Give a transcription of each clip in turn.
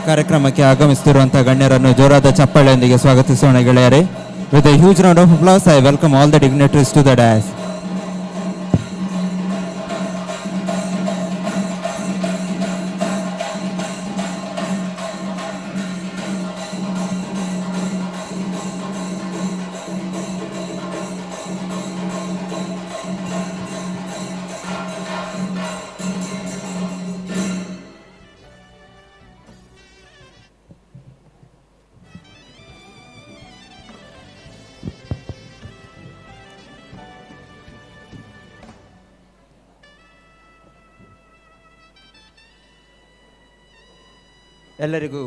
ಕಾರ್ಯಕ್ರಮಕ್ಕೆ ಆಗಮಿಸುತ್ತಿರುವಂತಹ ಗಣ್ಯರನ್ನು ಜೋರಾದ ಚಪ್ಪಾಳೆಯೊಂದಿಗೆ ಸ್ವಾಗತಿಸೋಣ ಗೆಳೆಯರೇ. With a huge round of applause, I welcome all the dignitaries to the dais. ಎಲ್ಲರಿಗೂ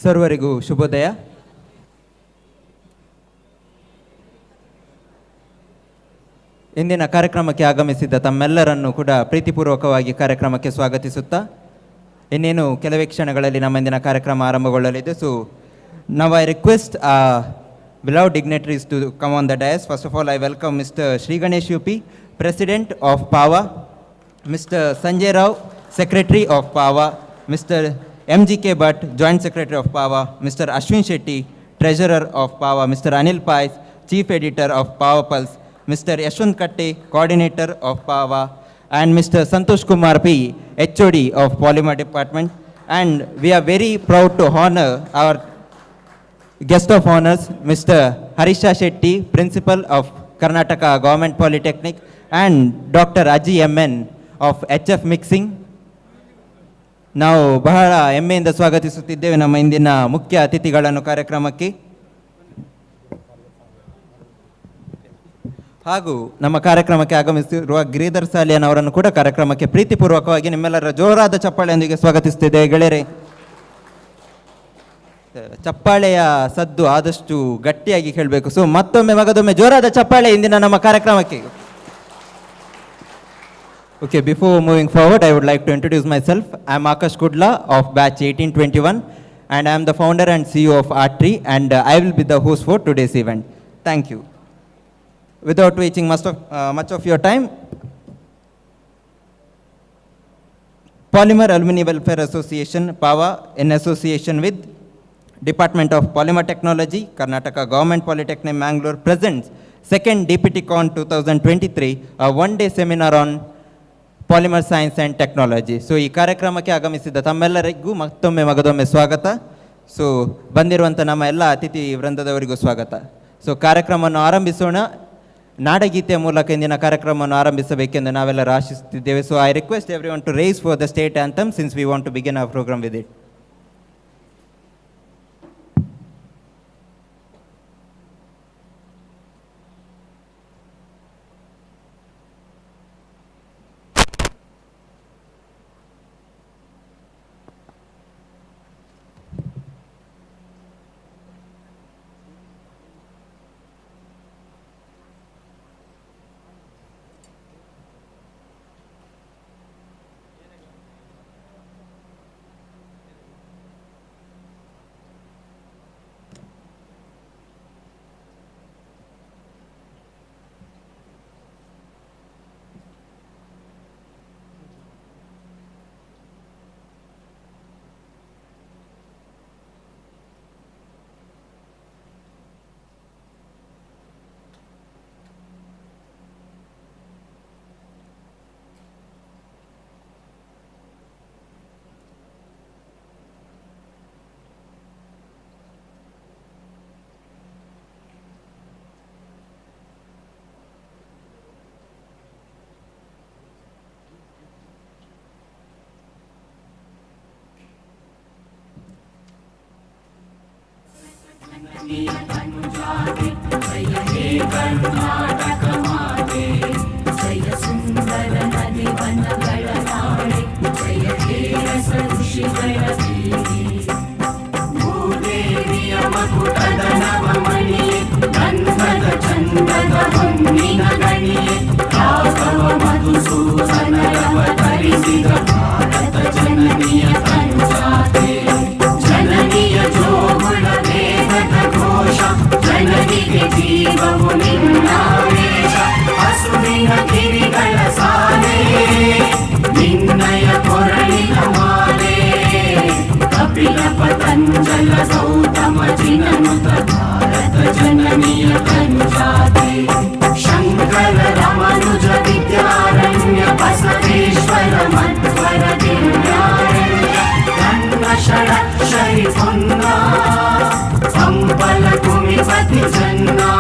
ಸರ್ವರಿಗೂ ಶುಭೋದಯ. ಇಂದಿನ ಕಾರ್ಯಕ್ರಮಕ್ಕೆ ಆಗಮಿಸಿದ್ದ ತಮ್ಮೆಲ್ಲರನ್ನು ಕೂಡ ಪ್ರೀತಿಪೂರ್ವಕವಾಗಿ ಕಾರ್ಯಕ್ರಮಕ್ಕೆ ಸ್ವಾಗತಿಸುತ್ತಾ ಇನ್ನೇನು ಕೆಲವೇ ಕ್ಷಣಗಳಲ್ಲಿ ನಮ್ಮ ಇಂದಿನ ಕಾರ್ಯಕ್ರಮ ಆರಂಭಗೊಳ್ಳಲಿದೆ. So now I request beloved dignitaries to come on the dais. First of all, I welcome Mr. Sri Ganesh UP, President of Pawa, Mr. Sanjay Rao, Secretary of Pawa, Mr. MGK Bhatt, Joint Secretary of Pawa, Mr. Ashwin Shetty, Treasurer of Pawa, Mr. Anil Pais, Chief Editor of Pawa Pulse, Mr. Yashwant Katte, Coordinator of Pawa, and Mr. Santosh Kumar P, HOD of Polymer Department. And we are very proud to honor our guest of honors, Mr. Harisha Shetty, Principal of Karnataka Government Polytechnic, and Dr. Aji MN of HF Mixing. ನಾವು ಬಹಳ ಹೆಮ್ಮೆಯಿಂದ ಸ್ವಾಗತಿಸುತ್ತಿದ್ದೇವೆ ನಮ್ಮ ಇಂದಿನ ಮುಖ್ಯ ಅತಿಥಿಗಳನ್ನು ಕಾರ್ಯಕ್ರಮಕ್ಕೆ. ಹಾಗೂ ನಮ್ಮ ಕಾರ್ಯಕ್ರಮಕ್ಕೆ ಆಗಮಿಸಿರುವ ಗಿರಿಧರ್ ಸಾಲಿಯನ್ ಅವರನ್ನು ಕೂಡ ಕಾರ್ಯಕ್ರಮಕ್ಕೆ ಪ್ರೀತಿಪೂರ್ವಕವಾಗಿ ನಿಮ್ಮೆಲ್ಲರ ಜೋರಾದ ಚಪ್ಪಾಳೆಯೊಂದಿಗೆ ಸ್ವಾಗತಿಸುತ್ತಿದ್ದೇವೆ ಗೆಳೆಯರೆ. ಚಪ್ಪಾಳೆಯ ಸದ್ದು ಆದಷ್ಟು ಗಟ್ಟಿಯಾಗಿ ಕೇಳಬೇಕು. ಸೊ ಮತ್ತೊಮ್ಮೆ ಮಗದೊಮ್ಮೆ ಜೋರಾದ ಚಪ್ಪಾಳೆ ಇಂದಿನ ನಮ್ಮ ಕಾರ್ಯಕ್ರಮಕ್ಕೆ. Okay, before moving forward, I would like to introduce myself. I am Kudla of batch 1821 and I am the founder and CEO of Artree, and I will be the host for today's event. Thank you. Without wasting much of your time, Polymer Alumni Welfare Association, Pawa, in association with Department of Polymer Technology, Karnataka Government Polytechnic, Mangalore, presents second DPTCon 2023, a one-day seminar on polymer science and technology. So ಈ ಕಾರ್ಯಕ್ರಮಕ್ಕೆ ಆಗಮಿಸಿದ ತಮ್ಮೆಲ್ಲರಿಗೂ ಮತ್ತೊಮ್ಮೆ ಮಗದೊಮ್ಮೆ ಸ್ವಾಗತ. So ಬಂದಿರುವಂಥ ನಮ್ಮ ಎಲ್ಲ ಅತಿಥಿ ವೃಂದದವರಿಗೂ ಸ್ವಾಗತ. ಸೊ ಕಾರ್ಯಕ್ರಮವನ್ನು ಆರಂಭಿಸೋಣ. ನಾಡಗೀತೆಯ ಮೂಲಕ ಇಂದಿನ ಕಾರ್ಯಕ್ರಮವನ್ನು ಆರಂಭಿಸಬೇಕೆಂದು ನಾವೆಲ್ಲರೂ ಆಶಿಸುತ್ತಿದ್ದೇವೆ. So I request everyone to rise for the state anthem since we want to begin our programme with it. ಮಧುಸೂದನರವ ಧರಿಸಿದ कपिल पतंजल गौतम जिननुत भारत जननीय तनुजाते शंकर रामानुज विद्यारण्य बसवेश्वर मध्वर दिव्यारण्य गंग षडक्षरि पुन्ना संबल भूमिपति जन्ना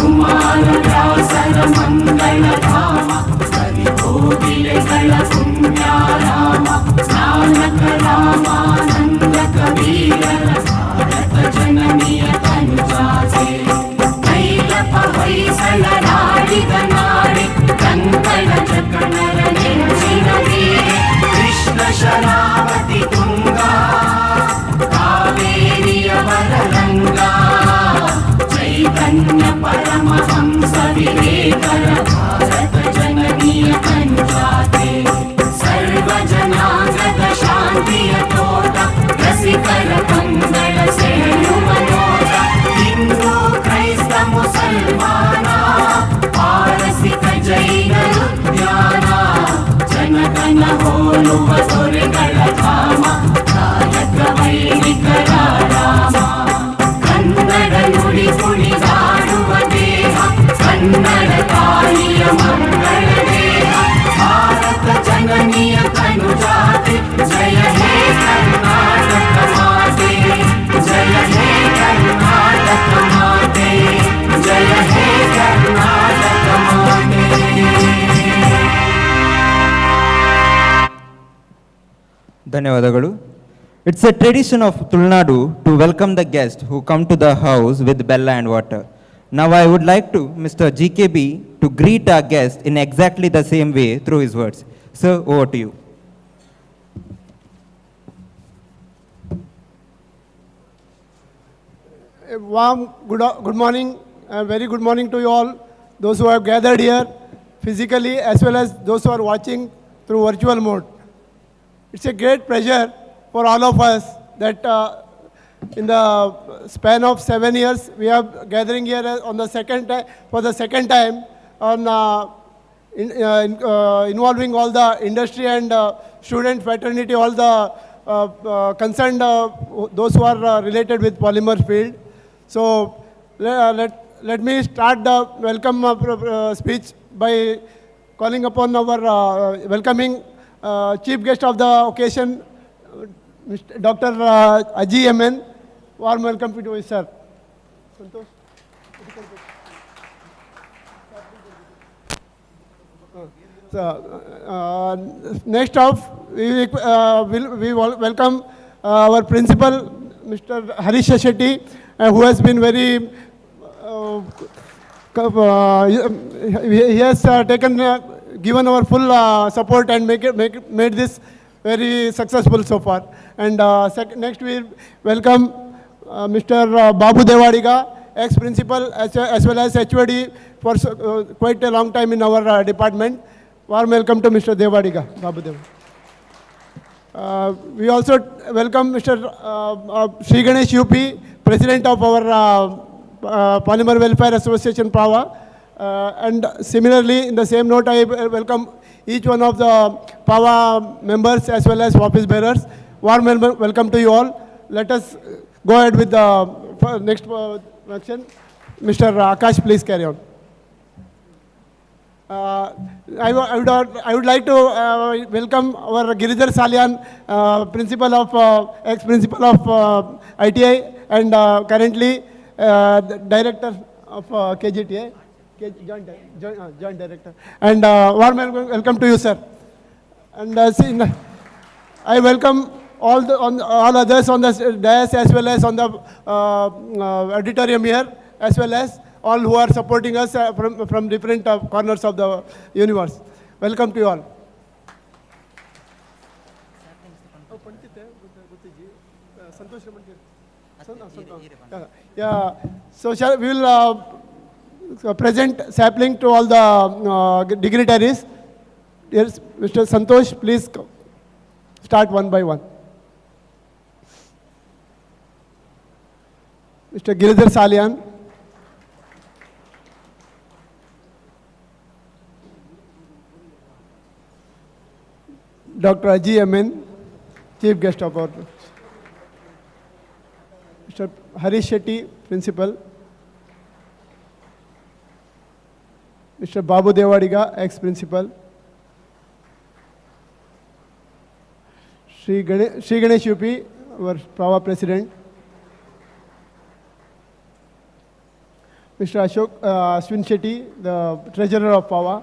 कुमार व्यासर मंगल धाम कवि कोकिलगळ पुण्याराम नानक रामानंद कबीर भारत जननीय तनुजाते कैलप ಹೊಯ್ಸಳ ನಾಡಿದ ನಾಡಿ ಕಂಕಣ ಚಕಣರ ನೆಂಚಿನ ವೀರೆ ಕೃಷ್ಣ ಶರಾವತಿ ತುಂಗಾ ಕಾವೇರಿಯ ವರರಂಗಾ ಚೈತನ್ಯ ಪರಮಹಂಸ ವಿವೇಕರ ಭಾರತ ಜನನೀಯ ತನುಜಾತೆ ಸರ್ವ ಜನಾಂಗದ ಶಾಂತಿಯ ತೋಟ ರಸಿಕರ ಕಂಗಳ ಸೆಳೆಯುವ ನೋಟ ಹಿಂದೂ ಕ್ರೈಸ್ತ ಮುಸಲ್ಮಾನ ಪಾರಸಿಕ ಜೈನರು ಜ್ಞಾನ ಜನಗಣ ಹೋಲುವ ದೊರೆಗಳ ಧಾಮ ನಾಯಕ ವೈಣಿಕರ ರಾಮ ಕನ್ನಡ ನುಡಿ ಕುಣಿದಾಡುವ ದೇಹ ಕನ್ನಡ ತಾಯಿಯ ಮಂಗಳ ದೇಹ ಭಾರತ ಜನನಿಯ ತನುಜಾತೆ ಜಯ ಹೇ ಕರ್ನಾಟಕ ಮಾತೆ ಜಯ ಹೇ ಕರ್ನಾಟಕ ಮಾತೆ ಜಯ ಹೇ ಕರ್ನಾಟಕ ಮಾತೆ. ಧನ್ಯವಾದಗಳು. It's a tradition of Tulnadu to welcome the guests who come to the house with bella and water. Now I would like to Mr. GKB to greet our guest in exactly the same way through his words. Sir, over to you. A warm good morning, a very good morning to you all, those who have gathered here physically as well as those who are watching through virtual mode. It's a great pleasure for all of us that in the span of 7 years we are gathering here on the for the second time on involving all the industry and student fraternity, all the concerned those who are related with polymer field. So let me start the welcome speech by calling upon our welcoming chief guest of the occasion, Dr. Aji MN. Warm welcome to you, sir. Santosh. So, next off, we welcome our principal, Mr. Harish Shetty, who has been very, he has given our full support and made this very successful so far. And next we welcome Mr. Babu Devadiga, ex-principal as well as HOD for quite a long time in our department. Warm welcome to Mr. Devadiga, Babu Dev. We also welcome Mr. Sri Ganesh UP, President of our Polymer Welfare Association, Pawa. And similarly, in the same note, I welcome each one of the Pawa members as well as office bearers. Warm welcome to you all. Let us go ahead with the next action. Mr. Akash, please carry on. I would like to welcome our Giridhar Salyan, ex-principal of ITI and currently director of KGTA. Joint director. And warm welcome to you, sir. And I welcome all others on the dais as well as on the auditorium here, as well as all who are supporting us from different corners of the universe. Welcome to you all. Yeah. So we will present sapling to all the dignitaries. Yes, Mr. Santosh, please start one by one. Mr. Giridhar Salyan. Dr. Aji MN, Chief Guest of our Harish Shetty, Principal. Mr. Babu Devadiga, ex-Principal. Sri Ganesh UP, our Pawa President. Mr. Ashok Ashwin Shetty, the Treasurer of Pawa.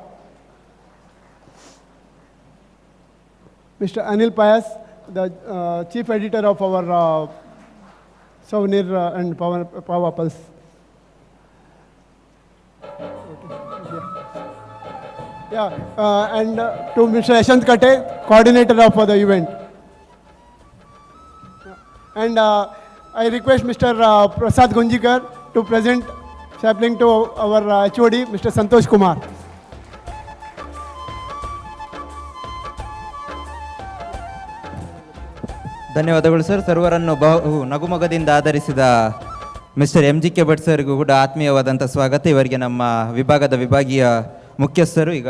Mr. Anil Payas, the Chief Editor of our Savanoor and Pawa Pulse. And to Mr. Yashant Kate, Coordinator of the event. And I request Mr. Prasad Gunjikar to present sapling to our HOD, Mr. Santosh Kumar. ಧನ್ಯವಾದಗಳು sir. ಸರ್ವರನ್ನು ಬಹು ನಗುಮೊಗದಿಂದ ಆಧರಿಸಿದ mister MGK Bhat ಸರ್ಗೂ ಕೂಡ ಆತ್ಮೀಯವಾದಂಥ ಸ್ವಾಗತ. ಇವರಿಗೆ ನಮ್ಮ ವಿಭಾಗದ ವಿಭಾಗೀಯ ಮುಖ್ಯಸ್ಥರು ಈಗ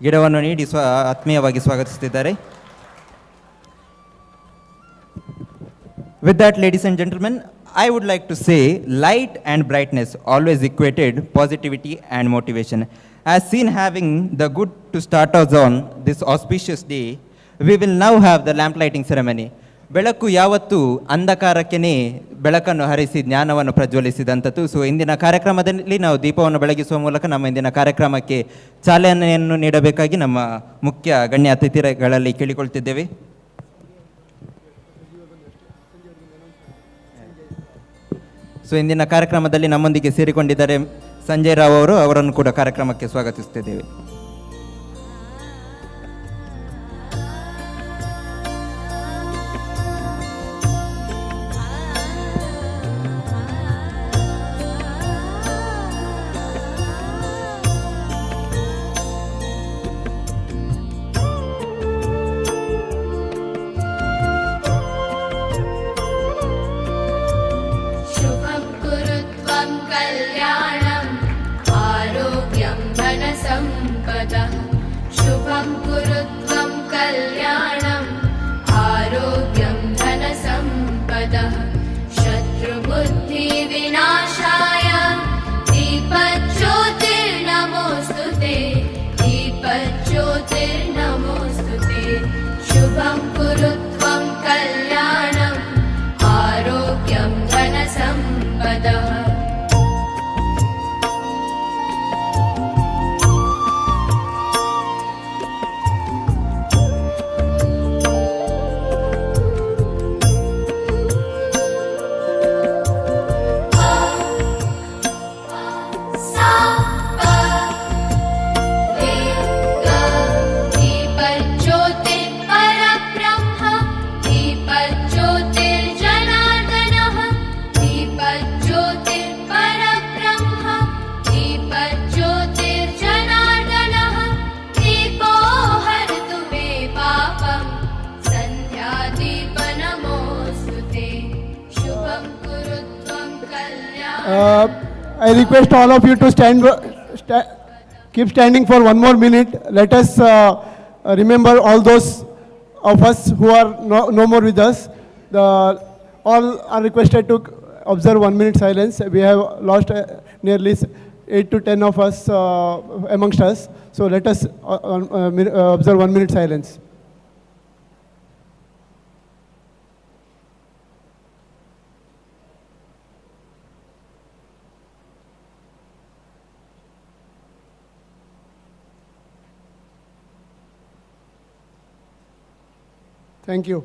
ಗಿಡವನ್ನು ನೀಡಿ ಆತ್ಮೀಯವಾಗಿ ಸ್ವಾಗತಿಸುತ್ತಿದ್ದಾರೆ. With that, ladies and gentlemen, I would like to say light and brightness always equated positivity and motivation. As seen having the good to start us on this auspicious day, we will now have the lamp lighting ceremony. ಬೆಳಕು ಯಾವತ್ತೂ ಅಂಧಕಾರಕ್ಕೇ ಬೆಳಕನ್ನು ಹರಿಸಿ ಜ್ಞಾನವನ್ನು ಪ್ರಜ್ವಲಿಸಿದಂಥದ್ದು. So ಇಂದಿನ ಕಾರ್ಯಕ್ರಮದಲ್ಲಿ ನಾವು ದೀಪವನ್ನು ಬೆಳಗಿಸುವ ಮೂಲಕ ನಮ್ಮ ಇಂದಿನ ಕಾರ್ಯಕ್ರಮಕ್ಕೆ ಚಾಲನೆಯನ್ನು ನೀಡಬೇಕಾಗಿ ನಮ್ಮ ಮುಖ್ಯ ಗಣ್ಯ ಅತಿಥಿಗಳಲ್ಲಿ ಕೇಳಿಕೊಳ್ತಿದ್ದೇವೆ. ಸೊ ಇಂದಿನ ಕಾರ್ಯಕ್ರಮದಲ್ಲಿ ನಮ್ಮೊಂದಿಗೆ ಸೇರಿಕೊಂಡಿದ್ದಾರೆ ಸಂಜಯ್ ರಾವ್ ಅವರು. ಅವರನ್ನು ಕೂಡ ಕಾರ್ಯಕ್ರಮಕ್ಕೆ ಸ್ವಾಗತಿಸುತ್ತಿದ್ದೇವೆ. शुभं कुरु त्वं कल्याणम् आरोग्यं धनसम्पदः शत्रुबुद्धिविनाशाय दीपज्योतिर्नमोऽस्तु ते दीपज्योतिर्नमोऽस्तु ते शुभं कुरु त्वं कल्याणम् आरोग्यं धनसम्पदः I request all of you to keep standing for one more minute. Let us remember all those of us who are no more with us. All are requested to observe 1 minute silence. We have lost nearly 8 to 10 of us amongst us. So let us observe 1 minute silence. Thank you.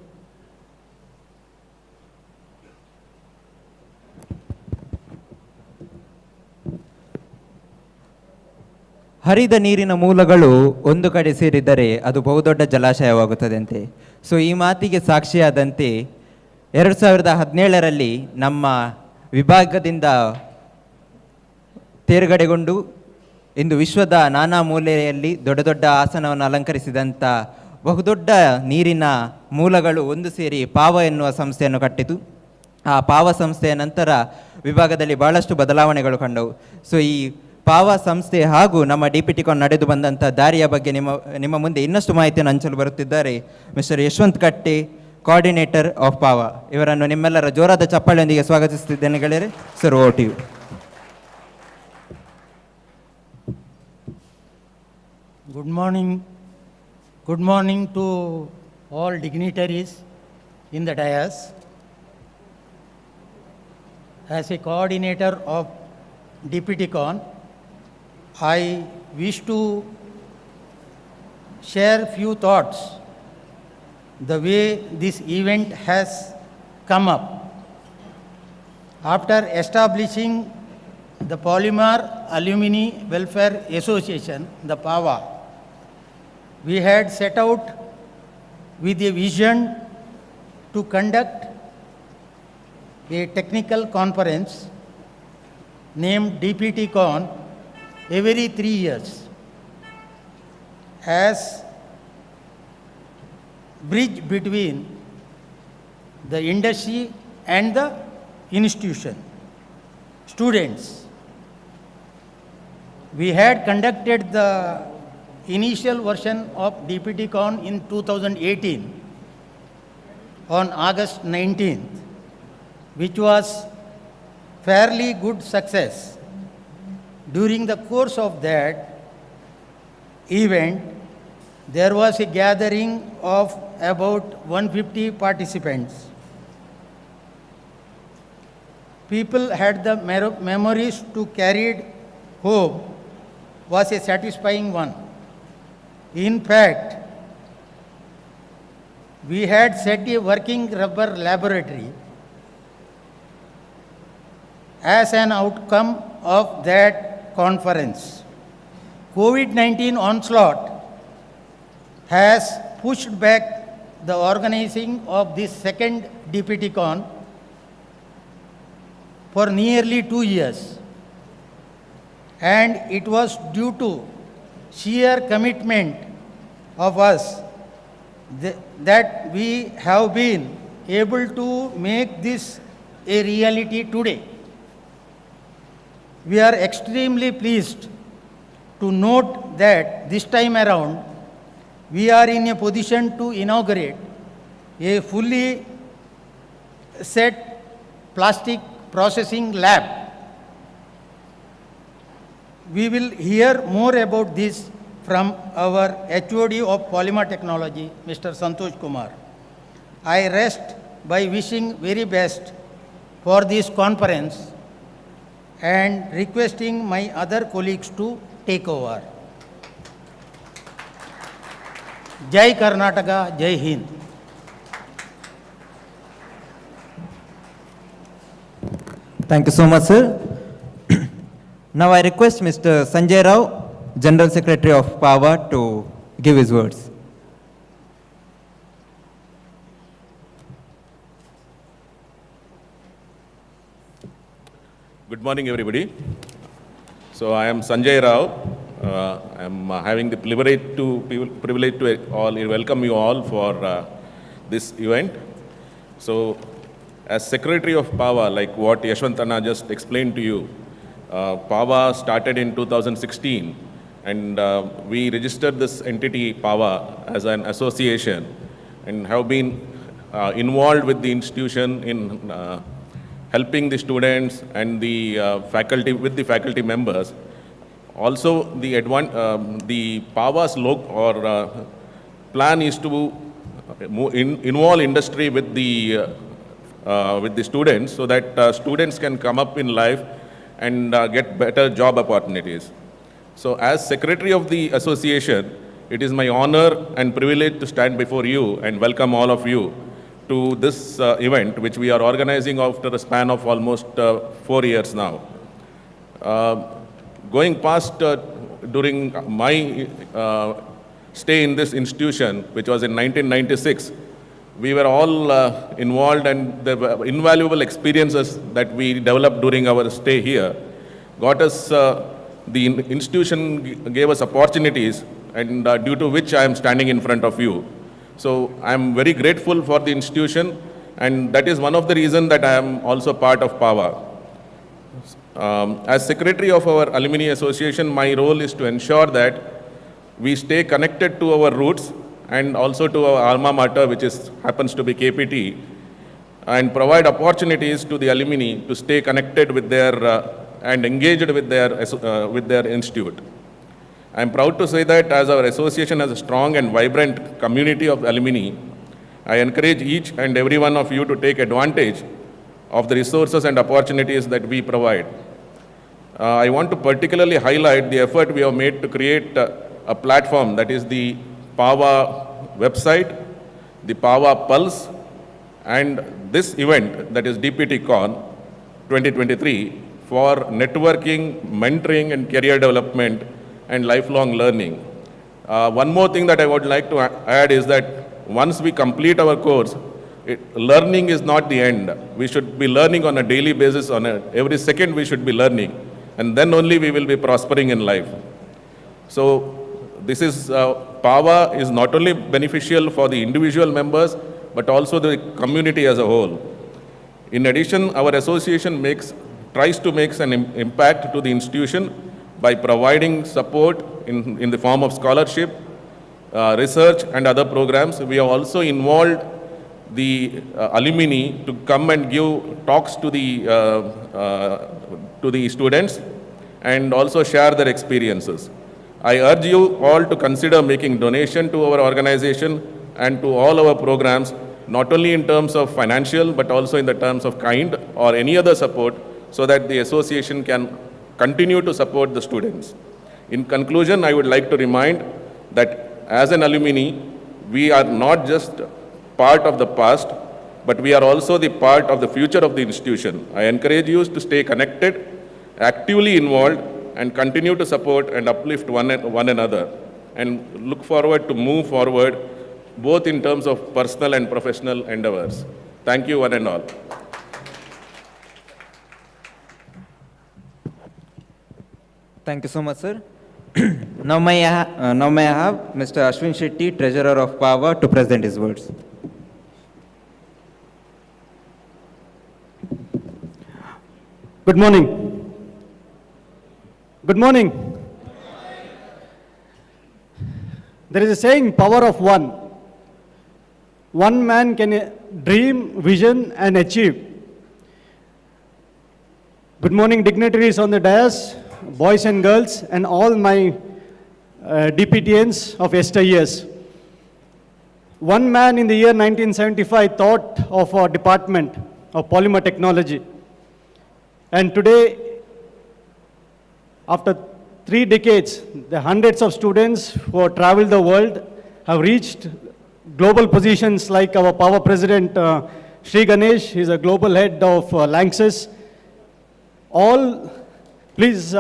ಹರಿದ ನೀರಿನ ಮೂಲಗಳು ಒಂದು ಕಡೆ ಸೇರಿದರೆ ಅದು ಬಹುದೊಡ್ಡ ಜಲಾಶಯವಾಗುತ್ತದಂತೆ. So ಈ ಮಾತಿಗೆ ಸಾಕ್ಷಿಯಾದಂತೆ 2017ರಲ್ಲಿ ನಮ್ಮ ವಿಭಾಗದಿಂದ ತೇರ್ಗಡೆಗೊಂಡು ಇಂದು ವಿಶ್ವದ ನಾನಾ ಮೂಲೆಯಲ್ಲಿ ದೊಡ್ಡ ದೊಡ್ಡ ಆಸನವನ್ನು ಅಲಂಕರಿಸಿದಂಥ ಬಹುದೊಡ್ಡ ನೀರಿನ ಮೂಲಗಳು ಒಂದು ಸೇರಿ ಪಾವ ಎನ್ನುವ ಸಂಸ್ಥೆಯನ್ನು ಕಟ್ಟಿತು. ಆ ಪಾವ ಸಂಸ್ಥೆಯ ನಂತರ ವಿಭಾಗದಲ್ಲಿ ಭಾಳಷ್ಟು ಬದಲಾವಣೆಗಳು ಕಂಡವು. ಸೊ ಈ ಪಾವ ಸಂಸ್ಥೆ ಹಾಗೂ ನಮ್ಮ DPT ಕಾನ್ ನಡೆದು ಬಂದಂಥ ದಾರಿಯ ಬಗ್ಗೆ ನಿಮ್ಮ ಮುಂದೆ ಇನ್ನಷ್ಟು ಮಾಹಿತಿಯನ್ನು ಹಂಚಲು ಬರುತ್ತಿದ್ದಾರೆ ಮಿಸ್ಟರ್ ಯಶವಂತ್ ಕಟ್ಟೆ, ಕೋಆರ್ಡಿನೇಟರ್ ಆಫ್ ಪಾವಾ. ಇವರನ್ನು ನಿಮ್ಮೆಲ್ಲರ ಜೋರಾದ ಚಪ್ಪಾಳೆಯೊಂದಿಗೆ ಸ್ವಾಗತಿಸುತ್ತಿದ್ದೇನೆ ಗೆಳೆಯರೆ. Sir, over to you. Good morning to all dignitaries in the dais. As a coordinator of DPTCon, I wish to share few thoughts the way this event has come up. After establishing the Polymer Alumni Welfare Association, the Pawa, we had set out with a vision to conduct a technical conference named DPTCon every 3 years as bridge between the industry and the institution, students. We had conducted the initial version of DPTCon in 2018 on August 19th, which was fairly good success. During the course of that event, there was a gathering of about 150 participants. People had the memories to carry home was a satisfying one. In fact, we had set a working rubber laboratory as an outcome of that conference. COVID-19 onslaught has pushed back the organizing of this second DPTCon for nearly 2 years, and it was due to sheer commitment of us that we have been able to make this a reality today. We are extremely pleased to note that this time around we are in a position to inaugurate a fully set plastic processing lab. We will hear more about this from our HOD of Polymer Technology, Mr. Santosh Kumar. I rest by wishing very best for this conference and requesting my other colleagues to take over. Jai Karnataka, Jai Hind. Thank you so much, sir. Now I request Mr. Sanjay Rao, General Secretary of Pawa, to give his words. Good morning, everybody. So I am Sanjay Rao. I am having the privilege to welcome you all for this event. So, as Secretary of Pawa, like what Yashwanthana just explained to you, Pawa started in 2016, and we registered this entity Pawa as an association and have been involved with the institution in helping the students and the faculty, with the faculty members. Also, the Pawa's plan is to involve industry with the students, so that students can come up in life and get better job opportunities. So, as Secretary of the association, it is my honor and privilege to stand before you and welcome all of you to this event, which we are organizing after a span of almost 4 years now. Going past, during my stay in this institution, which was in 1996, we were all involved, and there were invaluable experiences that we developed during our stay here. Got us, the institution gave us opportunities, and due to which I am standing in front of you. So I am very grateful for the institution, and that is one of the reasons that I am also part of Pawa. As Secretary of our Alumni Association, my role is to ensure that we stay connected to our roots and also to our alma mater, which happens to be KPT, and provide opportunities to the alumni to stay connected with their and engaged with their institute. I am proud to say that as our association has a strong and vibrant community of alumni, I encourage each and every one of you to take advantage of the resources and opportunities that we provide. I want to particularly highlight the effort we have made to create a platform, that is the Pawa website, the Pawa Pulse, and this event, that is DPTCon 2023, for networking, mentoring, and career development and lifelong learning. One more thing that I would like to add is that once we complete our course, learning is not the end. We should be learning on a daily basis, every second we should be learning, and then only we will be prospering in life. So this is, Pawa is not only beneficial for the individual members, but also the community as a whole. In addition, our association tries to make an impact to the institution by providing support in the form of scholarship, research, and other programs. We have also involved the alumni to come and give talks to the students and also share their experiences. I urge you all to consider making donation to our organization and to all our programs, not only in terms of financial, but also in the terms of kind or any other support, so that the association can continue to support the students. In conclusion, I would like to remind that as an alumni, we are not just part of the past, but we are also the part of the future of the institution. I encourage you to stay connected, actively involved, and continue to support and uplift one another, and look forward to move forward, both in terms of personal and professional endeavors. Thank you, one and all. Thank you so much, sir. Now may I have Mr. Ashwin Shetty, Treasurer of Pawa, to present his words. Good morning. Good morning. There is a saying, power of one. One man can dream, vision, and achieve. Good morning, dignitaries on the dais, boys and girls, and all my DPTNs of yesteryears. One man in the year 1975 thought of our department of polymer technology. And today, after 3 decades, the hundreds of students who have traveled the world have reached global positions like our Power President, Sri Ganesh. He's a global head of Lanxess. All, please,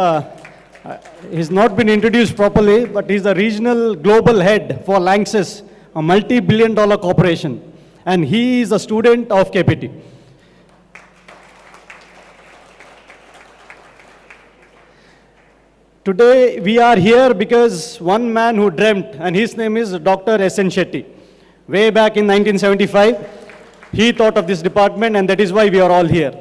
he's not been introduced properly, but he's the regional global head for Lanxess, a multi-billion-dollar corporation. And he is a student of KPT. Today, we are here because one man who dreamt, and his name is Dr. S.N. Shetty. Way back in 1975, he thought of this department, and that is why we are all here.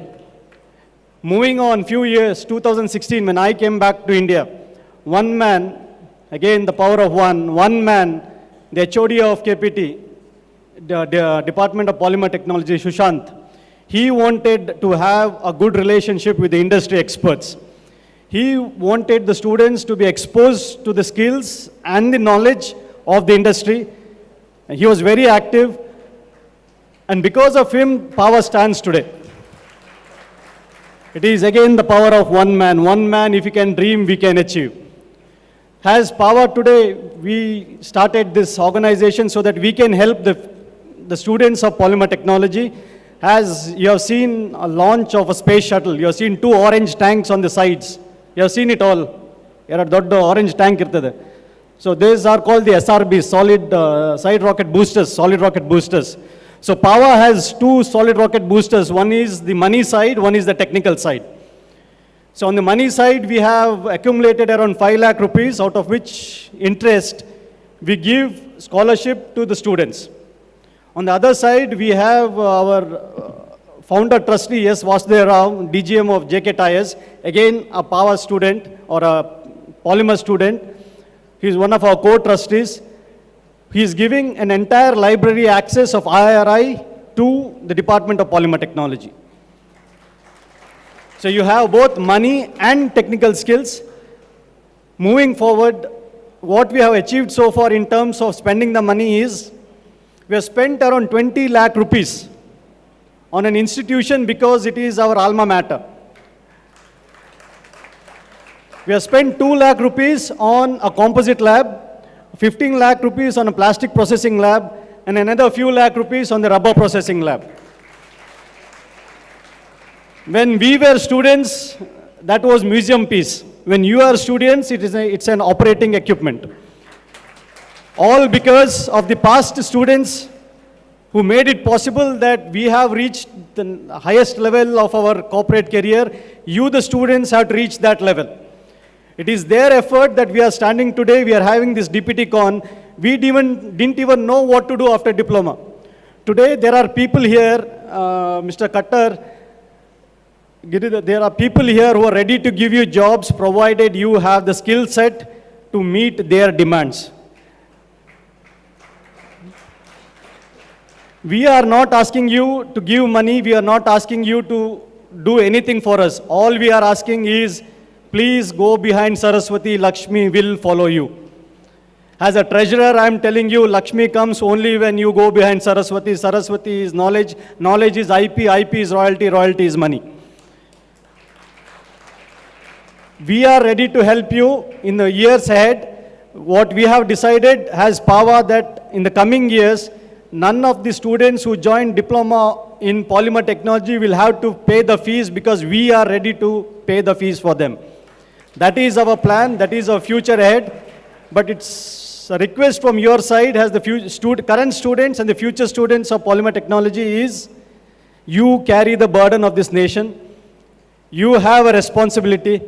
Moving on few years, 2016, when I came back to India, one man, again the power of one man, the HOD of KPT, the Department of Polymer Technology, Sushant, he wanted to have a good relationship with the industry experts. He wanted the students to be exposed to the skills and the knowledge of the industry. He was very active, and because of him, Pawa stands today. It is again the power of one man. One man, if he can dream, we can achieve. As Pawa today, we started this organization so that we can help the students of polymer technology. As you have seen a launch of a space shuttle, you have seen 2 orange tanks on the sides. You have seen it all. Here are the orange tank. So these are called the SRBs, side rocket boosters, solid rocket boosters. So Pawa has 2 solid rocket boosters. One is the money side, one is the technical side. So on the money side, we have accumulated around 5 lakh rupees, out of which interest we give scholarship to the students. On the other side, we have our founder trustee, S. Vasudeva Rao, DGM of JK Tires, again a Pawa student or a polymer student. He is one of our core trustees. He is giving an entire library access of IRI to the Department of Polymer Technology. So you have both money and technical skills. Moving forward, what we have achieved so far in terms of spending the money is, we have spent around 20 lakh rupees on an institution because it is our alma mater. We have spent 2 lakh rupees on a composite lab, 15 lakh rupees on a plastic processing lab, and another few lakh rupees on the rubber processing lab. When we were students, that was museum piece. When you are students, it's an operating equipment. All because of the past students who made it possible that we have reached the highest level of our corporate career. You, the students, have to reach that level. It is their effort that we are standing today. We are having this DPT Con. We didn't even know what to do after diploma. Today, there are people here, Mr. Kattar, there are people here who are ready to give you jobs provided you have the skill set to meet their demands. We are not asking you to give money. We are not asking you to do anything for us. All we are asking is, please go behind Saraswati. Lakshmi will follow you. As a treasurer, I am telling you, Lakshmi comes only when you go behind Saraswati. Saraswati is knowledge. Knowledge is IP. IP is royalty. Royalty is money. We are ready to help you in the years ahead. What we have decided as Pawa that in the coming years, none of the students who join diploma in polymer technology will have to pay the fees because we are ready to pay the fees for them. That is our plan. That is our future ahead. But it's a request from your side as the current students and the future students of polymer technology is, you carry the burden of this nation. You have a responsibility.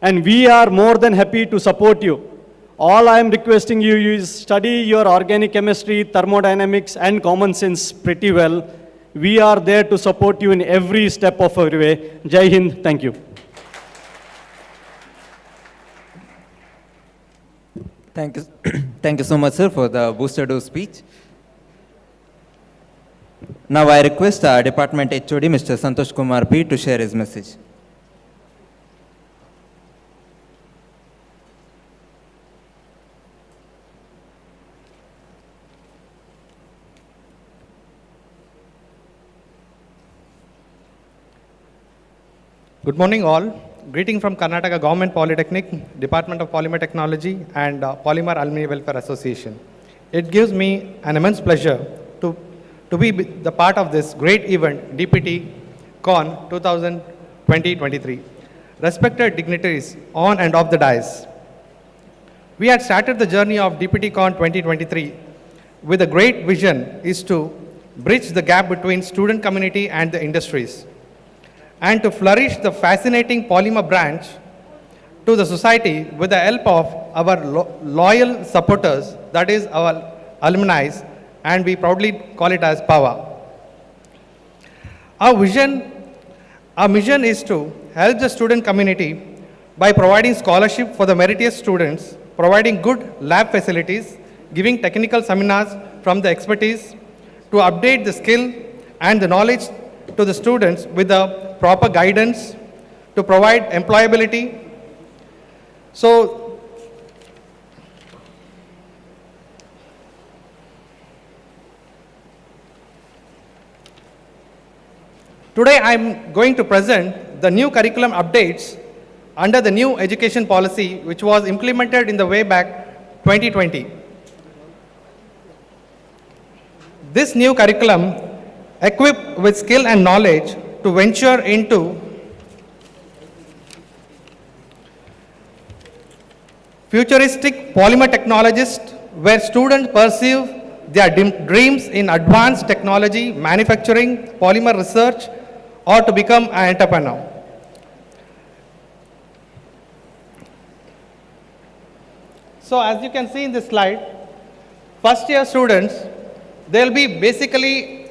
And we are more than happy to support you. All I am requesting you is study your organic chemistry, thermodynamics, and common sense pretty well. We are there to support you in every step of our way. Jai Hind. Thank you. Thank you. Thank you so much, sir, for the booster dose speech. Now I request our Department HOD, Mr. Santosh Kumar P, to share his message. Good morning all. Greeting from Karnataka Government Polytechnic, Department of Polymer Technology and Polymer Alumni Welfare Association. It gives me an immense pleasure to be the part of this great event, DPT Con 2020-23. Respected dignitaries on and off the dais. We had started the journey of DPT Con 2023 with a great vision is to bridge the gap between student community and the industries, and to flourish the fascinating polymer branch to the society with the help of our loyal supporters, that is our alumni, and we proudly call it as Pawa. Our mission is to help the student community by providing scholarship for the meritorious students, providing good lab facilities, giving technical seminars from the expertise, to update the skill and the knowledge to the students with the proper guidance, to provide employability. So, today I am going to present the new curriculum updates under the new education policy which was implemented in the way back 2020. This new curriculum equipped with skill and knowledge to venture into futuristic polymer technologists, where students pursue their dreams in advanced technology, manufacturing, polymer research, or to become an entrepreneur. So as you can see in this slide, first year students, they'll be basically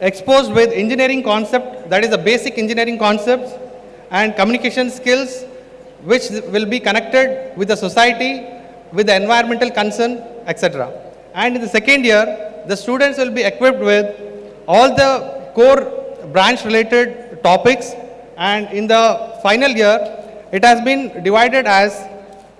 exposed with engineering concept, that is the basic engineering concepts, and communication skills which will be connected with the society, with the environmental concern, etc. And in the second year, the students will be equipped with all the core branch related topics, and in the final year, it has been divided as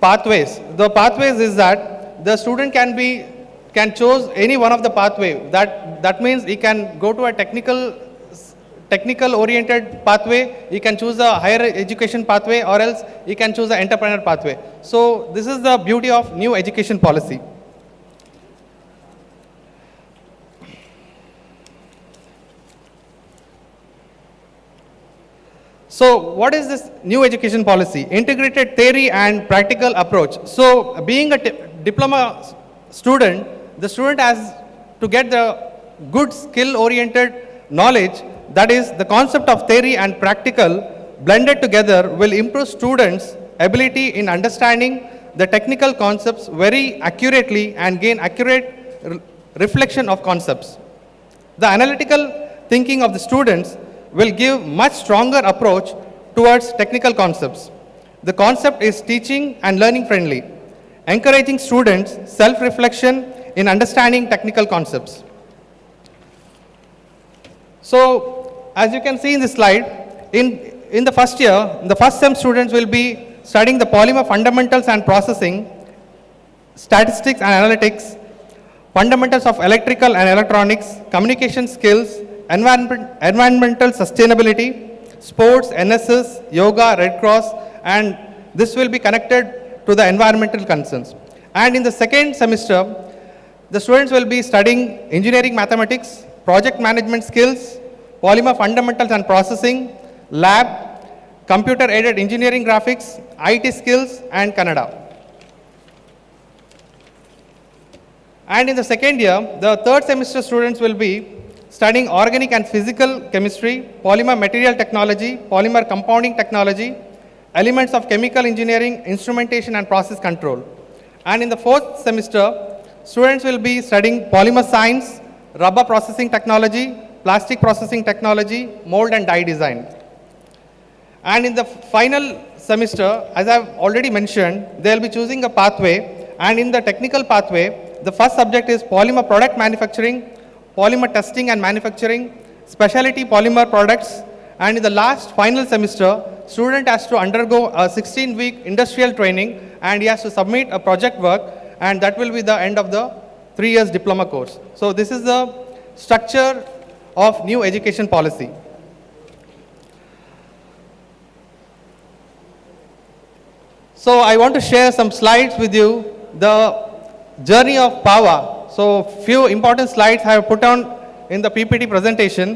pathways. The pathways is that the student can choose any one of the pathway. That means he can go to a technical oriented pathway, he can choose a higher education pathway, or else he can choose an entrepreneur pathway. So this is the beauty of new education policy. So what is this new education policy? Integrated theory and practical approach. So being a diploma student, the student has to get the good skill oriented knowledge, that is the concept of theory and practical blended together will improve students' ability in understanding the technical concepts very accurately and gain accurate reflection of concepts. The analytical thinking of the students will give much stronger approach towards technical concepts. The concept is teaching and learning friendly, encouraging students self-reflection in understanding technical concepts. So, as you can see in this slide, in the first year, the first sem students will be studying the polymer fundamentals and processing, statistics and analytics, fundamentals of electrical and electronics, communication skills, environmental sustainability, sports, NSS, yoga, Red Cross, and this will be connected to the environmental concerns. And in the second semester, the students will be studying engineering mathematics, project management skills, polymer fundamentals and processing, lab, computer aided engineering graphics, IT skills, and Kannada. And in the second year, the third semester students will be studying organic and physical chemistry, polymer material technology, polymer compounding technology, elements of chemical engineering, instrumentation and process control. And in the fourth semester, students will be studying polymer science, rubber processing technology, plastic processing technology, mold and die design. And in the final semester, as I have already mentioned, they will be choosing a pathway, and in the technical pathway, the first subject is polymer product manufacturing, polymer testing and manufacturing, specialty polymer products, and in the last final semester, student has to undergo a 16-week industrial training and he has to submit a project work, and that will be the end of the 3 years diploma course. So this is the structure of new education policy. So I want to share some slides with you, the journey of Pawa. So few important slides I have put on in the PPT presentation,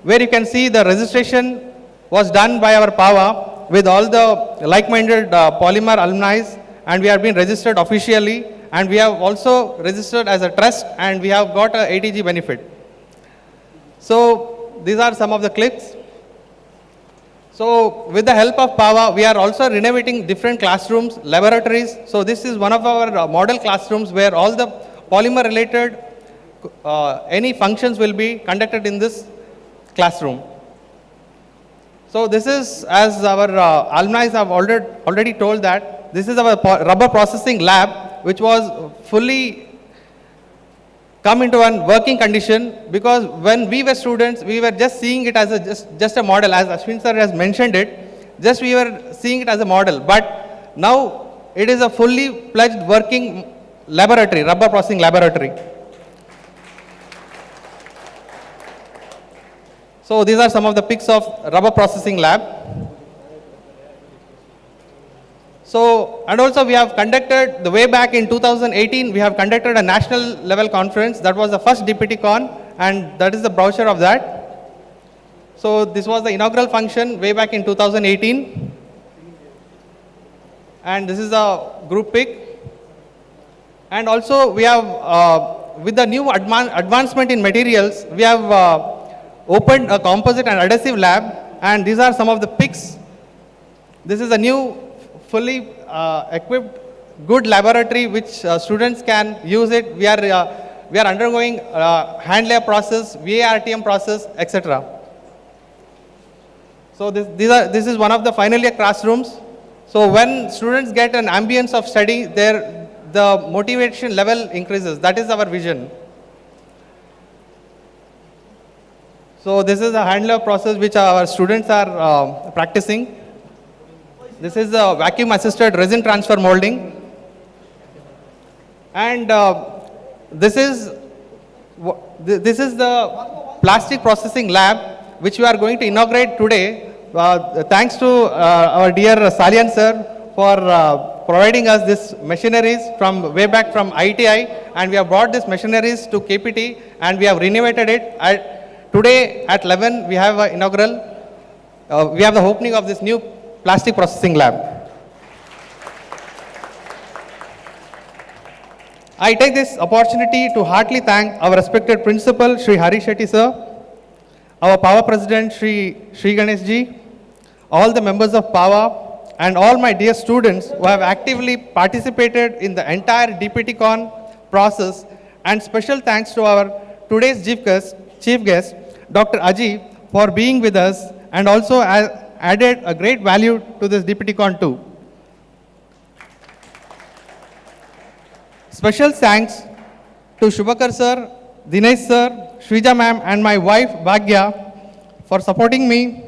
where you can see the registration was done by our Pawa with all the like-minded polymer alumni, and we have been registered officially, and we have also registered as a trust, and we have got a ATG benefit. So these are some of the clips. So with the help of Pawa, we are also renovating different classrooms, laboratories. So this is one of our model classrooms where all the polymer related any functions will be conducted in this classroom. So this is, as our alumni have already told, that this is our rubber processing lab, which was fully come into a working condition, because when we were students, we were just seeing it as just a model, as Ashwin sir has mentioned it, just we were seeing it as a model, but now it is a fully fledged working laboratory, rubber processing laboratory. So these are some of the pics of rubber processing lab. So, and also we have conducted, the way back in 2018, we have conducted a national level conference. That was the first DPT Con, and that is the brochure of that. So this was the inaugural function way back in 2018. And this is a group pic. And also we have, with the new advancement in materials, we have opened a composite and adhesive lab, and these are some of the pics. This is a new fully equipped good laboratory which students can use it. We are undergoing hand layer process, VARTM process, etc. So this is one of the final year classrooms. So when students get an ambience of study, the motivation level increases. That is our vision. So this is a handler process which our students are practicing. This is a vacuum assisted resin transfer molding. And this is the plastic processing lab which we are going to inaugurate today. Thanks to our dear Salian sir for providing us this machineries from way back from ITI, and we have brought these machineries to KPT and we have renovated it. Today at 11 we have an inaugural, we have the opening of this new plastic processing lab. I take this opportunity to heartily thank our respected principal, Shri Hari Shetty sir, our Pawa president, Shri Ganesh ji, all the members of Pawa, and all my dear students who have actively participated in the entire DPTCon process. And special thanks to our today's chief guest, Dr. Aji, for being with us and also added a great value to this DPTCon too. Special thanks to Shubhakar sir, Dinesh sir, Shrija ma'am and my wife Bhagya for supporting me.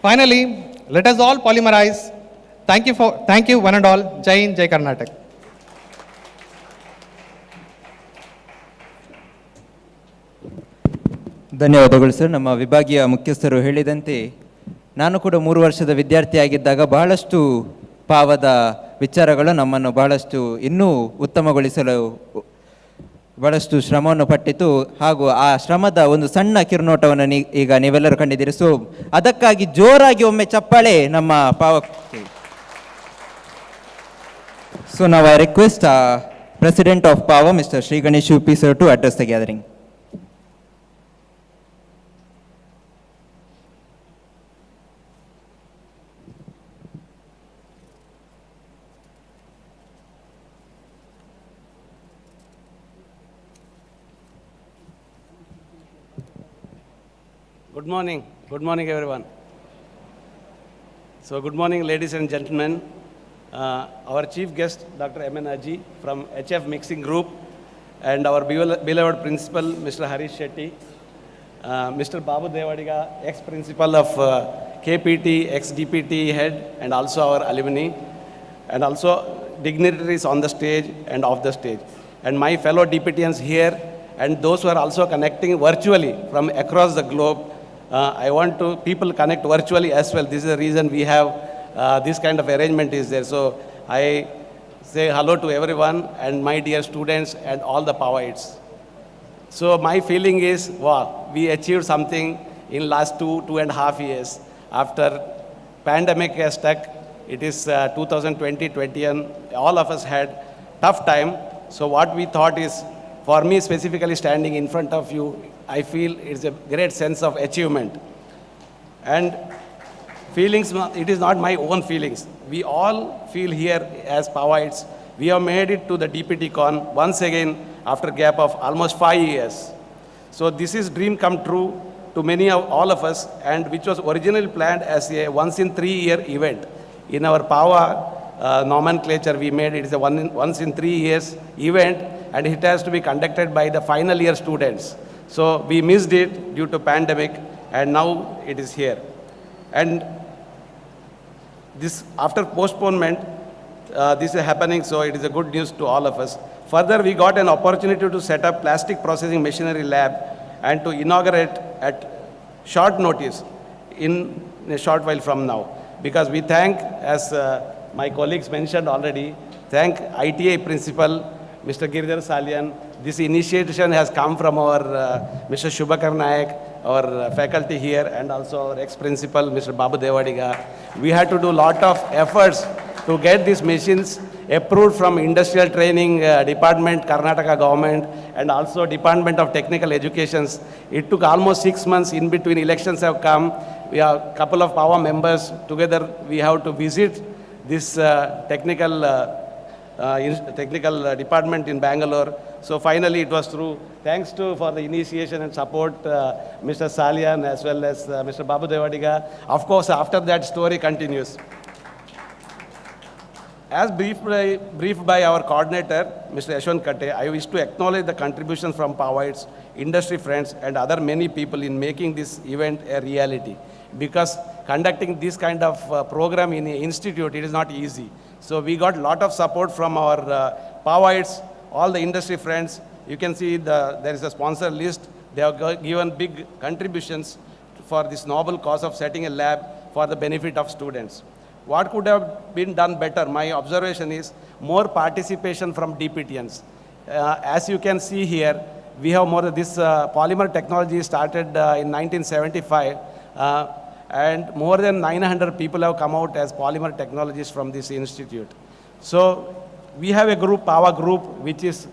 Finally, let us all polymerize. Thank you one and all. Jai Hind, Jai Karnataka. ಧನ್ಯವಾದಗಳು sir. ನಮ್ಮ ವಿಭಾಗೀಯ ಮುಖ್ಯಸ್ಥರು ಹೇಳಿದಂತೆ ನಾನು ಕೂಡ 3 ವರ್ಷದ ವಿದ್ಯಾರ್ಥಿಯಾಗಿದ್ದಾಗ ಬಹಳಷ್ಟು ಪಾವದ ವಿಚಾರಗಳು ನಮ್ಮನ್ನು ಬಹಳಷ್ಟು ಇನ್ನೂ ಉತ್ತಮಗೊಳಿಸಲು ಬಹಳಷ್ಟು ಶ್ರಮವನ್ನು ಪಟ್ಟಿತು. ಹಾಗೂ ಆ ಶ್ರಮದ ಒಂದು ಸಣ್ಣ ಕಿರುನೋಟವನ್ನು ಈಗ ನೀವೆಲ್ಲರೂ ಕಂಡಿದ್ದೀರಿ. ಸೊ ಅದಕ್ಕಾಗಿ ಜೋರಾಗಿ ಒಮ್ಮೆ ಚಪ್ಪಾಳೆ ನಮ್ಮ ಪಾವ. ಸೊ ನಾವು I request president of Pava mister Shri Ganesh UP sir to address the gathering. Good morning everyone. So good morning ladies and gentlemen. Our chief guest Dr. M.N. Aji from HF Mixing Group and our beloved principal Mr. Harish Shetty, Mr. Babu Devadiga, ex-principal of KPT, ex-DPT head and also our alumni, and also dignitaries on the stage and off the stage, and my fellow DPTians here and those who are also connecting virtually from across the globe. I want to people connect virtually as well. This is the reason we have this kind of arrangement is there. So I say hello to everyone and my dear students and all the Pawaites. So my feeling is, wow, we achieved something in last 2.5 years. After pandemic has stuck, it is 2020, all of us had tough time. So what we thought is, for me specifically standing in front of you, I feel it's a great sense of achievement. And feelings, it is not my own feelings. We all feel here as Pawaites, we have made it to the DPTCon once again after a gap of almost 5 years. So this is dream come true to many of all of us, and which was originally planned as a once in 3-year event. In our Pawa nomenclature, we made it is a once in 3 years event, and it has to be conducted by the final year students. So we missed it due to pandemic, and now it is here. And this after postponement, this is happening, so it is a good news to all of us. Further, we got an opportunity to set up plastic processing machinery lab and to inaugurate at short notice in a short while from now. Because we thank, as my colleagues mentioned already, thank ITI principal, Mr. Giridhar Salian. This initiation has come from our Mr. Shubhakar Nayak, our faculty here, and also our ex-principal, Mr. Babu Devadiga. We had to do lot of efforts to get these machines approved from Industrial Training Department, Karnataka government, and also Department of Technical Educations. It took almost 6 months. In between elections have come. We have a couple of Pawa members together. We have to visit this technical department in Bangalore. So finally it was through. Thanks to for the initiation and support Mr. Salian as well as Mr. Babu Devadiga. Of course, after that story continues. As briefed by our coordinator, Mr. Yashwant Katte, I wish to acknowledge the contributions from Pawa, industry friends, and other many people in making this event a reality. Because conducting this kind of program in an institute, it is not easy. So we got a lot of support from our Pawa, all the industry friends. You can see there is a sponsor list. They have given big contributions for this noble cause of setting a lab for the benefit of students. What could have been done better? My observation is more participation from DPTNs. As you can see here, we have more, this polymer technology started in 1975, and more than 900 people have come out as polymer technologists from this institute. So we have a group, Pawa group, which is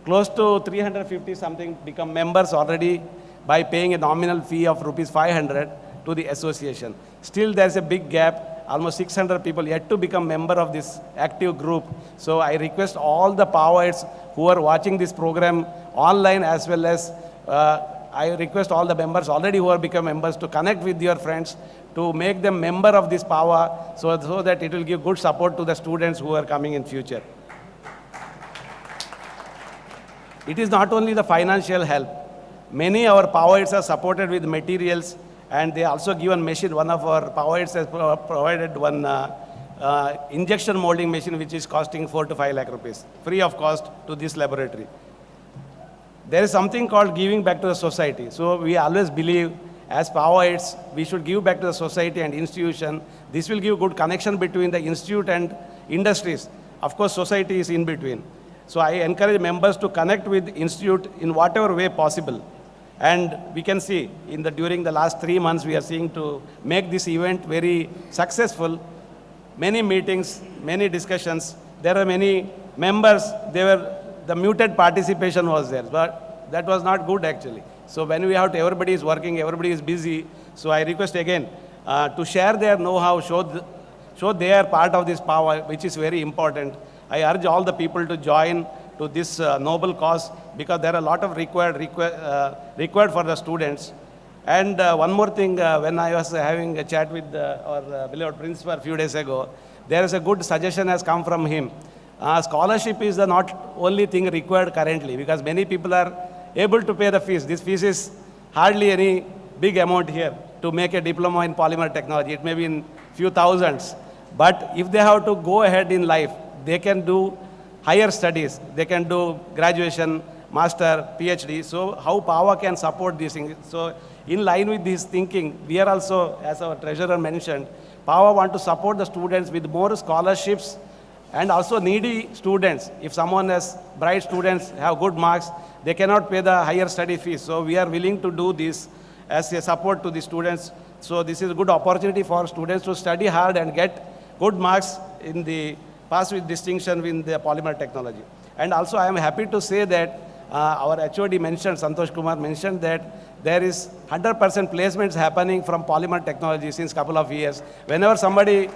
close to 350 something become members already by paying a nominal fee of rupees 500 to the association. Still there's a big gap. Almost 600 people yet to become member of this active group. So I request all the Pawaites who are watching this program online, as well as I request all the members already who have become members to connect with your friends to make them member of this Pawa, so that it will give good support to the students who are coming in future. It is not only the financial help. Many our Pawaites are supported with materials, and they also given machine. One of our Pawaites has provided one injection molding machine, which is costing 4 to 5 lakh rupees, free of cost to this laboratory. There is something called giving back to the society. So we always believe, as Pawaites, we should give back to the society and institution. This will give good connection between the institute and industries. Of course, society is in between. So I encourage members to connect with institute in whatever way possible. And we can see during the last 3 months, we are seeing to make this event very successful. Many meetings, many discussions. There are many members, the muted participation was there, but that was not good actually. So when we have to, everybody is working, everybody is busy. So I request again to share their know-how, show they are part of this power, which is very important. I urge all the people to join to this noble cause, because there are a lot of required for the students. And one more thing, when I was having a chat with our beloved principal a few days ago, there is a good suggestion has come from him. Scholarship is the not only thing required currently, because many people are able to pay the fees. This fees is hardly any big amount here to make a diploma in polymer technology. It may be in few thousands. But if they have to go ahead in life, they can do higher studies. They can do graduation, master, PhD. So how Pawa can support these things? So in line with this thinking, we are also, as our treasurer mentioned, Pawa want to support the students with more scholarships and also needy students. If someone has bright students, have good marks, they cannot pay the higher study fees. So we are willing to do this as a support to the students. So this is a good opportunity for students to study hard and get good marks in the pass with distinction in the polymer technology. And also I am happy to say that our HOD mentioned, Santosh Kumar mentioned that there is 100% placements happening from polymer technology since couple of years. Whenever somebody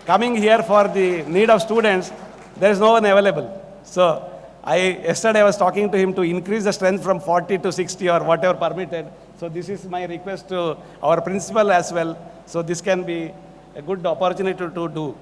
coming here for the need of students, there is no one available. So yesterday I was talking to him to increase the strength from 40 to 60 or whatever permitted. So this is my request to our principal as well. So this can be a good opportunity to do.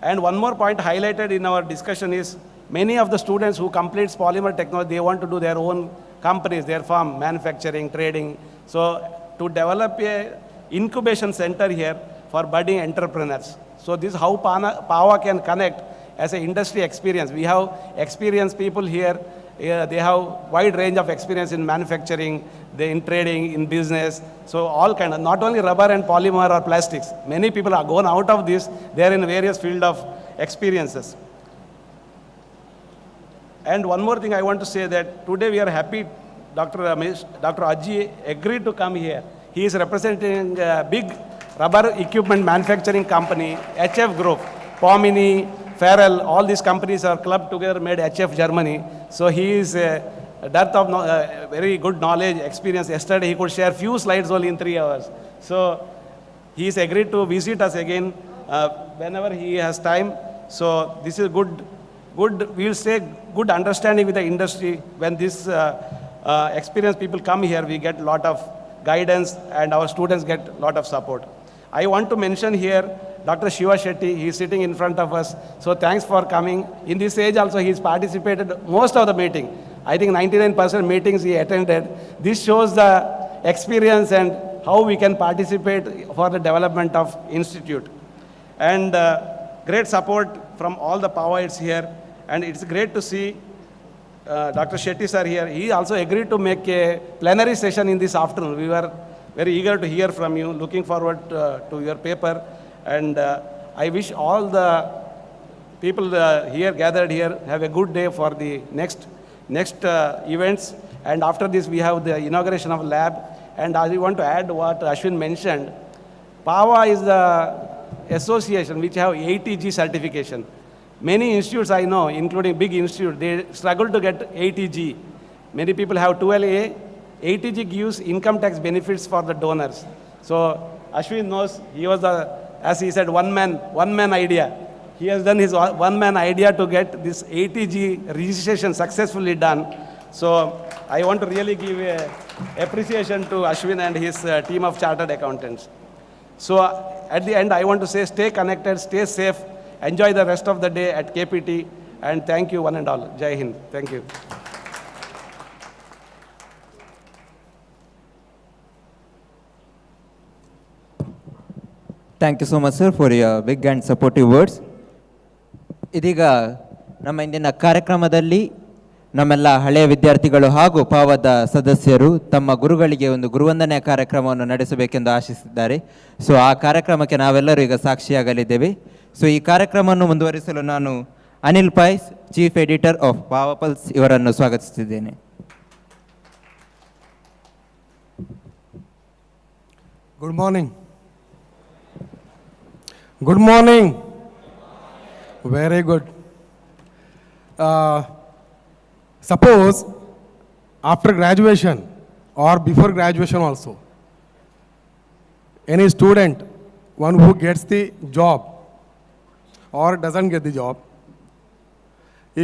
And one more point highlighted in our discussion is many of the students who complete polymer technology, they want to do their own companies, their farm, manufacturing, trading. So to develop a incubation center here for budding entrepreneurs. So this is how Pawa can connect as an industry experience. We have experienced people here. They have wide range of experience in manufacturing, in trading, in business. So all kind of, not only rubber and polymer or plastics. Many people are gone out of this. They are in various field of experiences. And one more thing I want to say that today we are happy Dr. Ajji agreed to come here. He is representing a big rubber equipment manufacturing company, HF Group, Pomini, Farrell, all these companies are clubbed together, made HF Germany. So he is a dearth of very good knowledge, experience. Yesterday he could share few slides only in 3 hours. So he is agreed to visit us again whenever he has time. So this is good, we'll say good understanding with the industry. When this experienced people come here, we get a lot of guidance and our students get a lot of support. I want to mention here Dr. Shiva Shetty. He is sitting in front of us. So thanks for coming. In this age also, he has participated most of the meeting. I think 99% meetings he attended. This shows the experience and how we can participate for the development of institute. And great support from all the Pawa here. And it's great to see Dr. Shetty sir here. He also agreed to make a plenary session in this afternoon. We were very eager to hear from you, looking forward to your paper. And I wish all the people here gathered here have a good day for the next events. And after this, we have the inauguration of lab. And I want to add what Ashwin mentioned. Pawa is the association which have ATG certification. Many institutes I know, including big institutes, they struggle to get ATG. Many people have 12A. ATG gives income tax benefits for the donors. So Ashwin knows, he was as he said, one man idea. He has done his one-man idea to get this ATG registration successfully done. So I want to really give appreciation to Ashwin and his team of chartered accountants. So at the end, I want to say, stay connected, stay safe, enjoy the rest of the day at KPT, and thank you one and all. Jai Hind. Thank you. Thank you so much, sir, for your big and supportive words. ಇದೀಗ ನಮ್ಮ ಇಂದಿನ ಕಾರ್ಯಕ್ರಮದಲ್ಲಿ ನಮ್ಮೆಲ್ಲ ಹಳೆಯ ವಿದ್ಯಾರ್ಥಿಗಳು ಹಾಗೂ ಪಾವದ ಸದಸ್ಯರು ತಮ್ಮ ಗುರುಗಳಿಗೆ ಒಂದು ಗುರುವಂದನೆಯ ಕಾರ್ಯಕ್ರಮವನ್ನು ನಡೆಸಬೇಕೆಂದು ಆಶಿಸಿದ್ದಾರೆ. ಸೊ ಆ ಕಾರ್ಯಕ್ರಮಕ್ಕೆ ನಾವೆಲ್ಲರೂ ಈಗ ಸಾಕ್ಷಿಯಾಗಲಿದ್ದೇವೆ. ಸೊ ಈ ಕಾರ್ಯಕ್ರಮವನ್ನು ಮುಂದುವರಿಸಲು ನಾನು Anil Pais, chief editor of Pava pulse ಇವರನ್ನು ಸ್ವಾಗತಿಸುತ್ತಿದ್ದೇನೆ. Good morning. Good morning. Very good. Suppose after graduation or before graduation also, any student, one who gets the job or doesn't get the job,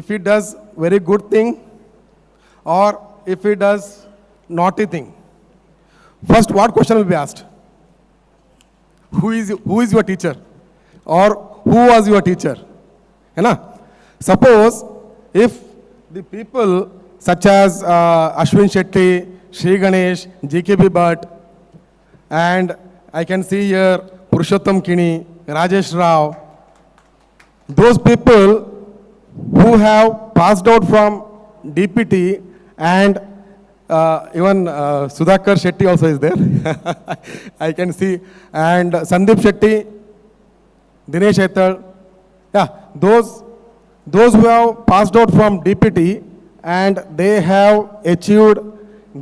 if he does very good thing or if he does naughty thing, first what question will be asked? Who is your teacher? Or who was your teacher? Suppose if the people such as Ashwin Shetty, Shri Ganesh, GKB Bhatt, and I can see here Purushottam Kini, Rajesh Rao, those people who have passed out from DPT, and even Sudhakar Shetty also is there, I can see, and Sandeep Shetty, Dinesh Ethal, those who have passed out from DPT and they have achieved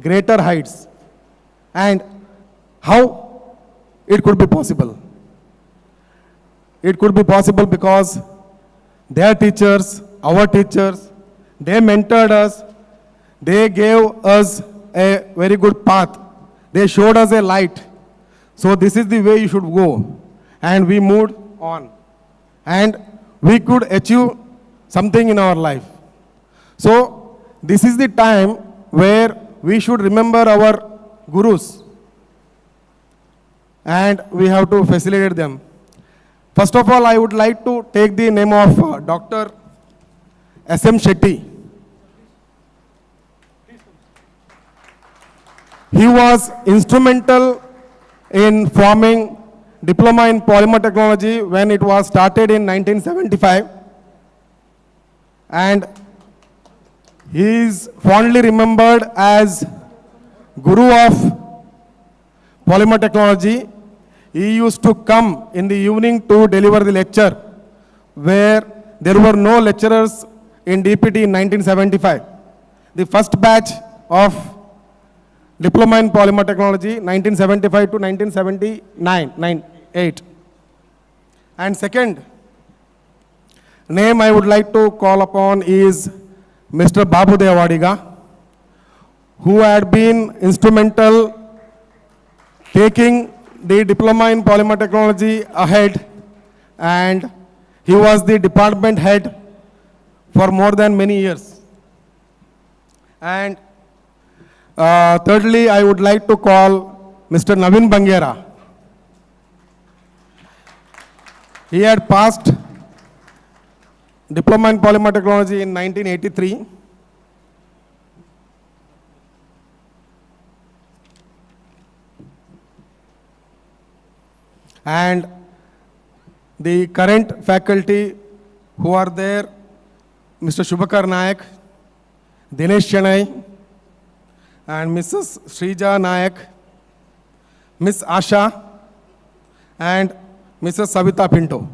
greater heights. And how it could be possible? It could be possible because their teachers, our teachers, they mentored us, they gave us a very good path, they showed us a light. So this is the way you should go. And we moved on. And we could achieve something in our life. So this is the time where we should remember our gurus and we have to facilitate them. First of all, I would like to take the name of Dr. S.M. Shetty. He was instrumental in forming Diploma in Polymer Technology when it was started in 1975, and he is fondly remembered as Guru of Polymer Technology. He used to come in the evening to deliver the lecture where there were no lecturers in DPT in 1975. The first batch of Diploma in Polymer Technology, 1975 to 1979, 8. And second name I would like to call upon is Mr. Babu Devadiga, who had been instrumental taking the Diploma in Polymer Technology ahead, and he was the department head for more than many years. And thirdly, I would like to call Mr. Navin Bangera. He had passed Diploma in Polymer Technology in 1983. And the current faculty who are there, Mr. Shubhakar Nayak, Dinesh Chennai, and Mrs. Srija Nayak, Miss Asha, and Mrs. Savita Pinto.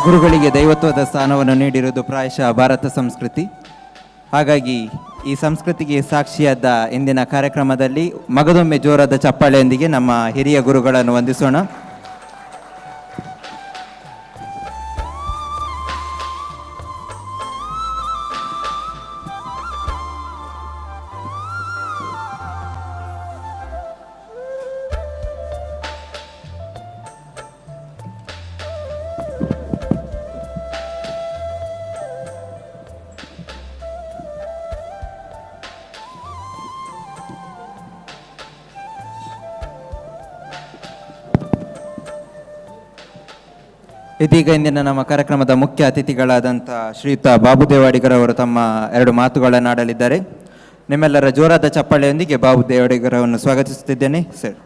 ಗುರುಗಳಿಗೆ ದೈವತ್ವದ ಸ್ಥಾನವನ್ನು ನೀಡಿರುವುದು ಪ್ರಾಯಶಃ ಭಾರತ ಸಂಸ್ಕೃತಿ. ಹಾಗಾಗಿ ಈ ಸಂಸ್ಕೃತಿಗೆ ಸಾಕ್ಷಿಯಾದ ಇಂದಿನ ಕಾರ್ಯಕ್ರಮದಲ್ಲಿ ಮಗದೊಮ್ಮೆ ಜೋರಾದ ಚಪ್ಪಾಳೆಯೊಂದಿಗೆ ನಮ್ಮ ಹಿರಿಯ ಗುರುಗಳನ್ನು ವಂದಿಸೋಣ. ಇದೀಗ ಇಂದಿನ ನಮ್ಮ ಕಾರ್ಯಕ್ರಮದ ಮುಖ್ಯ ಅತಿಥಿಗಳಾದಂಥ ಶ್ರೀಯುತ ಬಾಬು ದೇವಾಡಿಗರವರು ತಮ್ಮ 2 ಮಾತುಗಳನ್ನು ಆಡಲಿದ್ದಾರೆ. ನಿಮ್ಮೆಲ್ಲರ ಜೋರಾದ ಚಪ್ಪಾಳೆಯೊಂದಿಗೆ ಬಾಬು ದೇವಾಡಿಗರವನ್ನು ಸ್ವಾಗತಿಸುತ್ತಿದ್ದೇನೆ ಸರ್.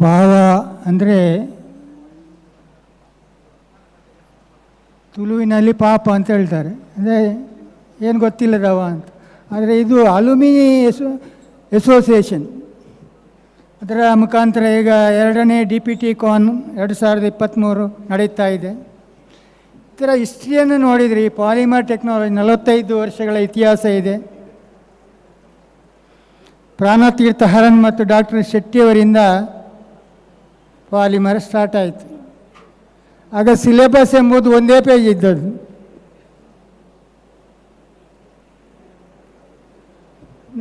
ಪಾವ ಅಂದರೆ ತುಳುವಿನಲ್ಲಿ ಪಾಪ ಅಂತ ಹೇಳ್ತಾರೆ, ಅಂದರೆ ಏನು ಗೊತ್ತಿಲ್ಲದವ ಅಂತ. ಆದರೆ ಇದು ಅಲ್ಯೂಮಿನಿ ಅಸೋಸಿಯೇಷನ್, ಅದರ ಮುಖಾಂತರ ಈಗ 2ನೇ DPT ಕಾನ್ 2023 ನಡೀತಾ ಇದೆ. ಇದರ ಹಿಸ್ಟ್ರಿಯನ್ನು ನೋಡಿದರೆ ಈ ಪಾಲಿಮರ್ ಟೆಕ್ನಾಲಜಿ 45 ವರ್ಷಗಳ ಇತಿಹಾಸ ಇದೆ. ಪ್ರಾಣತೀರ್ಥ ಹರನ್ ಮತ್ತು ಡಾಕ್ಟರ್ ಶೆಟ್ಟಿಯವರಿಂದ ಪಾಲಿಮರ್ ಸ್ಟಾರ್ಟ್ ಆಯಿತು. ಆಗ ಸಿಲೆಬಸ್ ಎಂಬುದು 1 ಪೇಜ್ ಇದ್ದದ್ದು.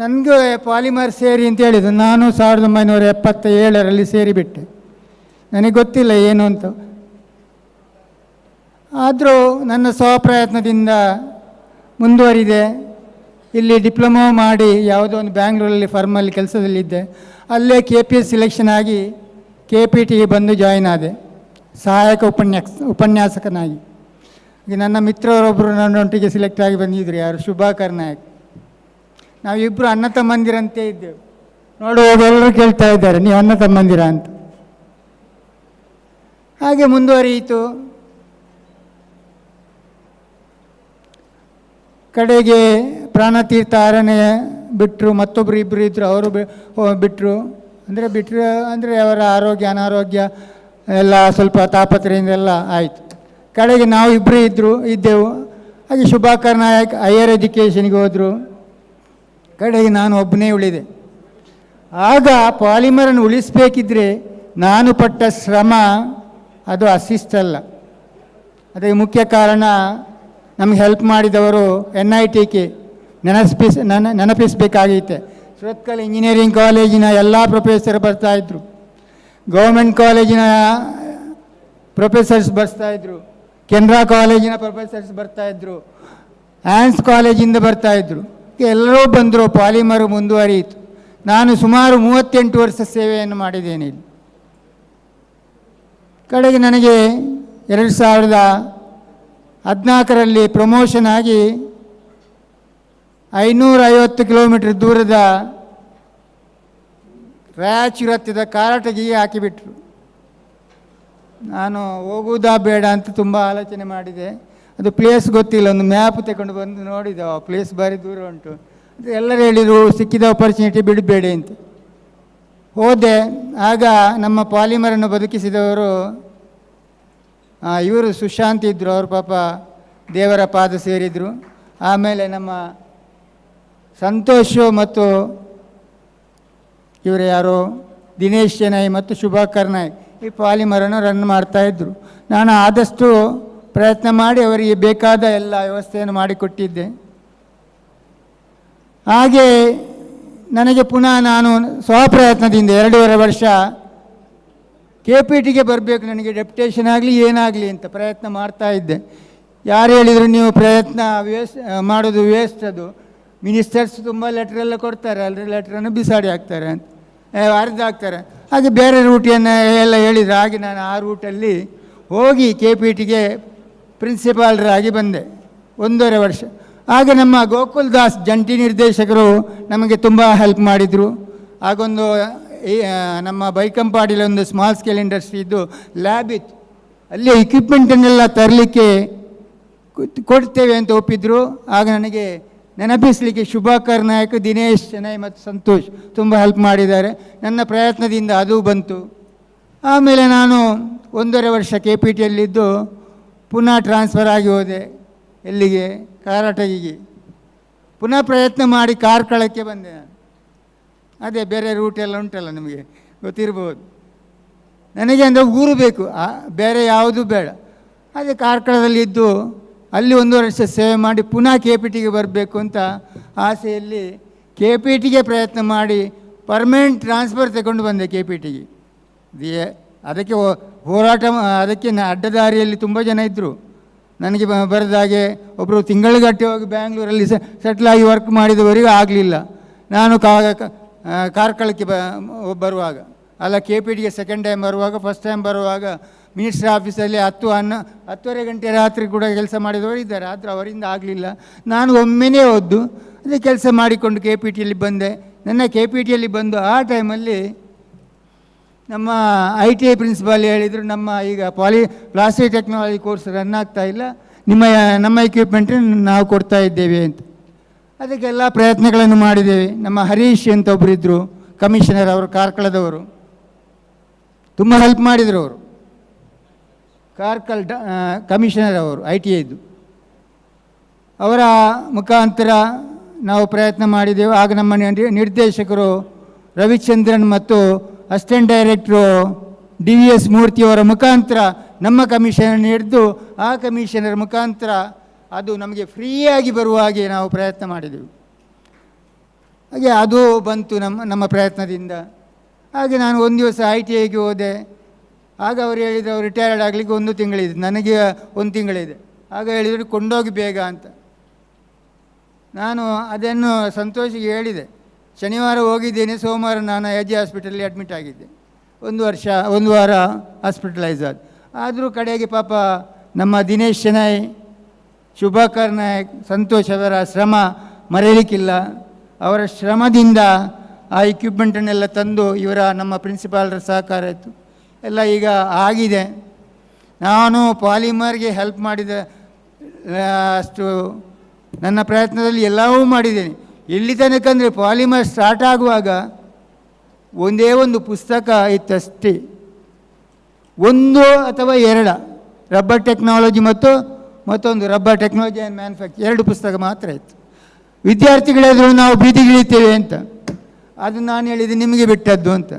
ನನಗೆ ಪಾಲಿಮರ್ ಸೇರಿ ಅಂತ ಹೇಳಿದ್ದು. ನಾನು 1977ರಲ್ಲಿ ಸೇರಿಬಿಟ್ಟೆ. ನನಗೆ ಗೊತ್ತಿಲ್ಲ ಏನು ಅಂತ. ಆದರೂ ನನ್ನ ಸ್ವಪ್ರಯತ್ನದಿಂದ ಮುಂದುವರಿದೆ. ಇಲ್ಲಿ ಡಿಪ್ಲೊಮೊ ಮಾಡಿ ಯಾವುದೋ ಒಂದು ಬ್ಯಾಂಗ್ಳೂರಲ್ಲಿ ಫರ್ಮಲ್ಲಿ ಕೆಲಸದಲ್ಲಿದ್ದೆ. ಅಲ್ಲೇ KPS ಸಿಲೆಕ್ಷನ್ ಆಗಿ KPTಗೆ ಬಂದು ಜಾಯಿನ್ ಆದೆ ಸಹಾಯಕ ಉಪನ್ಯಾಸಕನಾಗಿ. ನನ್ನ ಮಿತ್ರರೊಬ್ಬರು ನನ್ನೊಟ್ಟಿಗೆ ಸೆಲೆಕ್ಟ್ ಆಗಿ ಬಂದಿದ್ದರು, ಯಾರು ಶುಭಾಕರ್ ನಾಯಕ್. ನಾವಿಬ್ಬರು ಅಣ್ಣ ತಮ್ಮಂದಿರಂತೆ ಇದ್ದೆವು. ನೋಡುವವರೆಲ್ಲರೂ ಕೇಳ್ತಾ ಇದ್ದಾರೆ, ನೀವು ಅಣ್ಣ ತಮ್ಮಂದಿರ ಅಂತ. ಹಾಗೆ ಮುಂದುವರಿಯಿತು. ಕಡೆಗೆ ಪ್ರಾಣತೀರ್ಥ ಅರಣ್ಯ ಬಿಟ್ಟರು, ಮತ್ತೊಬ್ಬರು ಇಬ್ಬರು ಇದ್ದರು, ಅವರು ಬಿಟ್ಟರು. ಅಂದರೆ ಅವರ ಆರೋಗ್ಯ ಅನಾರೋಗ್ಯ ಎಲ್ಲ ಸ್ವಲ್ಪ ತಾಪತ್ರೆಯಿಂದ ಎಲ್ಲ ಆಯಿತು. ಕಡೆಗೆ ನಾವು ಇಬ್ಬರು ಇದ್ದೆವು. ಹಾಗೆ ಶುಭಾಕರ್ ನಾಯಕ್ ಹೈಯರ್ ಎಜುಕೇಷನ್ಗೆ ಹೋದರು. ಕಡೆಗೆ ನಾನು ಒಬ್ಬನೇ ಉಳಿದೆ. ಆಗ ಪಾಲಿಮರನ್ನು ಉಳಿಸಬೇಕಿದ್ರೆ ನಾನು ಪಟ್ಟ ಶ್ರಮ ಅದು ಅಸಿಷ್ಟಲ್ಲ. ಅದಕ್ಕೆ ಮುಖ್ಯ ಕಾರಣ ನಮಗೆ ಹೆಲ್ಪ್ ಮಾಡಿದವರು NITಗೆ ನೆನಪಿಸಬೇಕಾಗಿತ್ತೆ. ಸುರತ್ಕಲ್ ಇಂಜಿನಿಯರಿಂಗ್ ಕಾಲೇಜಿನ ಎಲ್ಲ ಪ್ರೊಫೆಸರ್ ಬರ್ತಾಯಿದ್ರು, ಗೌರ್ಮೆಂಟ್ ಕಾಲೇಜಿನ ಪ್ರೊಫೆಸರ್ಸ್ ಬರ್ತಾಯಿದ್ರು, ಕೆನರಾ ಕಾಲೇಜಿನ ಪ್ರೊಫೆಸರ್ಸ್ ಬರ್ತಾಯಿದ್ರು, ಆ್ಯನ್ಸ್ ಕಾಲೇಜಿಂದ ಬರ್ತಾಯಿದ್ರು. ಎಲ್ಲರೂ ಬಂದರು. ಪಾಲಿಮರು ಮುಂದುವರಿಯಿತು. ನಾನು ಸುಮಾರು 38 ವರ್ಷ ಸೇವೆಯನ್ನು ಮಾಡಿದ್ದೇನೆ ಇಲ್ಲಿ. ಕಡೆಗೆ ನನಗೆ 2014ರಲ್ಲಿ ಪ್ರಮೋಷನ್ ಆಗಿ 550 ಕಿಲೋಮೀಟರ್ ದೂರದ ರಾಯಚೂರು ಹತ್ತಿದ ಕಾರಟಗಿಗೆ ಹಾಕಿಬಿಟ್ರು. ನಾನು ಹೋಗುವುದಾ ಬೇಡ ಅಂತ ತುಂಬ ಆಲೋಚನೆ ಮಾಡಿದೆ. ಅದು ಪ್ಲೇಸ್ ಗೊತ್ತಿಲ್ಲ, ಒಂದು ಮ್ಯಾಪ್ ತಗೊಂಡು ಬಂದು ನೋಡಿದೆ, ಆ ಪ್ಲೇಸ್ ಭಾರಿ ದೂರ ಉಂಟು ಅಂತ ಎಲ್ಲರೂ ಹೇಳಿದರು. ಸಿಕ್ಕಿದ ಆಪರ್ಚುನಿಟಿ ಬಿಡಬೇಡಿ ಅಂತ ಹೋದೆ. ಆಗ ನಮ್ಮ ಪಾಲಿಮರನ್ನು ಬದುಕಿಸಿದವರು ಇವರು ಸುಶಾಂತ್ ಇದ್ದರು, ಅವರು ಪಾಪ ದೇವರ ಪಾದ ಸೇರಿದರು. ಆಮೇಲೆ ನಮ್ಮ ಸಂತೋಷ್ ಮತ್ತು ಇವರು ಯಾರೋ ದಿನೇಶ್ ಚೆನ್ನೈ ಮತ್ತು ಶುಭಾಕರ್ ನಾಯಕ್ ಈ ಪಾಲಿಮರನ್ನು ರನ್ ಮಾಡ್ತಾಯಿದ್ರು. ನಾನು ಆದಷ್ಟು ಪ್ರಯತ್ನ ಮಾಡಿ ಅವರಿಗೆ ಬೇಕಾದ ಎಲ್ಲ ವ್ಯವಸ್ಥೆಯನ್ನು ಮಾಡಿಕೊಟ್ಟಿದ್ದೆ. ಹಾಗೆ ನನಗೆ ಪುನಃ ನಾನು ಸ್ವಪ್ರಯತ್ನದಿಂದ 2.5 ವರ್ಷ KPTಗೆ ಬರಬೇಕು, ನನಗೆ ಡೆಪ್ಯುಟೇಷನ್ ಆಗಲಿ ಏನಾಗಲಿ ಅಂತ ಪ್ರಯತ್ನ ಮಾಡ್ತಾಯಿದ್ದೆ. ಯಾರು ಹೇಳಿದರು ನೀವು ಪ್ರಯತ್ನ ಮಾಡೋದು ವೇಸ್ಟ್, ಅದು ಮಿನಿಸ್ಟರ್ಸ್ ತುಂಬ ಲೆಟ್ರೆಲ್ಲ ಕೊಡ್ತಾರೆ ಅಲ್ಲರಿ, ಲೆಟ್ರನ್ನು ಬಿಸಾಡಿ ಹಾಕ್ತಾರೆ ಅಂತ ಅರ್ಧ ಹಾಕ್ತಾರೆ. ಹಾಗೆ ಬೇರೆ ರೂಟಿಯನ್ನು ಎಲ್ಲ ಹೇಳಿದರು. ಹಾಗೆ ನಾನು ಆ ರೂಟಲ್ಲಿ ಹೋಗಿ KPTಗೆ ಪ್ರಿನ್ಸಿಪಾಲ್ರಾಗಿ ಬಂದೆ 1.5 ವರ್ಷ. ಆಗ ನಮ್ಮ ಗೋಕುಲ್ ದಾಸ್ ಜಂಟಿ ನಿರ್ದೇಶಕರು ನಮಗೆ ತುಂಬ ಹೆಲ್ಪ್ ಮಾಡಿದರು. ಆಗೊಂದು ನಮ್ಮ ಬೈಕಂಪಾಡಿಯಲ್ಲಿ ಒಂದು ಸ್ಮಾಲ್ ಸ್ಕೇಲ್ ಇಂಡಸ್ಟ್ರಿ ಇದ್ದು ಲ್ಯಾಬ್ ಇತ್ತು, ಅಲ್ಲಿ ಇಕ್ವಿಪ್ಮೆಂಟನ್ನೆಲ್ಲ ತರಲಿಕ್ಕೆ ಕೊಡ್ತೇವೆ ಅಂತ ಒಪ್ಪಿದ್ರು. ಆಗ ನನಗೆ ನೆನಪಿಸಲಿಕ್ಕೆ ಶುಭಾಕರ್ ನಾಯಕ್, ದಿನೇಶ್ ಚೆನ್ನೈ ಮತ್ತು ಸಂತೋಷ್ ತುಂಬ ಹೆಲ್ಪ್ ಮಾಡಿದ್ದಾರೆ. ನನ್ನ ಪ್ರಯತ್ನದಿಂದ ಅದು ಬಂತು. ಆಮೇಲೆ ನಾನು 1.5 ವರ್ಷ KPTಯಲ್ಲಿದ್ದು ಪುನಃ ಟ್ರಾನ್ಸ್ಫರ್ ಆಗಿ ಹೋದೆ. ಎಲ್ಲಿಗೆ? ಕಾರಟಗಿಗೆ. ಪುನಃ ಪ್ರಯತ್ನ ಮಾಡಿ ಕಾರ್ಕಳಕ್ಕೆ ಬಂದೆ ನಾನು. ಅದೇ ಬೇರೆ ರೂಟೆಲ್ಲ ಉಂಟಲ್ಲ, ನಿಮಗೆ ಗೊತ್ತಿರ್ಬೋದು. ನನಗೆ ಅಂದರೆ ಊರು ಬೇಕು, ಬೇರೆ ಯಾವುದೂ ಬೇಡ. ಅದೇ ಕಾರ್ಕಳದಲ್ಲಿದ್ದು ಅಲ್ಲಿ 1 ವರ್ಷ ಸೇವೆ ಮಾಡಿ ಪುನಃ KPTಗೆ ಬರಬೇಕು ಅಂತ ಆಸೆಯಲ್ಲಿ KPTಗೆ ಪ್ರಯತ್ನ ಮಾಡಿ ಪರ್ಮನೆಂಟ್ ಟ್ರಾನ್ಸ್ಫರ್ ತಗೊಂಡು ಬಂದೆ KPTಗೆ. ಅದಕ್ಕೆ ಹೋರಾಟ, ಅದಕ್ಕೆ ಅಡ್ಡದಾರಿಯಲ್ಲಿ ತುಂಬ ಜನ ಇದ್ದರು. ನನಗೆ ಬರೆದಾಗೆ ಒಬ್ಬರು ತಿಂಗಳಿಗಟ್ಟೆ ಹೋಗಿ ಬ್ಯಾಂಗ್ಳೂರಲ್ಲಿ ಸೆಟ್ಲಾಗಿ ವರ್ಕ್ ಮಾಡಿದವರಿಗೆ ಆಗಲಿಲ್ಲ. ನಾನು ಕಾರ್ಕಳಕ್ಕೆ ಬರುವಾಗ ಅಲ್ಲ, KPTಗೆ ಸೆಕೆಂಡ್ ಟೈಮ್ ಬರುವಾಗ, ಫಸ್ಟ್ ಟೈಮ್ ಬರುವಾಗ ಮಿನಿಸ್ಟ್ರ್ ಆಫೀಸಲ್ಲಿ 10-10:30 ಗಂಟೆ ರಾತ್ರಿ ಕೂಡ ಕೆಲಸ ಮಾಡಿದವರು ಇದ್ದಾರೆ. ಆದರೆ ಅವರಿಂದ ಆಗಲಿಲ್ಲ. ನಾನು ಒಮ್ಮೆನೇ ಹೋದ್ದು, ಅದೇ ಕೆಲಸ ಮಾಡಿಕೊಂಡು KPTಯಲ್ಲಿ ಬಂದೆ. ನನ್ನ KPTಯಲ್ಲಿ ಬಂದು ಆ ಟೈಮಲ್ಲಿ ನಮ್ಮ ITI ಪ್ರಿನ್ಸಿಪಾಲ್ ಹೇಳಿದರು, ನಮ್ಮ ಈಗ ಪ್ಲಾಸ್ಟಿಕ್ ಟೆಕ್ನಾಲಜಿ ಕೋರ್ಸ್ ರನ್ ಆಗ್ತಾ ಇಲ್ಲ, ನಮ್ಮ ಎಕ್ವಿಪ್ಮೆಂಟನ್ನು ನಾವು ಕೊಡ್ತಾ ಇದ್ದೇವೆ ಅಂತ. ಅದಕ್ಕೆಲ್ಲ ಪ್ರಯತ್ನಗಳನ್ನು ಮಾಡಿದ್ದೇವೆ. ನಮ್ಮ ಹರೀಶ್ ಅಂತ ಒಬ್ಬರಿದ್ದರು, ಕಮಿಷನರ್, ಅವರು ಕಾರ್ಕಳದವರು, ತುಂಬ ಹೆಲ್ಪ್ ಮಾಡಿದರು. ಅವರು ಕಾರ್ಕಳ ಕಮಿಷನರ್, ಅವರು ITIದು. ಅವರ ಮುಖಾಂತರ ನಾವು ಪ್ರಯತ್ನ ಮಾಡಿದೆವು. ಆಗ ನಮ್ಮ ನಿರ್ದೇಶಕರು ರವಿಚಂದ್ರನ್ ಮತ್ತು ಅಸಿಸ್ಟೆಂಟ್ ಡೈರೆಕ್ಟ್ರು DVS ಮೂರ್ತಿಯವರ ಮುಖಾಂತರ ನಮ್ಮ ಕಮಿಷನ್ ಹಿಡಿದು ಆ ಕಮಿಷನರ್ ಮುಖಾಂತರ ಅದು ನಮಗೆ ಫ್ರೀಯಾಗಿ ಬರುವ ಹಾಗೆ ನಾವು ಪ್ರಯತ್ನ ಮಾಡಿದೆವು. ಹಾಗೆ ಅದು ಬಂತು ನಮ್ಮ ಪ್ರಯತ್ನದಿಂದ. ಹಾಗೆ ನಾನು ಒಂದು ದಿವಸ ITIಗೆ ಹೋದೆ. ಆಗ ಅವರು ಹೇಳಿದರು, ಅವರು ರಿಟೈರ್ಡ್ ಆಗಲಿಕ್ಕೆ 1 ತಿಂಗಳಿದೆ, ನನಗೆ 1 ತಿಂಗಳಿದೆ. ಆಗ ಹೇಳಿದರು ಕೊಂಡೋಗಿ ಬೇಗ ಅಂತ. ನಾನು ಅದನ್ನು ಸಂತೋಷಿಗೆ ಹೇಳಿದೆ. ಶನಿವಾರ ಹೋಗಿದ್ದೇನೆ, ಸೋಮವಾರ ನಾನು ಎಜೆ ಹಾಸ್ಪಿಟಲಲ್ಲಿ ಅಡ್ಮಿಟ್ ಆಗಿದ್ದೆ. ಒಂದು ವಾರ ಹಾಸ್ಪಿಟಲೈಸ್ ಆದರೂ ಕಡೆಗೆ ಪಾಪ ನಮ್ಮ ದಿನೇಶ್ ಶೆಣೈ, ಶುಭಾಕರ್ ನಾಯಕ್, ಸಂತೋಷ್ ಅವರ ಶ್ರಮ ಮರೆಯಲಿಕ್ಕಿಲ್ಲ. ಅವರ ಶ್ರಮದಿಂದ ಆ ಇಕ್ವಿಪ್ಮೆಂಟನ್ನೆಲ್ಲ ತಂದು ನಮ್ಮ ಪ್ರಿನ್ಸಿಪಾಲ್ರ ಸಹಕಾರ ಇತ್ತು, ಎಲ್ಲ ಈಗ ಆಗಿದೆ. ನಾನು ಪಾಲಿಮರ್ಗೆ ಹೆಲ್ಪ್ ಮಾಡಿದ ಅಷ್ಟು ನನ್ನ ಪ್ರಯತ್ನದಲ್ಲಿ ಎಲ್ಲವೂ ಮಾಡಿದ್ದೇನೆ. ಎಲ್ಲಿ ತನಕ ಅಂದರೆ ಪಾಲಿಮರ್ ಸ್ಟಾರ್ಟ್ ಆಗುವಾಗ ಒಂದೇ ಒಂದು ಪುಸ್ತಕ ಇತ್ತಷ್ಟೇ, 1 ಅಥವಾ 2 ರಬ್ಬರ್ ಟೆಕ್ನಾಲಜಿ ಮತ್ತು ಮತ್ತೊಂದು ರಬ್ಬರ್ ಟೆಕ್ನಾಲಜಿ ಆ್ಯಂಡ್ ಮ್ಯಾನುಫ್ಯಾಕ್ಚರ್, 2 ಪುಸ್ತಕ ಮಾತ್ರ ಇತ್ತು. ವಿದ್ಯಾರ್ಥಿಗಳಾದರೂ ನಾವು ಬೀದಿಗಿಳಿತೇವೆ ಅಂತ, ಅದು ನಾನು ಹೇಳಿದೆ ನಿಮಗೆ ಬಿಟ್ಟದ್ದು ಅಂತ.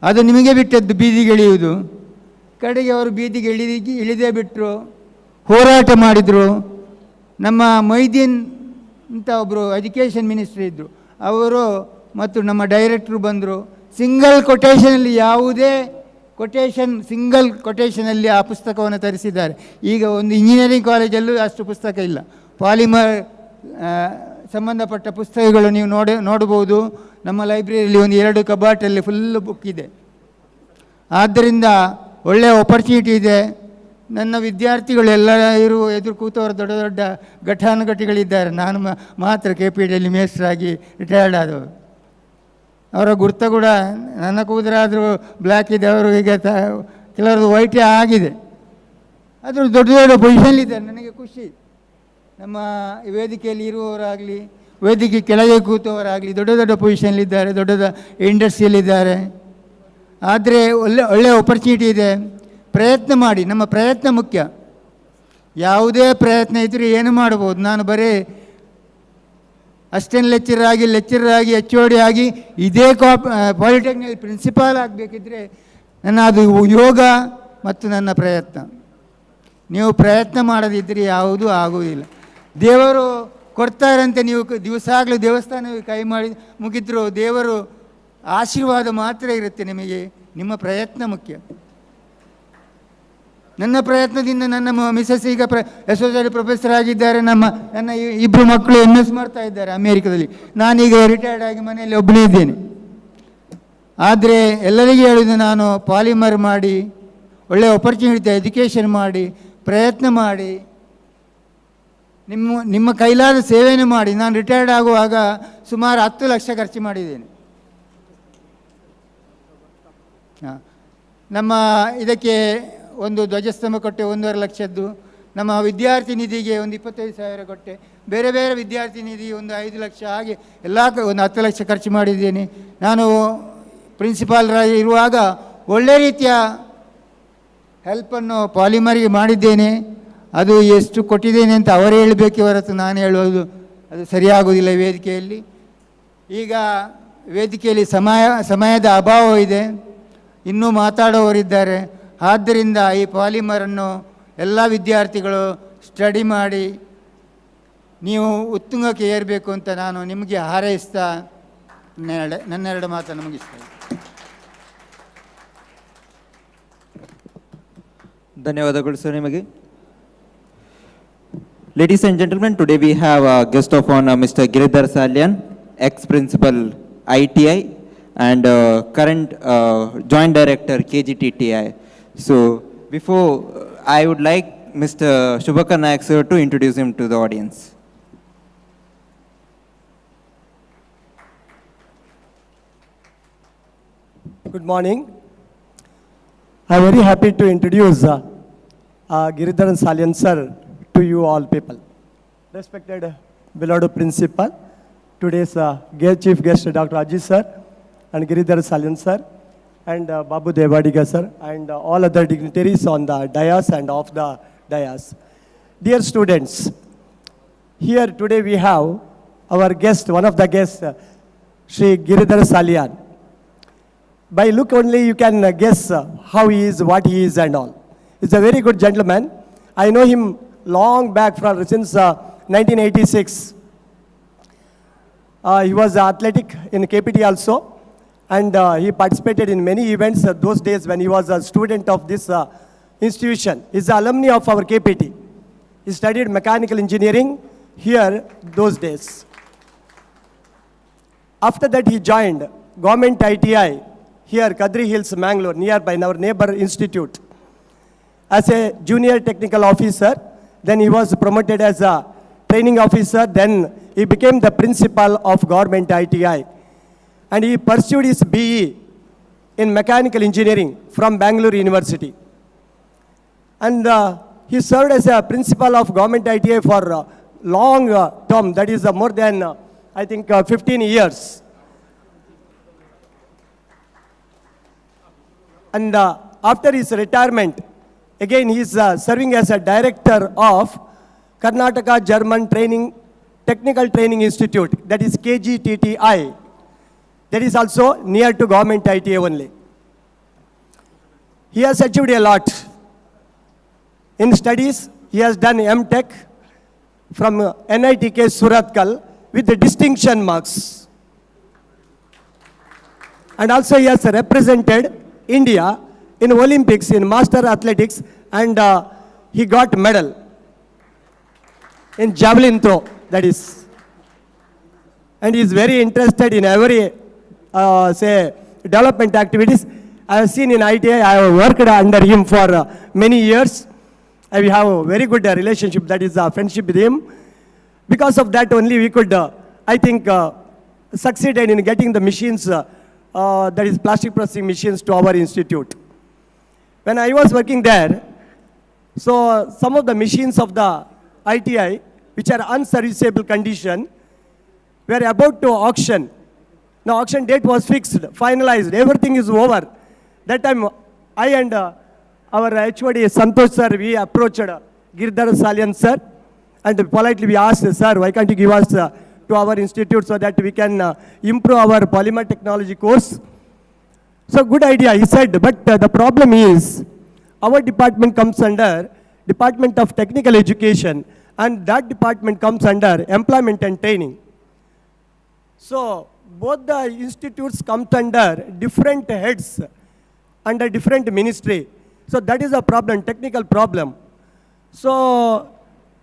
ಅದು ನಿಮಗೆ ಬಿಟ್ಟದ್ದು ಬೀದಿಗಿಳಿಯುವುದು. ಕಡೆಗೆ ಅವರು ಬೀದಿಗೆ ಇಳಿದೇ ಬಿಟ್ಟರು, ಹೋರಾಟ ಮಾಡಿದರು. ನಮ್ಮ ಮೊಯ್ದೀನ್ ಅಂತ ಒಬ್ಬರು ಎಜುಕೇಷನ್ ಮಿನಿಸ್ಟ್ರಿ ಇದ್ದರು, ಅವರು ಮತ್ತು ನಮ್ಮ ಡೈರೆಕ್ಟ್ರು ಬಂದರು. ಸಿಂಗಲ್ ಕೊಟೇಷನಲ್ಲಿ ಯಾವುದೇ ಸಿಂಗಲ್ ಕೊಟೇಷನಲ್ಲಿ ಆ ಪುಸ್ತಕವನ್ನು ತರಿಸಿದ್ದಾರೆ. ಈಗ ಒಂದು ಇಂಜಿನಿಯರಿಂಗ್ ಕಾಲೇಜಲ್ಲೂ ಅಷ್ಟು ಪುಸ್ತಕ ಇಲ್ಲ. ಪಾಲಿಮರ್ ಸಂಬಂಧಪಟ್ಟ ಪುಸ್ತಕಗಳು ನೀವು ನೋಡ್ಬೋದು. ನಮ್ಮ ಲೈಬ್ರರಿಯಲ್ಲಿ ಒಂದು 2 ಕಬಾಟಲ್ಲಿ ಫುಲ್ ಬುಕ್ ಇದೆ. ಆದ್ದರಿಂದ ಒಳ್ಳೆಯ ಆಪರ್ಚುನಿಟಿ ಇದೆ. ನನ್ನ ವಿದ್ಯಾರ್ಥಿಗಳು ಎಲ್ಲ ಎದುರು ಕೂತವರು ದೊಡ್ಡ ದೊಡ್ಡ ಘಟಾನುಘಟಿಗಳಿದ್ದಾರೆ. ನಾನು ಮಾತ್ರ KPDಯಲ್ಲಿ ಮೇಸ್ಟ್ರಾಗಿ ರಿಟೈರ್ಡ್ ಆದವರು. ಅವರ ಗುರ್ತ ಕೂಡ ನನ್ನ ಕೂದರಾದರೂ ಬ್ಲ್ಯಾಕ್ ಇದೆ, ಅವರು ಈಗ ಕೆಲವರದು ವೈಟೇ ಆಗಿದೆ. ಆದರೂ ದೊಡ್ಡ ದೊಡ್ಡ ಪೊಸಿಷನ್ಲಿದ್ದಾರೆ. ನನಗೆ ಖುಷಿ. ನಮ್ಮ ವೇದಿಕೆಯಲ್ಲಿ ಇರುವವರಾಗಲಿ, ವೇದಿಕೆ ಕೆಳಗೆ ಕೂತವರಾಗಲಿ ದೊಡ್ಡ ದೊಡ್ಡ ಪೊಸಿಷನ್ಲಿದ್ದಾರೆ, ದೊಡ್ಡ ದೊಡ್ಡ ಇಂಡಸ್ಟ್ರಿಯಲ್ಲಿದ್ದಾರೆ. ಆದರೆ ಒಳ್ಳೆಯ ಆಪರ್ಚುನಿಟಿ ಇದೆ. ಪ್ರಯತ್ನ ಮಾಡಿ, ನಮ್ಮ ಪ್ರಯತ್ನ ಮುಖ್ಯ. ಯಾವುದೇ ಪ್ರಯತ್ನ ಇದ್ದರೆ ಏನು ಮಾಡ್ಬೋದು. ನಾನು ಬರೀ ಅಸಿಸ್ಟೆಂಟ್ ಲೆಕ್ಚರರ್ ಆಗಿ HOD ಆಗಿ ಇದೇ ಪಾಲಿಟೆಕ್ನಿಕ್ ಪ್ರಿನ್ಸಿಪಾಲ್ ಆಗಬೇಕಿದ್ರೆ ಅದು ಯೋಗ ಮತ್ತು ನನ್ನ ಪ್ರಯತ್ನ. ನೀವು ಪ್ರಯತ್ನ ಮಾಡದಿದ್ದರೆ ಯಾವುದೂ ಆಗುವುದಿಲ್ಲ. ದೇವರು ಕೊಡ್ತಾರಂತೆ, ನೀವು ದಿವಸಾಗಲೂ ದೇವಸ್ಥಾನಕ್ಕೆ ಕೈ ಮಾಡಿ ಮುಗಿದ್ರು ದೇವರು ಆಶೀರ್ವಾದ ಮಾತ್ರ ಇರುತ್ತೆ ನಿಮಗೆ. ನಿಮ್ಮ ಪ್ರಯತ್ನ ಮುಖ್ಯ. ನನ್ನ ಪ್ರಯತ್ನದಿಂದ ನನ್ನ ಮಿಸಸ್ ಈಗ ಅಸೋಸಿಯೇಟ್ ಪ್ರೊಫೆಸರ್ ಆಗಿದ್ದಾರೆ. ನನ್ನ 2 ಮಕ್ಕಳು MS ಮಾಡ್ತಾ ಇದ್ದಾರೆ ಅಮೇರಿಕಾದಲ್ಲಿ. ನಾನೀಗ ರಿಟೈರ್ಡ್ ಆಗಿ ಮನೆಯಲ್ಲಿ ಒಬ್ಬನೇ ಇದ್ದೇನೆ. ಆದರೆ ಎಲ್ಲರಿಗೂ ಹೇಳೋದು, ನಾನು ಪಾಲಿಮರ್ ಮಾಡಿ, ಒಳ್ಳೆಯ ಆಪರ್ಚುನಿಟಿ ಎಜುಕೇಷನ್ ಮಾಡಿ, ಪ್ರಯತ್ನ ಮಾಡಿ, ನಿಮ್ಮ ಕೈಲಾದ ಸೇವೆಯನ್ನು ಮಾಡಿ. ನಾನು ರಿಟೈರ್ಡ್ ಆಗುವಾಗ ಸುಮಾರು 10 ಲಕ್ಷ ಖರ್ಚು ಮಾಡಿದ್ದೇನೆ. ನಮ್ಮ ಇದಕ್ಕೆ ಒಂದು ಧ್ವಜಸ್ತಂಭ ಕೊಟ್ಟೆ 1.5 ಲಕ್ಷದ್ದು. ನಮ್ಮ ವಿದ್ಯಾರ್ಥಿ ನಿಧಿಗೆ ಒಂದು 25,000 ಕೊಟ್ಟೆ. ಬೇರೆ ಬೇರೆ ವಿದ್ಯಾರ್ಥಿ ನಿಧಿ ಒಂದು 5 ಲಕ್ಷ, ಹಾಗೆ ಎಲ್ಲ ಒಂದು 10 ಲಕ್ಷ ಖರ್ಚು ಮಾಡಿದ್ದೇನೆ. ನಾನು ಪ್ರಿನ್ಸಿಪಾಲ್ ಇರುವಾಗ ಒಳ್ಳೆ ರೀತಿಯ ಹೆಲ್ಪನ್ನು ಪಾಲಿಮರಿಗೆ ಮಾಡಿದ್ದೇನೆ. ಅದು ಎಷ್ಟು ಕೊಟ್ಟಿದ್ದೇನೆ ಅಂತ ಅವರೇ ಹೇಳಬೇಕೆ ಹೊರತು ನಾನು ಹೇಳೋದು ಅದು ಸರಿಯಾಗುವುದಿಲ್ಲ ವೇದಿಕೆಯಲ್ಲಿ. ಈಗ ವೇದಿಕೆಯಲ್ಲಿ ಸಮಯದ ಅಭಾವ ಇದೆ, ಇನ್ನೂ ಮಾತಾಡೋವರಿದ್ದಾರೆ. ಆದ್ದರಿಂದ ಈ ಪಾಲಿಮರನ್ನು ಎಲ್ಲ ವಿದ್ಯಾರ್ಥಿಗಳು ಸ್ಟಡಿ ಮಾಡಿ ನೀವು ಉತ್ತುಂಗಕ್ಕೆ ಏರಬೇಕು ಅಂತ ನಾನು ನಿಮಗೆ ಹಾರೈಸ್ತಾ ನನ್ನ 2 ಮಾತನ್ನು ಮುಗಿಸ್ತೇನೆ. ಧನ್ಯವಾದಗಳು ಸರ್ ನಿಮಗೆ. Ladies and gentlemen, today we have a guest of honor, Mr. Giridhar Salyan, ex-principal ITI and current joint director KGTTI. So before I would like Mr. Shubhakar Nayak sir to introduce him to the audience. Good morning. I am very happy to introduce Giridhar Salyan sir to you all people. Respected beloved principal, today's chief guest Dr. Ajit sir and Giridhar Salyan sir and Babu Devadiga sir and all other dignitaries on the dais and off the dais. Dear students, here today we have our guest, one of the guests, Shri Giridhar Salyan. By look only you can guess how he is, what he is and all. He's a very good gentleman. I know him long back since 1986. He was athletic in KPT also, and he participated in many events those days when he was a student of this institution. He's an alumni of our KPT. He studied mechanical engineering here those days. After that, he joined Government ITI here, Kadri Hills, Mangalore, nearby, in our neighbor institute, as a junior technical officer. Then he was promoted as a training officer. Then he became the principal of Government ITI. And he pursued his BE in mechanical engineering from Bangalore University. And he served as a principal of Government ITI for a long term, that is more than, I think, 15 years. And after his retirement, again he is serving as a director of Karnataka German Technical Training Institute, that is KGTTI. That is also near to Government ITA only. He has achieved a lot. In studies, he has done M.Tech from NITK Surathkal with the distinction marks. And also he has represented India in Olympics in Master Athletics, and he got medal in javelin throw, that is. And he is very interested in every, development activities. I have seen in ITI, I have worked under him for many years. And we have a very good relationship, that is a friendship with him. Because of that only we could, I think, succeeded in getting the machines, that is plastic processing machines, to our institute. When I was working there, so some of the machines of the ITI, which are unserviceable condition, were about to auction. Now auction date was fixed, finalized, everything is over. That time I and our HOD Santosh sir, we approached Giridhar Salian sir, and politely we asked, sir, why can't you give us to our institute so that we can improve our polymer technology course? So good idea, he said, but the problem is, our department comes under Department of Technical Education, and that department comes under Employment and Training. So both the institutes come under different heads, under different ministry. So that is a problem, technical problem. So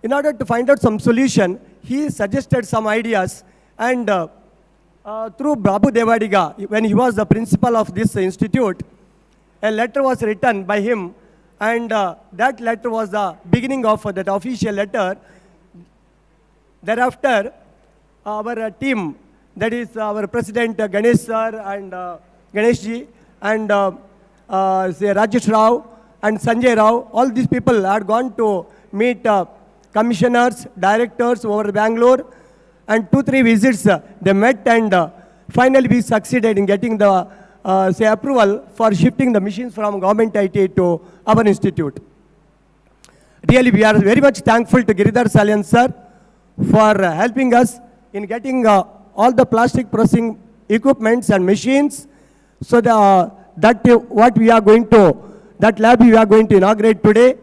in order to find out some solution, he suggested some ideas, and through Babu Devadiga, when he was the principal of this institute, a letter was written by him, and that letter was the beginning of that official letter. Thereafter, our team, that is our president Ganesh sir and Ganesh ji, and Rajesh Rao and Sanjay Rao, all these people had gone to meet commissioners, directors over Bangalore, and 2-3 visits they met, and finally we succeeded in getting the approval for shifting the machines from Government IT to our institute. Really, we are very much thankful to Giridhar Salian sir for helping us in getting all the plastic processing equipments and machines, so that what we are going to, that lab we are going to inaugurate today,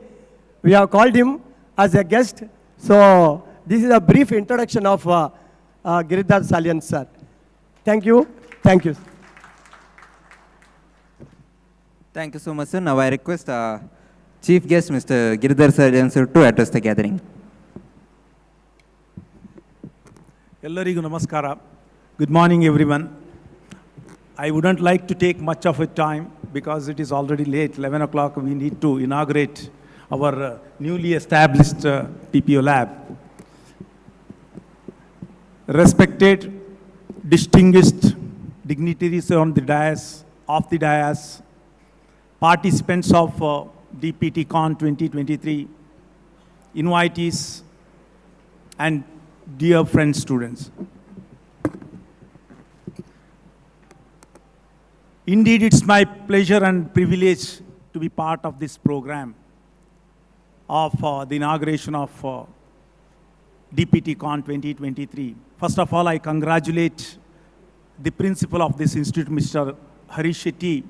we have called him as a guest. So this is a brief introduction of Giridhar Salian sir. Thank you. Thank you. Thank you so much, sir. Now I request Chief Guest Mr. Giridhar Salian sir to address the gathering. Ellarigu namaskara. Good morning, everyone. I wouldn't like to take much of your time because it is already late, 11 o'clock. We need to inaugurate our newly established TPO lab. Respected, distinguished dignitaries on the dais, off the dais, participants of DPT Con 2023, invitees, and dear friends, students. Indeed, it's my pleasure and privilege to be part of this program of the inauguration of DPT Con 2023. First of all, I congratulate the principal of this institute, Mr. Harish Shetty,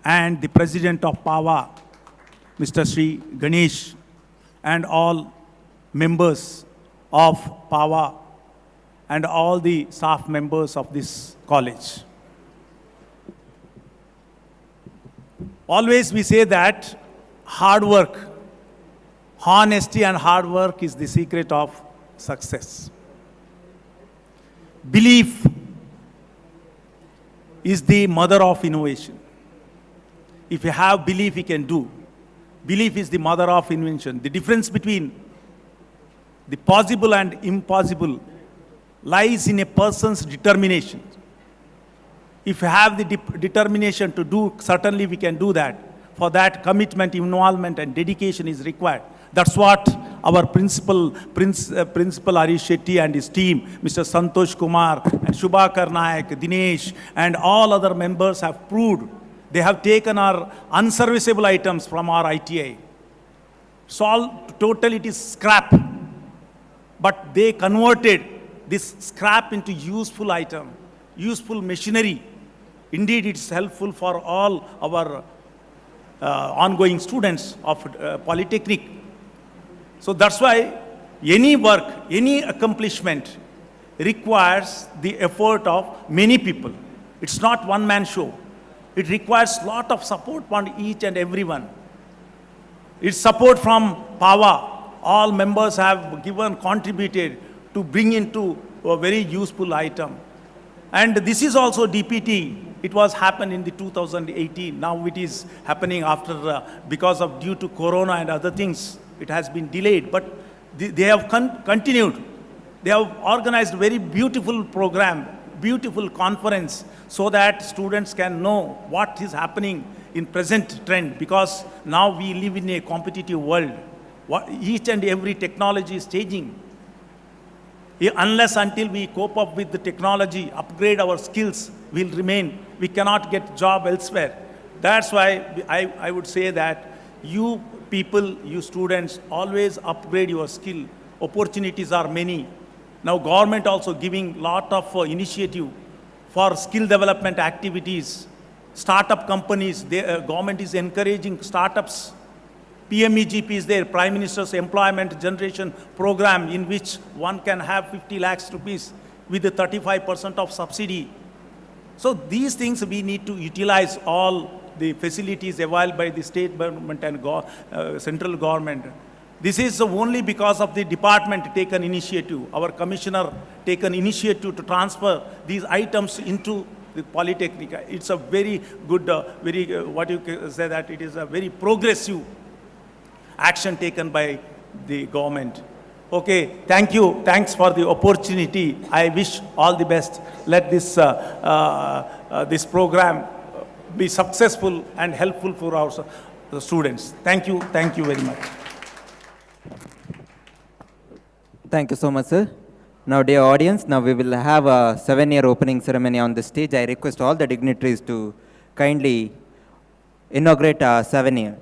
and the president of Pawa, Mr. Sri Ganesh, and all members of Pawa and all the staff members of this college. Always we say that hard work, honesty and hard work is the secret of success. Belief is the mother of innovation. If you have belief, you can do. Belief is the mother of invention. The difference between the possible and impossible lies in a person's determination. If you have the determination to do, certainly we can do that. For that, commitment, involvement, and dedication is required. That's what our Principal Harish Shetty and his team, Mr. Santosh Kumar, and Shubhakar Naik, Dinesh, and all other members have proved. They have taken our unserviceable items from our ITI. Totally it is scrap. But they converted this scrap into useful item, useful machinery. Indeed, it's helpful for all our ongoing students of Polytechnic. So that's why any work, any accomplishment requires the effort of many people. It's not one-man show. It requires a lot of support from each and everyone. It's support from Pawa. All members have contributed to bring into a very useful item. And this is also DPT. It was happened in the 2018. Now it is happening after, because of due to Corona and other things, it has been delayed. But they have continued. They have organized a very beautiful program, beautiful conference, so that students can know what is happening in present trend, because now we live in a competitive world. Each and every technology is changing. Unless until we cope up with the technology, upgrade our skills, we'll remain. We cannot get job elsewhere. That's why I would say that you people, you students, always upgrade your skill. Opportunities are many. Now government also giving lot of initiative for skill development activities. Startup companies, government is encouraging startups. PMEGP is there, Prime Minister's Employment Generation Program, in which one can have 50 lakhs rupees with the 35% of subsidy. So these things we need to utilize all the facilities available by the state government and central government. This is only because of the department taken initiative. Our commissioner taken initiative to transfer these items into the Polytechnic. It's a very good, what you can say, that it is a very progressive action taken by the government. Okay, thank you. Thanks for the opportunity. I wish all the best. Let this, this program be successful and helpful for our students. Thank you. Thank you very much. Thank you so much, sir. Now, dear audience, now we will have a 7-year opening ceremony on the stage. I request all the dignitaries to kindly inaugurate a 7-year.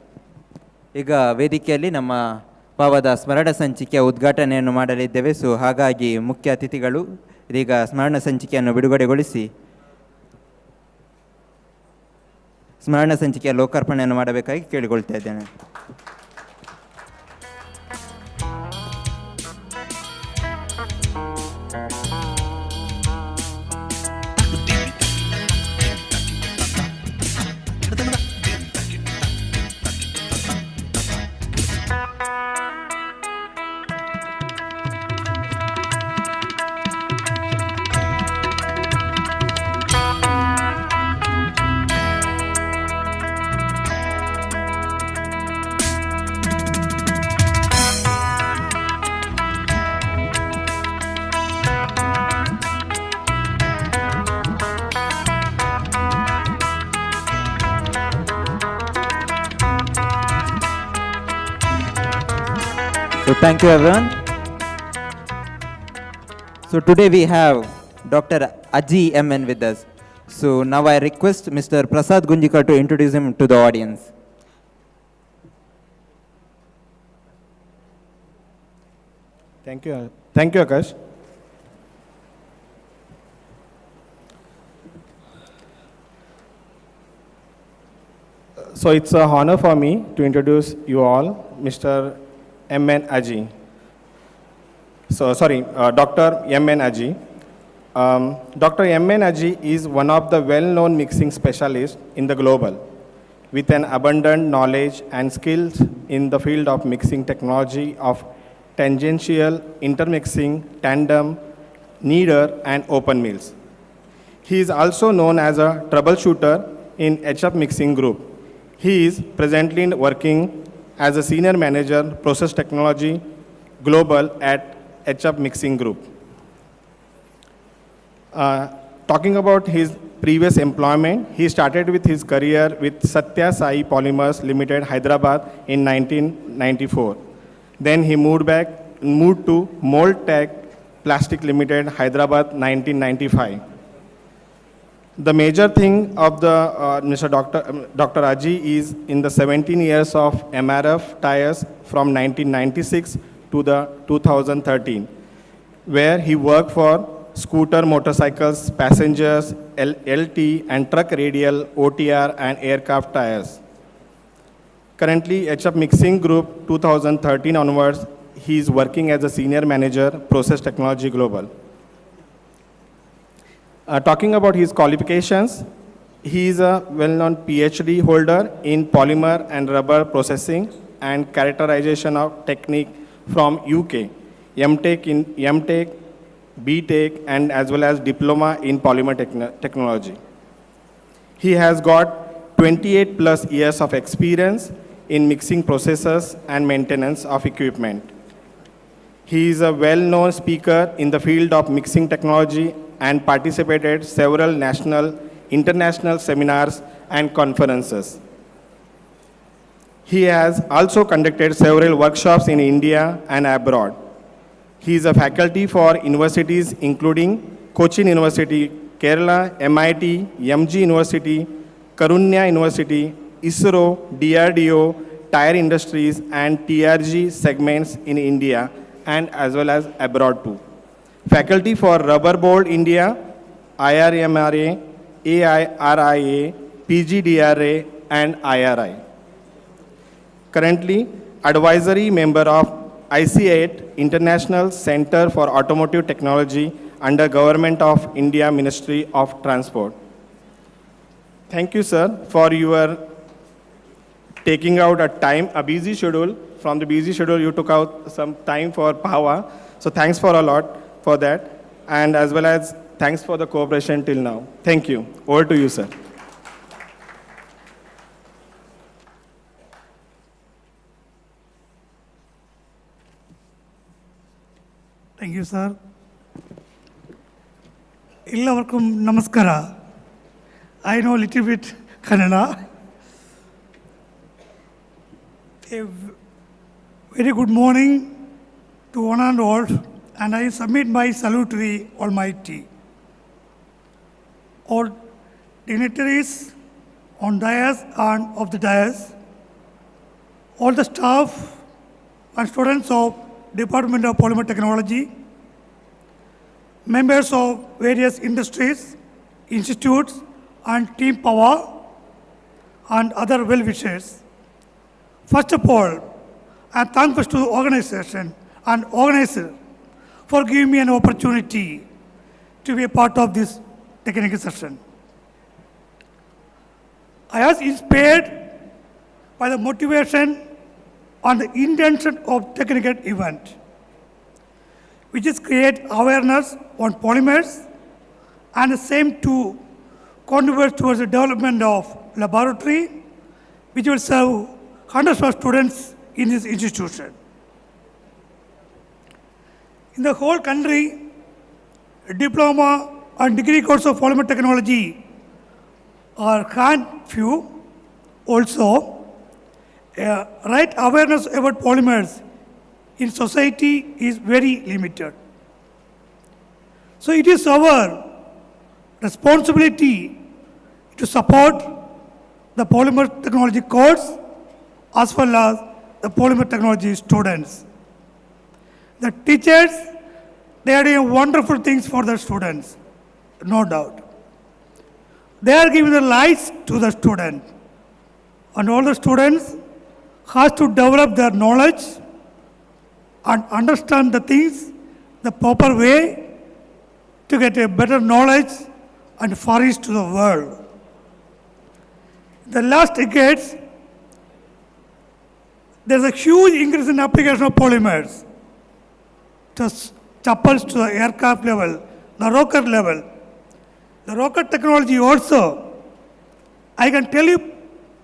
ಈಗ ವೇದಿಕೆಯಲ್ಲಿ ನಮ್ಮ ಪಾವದ ಸ್ಮರಣ ಸಂಚಿಕೆಯ ಉದ್ಘಾಟನೆಯನ್ನು ಮಾಡಲಿದ್ದೇವೆ. So ಹಾಗಾಗಿ ಮುಖ್ಯ ಅತಿಥಿಗಳು ಇದೀಗ ಸ್ಮರಣ ಸಂಚಿಕೆಯನ್ನು ಬಿಡುಗಡೆಗೊಳಿಸಿ ಸ್ಮರಣ ಸಂಚಿಕೆಯ ಲೋಕಾರ್ಪಣೆಯನ್ನು ಮಾಡಬೇಕಾಗಿ ಕೇಳಿಕೊಳ್ತಾ ಇದ್ದೇನೆ. So thank you everyone. So today we have Dr. Aji MN with us. So now I request Mr. Prasad Gunjikar to introduce him to the audience. Thank you. Thank you, Akash. So it's an honor for me to introduce you all, Mr. M.N. Aji. Dr. M.N. Aji. Dr. M.N. Aji is one of the well-known mixing specialists in the global, with an abundant knowledge and skills in the field of mixing technology of tangential, intermixing, tandem, kneader, and open mills. He is also known as a troubleshooter in HF Mixing Group. He is presently working as a senior manager, process technology, global at HF Mixing Group. Talking about his previous employment, he started with his career with Satya Sai Polymers Limited, Hyderabad in 1994. Then he moved to Mold Tech Plastic Limited, Hyderabad, 1995. The major thing of the Mr. Dr. Aji is in the 17 years of MRF tires from 1996 to the 2013, where he worked for scooter, motorcycles, passengers, LT and truck radial, OTR and aircraft tires. Currently, HF Mixing Group 2013 onwards, he is working as a senior manager, process technology global. Talking about his qualifications, he is a well-known PhD holder in polymer and rubber processing and characterization of technique from UK, MTech, BTech, and as well as diploma in polymer technology. He has got 28 plus years of experience in mixing processes and maintenance of equipment. He is a well-known speaker in the field of mixing technology and participated several national, international seminars and conferences. He has also conducted several workshops in India and abroad. He is a faculty for universities including Cochin University, Kerala, MIT, MG University, Karunya University, ISRO, DRDO, tire industries and TRG segments in India and as well as abroad too. Faculty for Rubber Board India, IRMRA, AIRIA, PGDRA and IRI. Currently, advisory member of IC8 International Center for Automotive Technology under Government of India Ministry of Transport. Thank you, sir, for your taking out a busy schedule. From the busy schedule, you took out some time for Pawa. So thanks for a lot for that. And as well as thanks for the cooperation till now. Thank you. Over to you, sir. Thank you, sir. Illavarkum namaskara. I know a little bit Kannada. A very good morning to one and all, and I submit my salute to the Almighty. All dignitaries on dais and of the dais, all the staff and students of Department of Polymer Technology, members of various industries, institutes, and Team Pawa, and other well-wishers. First of all, I thank to the organization and organizer for giving me an opportunity to be a part of this technical session. I was inspired by the motivation and the intention of technical event, which is create awareness on polymers and the same to contribute towards the development of laboratory, which will serve hundreds of students in this institution. In the whole country, diploma and degree course of polymer technology are few. Also, right awareness about polymers in society is very limited. So it is our responsibility to support the polymer technology course as well as the polymer technology students. The teachers, they are doing wonderful things for the students, no doubt. They are giving the lives to the student, and all the students have to develop their knowledge and understand the things the proper way to get a better knowledge and flourish to the world. The last decades, there's a huge increase in application of polymers. chapels to the aircraft level, the rocket level. The rocket technology also, I can tell you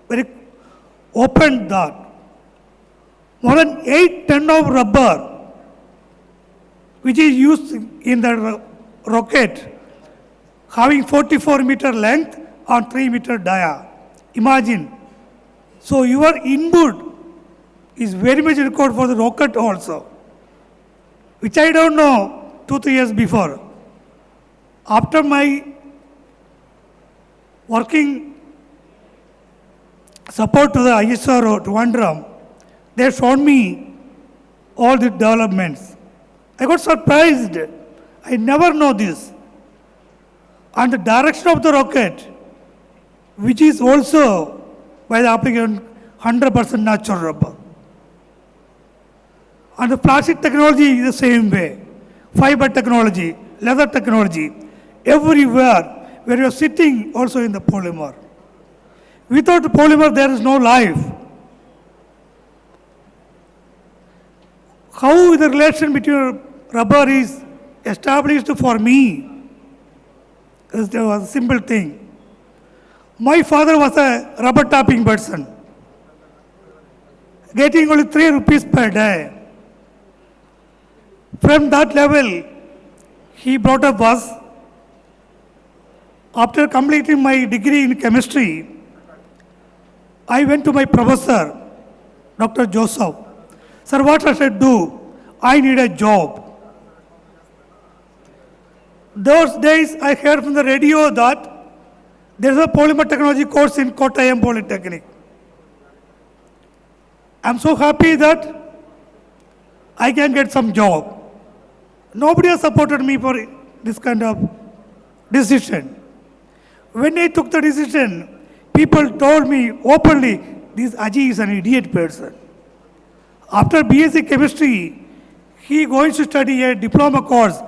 very open that more than 8 tons of rubber, which is used in the rocket, having 44-meter length and 3-meter dia. Imagine. So your input is very much required for the rocket also, which I don't know 2-3 years before. After my working support to the ISRO to Vandram, they showed me all the developments. I got surprised. I never know this. And the direction of the rocket, which is also by the application 100% natural rubber. And the plastic technology is the same way. Fiber technology, leather technology, everywhere where you are sitting also in the polymer. Without the polymer, there is no life. How the relation between rubber is established for me is a simple thing. My father was a rubber tapping person, getting only 3 rupees per day. From that level, he brought up us. After completing my degree in chemistry, I went to my professor, Dr. Joseph. Sir, what I should do? I need a job. Those days, I heard from the radio that there is a polymer technology course in Kottayam Polytechnic. I'm so happy that I can get some job. Nobody has supported me for this kind of decision. When I took the decision, people told me openly, this Aji is an idiot person. After BSc chemistry, he is going to study a diploma course,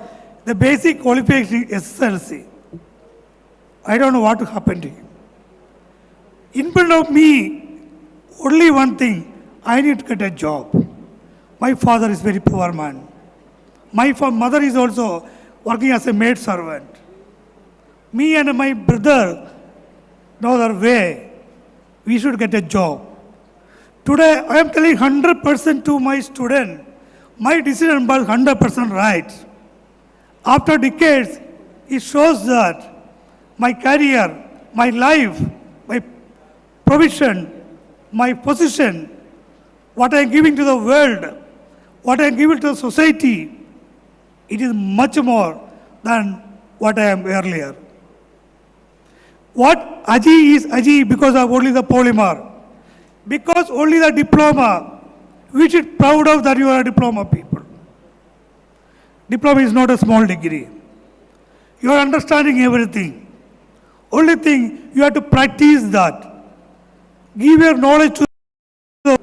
the basic qualification SSLC. I don't know what happened to him. In front of me, only one thing, I need to get a job. My father is very poor man. My mother is also working as a maid servant. Me and my brother, no other way, we should get a job. Today, I am telling 100% to my student, my decision was 100% right. After decades, it shows that my career, my life, my provision, my position, what I am giving to the world, what I am giving to the society, it is much more than what I am earlier. What Aji is Aji because of only the polymer. Because only the diploma, we should proud of that you are a diploma people. Diploma is not a small degree. You are understanding everything. Only thing, you have to practice that. Give your knowledge to the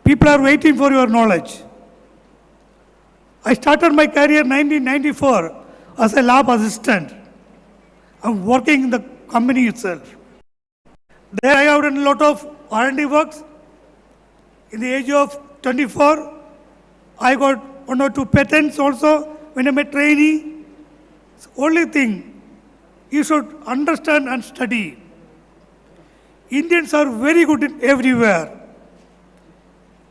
people are waiting for your knowledge. I started my career in 1994 as a lab assistant. I'm working in the company itself. There I have done a lot of R&D works. In the age of 24, I got 1 or 2 patents also when I'm a trainee. It's the only thing, you should understand and study. Indians are very good in everywhere.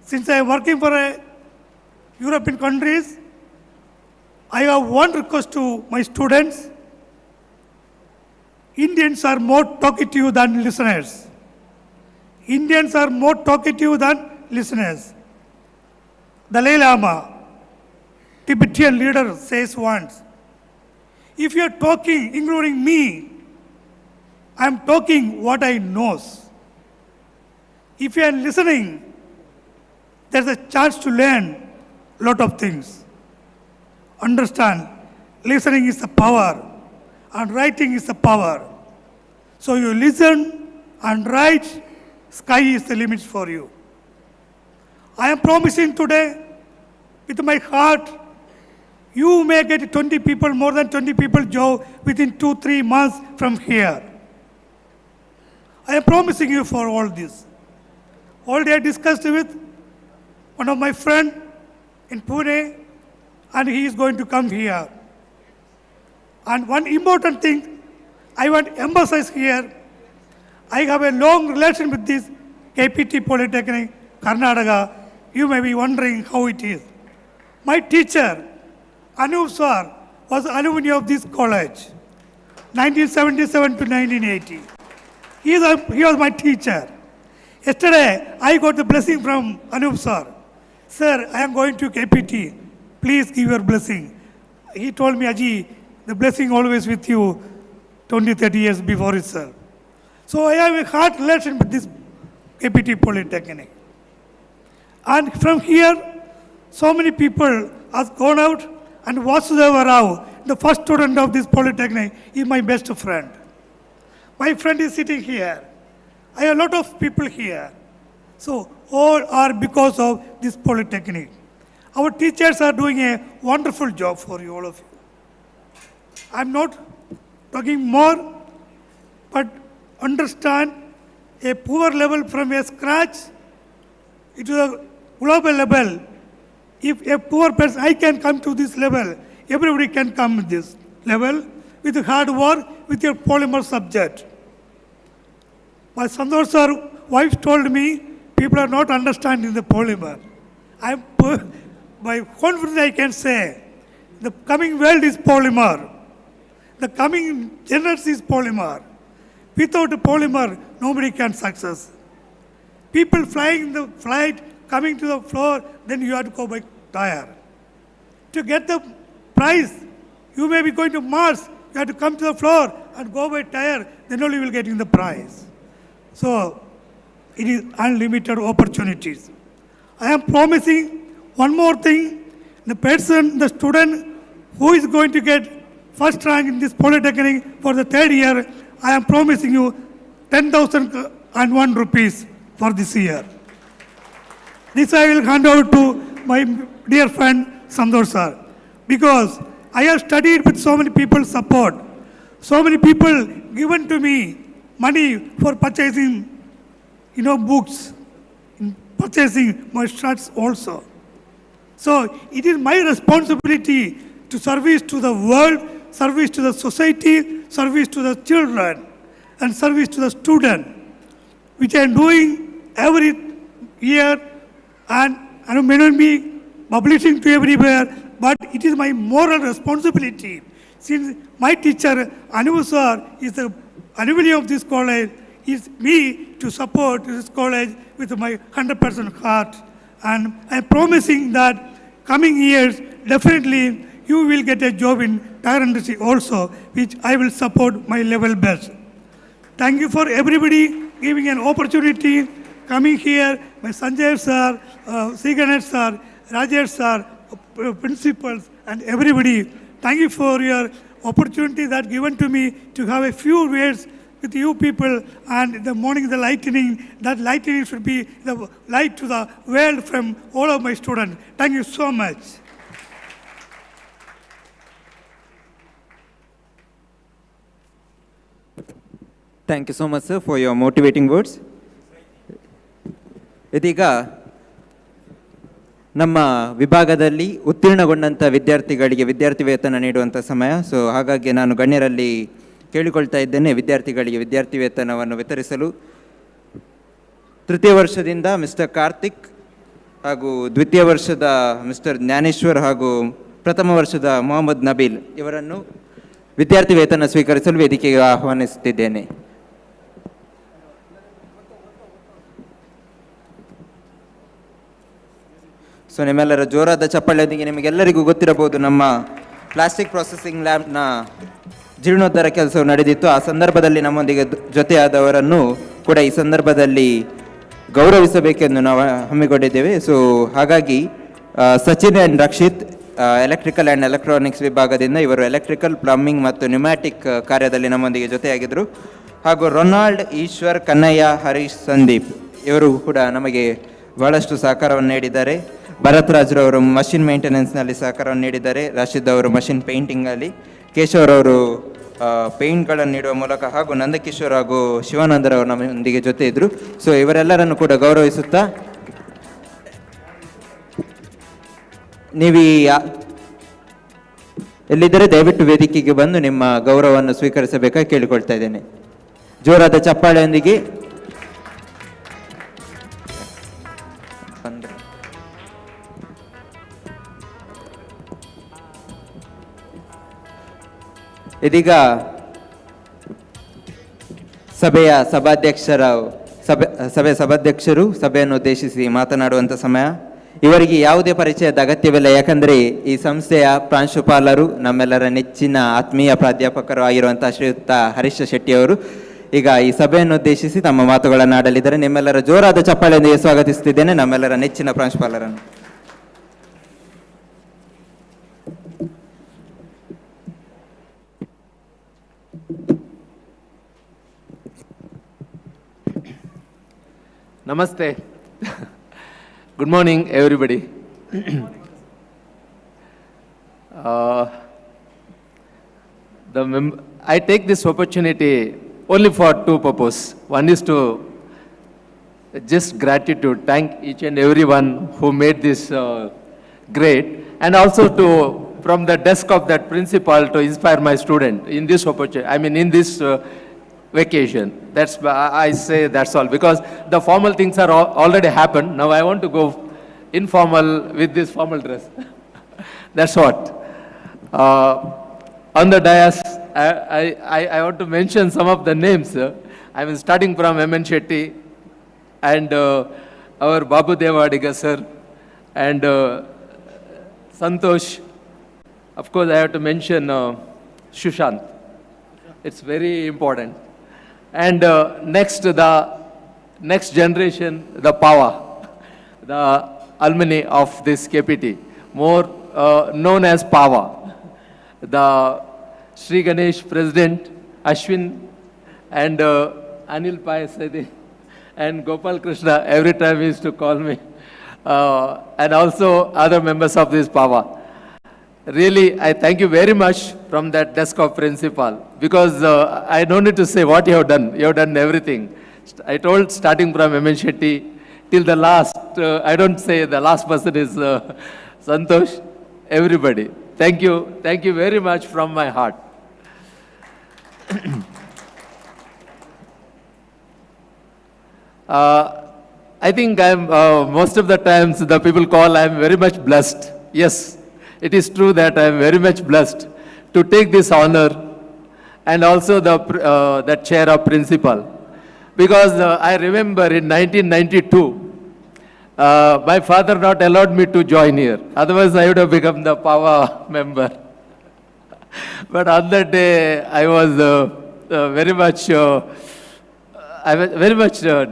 Since I am working for European countries, I have one request to my students. Indians are more talkative than listeners. Indians are more talkative than listeners. Dalai Lama, Tibetan leader, says once, if you are talking, including me, I am talking what I knows. If you are listening, there is a chance to learn a lot of things. Understand, listening is the power and writing is the power. So you listen and write, sky is the limit for you. I am promising today with my heart, you may get 20 people, more than 20 people job within 2-3 months from here. I am promising you for all this. Already I discussed with one of my friends in Pune. and he is going to come here. And one important thing I want to emphasize here, I have a long relation with this KPT Polytechnic, Karnataka. You may be wondering how it is. My teacher, Anup sir, was alumni of this college, 1977 to 1980. He was my teacher. Yesterday, I got the blessing from Anup sir. Sir, I am going to KPT. Please give your blessing. He told me, Aji, the blessing always with you 20, 30 years before itself. So I have a heart relation with this KPT Polytechnic. And from here, so many people have gone out, and Vasudeva Rao, the first student of this Polytechnic, is my best friend. My friend is sitting here. I have a lot of people here. So all are because of this Polytechnic. Our teachers are doing a wonderful job for you, all of you. I'm not talking more, but understand a poor level from a scratch to a global level. If a poor person, I can come to this level, everybody can come to this level with hard work, with your polymer subject. My Santosh sir wife told me, people are not understanding the polymer. By confidence I can say, the coming world is polymer. The coming generation is polymer. Without a polymer, nobody can success. People flying in the flight, coming to the floor, then you have to go by tire. To get the prize, you may be going to Mars, you have to come to the floor and go by tire, then only you will get in the prize. So, it is unlimited opportunities. I am promising one more thing. The person, the student who is going to get first rank in this Polytechnic for the third year, I am promising you 10,001 rupees for this year. This I will hand over to my dear friend Santosh sir. Because I have studied with so many people's support. So many people given to me money for purchasing, books, purchasing my shirts also. So it is my responsibility to service to the world, service to the society, service to the children, and service to the student, which I am doing every year, and I may not be publishing to everywhere, but it is my moral responsibility. Since my teacher, Anu sir, is the alumni of this college, is me to support this college with my 100% heart. And I am promising that coming years, definitely you will get a job in tire industry also, which I will support my level best. Thank you for everybody giving an opportunity, coming here, my Sanjay sir, Siganet sir, Rajesh sir, principals, and everybody. Thank you for your opportunity that given to me to have a few words with you people, and in the morning the lightning, that lightning should be the light to the world from all of my students. Thank you so much. Thank you so much, sir, for your motivating words. ಇದೀಗ ನಮ್ಮ ವಿಭಾಗದಲ್ಲಿ ಉತ್ತೀರ್ಣಗೊಂಡಂಥ ವಿದ್ಯಾರ್ಥಿಗಳಿಗೆ ವಿದ್ಯಾರ್ಥಿ ವೇತನ ನೀಡುವಂಥ ಸಮಯ. So ಹಾಗಾಗಿ ನಾನು ಗಣ್ಯರಲ್ಲಿ ಕೇಳಿಕೊಳ್ತಾ ಇದ್ದೇನೆ ವಿದ್ಯಾರ್ಥಿಗಳಿಗೆ ವಿದ್ಯಾರ್ಥಿ ವೇತನವನ್ನು ವಿತರಿಸಲು. ತೃತೀಯ ವರ್ಷದಿಂದ ಮಿಸ್ಟರ್ ಕಾರ್ತಿಕ್ ಹಾಗೂ ದ್ವಿತೀಯ ವರ್ಷದ ಮಿಸ್ಟರ್ ಜ್ಞಾನೇಶ್ವರ್ ಹಾಗೂ ಪ್ರಥಮ ವರ್ಷದ ಮೊಹಮ್ಮದ್ ನಬೀಲ್ ಇವರನ್ನು ವಿದ್ಯಾರ್ಥಿ ವೇತನ ಸ್ವೀಕರಿಸಲು ವೇದಿಕೆಗೆ ಆಹ್ವಾನಿಸುತ್ತಿದ್ದೇನೆ. ಸೊ ನಿಮ್ಮೆಲ್ಲರ ಜೋರಾದ ಚಪ್ಪಾಳೆಯೊಂದಿಗೆ ನಿಮಗೆಲ್ಲರಿಗೂ ಗೊತ್ತಿರಬಹುದು ನಮ್ಮ ಪ್ಲಾಸ್ಟಿಕ್ ಪ್ರೊಸೆಸಿಂಗ್ ಲ್ಯಾಬ್ನ ಜೀರ್ಣೋದ್ಧಾರ ಕೆಲಸವು ನಡೆದಿತ್ತು. ಆ ಸಂದರ್ಭದಲ್ಲಿ ನಮ್ಮೊಂದಿಗೆ ಜೊತೆಯಾದವರನ್ನು ಕೂಡ ಈ ಸಂದರ್ಭದಲ್ಲಿ ಗೌರವಿಸಬೇಕೆಂದು ನಾವು ಹಮ್ಮಿಕೊಂಡಿದ್ದೇವೆ. ಸೊ ಹಾಗಾಗಿ Sachin and Rakshit electrical and electronics ವಿಭಾಗದಿಂದ ಇವರು ಎಲೆಕ್ಟ್ರಿಕಲ್, ಪ್ಲಂಬಿಂಗ್ ಮತ್ತು ನ್ಯೂಮ್ಯಾಟಿಕ್ ಕಾರ್ಯದಲ್ಲಿ ನಮ್ಮೊಂದಿಗೆ ಜೊತೆಯಾಗಿದ್ದರು. ಹಾಗೂ ರೊನಾಲ್ಡ್, ಈಶ್ವರ್, ಕನ್ನಯ್ಯ, ಹರೀಶ್, ಸಂದೀಪ್ ಇವರು ಕೂಡ ನಮಗೆ ಬಹಳಷ್ಟು ಸಹಕಾರವನ್ನು ನೀಡಿದ್ದಾರೆ. ಭರತ್ ರಾಜ್ರವರು ಮಷಿನ್ ಮೇಂಟೆನೆನ್ಸ್ನಲ್ಲಿ ಸಹಕಾರವನ್ನು ನೀಡಿದ್ದಾರೆ. ರಾಶಿದ್ ಅವರು ಮಷಿನ್ ಪೇಂಟಿಂಗಲ್ಲಿ, ಕೇಶವರವರು ಪೇಂಟ್ಗಳನ್ನು ನೀಡುವ ಮೂಲಕ, ಹಾಗೂ ನಂದಕಿಶೋರ್ ಹಾಗೂ ಶಿವಾನಂದರವರು ನಮ್ಮೊಂದಿಗೆ ಜೊತೆ ಇದ್ದರು. ಸೊ ಇವರೆಲ್ಲರನ್ನು ಕೂಡ ಗೌರವಿಸುತ್ತಾ ನೀವು ಎಲ್ಲಿದ್ದರೆ ದಯವಿಟ್ಟು ವೇದಿಕೆಗೆ ಬಂದು ನಿಮ್ಮ ಗೌರವವನ್ನು ಸ್ವೀಕರಿಸಬೇಕಾಗಿ ಕೇಳಿಕೊಳ್ತಾ ಇದ್ದೇನೆ. ಜೋರಾದ ಚಪ್ಪಾಳೆಯೊಂದಿಗೆ ಇದೀಗ ಸಭೆಯ ಸಭಾಧ್ಯಕ್ಷರು ಸಭೆಯನ್ನು ಉದ್ದೇಶಿಸಿ ಮಾತನಾಡುವಂಥ ಸಮಯ. ಇವರಿಗೆ ಯಾವುದೇ ಪರಿಚಯದ ಅಗತ್ಯವಿಲ್ಲ, ಯಾಕಂದರೆ ಈ ಸಂಸ್ಥೆಯ ಪ್ರಾಂಶುಪಾಲರು, ನಮ್ಮೆಲ್ಲರ ನೆಚ್ಚಿನ ಆತ್ಮೀಯ ಪ್ರಾಧ್ಯಾಪಕರು ಆಗಿರುವಂಥ ಶ್ರೀಯುತ ಹರೀಶ್ ಶೆಟ್ಟಿಯವರು ಈಗ ಈ ಸಭೆಯನ್ನು ಉದ್ದೇಶಿಸಿ ತಮ್ಮ ಮಾತುಗಳನ್ನು ಆಡಲಿದ್ದಾರೆ. ನಿಮ್ಮೆಲ್ಲರ ಜೋರಾದ ಚಪ್ಪಾಳೆಯೊಂದಿಗೆ ಸ್ವಾಗತಿಸುತ್ತಿದ್ದೇನೆ ನಮ್ಮೆಲ್ಲರ ನೆಚ್ಚಿನ ಪ್ರಾಂಶುಪಾಲರನ್ನು. Namaste. Good morning, everybody. I take this opportunity only for two purposes. One is to just gratitude, thank each and everyone who made this great, and also to, from the desk of that principal, to inspire my student in this opportunity. I mean, in this vacation. That's I say that's all, because the formal things are already happened. Now I want to go informal with this formal dress. That's what. On the dais, I want to mention some of the names. I mean, starting from M.N. Shetty and our Babu Devadiga sir and Santosh. Of course, I have to mention Shushant. It's very important. And the next generation, the Pawa, the alumni of this KPT, more known as Pawa. The Sri Ganesh President, Ashwin, and Anil Payasade, and Gopal Krishna, every time he used to call me, and also other members of this Pawa. Really, I thank you very much from that desk of principal, because I don't need to say what you have done. You have done everything. I told starting from M.N. Shetty till the last, I don't say the last person is Santosh, everybody. Thank you very much from my heart. I think I'm, most of the times the people call I'm very much blessed. Yes. It is true that I am very much blessed to take this honor and also that chair of principal. Because I remember in 1992, my father not allowed me to join here. Otherwise, I would have become the Pawa member. But on that day, I was very much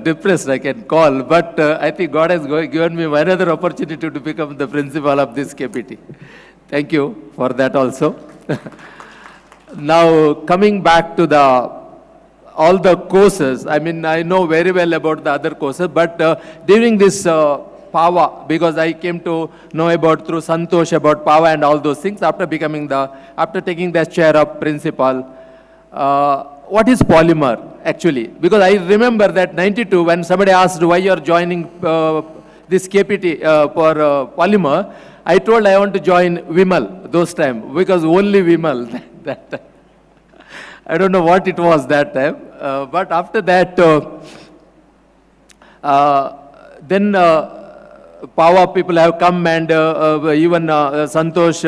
depressed, I can call. But I think God has given me another opportunity to become the principal of this KPT. Thank you for that also. Now, coming back to all the courses, I mean, I know very well about the other courses, but during this Pawa, because I came to know about through Santosh about Pawa and all those things after taking the chair of principal. What is Polymer actually? Because I remember that 92 when somebody asked why you are joining this KPT for Polymer, I told I want to join Vimal those time, because only Vimal that time. I don't know what it was that time, but after that, then Pawa people have come, and even Santosh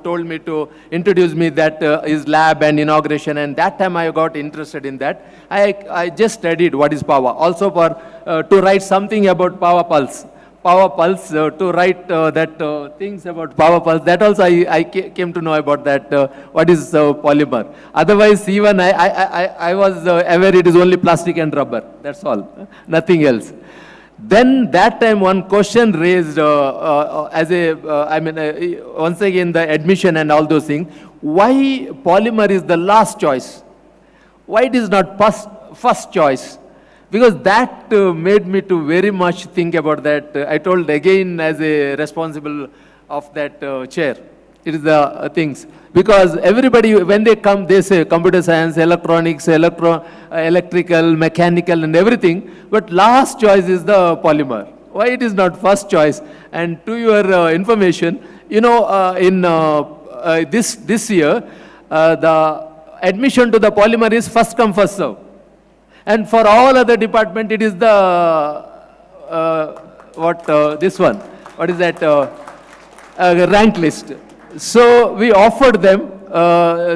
told me to introduce me that his lab and inauguration, and that time I got interested in that. I just studied what is Pawa, also for to write something about Pawa Pulse, to write things about Pawa Pulse. That also I came to know about that, what is Polymer. Otherwise, even I was aware it is only plastic and rubber, that's all, nothing else. Then that time one question raised once again the admission and all those things. Why Polymer is the last choice? Why it is not first choice? Because that made me to very much think about that. I told again as a responsible of that chair. It is the things. Because everybody, when they come, they say computer science, electronics, electrical, mechanical and everything. But last choice is the Polymer. Why it is not first choice? And to your information, you know, in this year, the admission to the Polymer is first come, first serve. And for all other department, it is the, this one, what is that, rank list. So we offered them,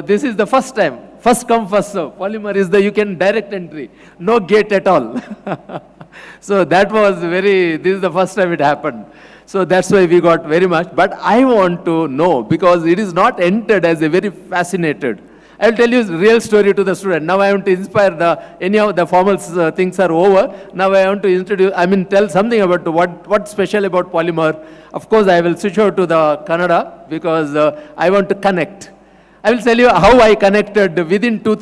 this is the first time, first come, first serve. Polymer is you can direct entry, no gate at all. So that was this is the first time it happened. So that's why we got very much. But I want to know, because it is not entered as a very fascinated. I will tell you a real story to the student. Now I want to inspire anyhow the formal things are over. Now I want to tell something about what's special about Polymer. Of course, I will switch over to the Kannada because I want to connect. I will tell you how I connected within 2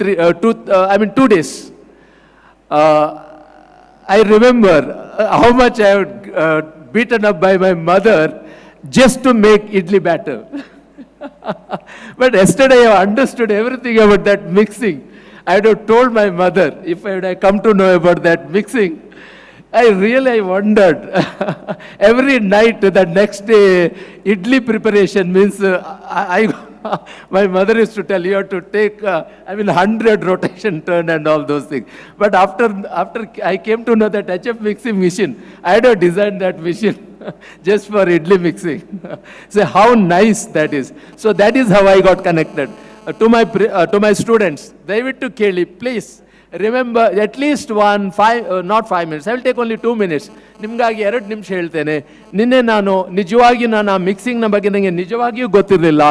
days. I remember how much I had beaten up by my mother just to make idli batter. But yesterday I understood everything about that mixing. I would have told my mother if I had come to know about that mixing. I really wondered. Every night, the next day, idli preparation means my mother used to tell you have to take 100 rotation turn and all those things. But after I came to know that HF mixing machine, I had to design that machine just for idli mixing. So how nice that is. So that is how I got connected. To my students, David Kelly, please remember at least not 5 minutes. I will take only 2 minutes. ನಿಮಗಾಗಿ 2 ನಿಮಿಷ ಹೇಳ್ತೇನೆ. ನಿನ್ನೆ ನಿಜವಾಗಿ ನಾನು ಆ ಮಿಕ್ಸಿಂಗ್ನ ಬಗ್ಗೆ ನನಗೆ ನಿಜವಾಗಿಯೂ ಗೊತ್ತಿರಲಿಲ್ಲ.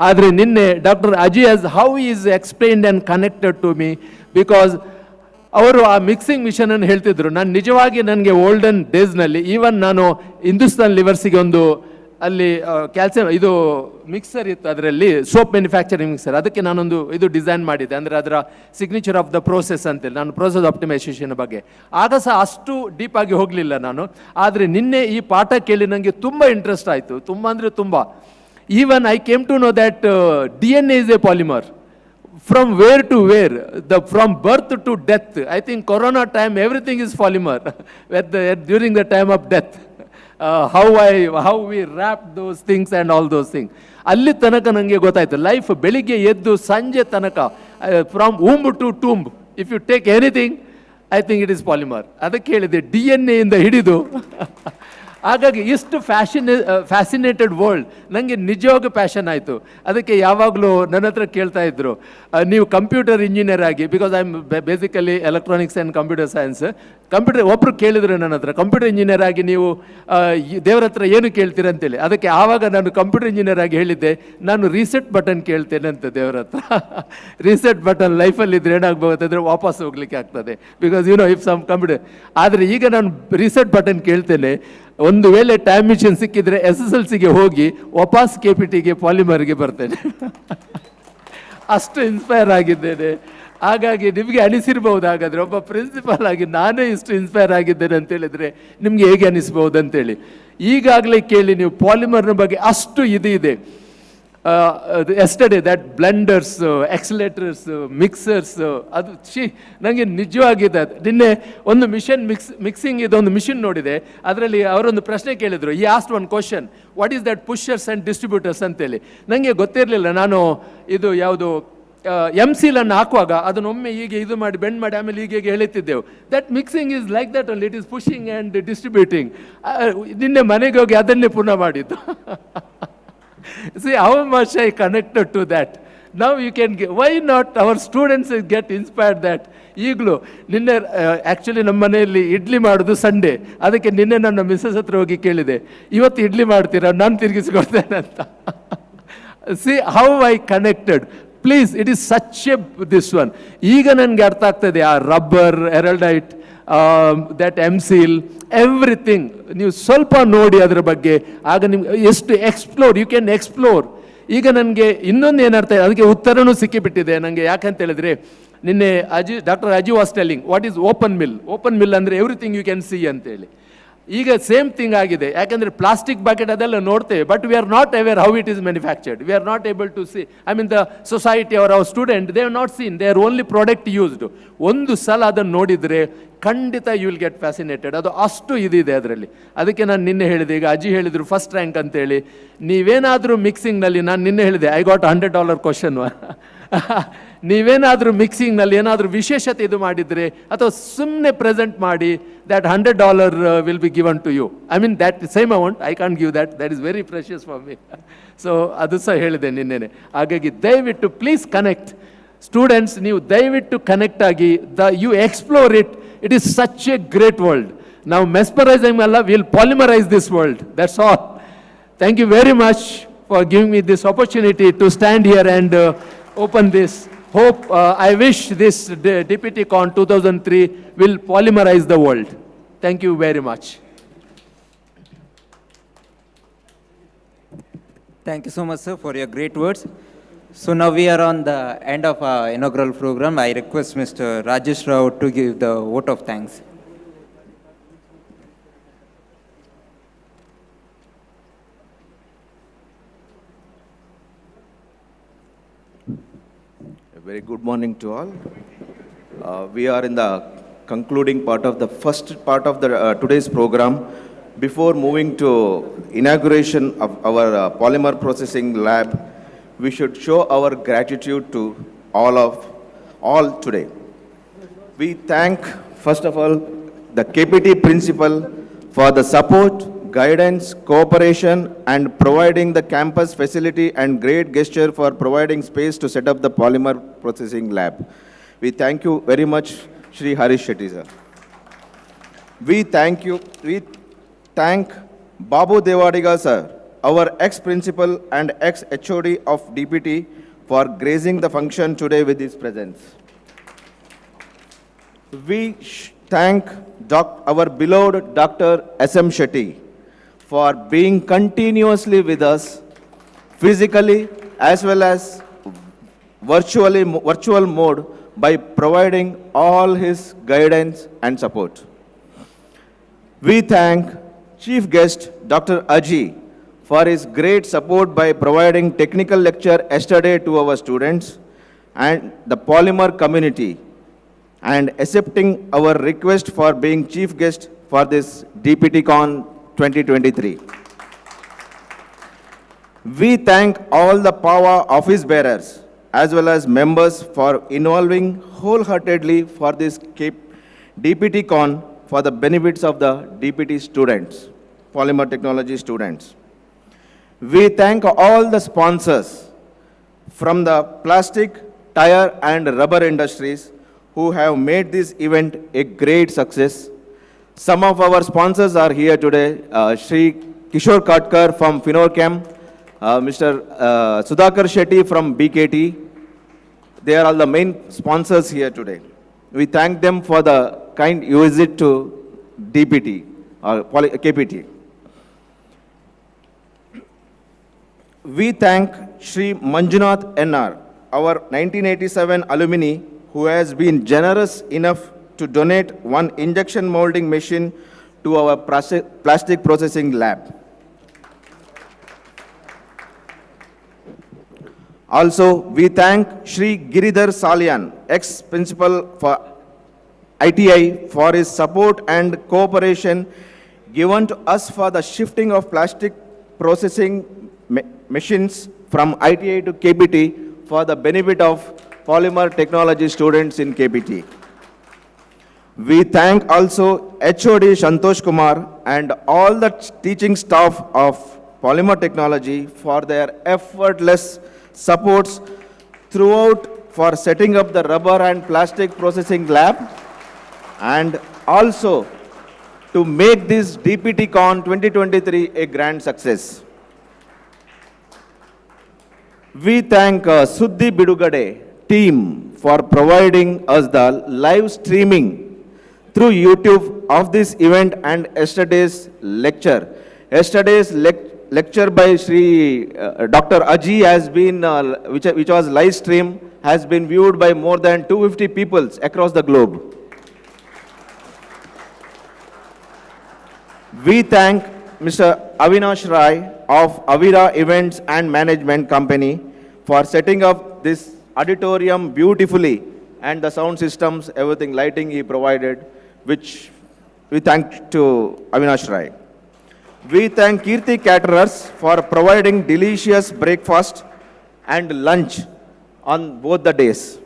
ಆದರೆ ನಿನ್ನೆ doctor Aji how is explained and connected to me, because ಅವರು ಆ ಮಿಕ್ಸಿಂಗ್ ಮಿಷನನ್ನು ಹೇಳ್ತಿದ್ರು. ನಾನು ನಿಜವಾಗಿ ನನಗೆ ಓಲ್ಡನ್ ಡೇಸ್ನಲ್ಲಿ ಈವನ್ ನಾನು ಹಿಂದೂಸ್ತಾನ್ ಲಿವರ್ಸಿಗೆ ಅಲ್ಲಿ ಕ್ಯಾಲ್ಸಿಯಂ ಮಿಕ್ಸರ್ ಇತ್ತು, ಅದರಲ್ಲಿ ಸೋಪ್ ಮ್ಯಾನುಫ್ಯಾಕ್ಚರಿಂಗ್ ಮಿಕ್ಸರ್, ಅದಕ್ಕೆ ನಾನೊಂದು ಡಿಸೈನ್ ಮಾಡಿದ್ದೆ. ಅಂದರೆ ಅದರ ಸಿಗ್ನೇಚರ್ ಆಫ್ ದ ಪ್ರೋಸೆಸ್ ಅಂತೇಳಿ ನಾನು ಪ್ರೋಸೆಸ್ ಆಪ್ಟಿಮೈಸೇಷನ್ ಬಗ್ಗೆ ಆಗ ಸಹ ಅಷ್ಟು ಡೀಪಾಗಿ ಹೋಗಲಿಲ್ಲ ನಾನು. ಆದರೆ ನಿನ್ನೆ ಈ ಪಾಠ ಕೇಳಿ ನನಗೆ ತುಂಬ ಇಂಟ್ರೆಸ್ಟ್ ಆಯಿತು, ತುಂಬ ಅಂದರೆ ತುಂಬ. Even I came to know that DNA is a polymer. From where to where, from birth to death. I think Corona time everything is polymer during the time of death. How we wrap those things and all those things. ಅಲ್ಲಿ ತನಕ ನನಗೆ ಗೊತ್ತಾಯ್ತು life ಬೆಳಿಗ್ಗೆ ಎದ್ದು ಸಂಜೆ ತನಕ from womb to tomb, if you take anything, I think it is polymer. ಅದಕ್ಕೆ ಹೇಳಿದೆ DNA ಇಂದ ಹಿಡಿದು. ಹಾಗಾಗಿ ಇಷ್ಟು ಫ್ಯಾಸಿನೇಟೆಡ್ ವರ್ಲ್ಡ್ ನನಗೆ ನಿಜವಾಗಿ ಪ್ಯಾಷನ್ ಆಯಿತು. ಅದಕ್ಕೆ ಯಾವಾಗಲೂ ನನ್ನ ಹತ್ರ ಕೇಳ್ತಾ ಇದ್ರು, ನೀವು ಕಂಪ್ಯೂಟರ್ ಇಂಜಿನಿಯರ್ ಆಗಿ, because I am basically electronics and computer science. ಒಬ್ಬರು ಕೇಳಿದ್ರು ನನ್ನ ಹತ್ರ, ಕಂಪ್ಯೂಟರ್ ಇಂಜಿನಿಯರ್ ಆಗಿ ನೀವು ದೇವರ ಹತ್ರ ಏನು ಕೇಳ್ತೀರ ಅಂತೇಳಿ. ಅದಕ್ಕೆ ಆವಾಗ ನಾನು ಕಂಪ್ಯೂಟರ್ ಇಂಜಿನಿಯರ್ ಆಗಿ ಹೇಳಿದ್ದೆ, ನಾನು ರೀಸೆಟ್ ಬಟನ್ ಕೇಳ್ತೇನೆ ಅಂತ ದೇವರ ಹತ್ರ. ರೀಸೆಟ್ ಬಟನ್ ಲೈಫಲ್ಲಿ ಇದ್ರೆ ಏನಾಗ್ಬೋದು ಅಂದರೆ ವಾಪಸ್ ಹೋಗ್ಲಿಕ್ಕೆ ಆಗ್ತದೆ, ಬಿಕಾಸ್ ಇಫ್ ಸಮ್ ಕಂಪ್ಯೂಟರ್. ಆದರೆ ಈಗ ನಾನು ರೀಸೆಟ್ ಬಟನ್ ಕೇಳ್ತೇನೆ. ಒಂದು ವೇಳೆ ಟೈಮ್ ಮಿಷನ್ ಸಿಕ್ಕಿದ್ರೆ SSLCಗೆ ಹೋಗಿ ವಾಪಸ್ KPTಗೆ ಪಾಲಿಮರ್ಗೆ ಬರ್ತೇನೆ. ಅಷ್ಟು ಇನ್ಸ್ಪೈರ್ ಆಗಿದ್ದೇನೆ. ಹಾಗಾಗಿ ನಿಮಗೆ ಅನಿಸಿರ್ಬೋದು, ಹಾಗಾದರೆ ಒಬ್ಬ ಪ್ರಿನ್ಸಿಪಾಲ್ ಆಗಿ ನಾನೇ ಇಷ್ಟು ಇನ್ಸ್ಪೈರ್ ಆಗಿದ್ದೇನೆ ಅಂತೇಳಿದರೆ ನಿಮಗೆ ಹೇಗೆ ಅನಿಸ್ಬೋದು ಅಂತೇಳಿ. ಈಗಾಗಲೇ ಕೇಳಿ ನೀವು ಪಾಲಿಮರ್ನ ಬಗ್ಗೆ ಅಷ್ಟು ಇದೆ. ಎಸ್ಟರ್ಡೇ ದಟ್ ಬ್ಲೆಂಡರ್ಸ್, ಎಕ್ಸಲೇಟರ್ಸ್, ಮಿಕ್ಸರ್ಸ್, ಅದು ನನಗೆ ನಿಜವಾಗಿದೆ. ನಿನ್ನೆ ಒಂದು ಮಿಕ್ಸಿಂಗ್ ಇದೊಂದು ಮಿಷಿನ್ ನೋಡಿದೆ. ಅದರಲ್ಲಿ ಅವರೊಂದು ಪ್ರಶ್ನೆ ಕೇಳಿದರು. ಈ asked one question, what is that ಪುಷರ್ಸ್ and distributors ಅಂತೇಳಿ. ನನಗೆ ಗೊತ್ತಿರಲಿಲ್ಲ. ನಾನು ಯಾವುದು MCಲನ್ನು ಹಾಕುವಾಗ ಅದನ್ನೊಮ್ಮೆ ಹೀಗೆ ಮಾಡಿ ಬೆಂಡ್ ಮಾಡಿ ಆಮೇಲೆ ಹೀಗೆ ಎಳಿತಿದ್ದೆವು. That mixing is like that only, it is pushing and distributing. ನಿನ್ನೆ ಮನೆಗೆ ಹೋಗಿ ಅದನ್ನೇ ಪುನಃ ಮಾಡಿದ್ದು. See how much I connected to that. Now you can get, why not our students get inspired that. ಈಗಲೂ ನಿನ್ನೆ ಆ್ಯಕ್ಚುಲಿ ನಮ್ಮ ಮನೆಯಲ್ಲಿ ಇಡ್ಲಿ ಮಾಡೋದು ಸಂಡೇ. ಅದಕ್ಕೆ ನಿನ್ನೆ ನನ್ನ ಮಿಸ್ಸಸ್ ಹತ್ರ ಹೋಗಿ ಕೇಳಿದೆ, ಇವತ್ತು ಇಡ್ಲಿ ಮಾಡ್ತೀರಾ, ನಾನು ತಿರುಗಿಸ್ಕೊಡ್ತೇನೆ ಅಂತ. See how I connected. Please, it is such this one. ಈಗ ನನಗೆ ಅರ್ಥ ಆಗ್ತದೆ ಆ ರಬ್ಬರ್, ಎರಲ್ಡೈಟ್, ದಟ್ MCL, ಎವ್ರಿಥಿಂಗ್. ನೀವು ಸ್ವಲ್ಪ ನೋಡಿ ಅದರ ಬಗ್ಗೆ, ಆಗ ನಿಮ್ಗೆ ಎಷ್ಟು ಯು ಕ್ಯಾನ್ ಎಕ್ಸ್ಪ್ಲೋರ್. ಈಗ ನನಗೆ ಇನ್ನೊಂದು ಏನರ್ಥ, ಅದಕ್ಕೆ ಉತ್ತರನೂ ಸಿಕ್ಕಿಬಿಟ್ಟಿದೆ ನನಗೆ. ಯಾಕಂತ ಹೇಳಿದ್ರೆ ನಿನ್ನೆ doctor Aji was telling what is open mill. Open mill ಅಂದರೆ ಎವ್ರಿಥಿಂಗ್ ಯು ಕ್ಯಾನ್ ಸಿ ಅಂತೇಳಿ. ಈಗ ಸೇಮ್ ಥಿಂಗ್ ಆಗಿದೆ. ಯಾಕಂದರೆ ಪ್ಲಾಸ್ಟಿಕ್ ಬಕೆಟ್ ಅದೆಲ್ಲ ನೋಡ್ತೇವೆ, but we are not aware how it is manufactured. We are not able to see, I mean the society our our student they have not seen, they are only product used. ಒಂದು ಸಲ ಅದನ್ನು ನೋಡಿದರೆ ಖಂಡಿತ you will get fascinated. ಅದು ಅಷ್ಟು ಇದಿದೆ ಅದರಲ್ಲಿ. ಅದಕ್ಕೆ ನಾನು ನಿನ್ನೆ ಹೇಳಿದೆ, ಈಗ ಅಜ್ಜಿ ಹೇಳಿದರು ಫಸ್ಟ್ ರ್ಯಾಂಕ್ ಅಂತೇಳಿ. ನೀವೇನಾದರೂ ಮಿಕ್ಸಿಂಗ್ನಲ್ಲಿ, ನಾನು ನಿನ್ನೆ ಹೇಳಿದೆ ಐ ಗಾಟ್ $100 ಕ್ವಶನ್. ನೀವೇನಾದರೂ ಮಿಕ್ಸಿಂಗ್ನಲ್ಲಿ ಏನಾದರೂ ವಿಶೇಷತೆ ಇದು ಮಾಡಿದರೆ ಅಥವಾ ಸುಮ್ಮನೆ ಪ್ರೆಸೆಂಟ್ ಮಾಡಿ, that $100 will be given to you. I mean that same amount I can't give that, that is very precious for me. So ಅದು ಸಹ ಹೇಳಿದೆ ನಿನ್ನೆನೆ. ಹಾಗಾಗಿ ದಯವಿಟ್ಟು ಪ್ಲೀಸ್ ಕನೆಕ್ಟ್ ಸ್ಟೂಡೆಂಟ್ಸ್, ನೀವು ದಯವಿಟ್ಟು ಕನೆಕ್ಟ್ ಆಗಿ you explore it. It is such a great world. ನಾವು mesmerizing ಅಲ್ಲ, will polymerize this world. That's all. Thank you very much for giving me this opportunity to stand here and open this. Hope, I wish this DPTCon 2003 will polymerize the world. Thank you very much. Thank you so much, sir, for your great words. So now we are on the end of our inaugural program. I request Mr. Rajesh Rao to give the vote of thanks. Very good morning to all. We are in the concluding part of the first part of the today's program. Before moving to inauguration of our polymer processing lab, we should show our gratitude to all today. We thank first of all the KPT principal for the support, guidance, cooperation, and providing the campus facility, and great gesture for providing space to set up the polymer processing lab. We thank you very much, Shri Harish Shetty sir. We thank Babu Devadiga sir, our ex-principal and ex-HOD of DPT, for gracing the function today with his presence. We thank our beloved Dr. S.M. Shetty for being continuously with us physically as well as virtual mode by providing all his guidance and support. We thank Chief Guest Dr. Aji for his great support by providing technical lecture yesterday to our students and the polymer community, and accepting our request for being chief guest for this DPTCon 2023. We thank all the Pawa office bearers as well as members for involving wholeheartedly for this DPTCon for the benefits of the DPT students, polymer technology students. We thank all the sponsors from the plastic, tire and rubber industries who have made this event a great success. Some of our sponsors are here today, Shri Kishore Katkar from Finorcam, Mr. Sudhakar Shetty from BKT. They are all the main sponsors here today. We thank them for the kind visit to DPT or KPT. We thank Shri Manjunath NR, our 1987 alumni, who has been generous enough to donate one injection molding machine to our plastic processing lab. Also, we thank Shri Giridhar Salyan, ex-principal for ITI, for his support and cooperation given to us for the shifting of plastic processing machines from ITI to KPT for the benefit of polymer technology students in KPT. We thank also HOD Santosh Kumar and all the teaching staff of polymer technology for their effortless supports throughout for setting up the rubber and plastic processing lab, and also to make this DPTCon 2023 a grand success. We thank Suddi Bidugade team for providing us the live streaming through YouTube of this event and yesterday's lecture. Yesterday's lecture by Shri Dr. Aji has been, which was live stream, has been viewed by more than 250 people across the globe. We thank Mr. Avinash Rai of Avira Events and Management Company for setting up this auditorium beautifully and the sound systems, everything, lighting he provided, which we thank to Avinash Rai. We thank Kirti Caterers for providing delicious breakfast and lunch on both the days.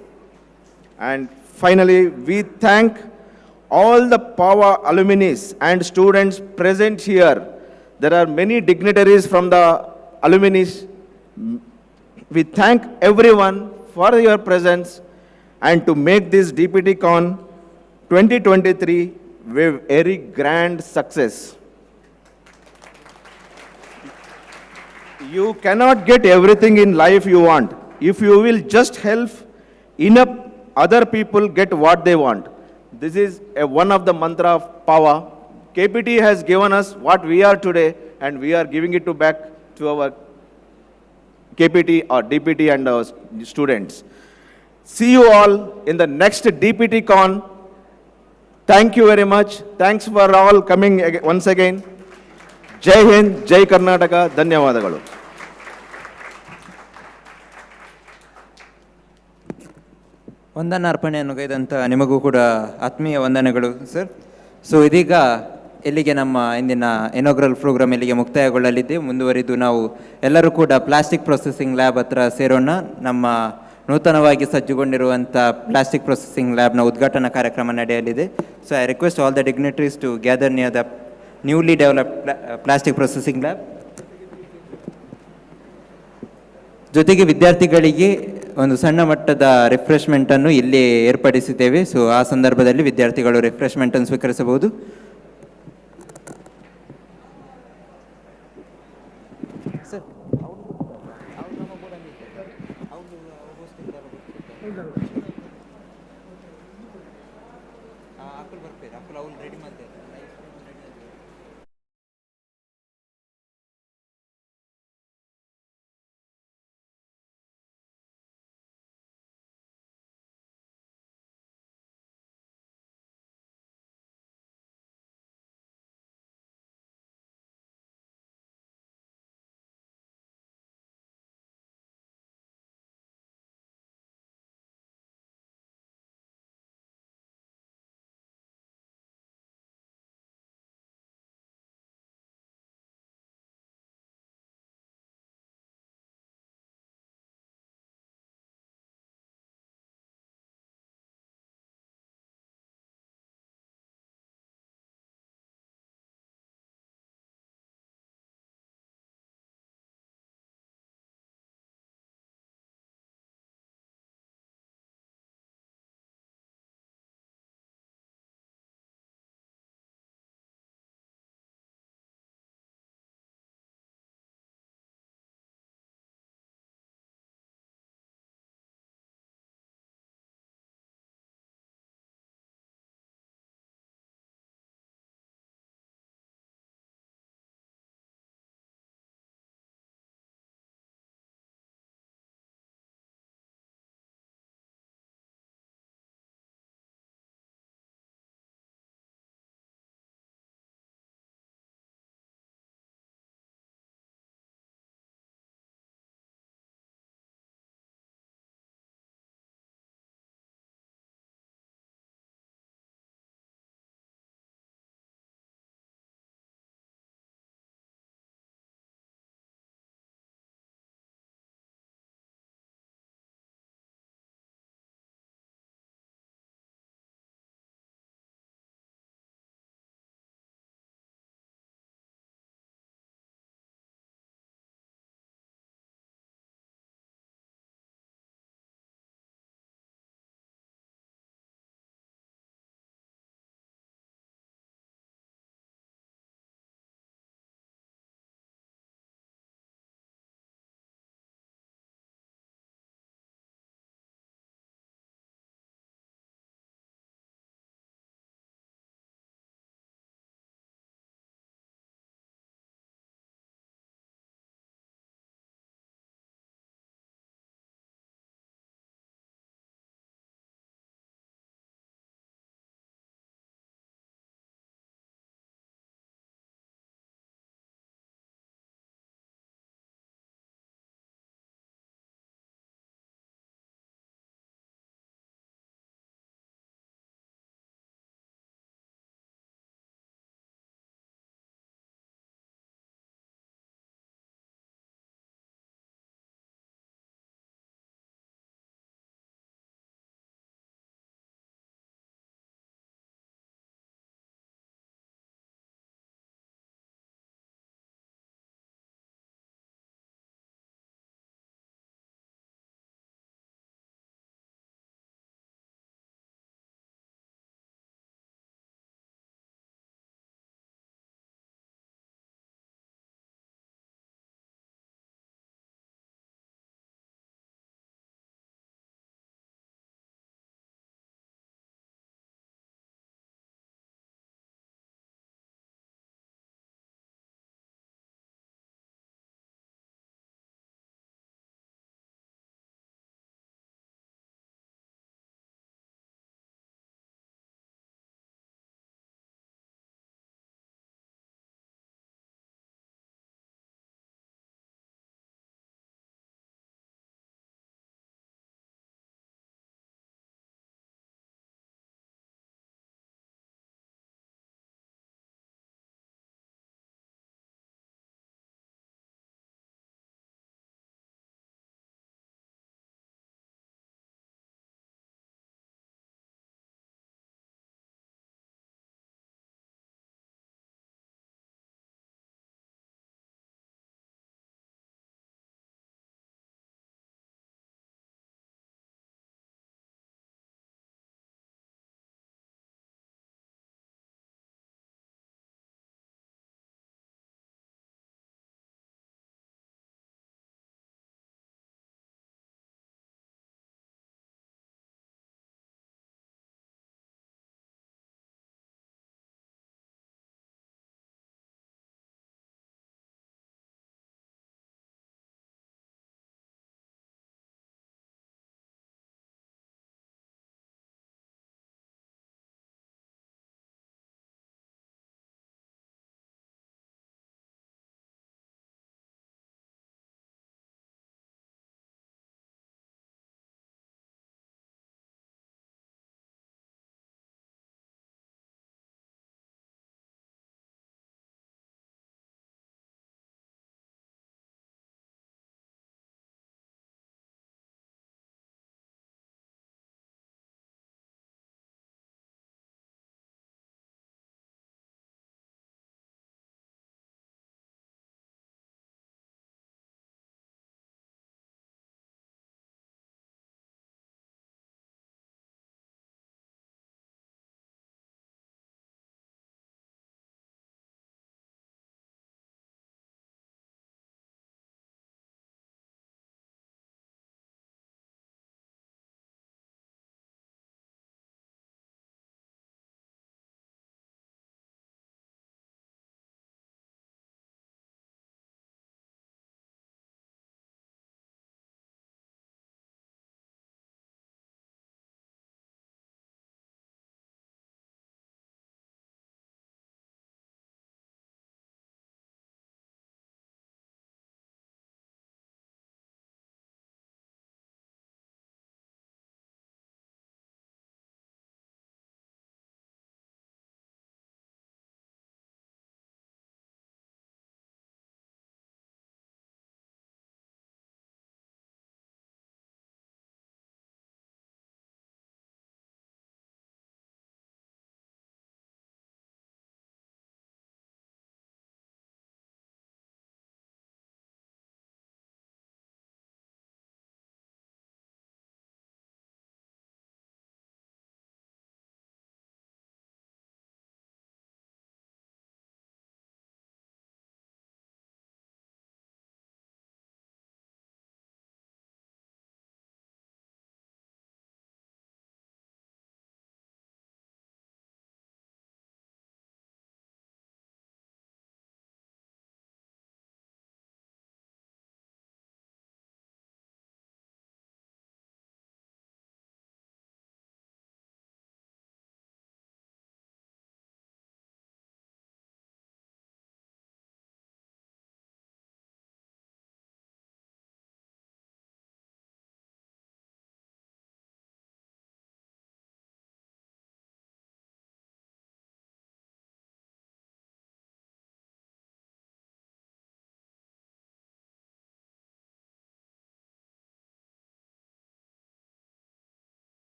And finally, we thank all the Pawa alumni and students present here. There are many dignitaries from the alumni. We thank everyone for your presence and to make this DPTCon 2023 a very grand success. You cannot get everything in life you want. If you will just help enough other people get what they want. This is one of the mantra of Pawa. KPT has given us what we are today, and we are giving it back to our KPT or DPT and our students. See you all in the next DPT Con. Thank you very much. Thanks for all coming once again. Jai Hind, Jai Karnataka, ಧನ್ಯವಾದಗಳು. ವಂದನಾರ್ಪಣೆಯನ್ನು ಗೈದಂಥ ನಿಮಗೂ ಕೂಡ ಆತ್ಮೀಯ ವಂದನೆಗಳು sir. So ಇದೀಗ ಇಲ್ಲಿಗೆ ನಮ್ಮ ಇಂದಿನ inaugural program ಇಲ್ಲಿಗೆ ಮುಕ್ತಾಯಗೊಳ್ಳಲಿದೆ. ಮುಂದುವರಿದು ನಾವು ಎಲ್ಲರೂ ಕೂಡ ಪ್ಲಾಸ್ಟಿಕ್ ಪ್ರೊಸೆಸಿಂಗ್ ಲ್ಯಾಬ್ ಹತ್ರ ಸೇರೋಣ. ನಮ್ಮ ನೂತನವಾಗಿ ಸಜ್ಜುಗೊಂಡಿರುವಂಥ ಪ್ಲಾಸ್ಟಿಕ್ ಪ್ರೊಸೆಸಿಂಗ್ ಲ್ಯಾಬ್ನ ಉದ್ಘಾಟನಾ ಕಾರ್ಯಕ್ರಮ ನಡೆಯಲಿದೆ. So I request all the dignitaries to gather near the newly developed plastic processing lab. ಜೊತೆಗೆ ವಿದ್ಯಾರ್ಥಿಗಳಿಗೆ ಒಂದು ಸಣ್ಣ ಮಟ್ಟದ ರಿಫ್ರೆಶ್ಮೆಂಟನ್ನು ಇಲ್ಲಿ ಏರ್ಪಡಿಸಿದ್ದೇವೆ. ಸೊ ಆ ಸಂದರ್ಭದಲ್ಲಿ ವಿದ್ಯಾರ್ಥಿಗಳು ರಿಫ್ರೆಶ್ಮೆಂಟನ್ನು ಸ್ವೀಕರಿಸಬಹುದು.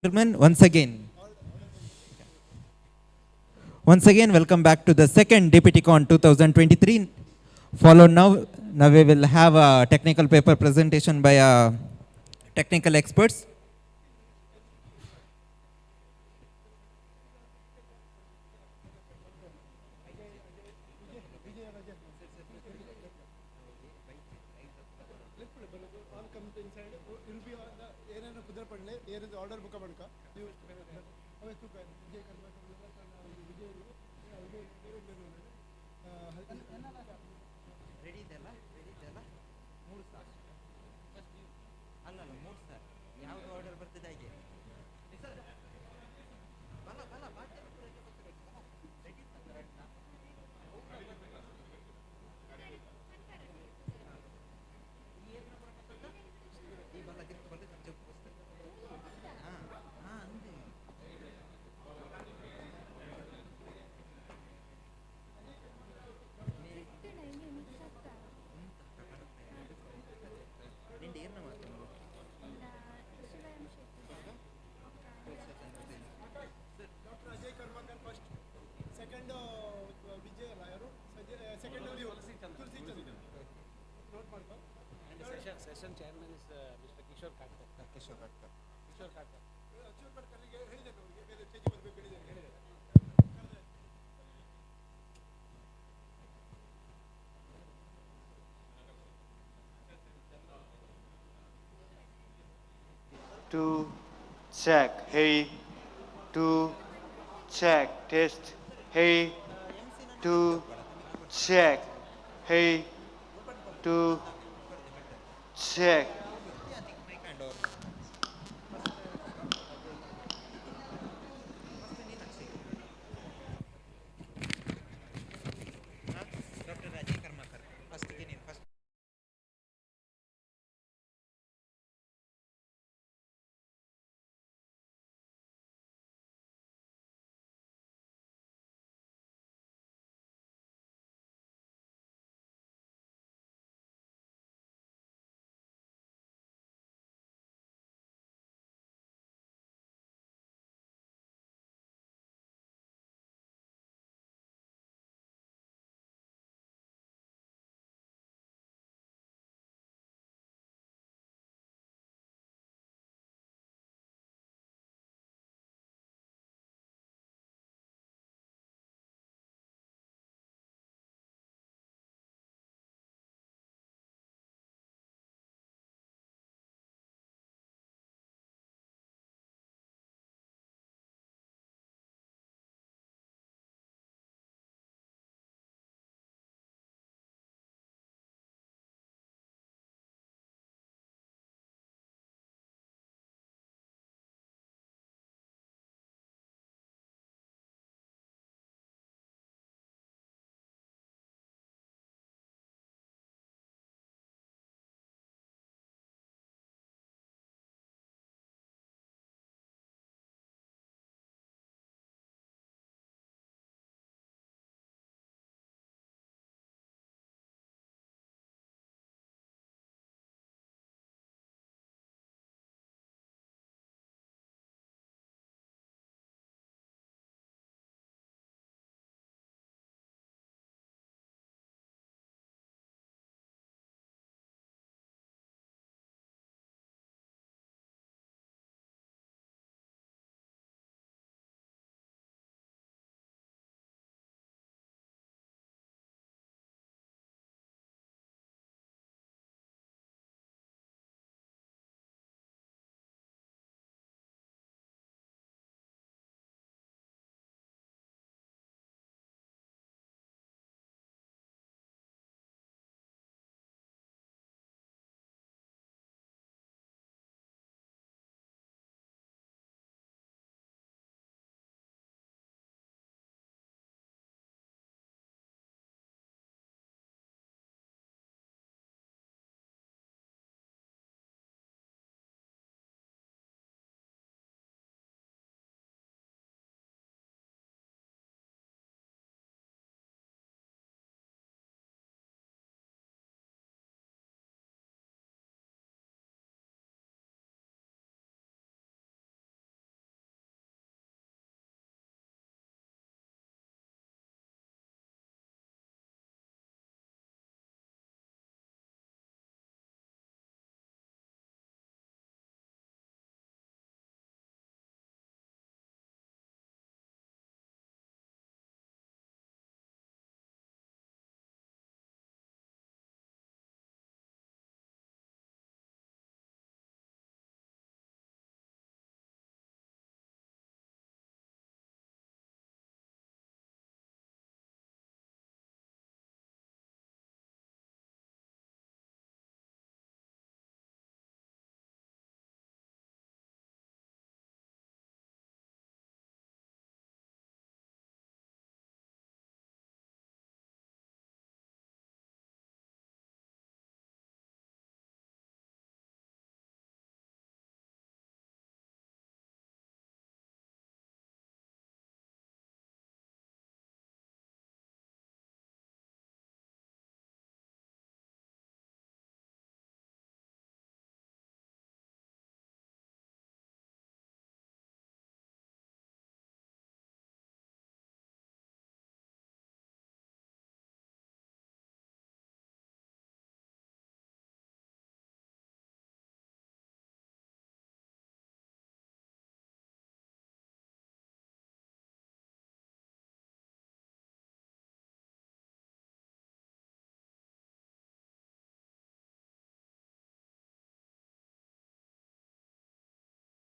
Gentlemen, once again, welcome back to the second DPTCon 2023. Followed now we will have a technical paper presentation by technical experts. Session chairman is Mr. Kishore Katkar. Two, check, hey, two, check, test, hey, two, check, hey, two, check.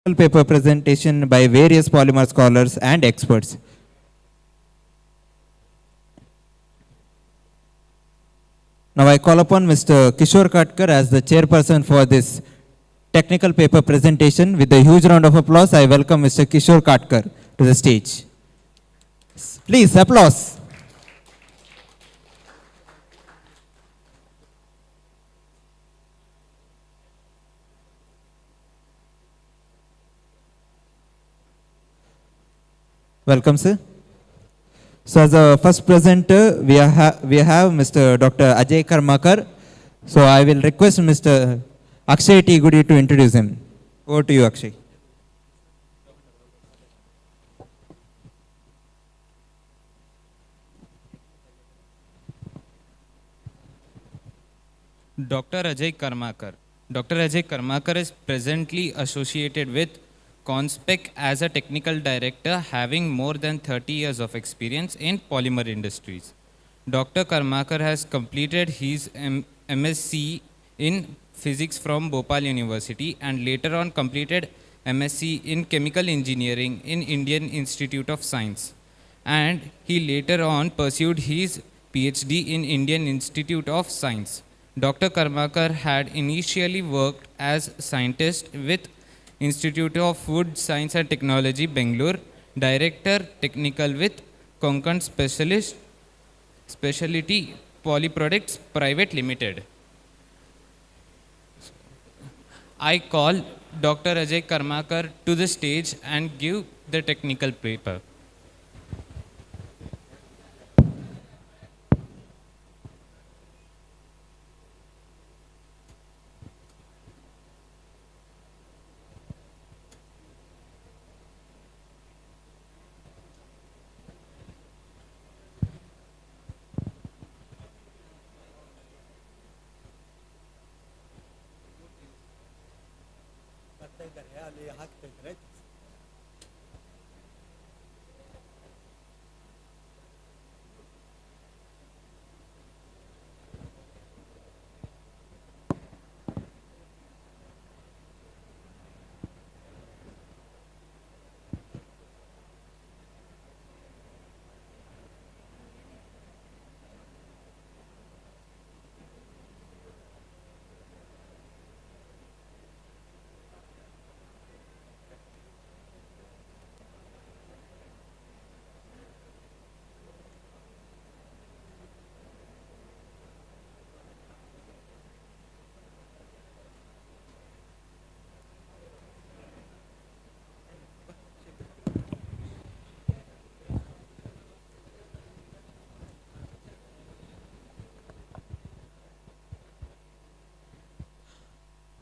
paper presentation by various polymer scholars and experts. Now I call upon Mr. Kishore Katkar as the chairperson for this technical paper presentation. With a huge round of applause, I welcome Mr. Kishore Katkar to the stage. Please, applause. Welcome, sir. So as a first presenter, we have Mr. Dr. Ajay Karmakar. So I will request Mr. Akshay T. Goody to introduce him. Over to you, Akshay. Dr. Ajay Karmakar. Dr. Ajay Karmakar is presently associated with Conspec as a technical director, having more than 30 years of experience in polymer industries. Dr. Karmakar has completed his MSc in physics from Bhopal University and later on completed MSc in chemical engineering in Indian Institute of Science. And he later on pursued his PhD in Indian Institute of Science. Dr. Karmakar had initially worked as scientist with Institute of Wood Science and Technology, Bangalore, Director Technical with Konkan Specialty Polyproducts Private Limited. I call Dr. Ajay Karmakar to the stage and give the technical paper.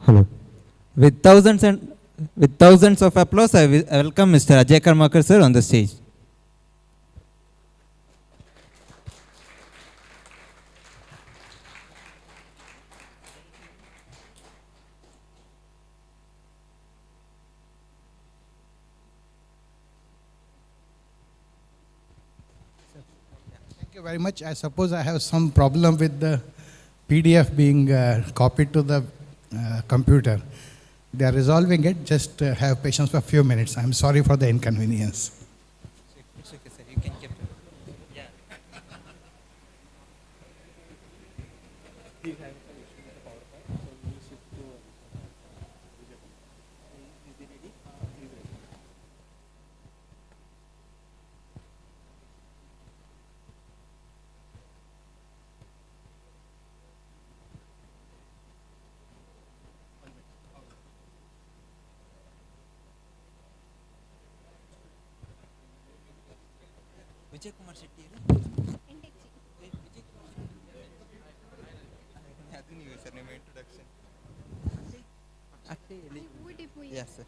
Hello. With thousands of applause, I welcome Mr. Ajay Karmakar sir on the stage. Thank you very much. I suppose I have some problem with the PDF being copied to the computer. They are resolving it. Just have patience for a few minutes. I'm sorry for the inconvenience. It's okay, sir. You can keep it. Yeah. Vijay Kumar Shetty introduction. Yes, sir.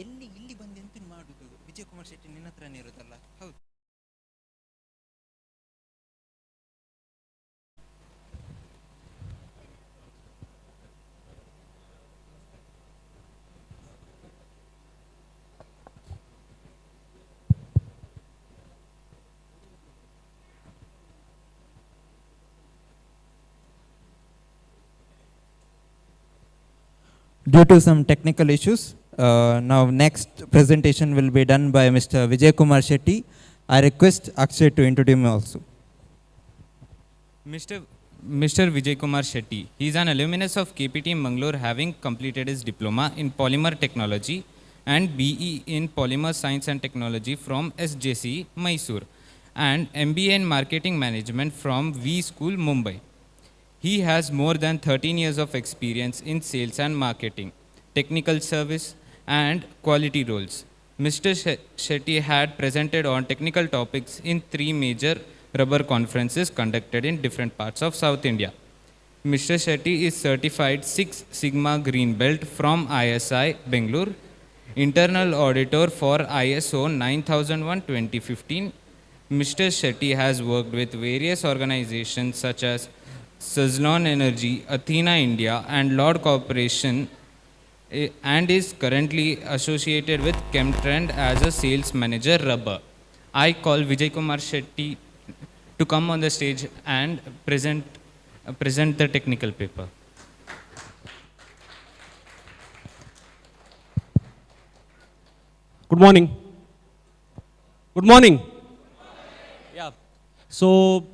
ಇಲ್ಲಿ ಬಂದು ಎಂತ ಮಾಡುದು ವಿಜಯ್ ಕುಮಾರ್ ಶೆಟ್ಟಿ ನಿನ್ನ ಹತ್ರನೇ ಇರೋದಲ್ಲ ಹೌದು. Due to some technical issues, now next presentation will be done by Mr. Vijay Kumar Shetty. I request Akshay to introduce him also. Mr. Vijay Kumar Shetty. He is an alumnus of KPT Mangalore, having completed his diploma in polymer technology and BE in polymer science and technology from SJC Mysore and MBA in marketing management from V School Mumbai. He has more than 13 years of experience in sales and marketing, technical service and quality roles. Mr. Shetty had presented on technical topics in 3 major rubber conferences conducted in different parts of South India. Mr. Shetty is certified 6 Sigma Green Belt from ISI Bangalore, internal auditor for ISO 9001:2015. Mr. Shetty has worked with various organizations such as Suzlon Energy, Athena India and Lord Corporation, and is currently associated with Chemtrend as a sales manager rubber. I call Vijay Kumar Shetty to come on the stage and present the technical paper. Good morning. Good morning. Yeah. So,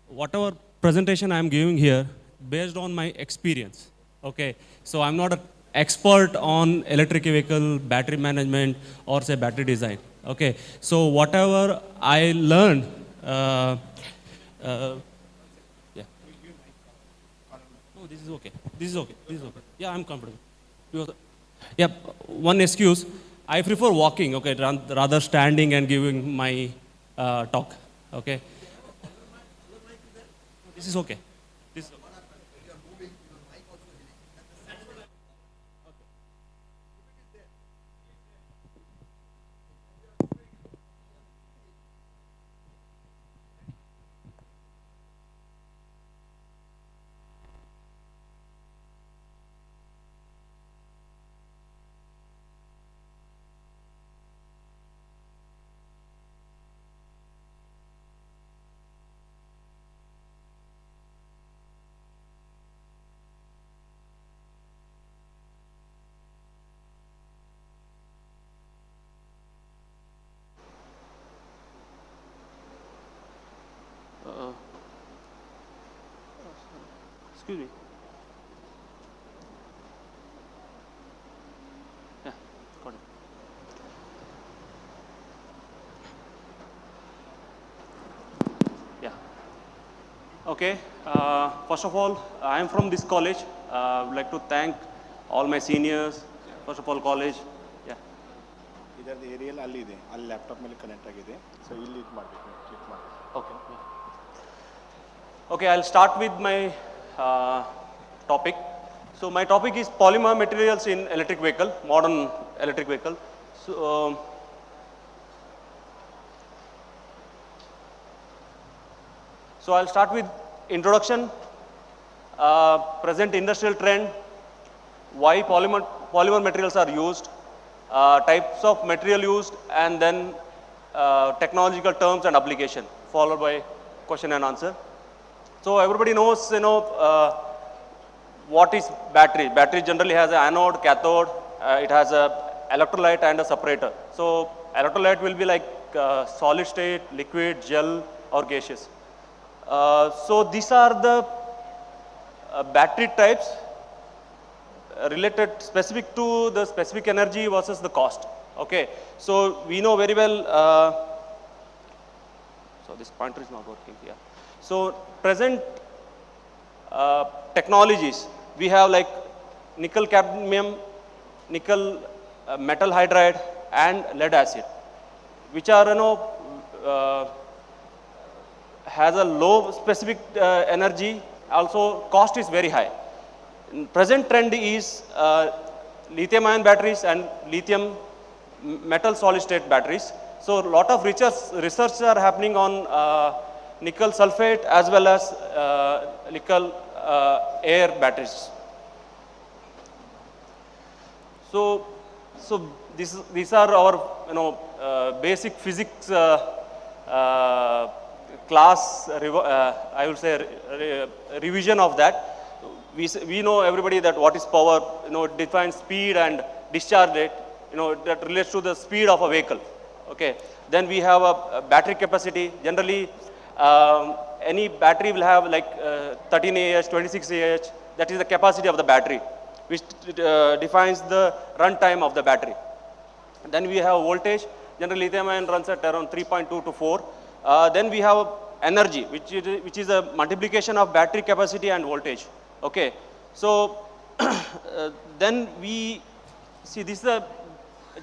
whatever presentation I am giving here, based on my experience. Okay. So, I'm not an expert on electric vehicle, battery management, or say battery design. Okay. So, whatever I learned, yeah. No, this is okay. This is okay. This is okay. Yeah, I'm comfortable. Yeah, one excuse, I prefer walking, okay, rather standing and giving my talk, okay. This is okay. This is okay. Excuse me. Yeah, got it. Yeah. Okay. First of all, I am from this college. I would like to thank all my seniors. First of all, college. Yeah. ಇದರ aerial ಅಲ್ಲಿ ಇದೆ ಅಲ್ಲಿ laptop ಮೇಲೆ connect ಆಗಿದೆ so ಇಲ್ಲಿ ಇದು ಮಾಡಬೇಕು click ಮಾಡಿ Okay. Okay, I'll start with my topic. So my topic is polymer materials in electric vehicle, modern electric vehicle. So I'll start with introduction, present industrial trend, why polymer materials are used, types of material used, and then technological terms and application, followed by question and answer. So everybody knows, what is battery. Battery generally has an anode, cathode, it has a electrolyte and a separator. So electrolyte will be like solid state, liquid, gel or gaseous. So these are the battery types related specific to the specific energy versus the cost. Okay, so we know very well, so this pointer is not working here. So present technologies, we have like nickel cadmium, nickel metal hydride and lead acid, which are, has a low specific energy, also cost is very high. Present trend is lithium ion batteries and lithium metal solid state batteries. So a lot of research are happening on nickel sulfate as well as nickel air batteries. So these are our basic physics class, I would say revision of that. we know everybody that what is power, it defines speed and discharge rate, that relates to the speed of a vehicle. Okay. Then we have a battery capacity. Generally, any battery will have like 13 Ah, 26 Ah. That is the capacity of the battery, which defines the run time of the battery. Then we have voltage. Generally, lithium-ion runs at around 3.2 to 4. Then we have energy, which is a multiplication of battery capacity and voltage. Okay. So then we see this is a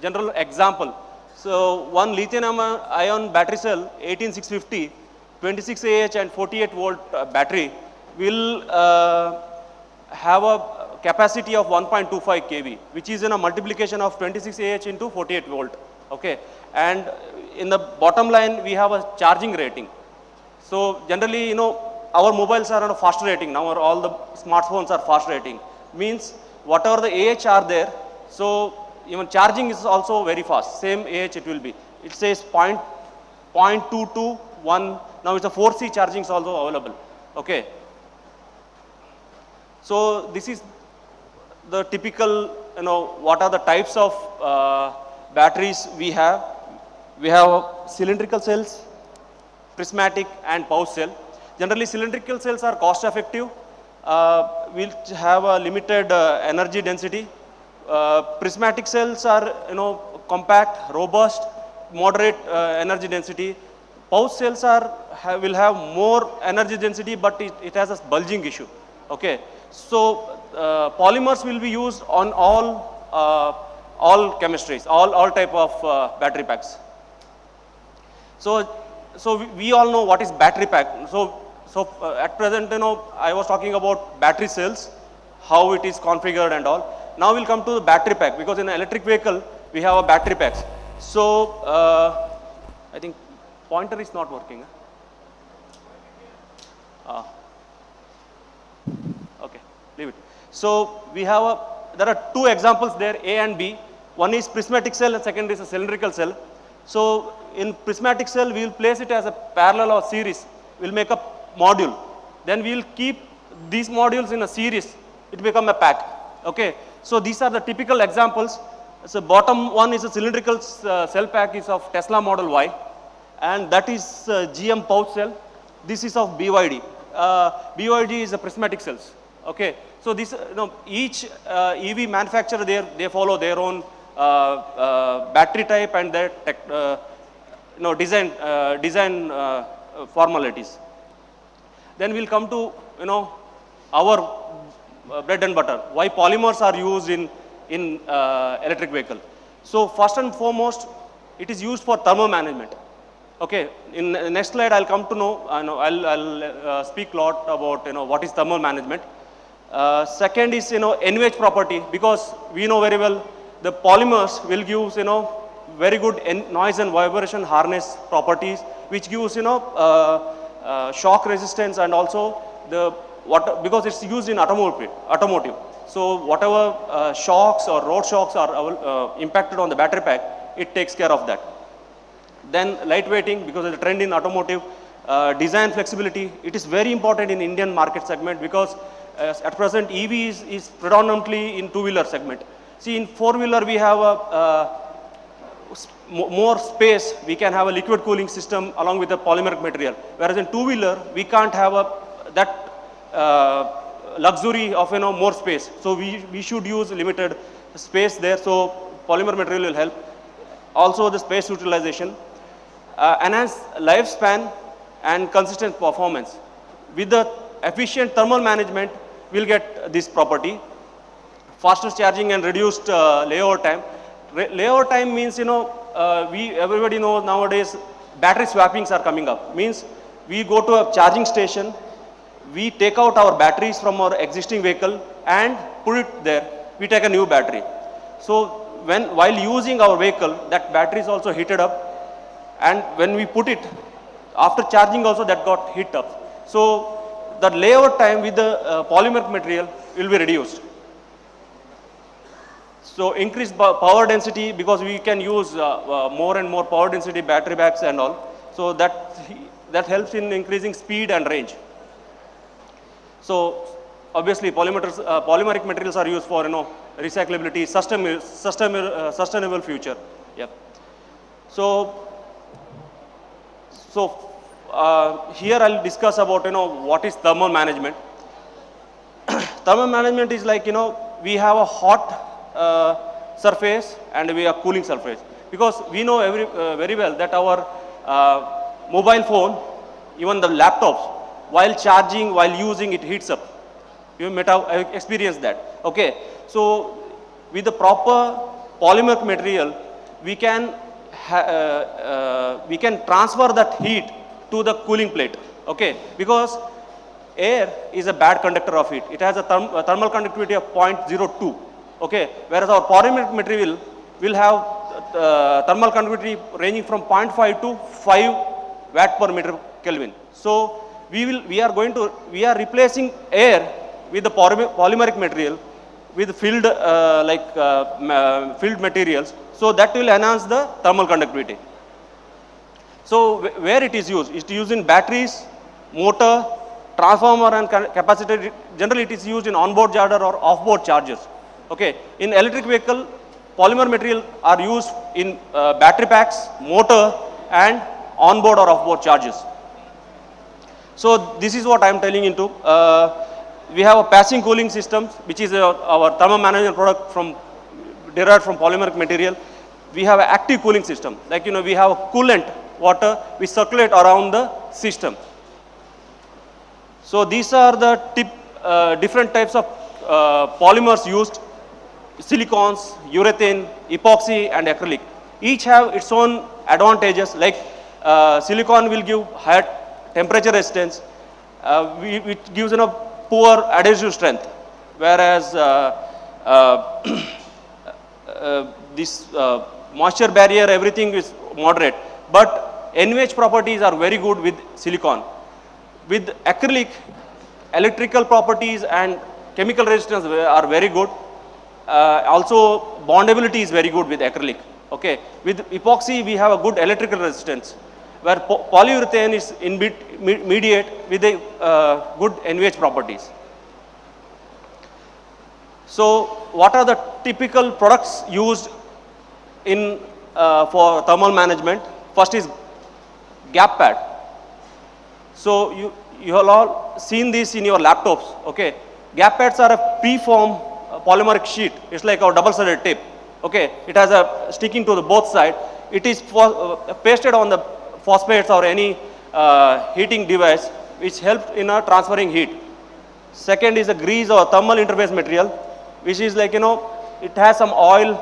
general example. So one lithium-ion battery cell, 18650, 26 Ah and 48 volt battery will have a capacity of 1.25 kV, which is in a multiplication of 26 Ah into 48 volt. Okay. And in the bottom line, we have a charging rating. So generally, our mobiles are on a fast rating. Now all the smartphones are fast rating. Means whatever the AH are there, so even charging is also very fast. Same AH it will be. It says 0.2 to 1. Now it's a 4C charging is also available. Okay. So this is the typical, what are the types of batteries we have. We have cylindrical cells, prismatic and pouch cell. Generally cylindrical cells are cost effective, will have a limited energy density. Prismatic cells are compact, robust, moderate energy density. Pouch cells will have more energy density, but it has a bulging issue. Okay. So polymers will be used on all chemistries, all type of battery packs. So we all know what is battery pack. So at present, I was talking about battery cells, how it is configured and all. Now we'll come to the battery pack, because in an electric vehicle, we have a battery packs. So I think pointer is not working. Okay, leave it. So we have there are two examples there, A and B. One is prismatic cell and second is a cylindrical cell. So in prismatic cell, we will place it as a parallel or series. We'll make a module. Then we will keep these modules in a series. It become a pack. Okay. So these are the typical examples. So bottom one is a cylindrical cell pack is of Tesla Model Y, and that is GM pouch cell. This is of BYD. BYD is a prismatic cells. Okay. So this, each EV manufacturer they follow their own battery type and their design formalities. Then we'll come to our bread and butter. Why polymers are used in electric vehicle? So first and foremost, it is used for thermal management. Okay. In the next slide, I'll come to know. I'll speak a lot about what is thermal management. Second is NVH property, because we know very well the polymers will give very good noise and vibration harness properties, which gives shock resistance, and also because it's used in automotive. So whatever shocks or road shocks are impacted on the battery pack, it takes care of that. Then lightweighting, because of the trend in automotive. Design flexibility, it is very important in Indian market segment, because at present EV is predominantly in two-wheeler segment. See, in four-wheeler we have more space, we can have a liquid cooling system along with the polymeric material. Whereas in two-wheeler, we can't have that luxury of more space. So we should use limited space there. So polymer material will help. Also the space utilization, enhance lifespan and consistent performance. With the efficient thermal management, we'll get this property. Faster charging and reduced layover time. Layover time means, everybody knows nowadays battery swappings are coming up. Means we go to a charging station, we take out our batteries from our existing vehicle and put it there. We take a new battery. So while using our vehicle, that battery is also heated up, and when we put it, after charging also that got heat up. So the layover time with the polymer material will be reduced. So increased power density, because we can use more and more power density battery packs and all. So that helps in increasing speed and range. So obviously polymeric materials are used for, recyclability, sustainable future. Yep. So here I'll discuss about, what is thermal management. Thermal management is like, we have a hot surface and we have cooling surface. Because we know very well that our mobile phone, even the laptops, while charging, while using, it heats up. You might have experienced that. Okay. So with the proper polymer material, we can transfer that heat to the cooling plate. Okay. Because air is a bad conductor of heat. It has a thermal conductivity of 0.02. Okay. Whereas our polymer material will have thermal conductivity ranging from 0.5 to 5 watt per meter Kelvin. So we are replacing air with the polymeric material with filled filled materials. So that will enhance the thermal conductivity. So where it is used? It is used in batteries, motor, transformer and capacitor. Generally it is used in onboard charger or offboard chargers. Okay. In electric vehicle, polymer material are used in battery packs, motor and onboard or offboard chargers. So this is what I am telling into. We have a passing cooling system, which is our thermal management product derived from polymeric material. We have an active cooling system. Like, we have a coolant water which circulate around the system. So these are the different types of polymers used: silicons, urethane, epoxy and acrylic. Each have its own advantages. Like silicon will give higher temperature resistance, which gives poor adhesive strength, whereas this moisture barrier, everything is moderate. But NVH properties are very good with silicon. With acrylic, electrical properties and chemical resistance are very good. Also bondability is very good with acrylic. Okay. With epoxy, we have a good electrical resistance, where polyurethane is mediate with a good NVH properties. So what are the typical products used in for thermal management? First is gap pad. So you have all seen this in your laptops. Okay. Gap pads are a preformed polymeric sheet. It's like our double-sided tape. Okay. It has a sticking to the both side. It is pasted on the phosphates or any heating device, which helps in transferring heat. Second is a grease or thermal interface material, which is like, it has some oil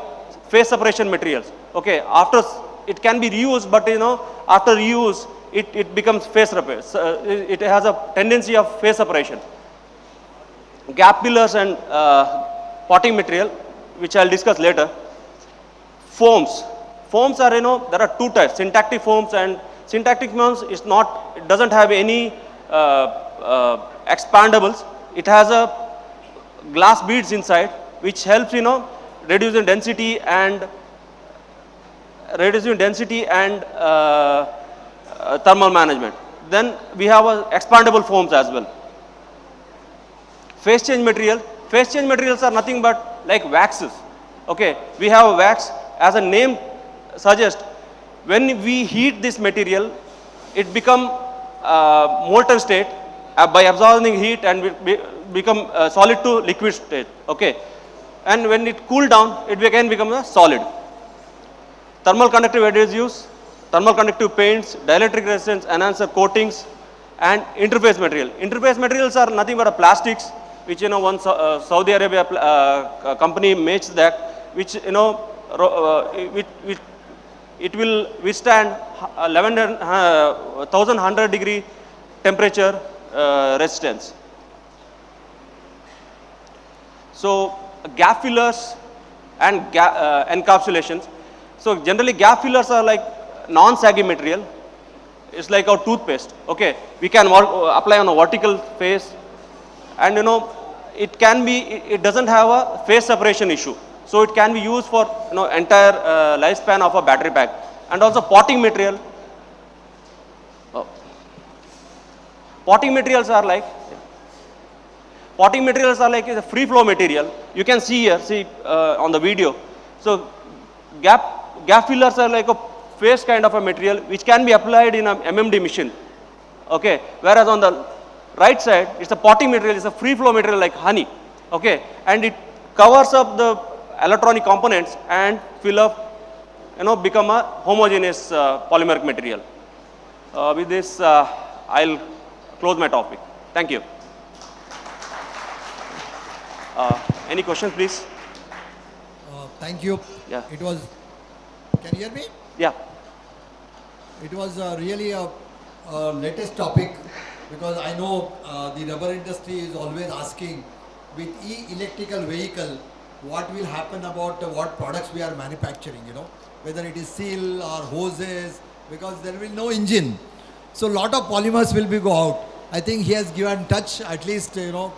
phase separation materials. Okay. After it can be reused, but after reuse, it becomes phase separation. So it has a tendency of phase separation. Gap fillers and potting material, which I'll discuss later. Foams. Foams are, there are two types: syntactic foams and syntactic foams is not, it doesn't have any expandables. It has a glass beads inside, which helps, reducing density and thermal management. Then we have expandable foams as well. Phase change material. Phase change materials are nothing but like waxes. Okay. We have a wax, as a name suggests. When we heat this material, it become molten state by absorbing heat and become solid to liquid state. Okay. And when it cool down, it again becomes a solid. Thermal conductive adhesives, thermal conductive paints, dielectric resistance enhancer coatings, and interface material. Interface materials are nothing but plastics, which one Saudi Arabia company makes that, which it will withstand 1100 degree temperature resistance. So gap fillers and encapsulations. So generally gap fillers are like non-saggy material. It's like our toothpaste. Okay, we can apply on a vertical face, and it can be, it doesn't have a phase separation issue. So it can be used for entire lifespan of a battery pack. And also potting material. Potting materials are like, Potting materials are like a free flow material. You can see here, on the video. So gap fillers are like a face kind of a material which can be applied in a MMD machine. Okay, whereas on the right side, it's a potting material, it's a free flow material like honey. Okay, and it covers up the electronic components and fill up, become a homogeneous polymeric material. With this, I'll close my topic. Thank you. Any questions, please? Thank you. Yeah. It was, can you hear me? Yeah. It was really a latest topic, because I know the rubber industry is always asking, with electrical vehicle, what will happen about what products we are manufacturing, whether it is seal or hoses, because there will no engine. So lot of polymers will be go out. I think he has given touch, at least, now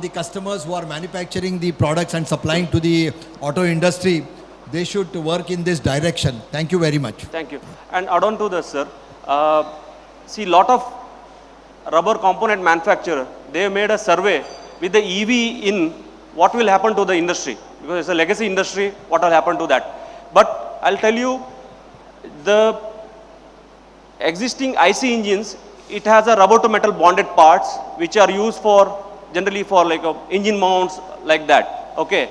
the customers who are manufacturing the products and supplying to the auto industry, they should work in this direction. Thank you very much. Thank you. And add on to this, sir. See, lot of rubber component manufacturer, they made a survey with the EV in, what will happen to the industry, because it's a legacy industry, what will happen to that. But I'll tell you, the existing IC engines, it has a rubber to metal bonded parts which are used for generally for like engine mounts like that. Okay,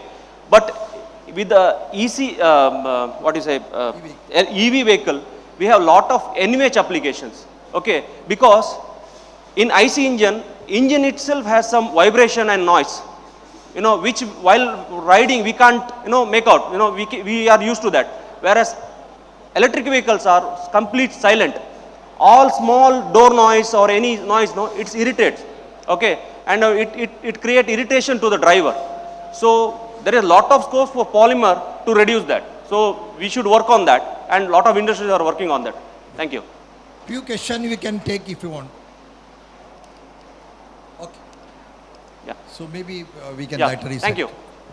but with the EV vehicle, we have lot of NVH applications. Okay, because in IC engine itself has some vibration and noise, which while riding we can't make out. We are used to that. Whereas electric vehicles are complete silent. All small door noise or any noise, it irritates. Okay, and it creates irritation to the driver. So there is a lot of scope for polymer to reduce that. So we should work on that, and a lot of industries are working on that. Thank you. Few questions we can take if you want. Okay. Yeah. So maybe we can Yeah. later reset. Thank you.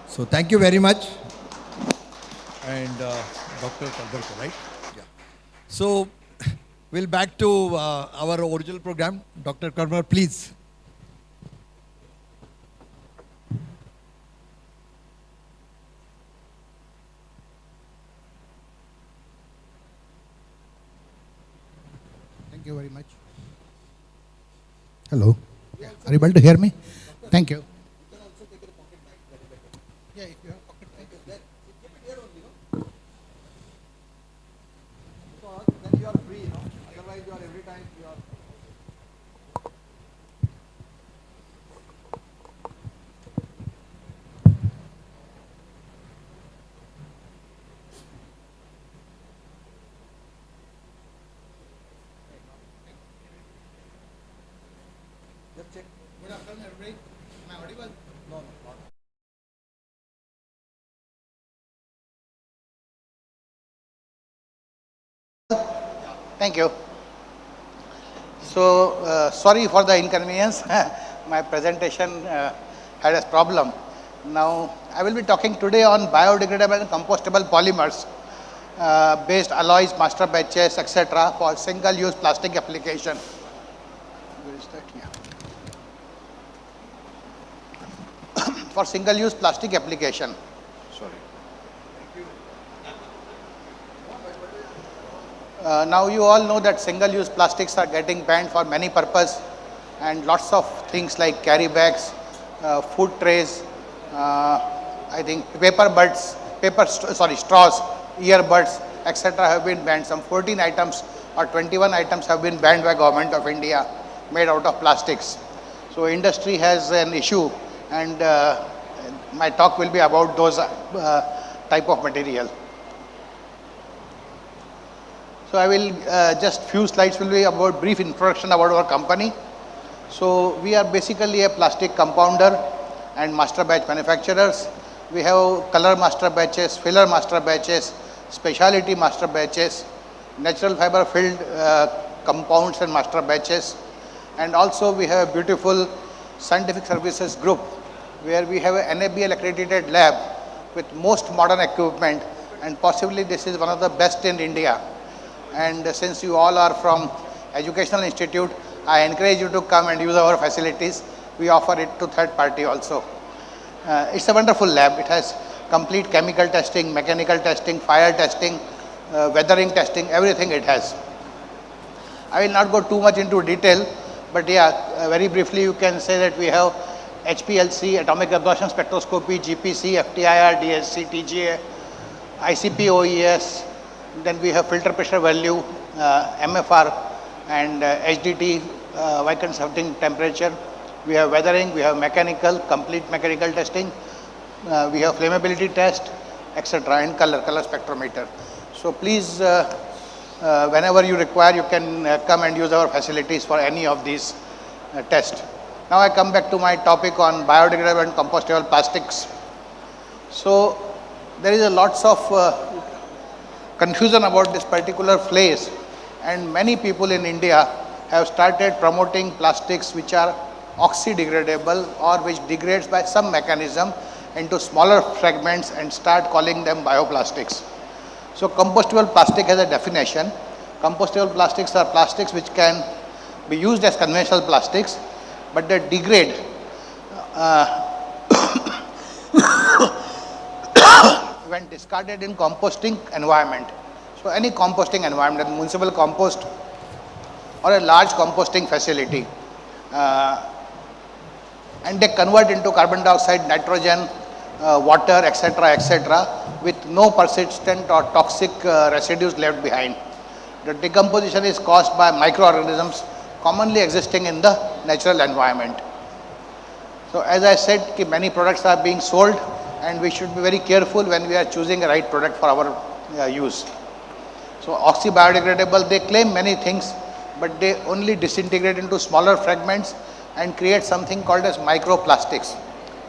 So thank you very much. And Dr. Kabaka, right? Yeah. So we'll back to our original program. Dr. Kabaka, please. Thank you very much. Hello. Yeah. Are you able to hear me? Thank you. Yeah, if you have pocket mic, then keep it here only, Because then you are free, Otherwise you are every time you are. Just check. Good afternoon, everybody. Am I audible? No, not. Thank you. So, sorry for the inconvenience. My presentation had a problem. Now, I will be talking today on biodegradable and compostable polymers, based alloys, master batches, etc. for single-use plastic application. Where is that? Yeah. For single-use plastic application. Sorry. Now you all know that single-use plastics are getting banned for many purposes, and lots of things like carry bags, food trays, I think straws, earbuds, etc. have been banned. Some 14 items or 21 items have been banned by Government of India, made out of plastics. So industry has an issue, and my talk will be about those type of material. So I will just few slides will be about brief introduction about our company. So we are basically a plastic compounder and master batch manufacturers. We have color master batches, filler master batches, specialty master batches, natural fiber filled compounds and master batches, and also we have a beautiful scientific services group where we have an NABL accredited lab with most modern equipment, and possibly this is one of the best in India. And since you all are from educational institute, I encourage you to come and use our facilities. we offer it to third party also. It's a wonderful lab. It has complete chemical testing, mechanical testing, fire testing, weathering testing, everything it has. I will not go too much into detail, but yeah, very briefly you can say that we have HPLC, atomic absorption spectroscopy, GPC, FTIR, DSC, TGA, ICP OES, then we have filter pressure value, MFR, and HDT, vacant sorting temperature. We have weathering, we have mechanical, complete mechanical testing, we have flammability test, etc., and color spectrometer. So please, whenever you require, you can come and use our facilities for any of these tests. Now I come back to my topic on biodegradable and compostable plastics. So there is a lots of confusion about this particular place, and many people in India have started promoting plastics which are oxidegradable or which degrades by some mechanism into smaller fragments and start calling them bioplastics. So compostable plastic has a definition. Compostable plastics are plastics which can be used as conventional plastics, but they degrade when discarded in composting environment. So any composting environment, municipal compost or a large composting facility, and they convert into carbon dioxide, nitrogen, water, etc., with no persistent or toxic residues left behind. The decomposition is caused by microorganisms commonly existing in the natural environment. So as I said, many products are being sold, and we should be very careful when we are choosing a right product for our use. So oxy-biodegradable, they claim many things, but they only disintegrate into smaller fragments and create something called as microplastics.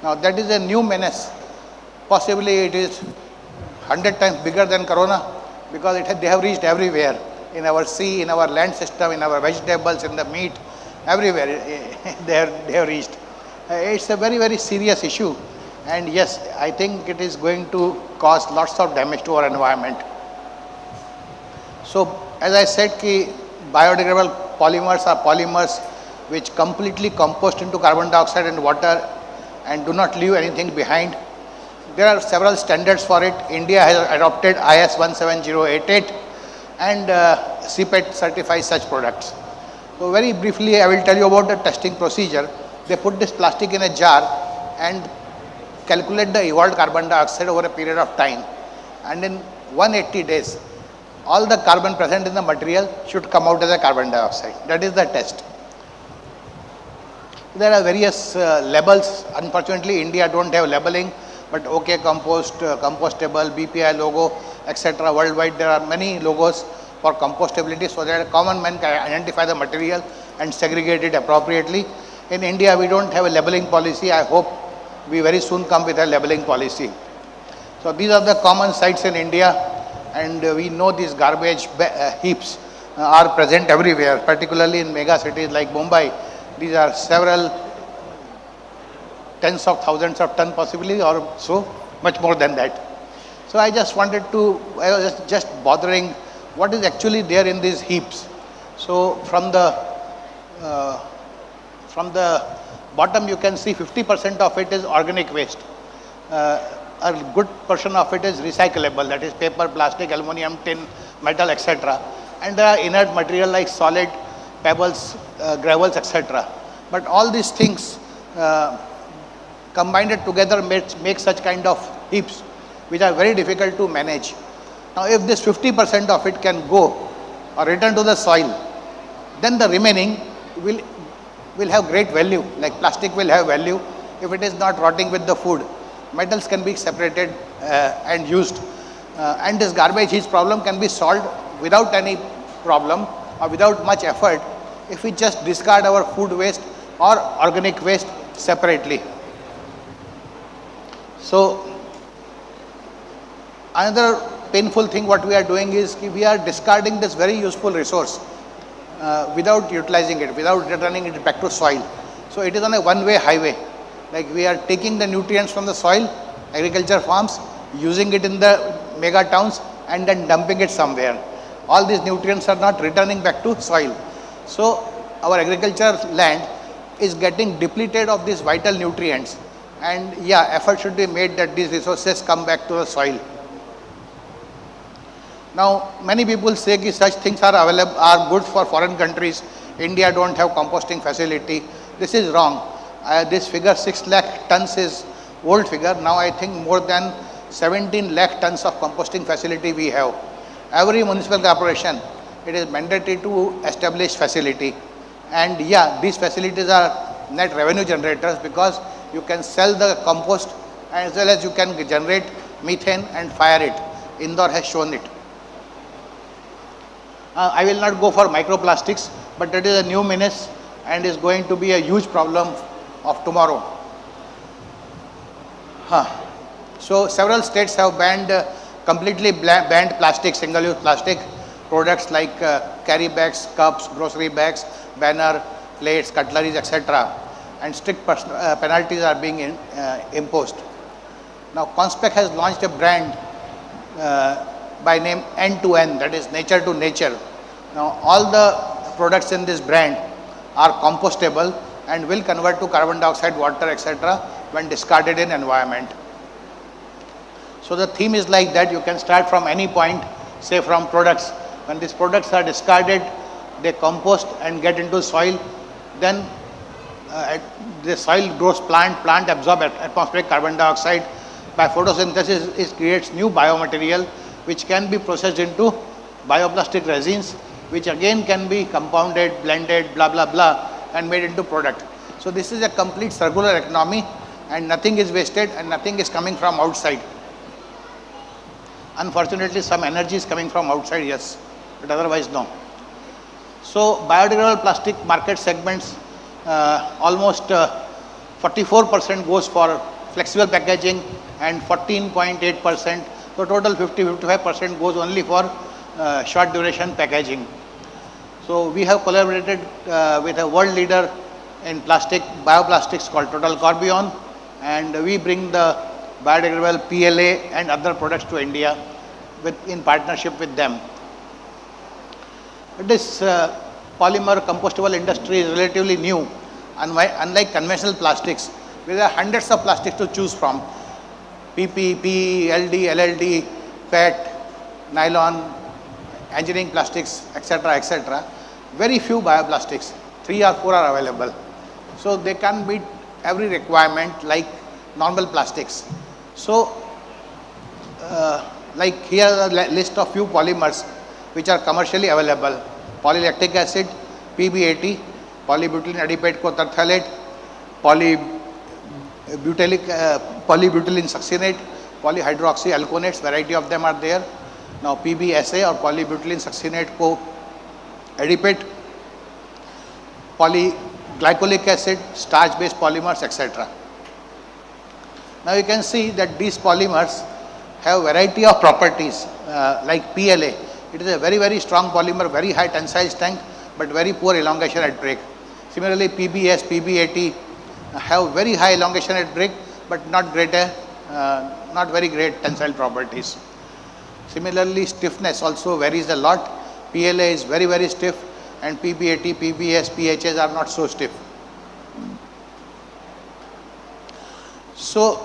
Now that is a new menace. Possibly it is 100 times bigger than corona, because they have reached everywhere, in our sea, in our land system, in our vegetables, in the meat, everywhere they have reached. It's a very, very serious issue, and yes, I think it is going to cause lots of damage to our environment. So as I said, biodegradable polymers are polymers which completely compost into carbon dioxide and water and do not leave anything behind. There are several standards for it. India has adopted IS 17088 and CPET certifies such products. So very briefly I will tell you about the testing procedure. They put this plastic in a jar and calculate the evolved carbon dioxide over a period of time, and in 180 days all the carbon present in the material should come out as a carbon dioxide. That is the test. There are various labels. Unfortunately, India don't have labeling, but OK Compost, compostable, BPI logo, etc. Worldwide, there are many logos for compostability, so that a common man can identify the material and segregate it appropriately. In India, we don't have a labeling policy. I hope we very soon come with a labeling policy. So these are the common sites in India, and we know these garbage heaps are present everywhere, particularly in mega cities like Mumbai. These are several tens of thousands of tons possibly, or so, much more than that. So I just wanted to, I was just bothering what is actually there in these heaps. So from the bottom you can see 50% of it is organic waste. A good portion of it is recyclable, that is paper, plastic, aluminum, tin, metal, etc. And there are inert material like solid, pebbles, gravels, etc. But all these things combined together make such kind of heaps which are very difficult to manage. Now if this 50% of it can go or return to the soil, then the remaining will have great value, like plastic will have value if it is not rotting with the food. Metals can be separated and used, and this garbage heap problem can be solved without any problem or without much effort if we just discard our food waste or organic waste separately. So another painful thing what we are doing is we are discarding this very useful resource without utilizing it, without returning it back to soil. So it is on a one-way highway. Like we are taking the nutrients from the soil, agriculture farms, using it in the mega towns and then dumping it somewhere. All these nutrients are not returning back to soil. So our agriculture land is getting depleted of these vital nutrients. And yeah, effort should be made that these resources come back to the soil. Now, many people say that such things are available, are good for foreign countries. India don't have composting facility. This is wrong. This figure 6 lakh tons is old figure. Now I think more than 17 lakh tons of composting facility we have. Every municipal corporation, it is mandatory to establish facility. And yeah, these facilities are net revenue generators because you can sell the compost as well as you can generate methane and fire it. Indore has shown it. I will not go for microplastics, but it is a new menace and is going to be a huge problem of tomorrow. So several states have banned, completely banned plastic, single-use plastic products like carry bags, cups, grocery bags, banner, plates, cutleries, etc. And strict penalties are being imposed. Now Conspec has launched a brand by name N2N, that is nature to nature. Now all the products in this brand are compostable and will convert to carbon dioxide, water, etc. when discarded in environment. So the theme is like that. You can start from any point, say from products. When these products are discarded, they compost and get into soil. Then the soil grows plant absorbs atmospheric carbon dioxide. By photosynthesis, it creates new biomaterial which can be processed into bioplastic resins, which again can be compounded, blended, blah, blah, blah, and made into product. So this is a complete circular economy and nothing is wasted and nothing is coming from outside. Unfortunately, some energy is coming from outside, yes, but otherwise no. So biodegradable plastic market segments, almost 44% goes for flexible packaging and 14.8%. So total 50-55% goes only for short duration packaging. So we have collaborated with a world leader in bioplastics called Total Corbion, and we bring the biodegradable PLA and other products to India in partnership with them. This polymer compostable industry is relatively new. Unlike conventional plastics, there are hundreds of plastics to choose from. PP, PE, LD, LLD, PET, nylon, engineering plastics, etc., etc. Very few bioplastics, 3 or 4 are available. So they can't meet every requirement like normal plastics. So like here are the list of few polymers which are commercially available. Polylactic acid, PB80, polybutylene adipate co-terphthalate, polybutylene succinate, polyhydroxyalkonates, variety of them are there. Now PBSA or polybutylene succinate co-adipate, polyglycolic acid, starch-based polymers, etc. Now you can see that these polymers have variety of properties like PLA. It is a very, very strong polymer, very high tensile strength, but very poor elongation at break. Similarly, PBS, PB80 have very high elongation at break, but not very great tensile properties. Similarly, stiffness also varies a lot. PLA is very, very stiff, and PB80, PBS, PHs are not so stiff. So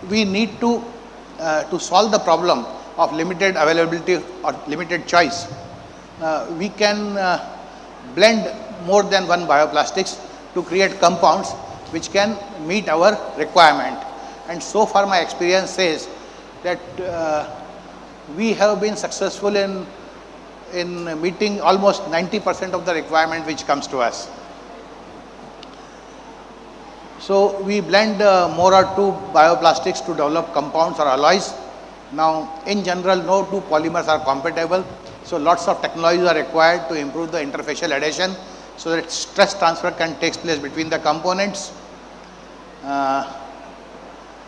we need to solve the problem of limited availability or limited choice. We can blend more than one bioplastics to create compounds which can meet our requirement. And so far my experience says that we have been successful in meeting almost 90% of the requirement which comes to us. So we blend more or two bioplastics to develop compounds or alloys. Now in general no two polymers are compatible, so lots of technologies are required to improve the interfacial adhesion so that stress transfer can take place between the components.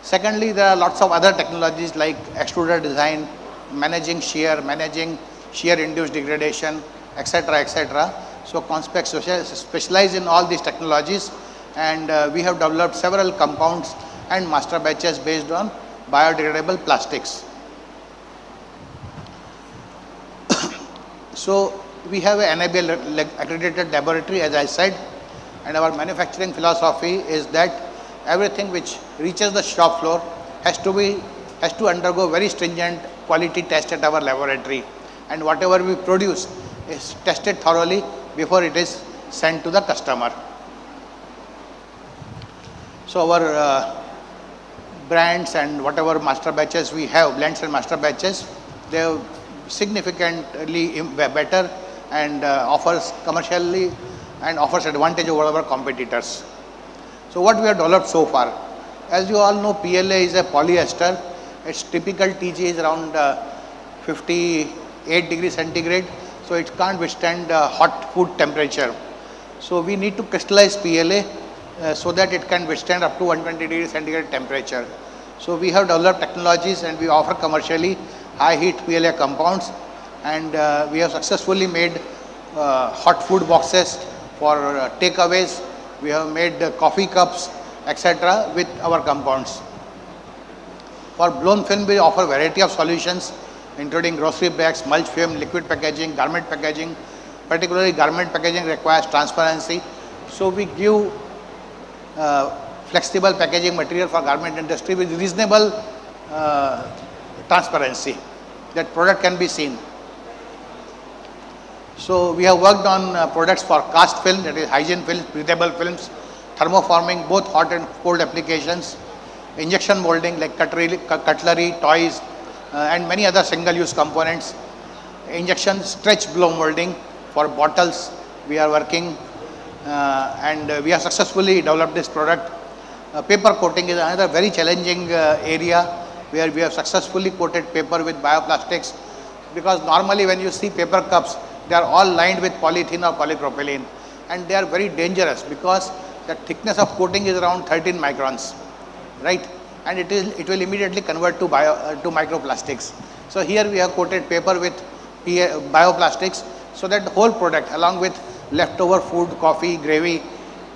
Secondly, there are lots of other technologies like extruder design, managing shear induced degradation, etc., etc. So Conspec specialize in all these technologies, and we have developed several compounds and master batches based on biodegradable plastics. So we have an NABL accredited laboratory, as I said, and our manufacturing philosophy is that everything which reaches the shop floor has to undergo very stringent quality test at our laboratory, and whatever we produce is tested thoroughly before it is sent to the customer. So our brands and whatever master batches we have, blends and master batches, they are significantly better and offers commercially and offers advantage over our competitors. So what we have developed so far, as you all know, PLA is a polyester. Its typical TG is around 58 degrees centigrade, so it can't withstand hot food temperature. So we need to crystallize PLA so that it can withstand up to 120 degrees centigrade temperature. So we have developed technologies and we offer commercially high heat PLA compounds, and we have successfully made hot food boxes for takeaways. We have made coffee cups, etc. with our compounds. For blown film, we offer variety of solutions including grocery bags, mulch film, liquid packaging, garment packaging. Particularly garment packaging requires transparency. So we give flexible packaging material for garment industry with reasonable transparency, that product can be seen. So we have worked on products for cast film, that is hygiene films, breathable films, thermoforming, both hot and cold applications, injection molding like cutlery, toys, and many other single-use components, injection stretch blow molding for bottles. We are working and we have successfully developed this product. Paper coating is another very challenging area where we have successfully coated paper with bioplastics, because normally when you see paper cups, they are all lined with polythene or polypropylene, and they are very dangerous because the thickness of coating is around 13 microns, right? And it will immediately convert to microplastics. So here we have coated paper with bioplastics so that the whole product, along with leftover food, coffee, gravy,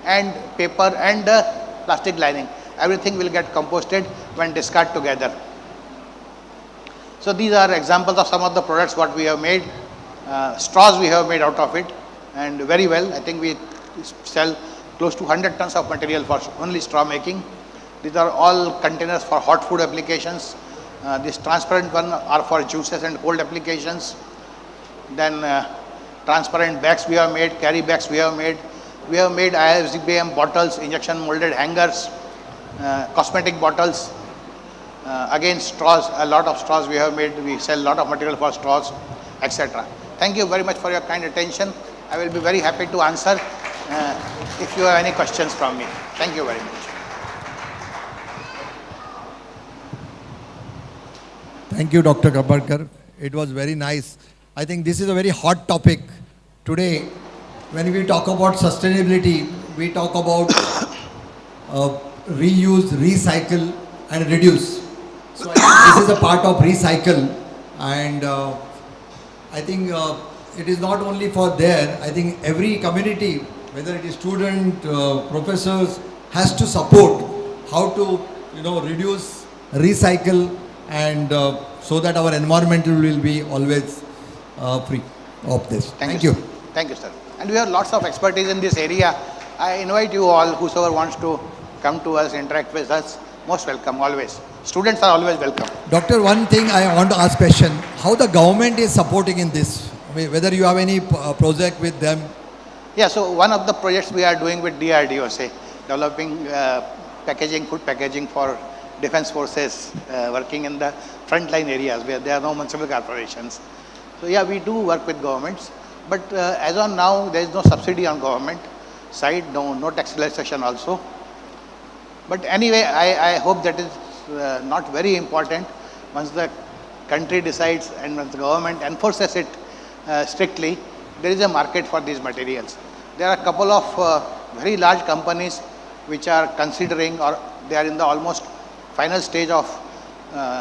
and paper and plastic lining, everything will get composted when discarded together. So these are examples of some of the products what we have made. Straws we have made out of it, and very well. I think we sell close to 100 tons of material for only straw making. These are all containers for hot food applications. This transparent one are for juices and cold applications. Then transparent bags we have made, carry bags we have made. We have made ISBM bottles, injection molded hangers, cosmetic bottles. Again, straws, a lot of straws we have made. We sell a lot of material for straws, etc. Thank you very much for your kind attention. I will be very happy to answer if you have any questions from me. Thank you very much. Thank you, Dr. Kabaka. It was very nice. I think this is a very hot topic. Today, when we talk about sustainability, we talk about reuse, recycle, and reduce. So I think this is a part of recycle, and I think it is not only for there. I think every community, whether it is student, professors, has to support how to reduce, recycle, and so that our environment will be always free of this. Thank you. Thank you, sir. And we have lots of expertise in this area. I invite you all, whosoever wants to come to us, interact with us, most welcome, always. Students are always welcome. Doctor, one thing I want to ask question, how the government is supporting in this? I mean, whether you have any project with them? Yeah, so one of the projects we are doing with DRDO, say, developing packaging, food packaging for defense forces working in the frontline areas where there are no municipal corporations. So yeah, we do work with governments, but as on now, there is no subsidy on government side, no tax relaxation also. But anyway, I hope that is not very important. Once the country decides and once the government enforces it strictly, there is a market for these materials. There are a couple of very large companies which are considering, or they are in the almost final stage of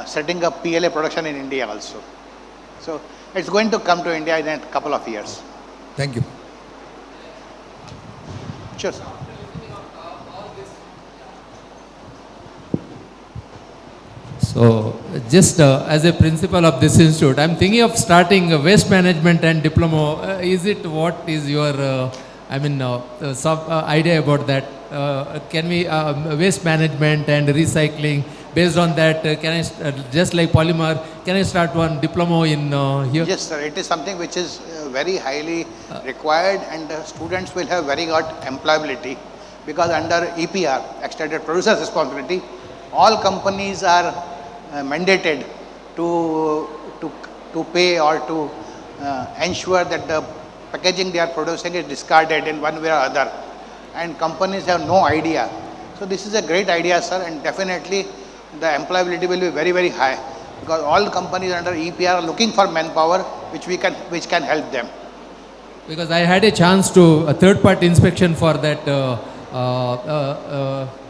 setting up PLA production in India also. So it's going to come to India in a couple of years. Thank you. Sure, sir. So, just as a principal of this institute, I'm thinking of starting a waste management and diploma. Is it what is your I mean, some idea about that. Can we, waste management and recycling, based on that, can I, just like Polymer, can I start one diploma in here? Yes, sir. It is something which is very highly required, and students will have very good employability, because under EPR, Extended Producer's Responsibility, all companies are mandated to pay or to ensure that the packaging they are producing is discarded in one way or other, and companies have no idea. So this is a great idea, sir, and definitely the employability will be very, very high, because all companies under EPR are looking for manpower which can help them. Because I had a chance to a third-party inspection for that.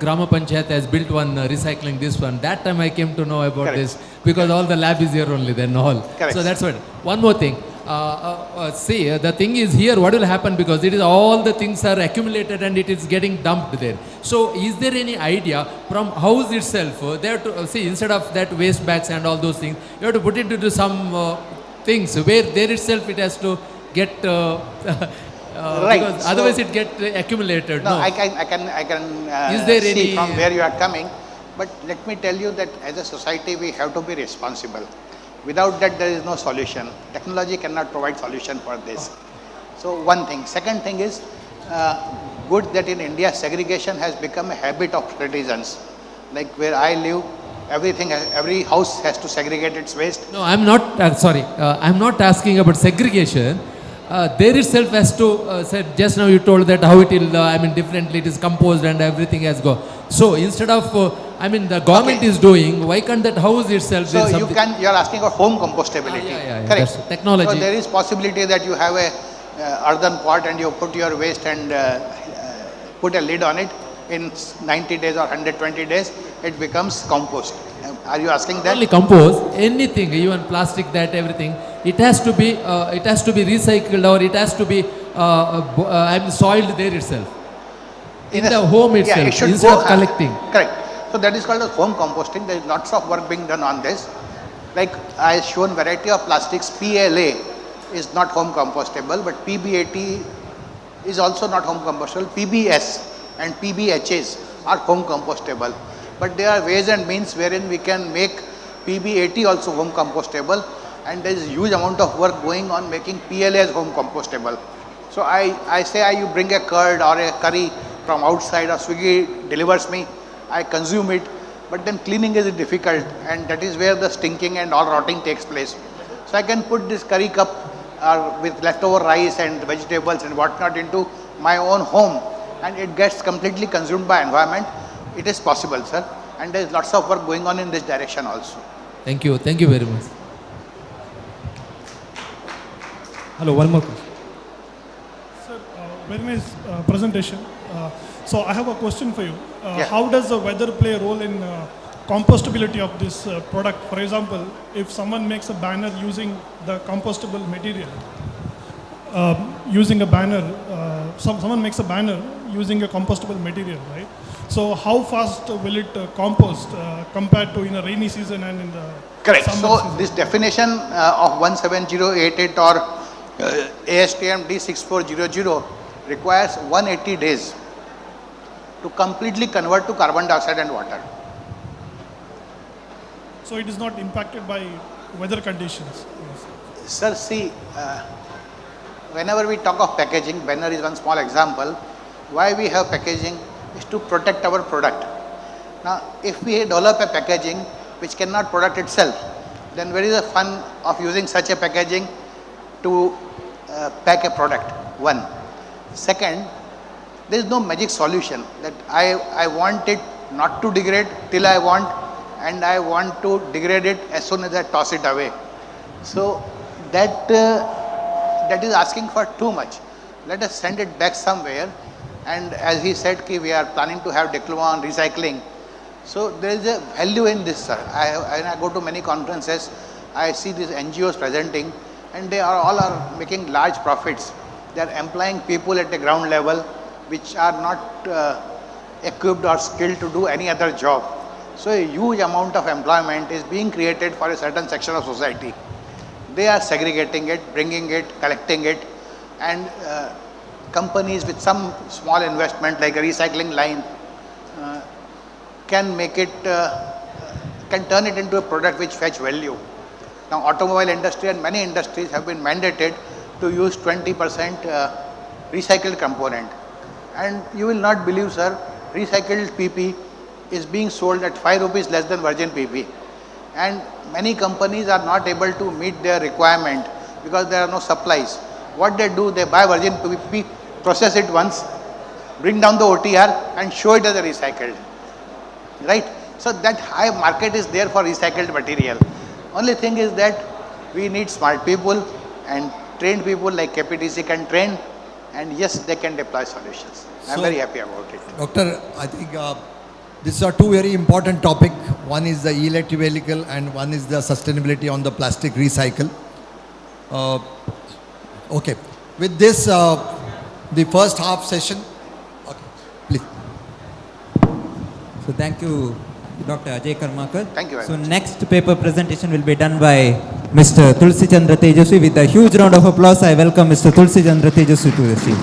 Grama Panchayat has built one recycling this one. That time I came to know about this, because all the lab is here only then all. So that's what. One more thing. See, the thing is here, what will happen, because it is all the things are accumulated and it is getting dumped there. So is there any idea from house itself, they have to, see, instead of that waste bags and all those things, you have to put it into some things where there itself it has to get, right. Because otherwise it get accumulated. No, I can is there see any from where you are coming, but let me tell you that as a society we have to be responsible. Without that, there is no solution. Technology cannot provide solution for this. So one thing. Second thing is, good that in India segregation has become a habit of citizens. Like where I live, every house has to segregate its waste. No, I'm not, sorry, I'm not asking about segregation. There itself has to, said just now you told that how it will, I mean differently it is composed and everything has gone. So instead of, I mean the government is doing, why can't that house itself? So you are asking about home compostability. Yeah, correct. that's technology. So there is possibility that you have a earthen pot and you put your waste and put a lid on it. In 90 days or 120 days, it becomes compost. Are you asking that? Only compost, anything, even plastic, that everything, it has to be recycled, or it has to be soiled there itself. In the home itself, yeah, it should instead go, of collecting. Correct. So that is called as home composting. There is lots of work being done on this. Like I have shown variety of plastics. PLA is not home compostable, but PBAT is also not home compostable. PBS and PBHAs are home compostable. But there are ways and means wherein we can make PBAT also home compostable, and there is huge amount of work going on making PLA as home compostable. So I say you bring a curd or a curry from outside, or Swiggy delivers me, I consume it, but then cleaning is difficult, and that is where the stinking and all rotting takes place. So I can put this curry cup with leftover rice and vegetables and whatnot into my own home, and it gets completely consumed by environment. It is possible, sir, and there is lots of work going on in this direction also. Thank you very much. Hello, one more question. Sir, very nice presentation. So I have a question for you. How does the weather play a role in compostability of this product? For example, if someone makes a banner using the compostable material, someone makes a banner using a compostable material, right? So how fast will it compost compared to in a rainy season and in the correct. summer So season? this definition of 17088 or ASTM D6400 requires 180 days to completely convert to carbon dioxide and water. So it is not impacted by weather conditions? Yes. Sir, see, whenever we talk of packaging, banner is one small example. Why we have packaging is to protect our product. Now, if we develop a packaging which cannot protect itself, then where is the fun of using such a packaging to pack a product? One. Second, there is no magic solution that I want it not to degrade till I want, and I want to degrade it as soon as I toss it away. So that is asking for too much. Let us send it back somewhere. And as he said, we are planning to have diploma on recycling. So there is a value in this, sir. When I go to many conferences, I see these NGOs presenting, and they are all making large profits. They are employing people at the ground level which are not equipped or skilled to do any other job. So a huge amount of employment is being created for a certain section of society. They are segregating it, bringing it, collecting it, and companies with some small investment like a recycling line can make it, can turn it into a product which fetch value. Now automobile industry and many industries have been mandated to use 20% recycled component. And you will not believe, sir, recycled PP is being sold at 5 rupees less than virgin PP. And many companies are not able to meet their requirement because there are no supplies. What they do, they buy virgin PP, process it once, bring down the OTR and show it as a recycled. Right? So that high market is there for recycled material. Only thing is that we need smart people and trained people like KPTC can train, and yes, they can deploy solutions. I'm very happy about it. Doctor, I think these are two very important topics. One is the electric vehicle and one is the sustainability on the plastic recycle. Okay. With this, the first half session. Okay, please. So thank you, Dr. Ajay Karmakar. Thank you very so much. next paper presentation will be done by Mr. Tulsi Chandra Tejaswi. With a huge round of applause, I welcome Mr. Tulsi Chandra Tejaswi to the stage.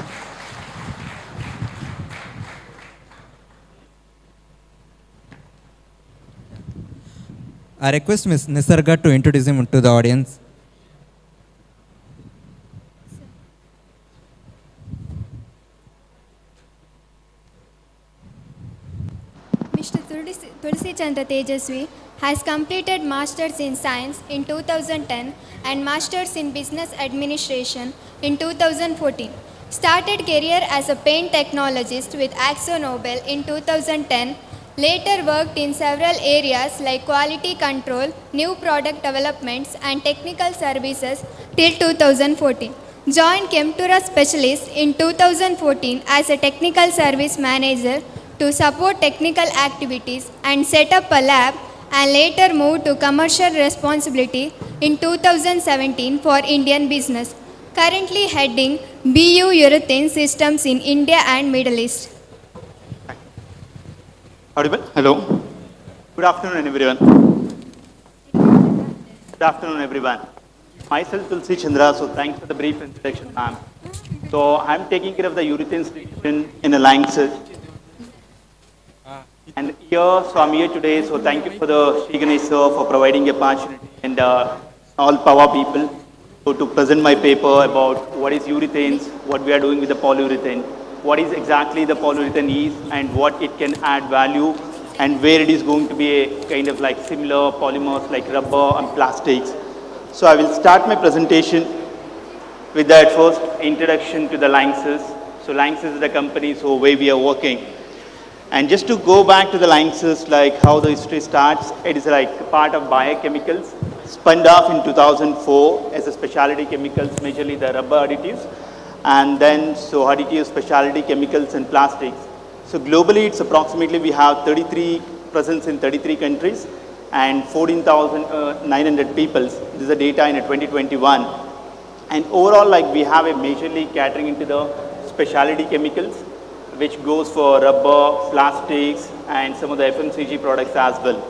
I request Ms. Nisarga to introduce him to the audience. Mr. Tulsi Chandra Tejaswi has completed Masters in Science in 2010 and Masters in Business Administration in 2014. Started career as a paint technologist with Akzo Nobel in 2010. Later worked in several areas like quality control, new product developments and technical services till 2014. Joined Chemtura Specialist in 2014 as a technical service manager to support technical activities and set up a lab, and later moved to commercial responsibility in 2017 for Indian business. Currently heading BU Urethane Systems in India and Middle East. Audible? Hello. Good afternoon, everyone. Good afternoon, everyone. Myself, Tulsi Chandra. So thanks for the brief introduction, ma'am. So I'm taking care of the urethane division in Alliances. And here, so I'm here today. So thank you for the Shri Ganesh sir for providing the opportunity and all Pawa people to present my paper about what is urethanes, what we are doing with the polyurethane, what is exactly the polyurethane is and what it can add value, and where it is going to be a kind of like similar polymers like rubber and plastics. So I will start my presentation with that first introduction to the Lanxess. So Lanxess is the company so where we are working. And just to go back to the Lanxess, like how the history starts, it is like part of biochemicals, spun off in 2004 as a specialty chemicals, majorly the rubber additives, and then so additives, specialty chemicals and plastics. So globally, it's approximately we have 33 presence in 33 countries and 14,900 people. This is the data in 2021. And overall, like we have a majorly catering into the specialty chemicals, which goes for rubber, plastics, and some of the FMCG products as well.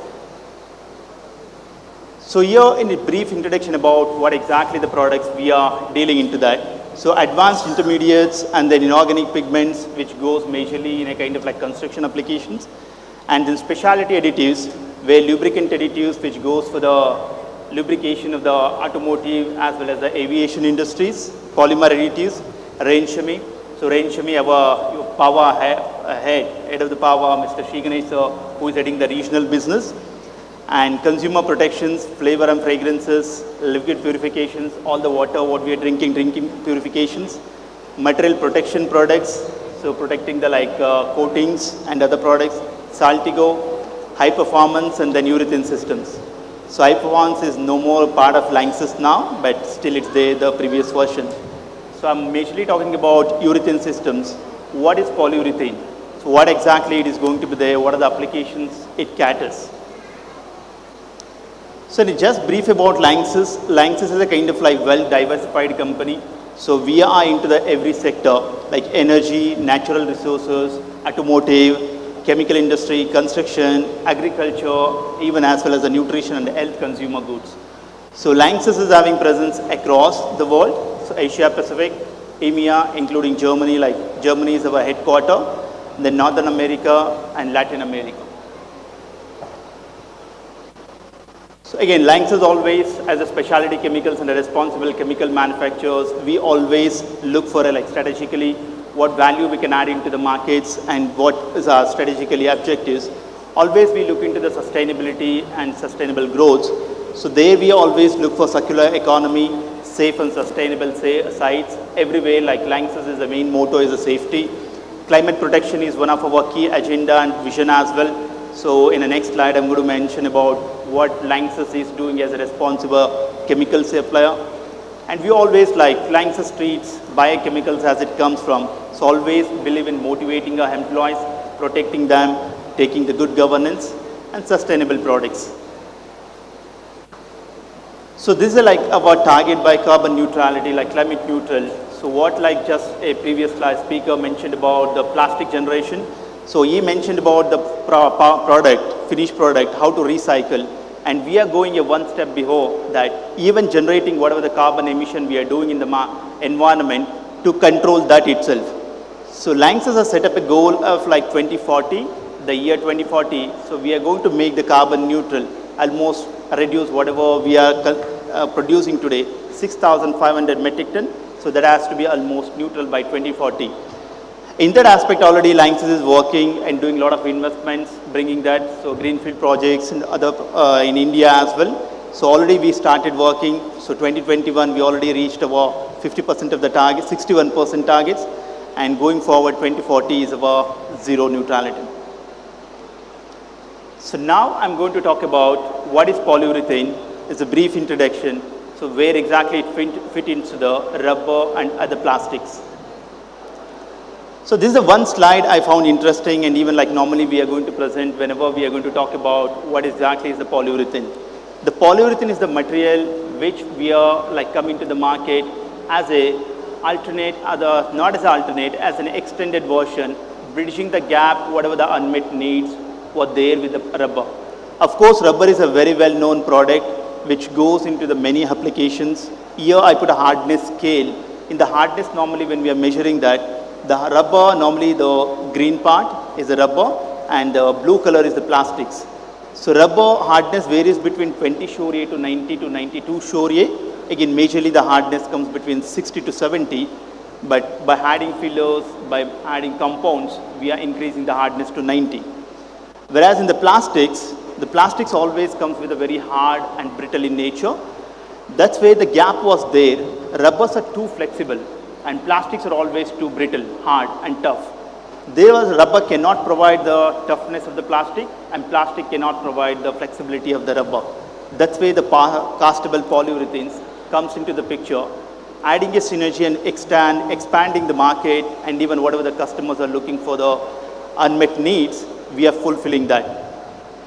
So here in a brief introduction about what exactly the products we are dealing into that. So advanced intermediates and then inorganic pigments, which goes majorly in a kind of like construction applications. And then specialty additives, where lubricant additives, which goes for the lubrication of the automotive as well as the aviation industries. Polymer additives, Renja. So Renja, our Pawa head of the Pawa, Mr. Shri Ganesh, who is heading the regional business. And consumer protections, flavor and fragrances, liquid purifications, all the water, what we are drinking purifications, material protection products, so protecting the like coatings and other products, Saltigo, high performance and then urethane systems. So high performance is no more part of Lanxess now, but still it's there, the previous version. So I'm majorly talking about urethane systems. What is polyurethane? So what exactly it is going to be there? What are the applications it caters? So just brief about Lanxess. Lanxess is a kind of like well-diversified company. So we are into the every sector, like energy, natural resources, automotive, chemical industry, construction, agriculture, even as well as the nutrition and health consumer goods. So Lanxess is having presence across the world. So Asia Pacific, EMEA, including Germany, like Germany is our headquarter, then Northern America and Latin America. So again, Lanxess always, as a specialty chemicals and a responsible chemical manufacturers, we always look for strategically what value we can add into the markets and what is our strategically objectives. Always we look into the sustainability and sustainable growth. So there we always look for circular economy, safe and sustainable sites. Everywhere, like Lanxess is the main motto is the safety. Climate protection is one of our key agenda and vision as well. So in the next slide, I'm going to mention about what Lanxess is doing as a responsible chemical supplier. And we always like Lanxess treats biochemicals as it comes from. So always believe in motivating our employees, protecting them, taking the good governance and sustainable products. So this is like our target by carbon neutrality, like climate neutral. So what like just a previous slide speaker mentioned about the plastic generation. So he mentioned about the product, finished product, how to recycle. And we are going one step before that, even generating whatever the carbon emission we are doing in the environment to control that itself. So Lanxess has set up a goal of like 2040, the year 2040. So we are going to make the carbon neutral, almost reduce whatever we are producing today, 6,500 metric ton. So that has to be almost neutral by 2040. In that aspect already Lanxess is working and doing a lot of investments, bringing that, so greenfield projects and other in India as well. So already we started working, so 2021 we already reached about 50% of the target, 61% targets, and going forward 2040 is about zero neutrality. So now I'm going to talk about what is polyurethane. It's a brief introduction, so where exactly it fit into the rubber and other plastics. So this is the one slide I found interesting, and even like normally we are going to present whenever we are going to talk about what exactly is the polyurethane. The polyurethane is the material which we are like coming to the market as a alternate, not as an alternate, as an extended version, bridging the gap, whatever the unmet needs were there with the rubber. Of course, rubber is a very well-known product which goes into the many applications. Here I put a hardness scale. In the hardness, normally when we are measuring that, the rubber, normally the green part is the rubber and the blue color is the plastics. So rubber hardness varies between 20 Shorey to 90 to 92 Shorey. Again, majorly the hardness comes between 60 to 70, but by adding fillers, by adding compounds, we are increasing the hardness to 90. Whereas in the plastics always comes with a very hard and brittle in nature. That's where the gap was there. Rubbers are too flexible and plastics are always too brittle, hard and tough. There was rubber cannot provide the toughness of the plastic and plastic cannot provide the flexibility of the rubber. That's where the castable polyurethanes comes into the picture, adding a synergy and expanding the market, and even whatever the customers are looking for the unmet needs, we are fulfilling that.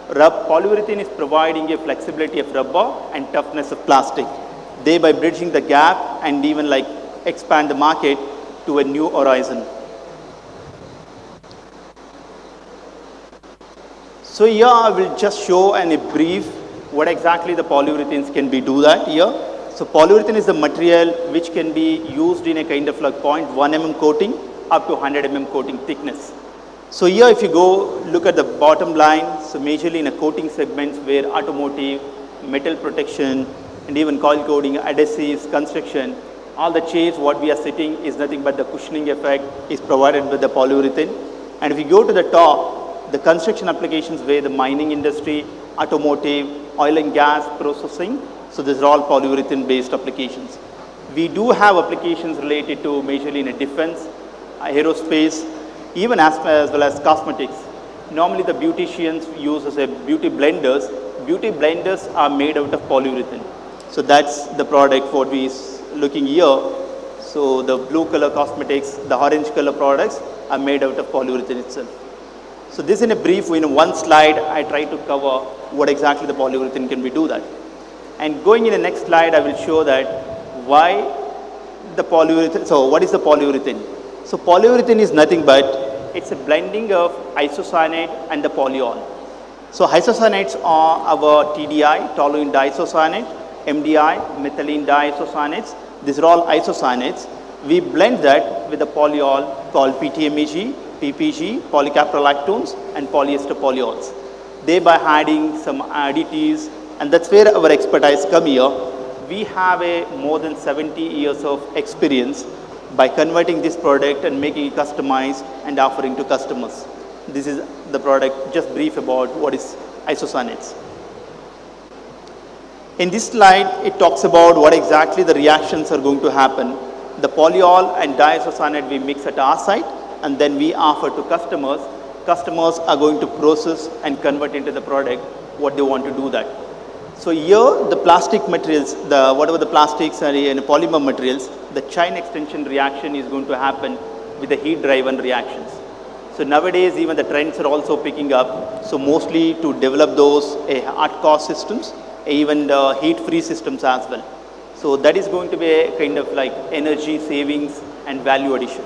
Polyurethane is providing a flexibility of rubber and toughness of plastic, thereby bridging the gap and even like expand the market to a new horizon. So here I will just show in a brief what exactly the polyurethanes can be do that here. So polyurethane is the material which can be used in a kind of like 0.1 mm coating up to 100 mm coating thickness. So here if you go look at the bottom line, so majorly in a coating segments where automotive, metal protection and even coil coating, adhesives, construction, all the chairs what we are sitting is nothing but the cushioning effect is provided with the polyurethane. And if you go to the top, the construction applications where the mining industry, automotive, oil and gas processing, so these are all polyurethane based applications. We do have applications related to majorly in a defense, aerospace, even as well as cosmetics. Normally the beauticians use as a beauty blenders. Beauty blenders are made out of polyurethane. So that's the product what we looking here. So the blue color cosmetics, the orange color products are made out of polyurethane itself. So this in a brief, in one slide, I try to cover what exactly the polyurethane can be do that. And going in the next slide, I will show that why the polyurethane, so what is the polyurethane? So polyurethane is nothing but, it's a blending of isocyanate and the polyol. So isocyanates are our TDI, toluene diisocyanate, MDI, methylene diisocyanates. These are all isocyanates. We blend that with the polyol called PTMAG, PPG, polycaprolactones, and polyester polyols. Thereby adding some additives, and that's where our expertise come here. We have a more than 70 years of experience by converting this product and making it customized and offering to customers. This is the product, just brief about what is isocyanates. In this slide, it talks about what exactly the reactions are going to happen. The polyol and diisocyanate we mix at our site, and then we offer to customers. Customers are going to process and convert into the product what they want to do that. So here the plastic materials, whatever the plastics and polymer materials, the chain extension reaction is going to happen with the heat driven reactions. So nowadays even the trends are also picking up. So mostly to develop those hard core systems, even the heat free systems as well. So that is going to be a kind of like energy savings and value addition.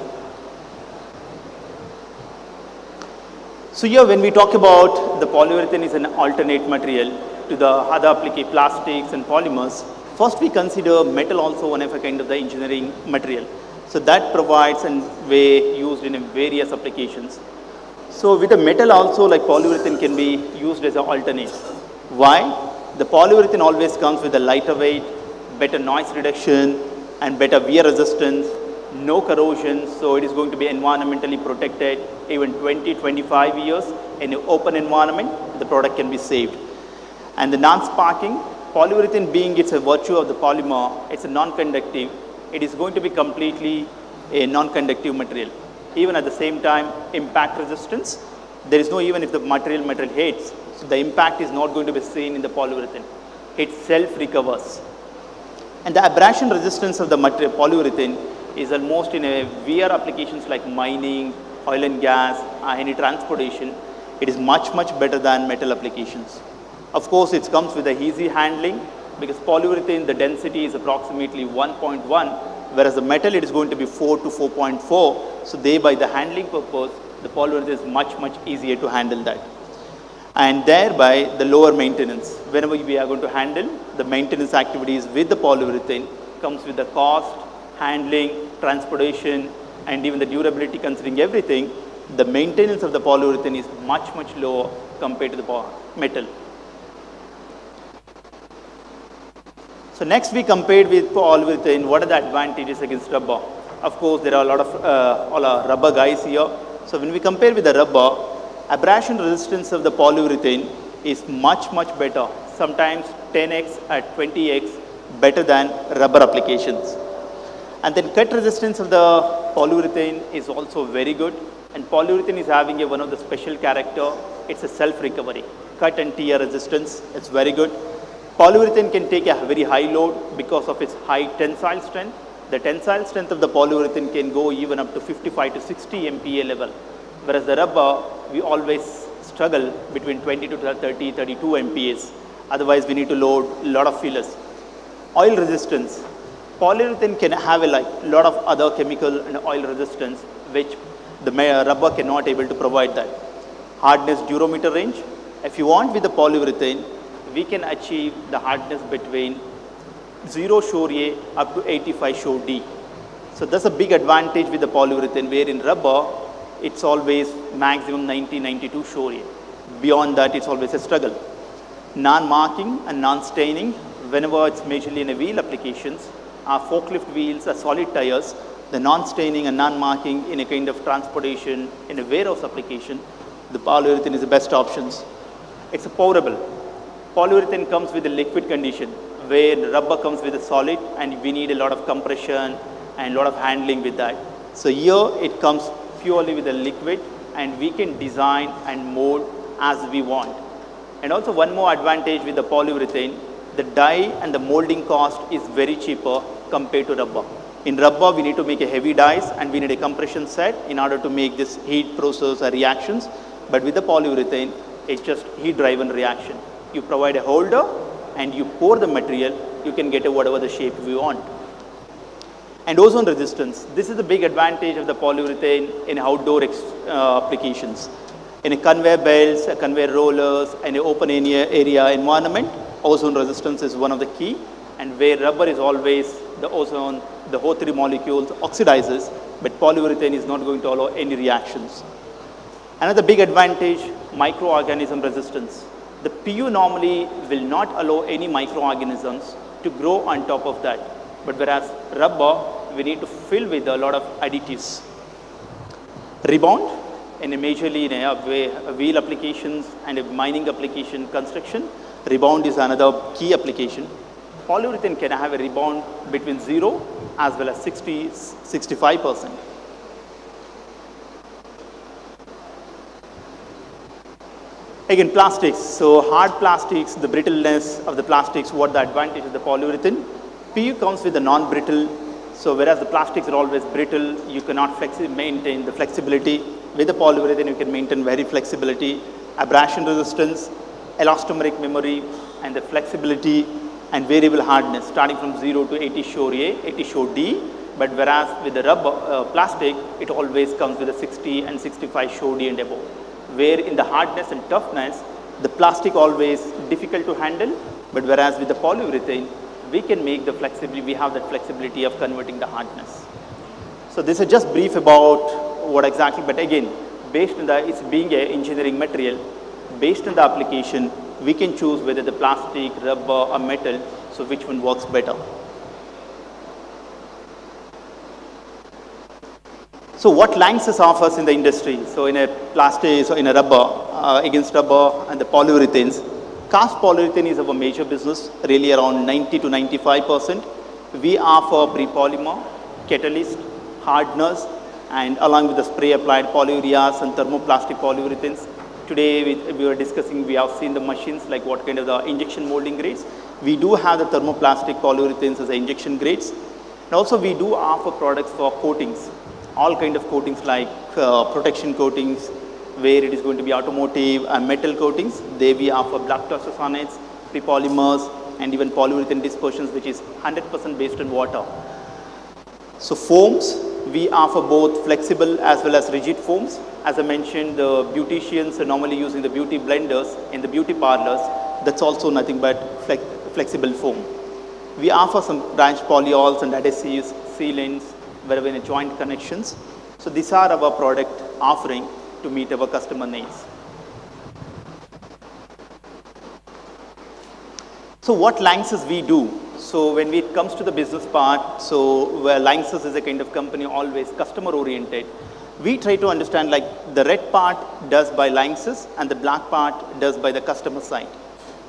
So here when we talk about the polyurethane is an alternate material to the other applicable plastics and polymers, first we consider metal also one of a kind of the engineering material. So that provides a way used in various applications. So with the metal also like polyurethane can be used as an alternate. Why? The polyurethane always comes with a lighter weight, better noise reduction and better wear resistance, no corrosion, so it is going to be environmentally protected even 20-25 years in an open environment, the product can be saved. And the non-sparking, polyurethane being it's a virtue of the polymer, it's a non-conductive, it is going to be completely a non-conductive material. Even at the same time, impact resistance, there is no even if the material hits, so the impact is not going to be seen in the polyurethane. It self-recovers. And the abrasion resistance of the material polyurethane is almost in a wear applications like mining, oil and gas, any transportation. It is much better than metal applications. Of course, it comes with a easy handling because polyurethane, the density is approximately 1.1, whereas the metal, it is going to be 4 to 4.4. So thereby the handling purpose, the polyurethane is much easier to handle that. And thereby the lower maintenance. Whenever we are going to handle the maintenance activities with the polyurethane comes with the cost, handling, transportation, and even the durability considering everything, the maintenance of the polyurethane is much lower compared to the metal. So next we compared with polyurethane, what are the advantages against rubber? Of course, there are a lot of rubber guys here. So when we compare with the rubber, abrasion resistance of the polyurethane is much better, sometimes 10x at 20x better than rubber applications. And then cut resistance of the polyurethane is also very good. And polyurethane is having one of the special character, it's a self-recovery. Cut and tear resistance, it's very good. Polyurethane can take a very high load because of its high tensile strength. The tensile strength of the polyurethane can go even up to 55 to 60 MPa level. Whereas the rubber, we always struggle between 20 to 30, 32 MPas. Otherwise, we need to load a lot of fillers. Oil resistance. Polyurethane can have a lot of other chemical and oil resistance, which the rubber cannot able to provide that. Hardness durometer range. If you want with the polyurethane, we can achieve the hardness between 0 shore A up to 85 shore D. So that's a big advantage with the polyurethane, where in rubber, it's always maximum 90-92 shore A. Beyond that, it's always a struggle. Non-marking and non-staining, whenever it's majorly in a wheel applications, our forklift wheels are solid tires, the non-staining and non-marking in a kind of transportation, in a warehouse application, the polyurethane is the best options. It's a pourable. Polyurethane comes with a liquid condition, where the rubber comes with a solid and we need a lot of compression and a lot of handling with that. So here it comes purely with a liquid and we can design and mold as we want. And also one more advantage with the polyurethane, the dye and the molding cost is very cheaper compared to rubber. In rubber, we need to make a heavy dyes and we need a compression set in order to make this heat process or reactions. But with the polyurethane, it's just heat driven reaction. You provide a holder and you pour the material, you can get whatever the shape we want. And ozone resistance. This is the big advantage of the polyurethane in outdoor applications. In a conveyor belts, conveyor rollers, and an open area environment, ozone resistance is one of the key. and where rubber is always the ozone, the O3 molecules oxidizes, but polyurethane is not going to allow any reactions. Another big advantage, microorganism resistance. The PU normally will not allow any microorganisms to grow on top of that, but whereas rubber, we need to fill with a lot of additives. Rebound, in a majorly in a wheel applications and a mining application construction, rebound is another key application. Polyurethane can have a rebound between 0 as well as 65%. Again, plastics. So hard plastics, the brittleness of the plastics, what the advantage of the polyurethane. PU comes with a non-brittle. So whereas the plastics are always brittle, you cannot maintain the flexibility. With the polyurethane, you can maintain very flexibility, abrasion resistance, elastomeric memory, and the flexibility and variable hardness, starting from 0 to 80 shore A, 80 shore D. But whereas with the rubber plastic, it always comes with a 60 and 65 shore D and above. Where in the hardness and toughness, the plastic always difficult to handle, but whereas with the polyurethane, we can make the flexibility, we have that flexibility of converting the hardness. So this is just brief about what exactly, but again, based on the, it's being an engineering material, based on the application, we can choose whether the plastic, rubber or metal, so which one works better. So what Lanxess offers in the industry? So in a plastic, so in a rubber, against rubber and the polyurethanes, cast polyurethane is our major business, really around 90 to 95%. We offer pre-polymer, catalyst, hardeners, and along with the spray applied polyureas and thermoplastic polyurethanes. Today we were discussing, we have seen the machines like what kind of the injection molding grades. We do have the thermoplastic polyurethanes as the injection grades. And also we do offer products for coatings. All kind of coatings like protection coatings, where it is going to be automotive and metal coatings. There we offer black torsosanates, pre-polymers, and even polyurethane dispersions, which is 100% based on water. So foams, we offer both flexible as well as rigid foams. As I mentioned, the beauticians are normally using the beauty blenders in the beauty parlors. That's also nothing but flexible foam. We offer some branched polyols and adhesives, sealants, wherever in joint connections. So these are our product offering to meet our customer needs. So what Lanxess we do? So when it comes to the business part, so where Lanxess is a kind of company always customer oriented, we try to understand like the red part does by Lanxess and the black part does by the customer side.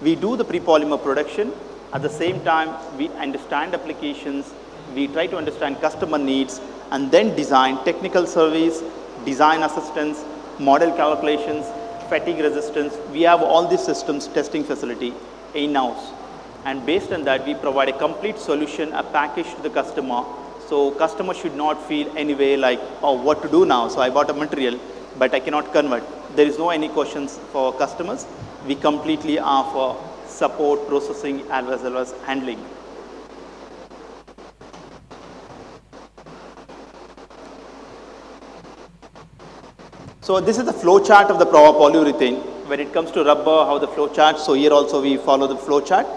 We do the pre-polymer production. At the same time, we understand applications. We try to understand customer needs and then design technical service, design assistance, model calculations, fatigue resistance. We have all these systems testing facility in-house. And based on that, we provide a complete solution, a package to the customer. So customer should not feel any way like, oh, what to do now? So I bought a material, but I cannot convert. There is no any questions for customers. We completely offer support, processing, as well as handling. So this is the flow chart of the Pawa polyurethane. When it comes to rubber, how the flow chart. So here also we follow the flow chart.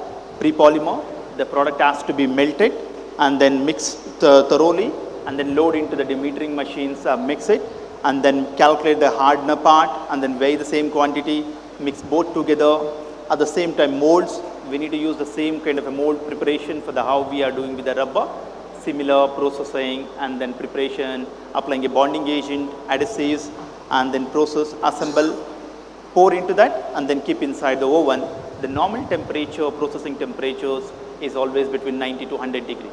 Pre-polymer, the product has to be melted and then mixed thoroughly and then load into the demetering machines, mix it and then calculate the hardener part and then weigh the same quantity, mix both together. At the same time, molds, we need to use the same kind of a mold preparation for the how we are doing with the rubber. Similar processing and then preparation, applying a bonding agent, adhesives, and then process, assemble, pour into that and then keep inside the oven. The normal temperature, processing temperatures is always between 90 to 100 degrees.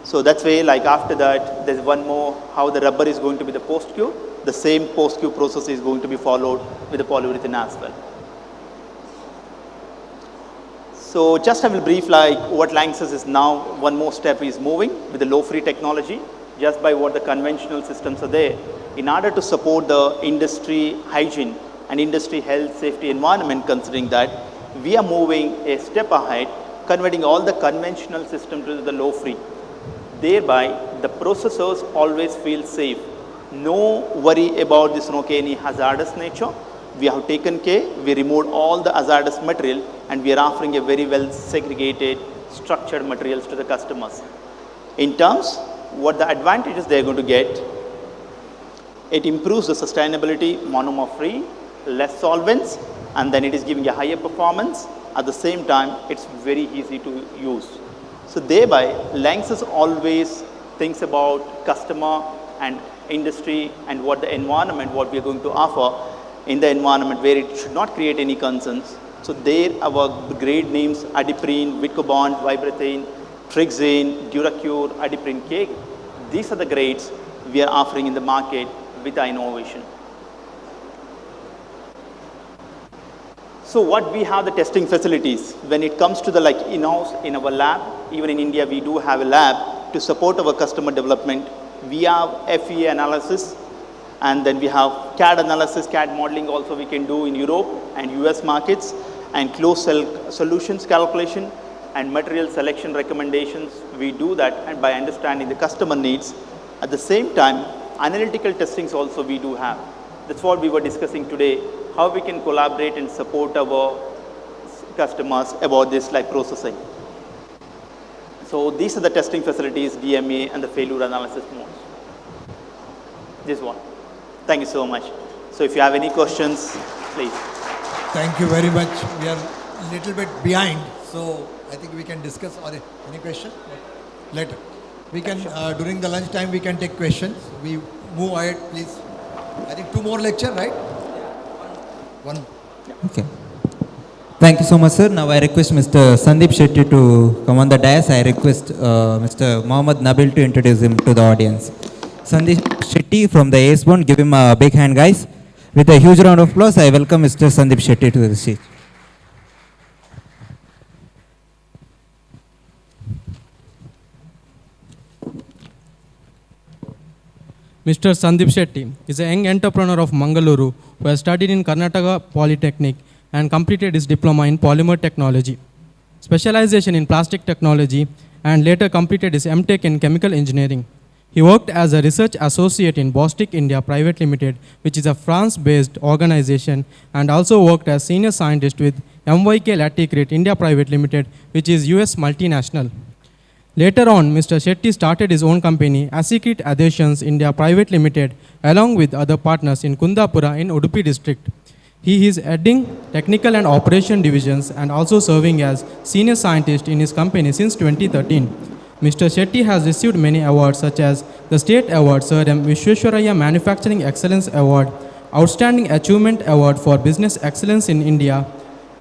So that's why like after that, there's one more, how the rubber is going to be the post-cure. The same post-cure process is going to be followed with the polyurethane as well. So just I will brief like what Lanxess is now, one more step is moving with the low-free technology, just by what the conventional systems are there. In order to support the industry hygiene and industry health, safety, environment, considering that, we are moving a step ahead, converting all the conventional systems to the low-free. Thereby, the processors always feel safe. No worry about this, any hazardous nature. We have taken care, we removed all the hazardous material and we are offering a very well segregated, structured materials to the customers. In terms, what the advantages they are going to get, it improves the sustainability, monomer free, less solvents, and then it is giving a higher performance. At the same time, it's very easy to use. So thereby, Lanxess always thinks about customer and industry and what the environment, what we are going to offer in the environment where it should not create any concerns. So there our grade names Adiprene, Vicobond, Vibrathane, Trixane, Duracure, Adiprene K. These are the grades we are offering in the market with our innovation. So what we have the testing facilities when it comes to the like in-house in our lab, even in India we do have a lab to support our customer development. We have FEA analysis and then we have CAD analysis, CAD modeling also we can do in Europe and US markets, and closed cell solutions calculation and material selection recommendations. We do that and by understanding the customer needs. At the same time, analytical testings also we do have. That's what we were discussing today, how we can collaborate and support our customers about this like processing. So these are the testing facilities, DMA and the failure analysis modes. This one. Thank you so much. So if you have any questions, please. Thank you very much. We are a little bit behind, so I think we can discuss. Or any question? Later. We can, during the lunch time, we can take questions. We move ahead, please. I think 2 more lecture, right? One. Okay. Thank you so much, sir. Now I request Mr. Sandeep Shetty to come on the dais. I request Mr. Mohammad Nabil to introduce him to the audience. Sandeep Shetty from the AS1. Give him a big hand, guys. With a huge round of applause, I welcome Mr. Sandeep Shetty to the stage. Mr. Sandeep Shetty is a young entrepreneur of Mangaluru who has studied in Karnataka Polytechnic and completed his diploma in polymer technology, specialization in plastic technology, and later completed his MTech in chemical engineering. He worked as a research associate in Bostik India Private Limited, which is a France-based organization, and also worked as senior scientist with MYK Laticrete India Private Limited, which is US multinational. Later on, Mr. Shetty started his own company, Asikrit Adhesions India Private Limited, along with other partners in Kundapura in Udupi district. He is heading technical and operation divisions and also serving as senior scientist in his company since 2013. Mr. Shetty has received many awards such as the State Award, Sir M. Vishweswaraya Manufacturing Excellence Award, Outstanding Achievement Award for Business Excellence in India,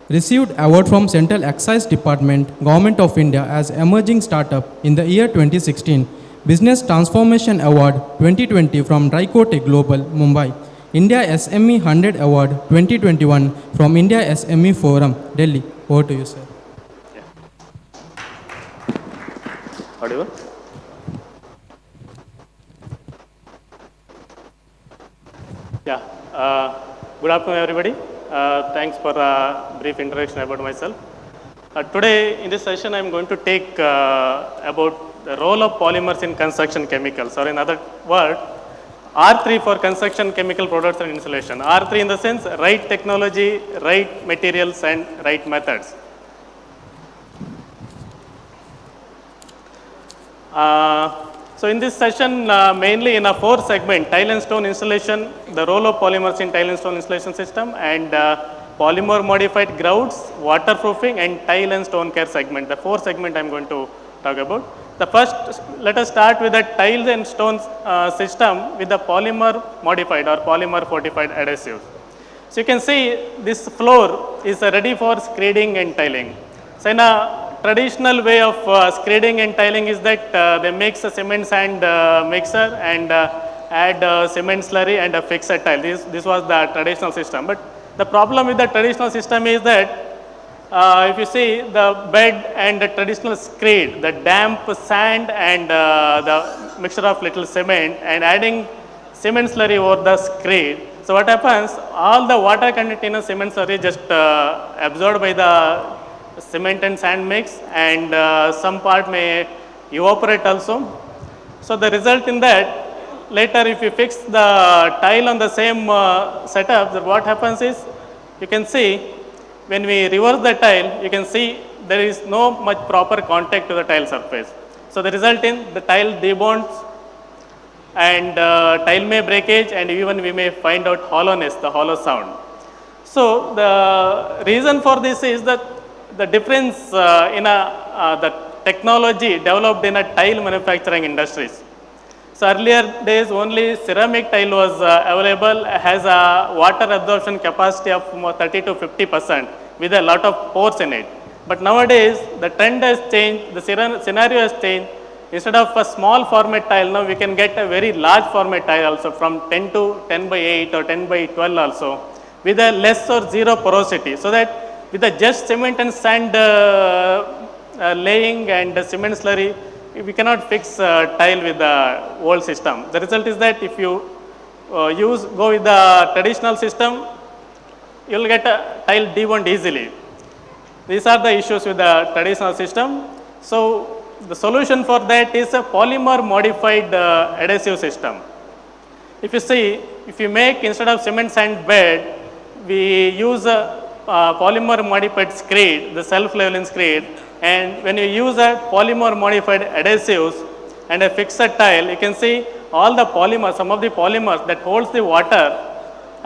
received award from Central Excise Department, Government of India as Emerging Startup in the year 2016, Business Transformation Award 2020 from Drycote Global, Mumbai, India SME 100 Award 2021 from India SME Forum, Delhi. Over to you, sir. Audible? Yeah. Good afternoon, everybody. Thanks for a brief introduction about myself. Today, in this session, I'm going to take about the role of polymers in construction chemicals, or in other words, R3 for construction chemical products and insulation. R3 in the sense, right technology, right materials, and right methods. So in this session, mainly in a 4 segment, tile and stone installation, the role of polymers in tile and stone installation system, and polymer modified grouts, waterproofing, and tile and stone care segment. The 4 segment I'm going to talk about. The first, let us start with the tiles and stones system with the polymer modified or polymer fortified adhesives. So you can see this floor is ready for screeding and tiling. So in a traditional way of screeding and tiling is that they mix a cement sand mixer and add cement slurry and fix a tile. This was the traditional system. But the problem with the traditional system is that if you see the bed and the traditional screed, the damp sand and the mixture of little cement and adding cement slurry over the screed. So what happens, all the water content in a cement slurry just absorbed by the cement and sand mix, and some part may evaporate also. So the result in that, later if you fix the tile on the same setup, what happens is, you can see when we reverse the tile, you can see there is no much proper contact to the tile surface. So the result in the tile debonds and tile may breakage, and even we may find out hollowness, the hollow sound. So the reason for this is that the difference in the technology developed in a tile manufacturing industries. So earlier days only ceramic tile was available, has a water absorption capacity of 30 to 50% with a lot of pores in it. But nowadays the trend has changed, the scenario has changed. Instead of a small format tile, now we can get a very large format tile also, from 10 to 10 by 8 or 10 by 12 also, with a less or zero porosity, so that with the just cement and sand laying and cement slurry, we cannot fix tile with the old system. The result is that if you go with the traditional system, you will get a tile debond easily. These are the issues with the traditional system. So the solution for that is a polymer modified adhesive system. If you see, if you make instead of cement sand bed, we use a polymer modified screed, the self-leveling screed, and when you use a polymer modified adhesives and a fixed tile, you can see all the polymers, some of the polymers that holds the water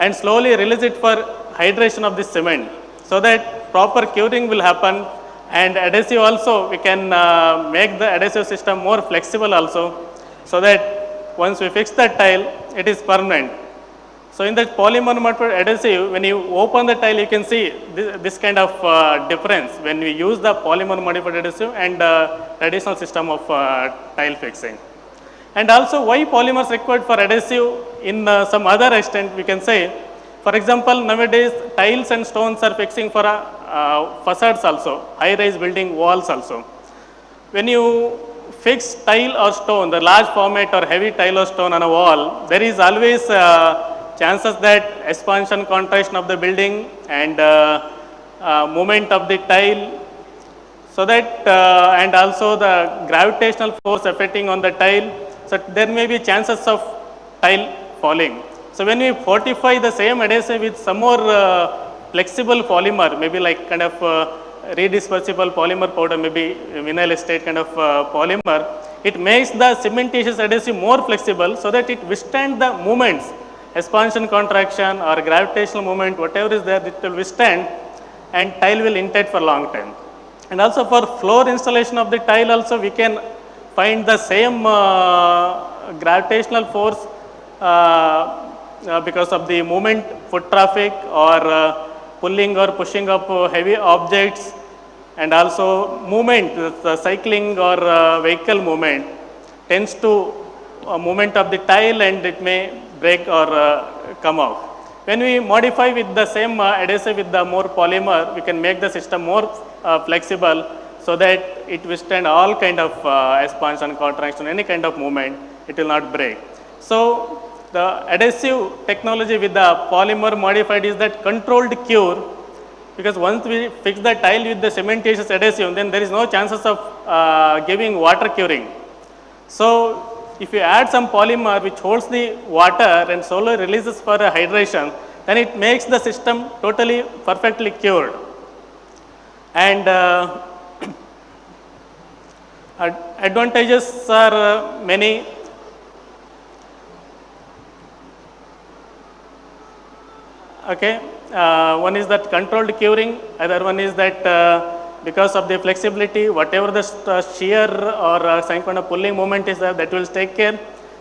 and slowly release it for hydration of the cement, so that proper curing will happen. And adhesive also, we can make the adhesive system more flexible also, so that once we fix that tile, it is permanent. So in that polymer modified adhesive, when you open the tile, you can see this kind of difference when we use the polymer modified adhesive and traditional system of tile fixing. And also why polymers required for adhesive in some other extent, we can say, for example, nowadays tiles and stones are fixing for facades also, high-rise building walls also. When you fix tile or stone, the large format or heavy tile or stone on a wall, there is always chances that expansion contraction of the building and movement of the tile, so that and also the gravitational force affecting on the tile, so there may be chances of tile falling. So when we fortify the same adhesive with some more flexible polymer, maybe like kind of redispersible polymer powder, maybe vinyl acetate kind of polymer, it makes the cementitious adhesive more flexible, so that it withstand the movements, expansion, contraction or gravitational movement, whatever is there, it will withstand, and tile will intact for long time. And also for floor installation of the tile also, we can find the same gravitational force because of the movement, foot traffic or pulling or pushing up heavy objects, and also movement, the cycling or vehicle movement tends to movement of the tile, and it may break or come off. When we modify with the same adhesive with the more polymer, we can make the system more flexible, so that it withstand all kind of expansion, contraction, any kind of movement, it will not break. So the adhesive technology with the polymer modified is that controlled cure, because once we fix the tile with the cementitious adhesive, then there is no chances of giving water curing. So if you add some polymer which holds the water and slowly releases for hydration, then it makes the system totally perfectly cured. And advantages are many. Okay, one is that controlled curing, other one is that because of the flexibility, whatever the shear or some kind of pulling moment is there, that will take care.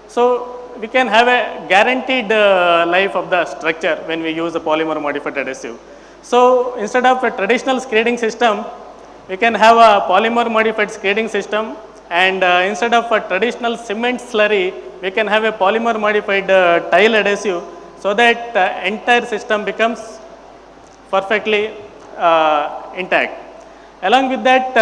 So we can have a guaranteed life of the structure when we use a polymer modified adhesive. So instead of a traditional screeding system, we can have a polymer modified screeding system, and instead of a traditional cement slurry, we can have a polymer modified tile adhesive, so that the entire system becomes perfectly intact. Along with that,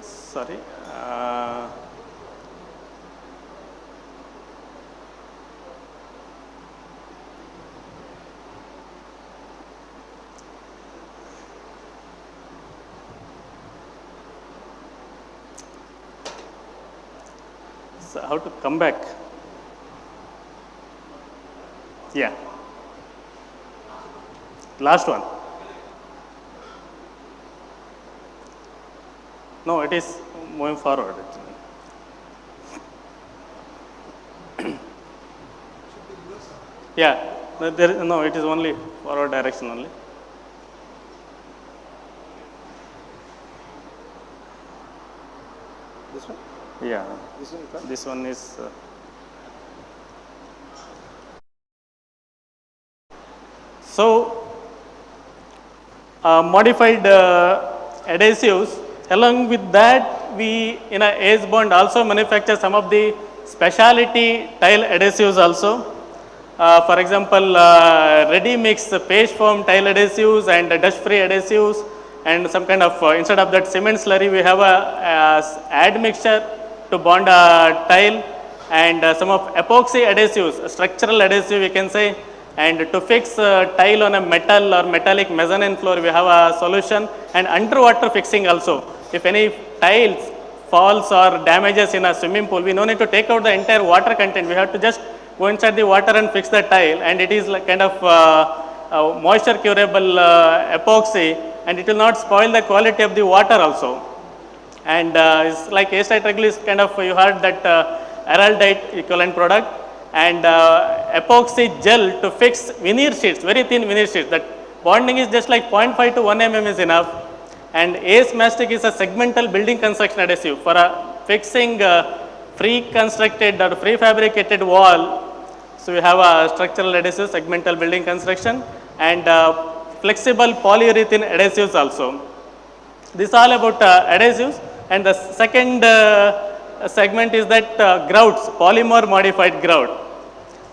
sorry, so how to come back? Yeah. Last one. No, it is moving forward. Yeah, no, it is only forward direction only. This one? Yeah, This one is. So, modified adhesives. Along with that, we in a ACE bond also manufacture some of the specialty tile adhesives also. For example, ready mix paste foam tile adhesives and dust-free adhesives, and some kind of instead of that cement slurry, we have a admixture to bond a tile, and some of epoxy adhesives, structural adhesive we can say. And to fix tile on a metal or metallic mezzanine floor, we have a solution, and underwater fixing also. If any tiles falls or damages in a swimming pool, we no need to take out the entire water content. We have to just go inside the water and fix the tile, and it is like kind of moisture curable epoxy, and it will not spoil the quality of the water also. And it's like A-Strike is kind of, you heard that araldite equivalent product, and epoxy gel to fix veneer sheets, very thin veneer sheets. That bonding is just like 0.5 to 1 mm is enough. And ACE mastic is a segmental building construction adhesive for fixing pre-constructed or prefabricated wall. So we have a structural adhesive, segmental building construction, and flexible polyurethane adhesives also. This is all about adhesives. And the second segment is that grouts, polymer modified grout.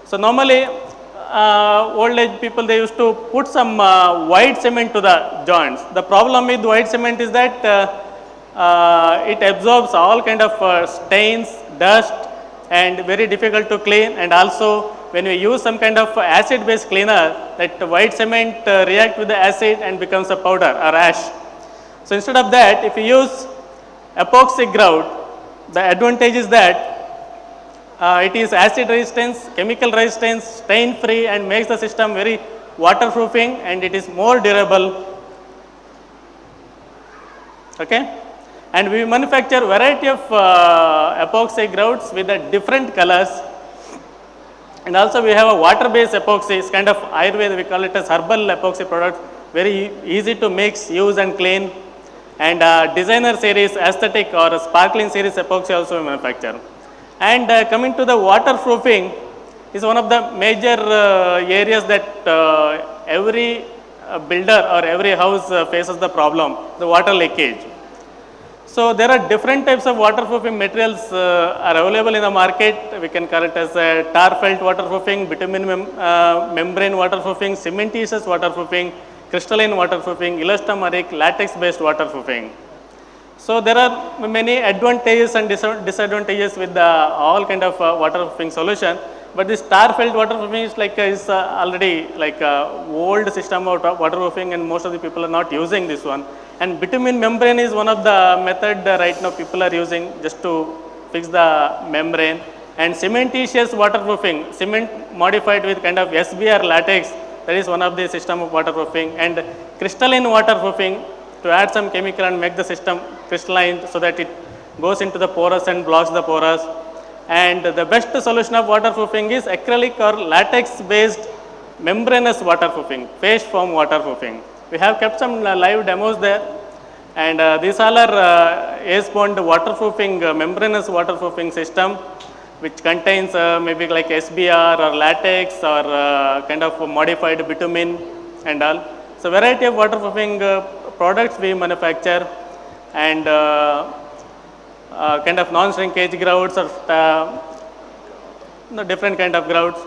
So normally old age people, they used to put some white cement to the joints. The problem with white cement is that it absorbs all kind of stains, dust, and very difficult to clean. And also when we use some kind of acid based cleaner, that white cement react with the acid and becomes a powder or ash. So instead of that, if you use epoxy grout, the advantage is that it is acid resistance, chemical resistance, stain free, and makes the system very waterproofing, and it is more durable. Okay? And we manufacture variety of epoxy grouts with different colors. And also we have a water based epoxy. It's kind of Ayurveda, we call it as herbal epoxy product, very easy to mix, use and clean. And designer series, aesthetic or sparkling series epoxy also we manufacture. And coming to the waterproofing is one of the major areas that every builder or every house faces the problem, the water leakage. So there are different types of waterproofing materials are available in the market. We can call it as tar felt waterproofing, bitumen membrane waterproofing, cementitious waterproofing, crystalline waterproofing, elastomeric, latex based waterproofing. So there are many advantages and disadvantages with all kind of waterproofing solution. But this tar felt waterproofing is like is already like old system of waterproofing, and most of the people are not using this one. And bitumen membrane is one of the method right now people are using just to fix the membrane. And cementitious waterproofing, cement modified with kind of SBR latex, that is one of the system of waterproofing. And crystalline waterproofing, to add some chemical and make the system crystalline so that it goes into the porous and blocks the porous. And the best solution of waterproofing is acrylic or latex based membranous waterproofing, paste foam waterproofing. We have kept some live demos there, and these all are ACE bond waterproofing, membranous waterproofing system, which contains maybe like SBR or latex or kind of modified bitumen and all. So variety of waterproofing products we manufacture, and kind of non-shrinkage grouts or different kind of grouts,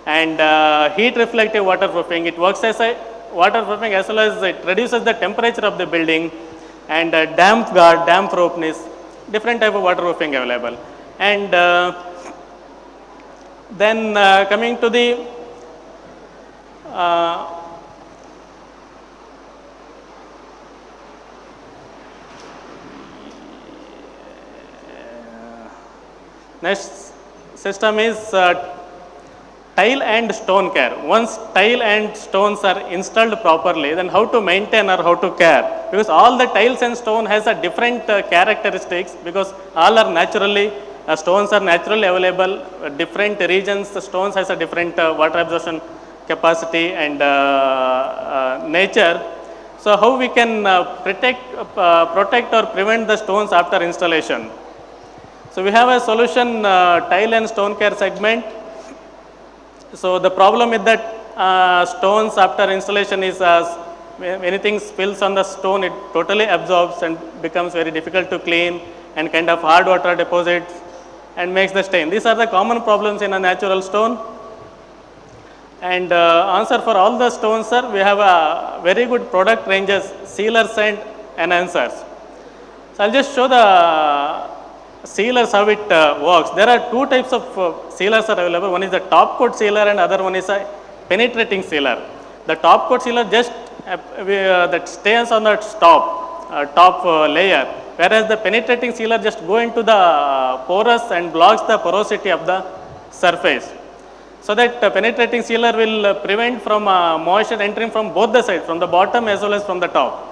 and heat reflective waterproofing. It works as a waterproofing as well as it reduces the temperature of the building, and damp guard, damp proofness, different type of waterproofing available. And then coming to the next system is tile and stone care. Once tile and stones are installed properly, then how to maintain or how to care? Because all the tiles and stone has a different characteristics, because all are naturally, stones are naturally available, different regions, the stones has a different water absorption capacity and nature. So how we can protect or prevent the stones after installation? So we have a solution, tile and stone care segment. So the problem is that stones after installation is when anything spills on the stone, it totally absorbs and becomes very difficult to clean, and kind of hard water deposits and makes the stain. These are the common problems in a natural stone. And answer for all the stones, sir, we have a very good product ranges, sealers and enhancers. So I'll just show the sealers, how it works. There are two types of sealers are available. One is the top coat sealer and other one is a penetrating sealer. The top coat sealer just that stays on the top layer, whereas the penetrating sealer just go into the porous and blocks the porosity of the surface. So that penetrating sealer will prevent from moisture entering from both the sides, from the bottom as well as from the top.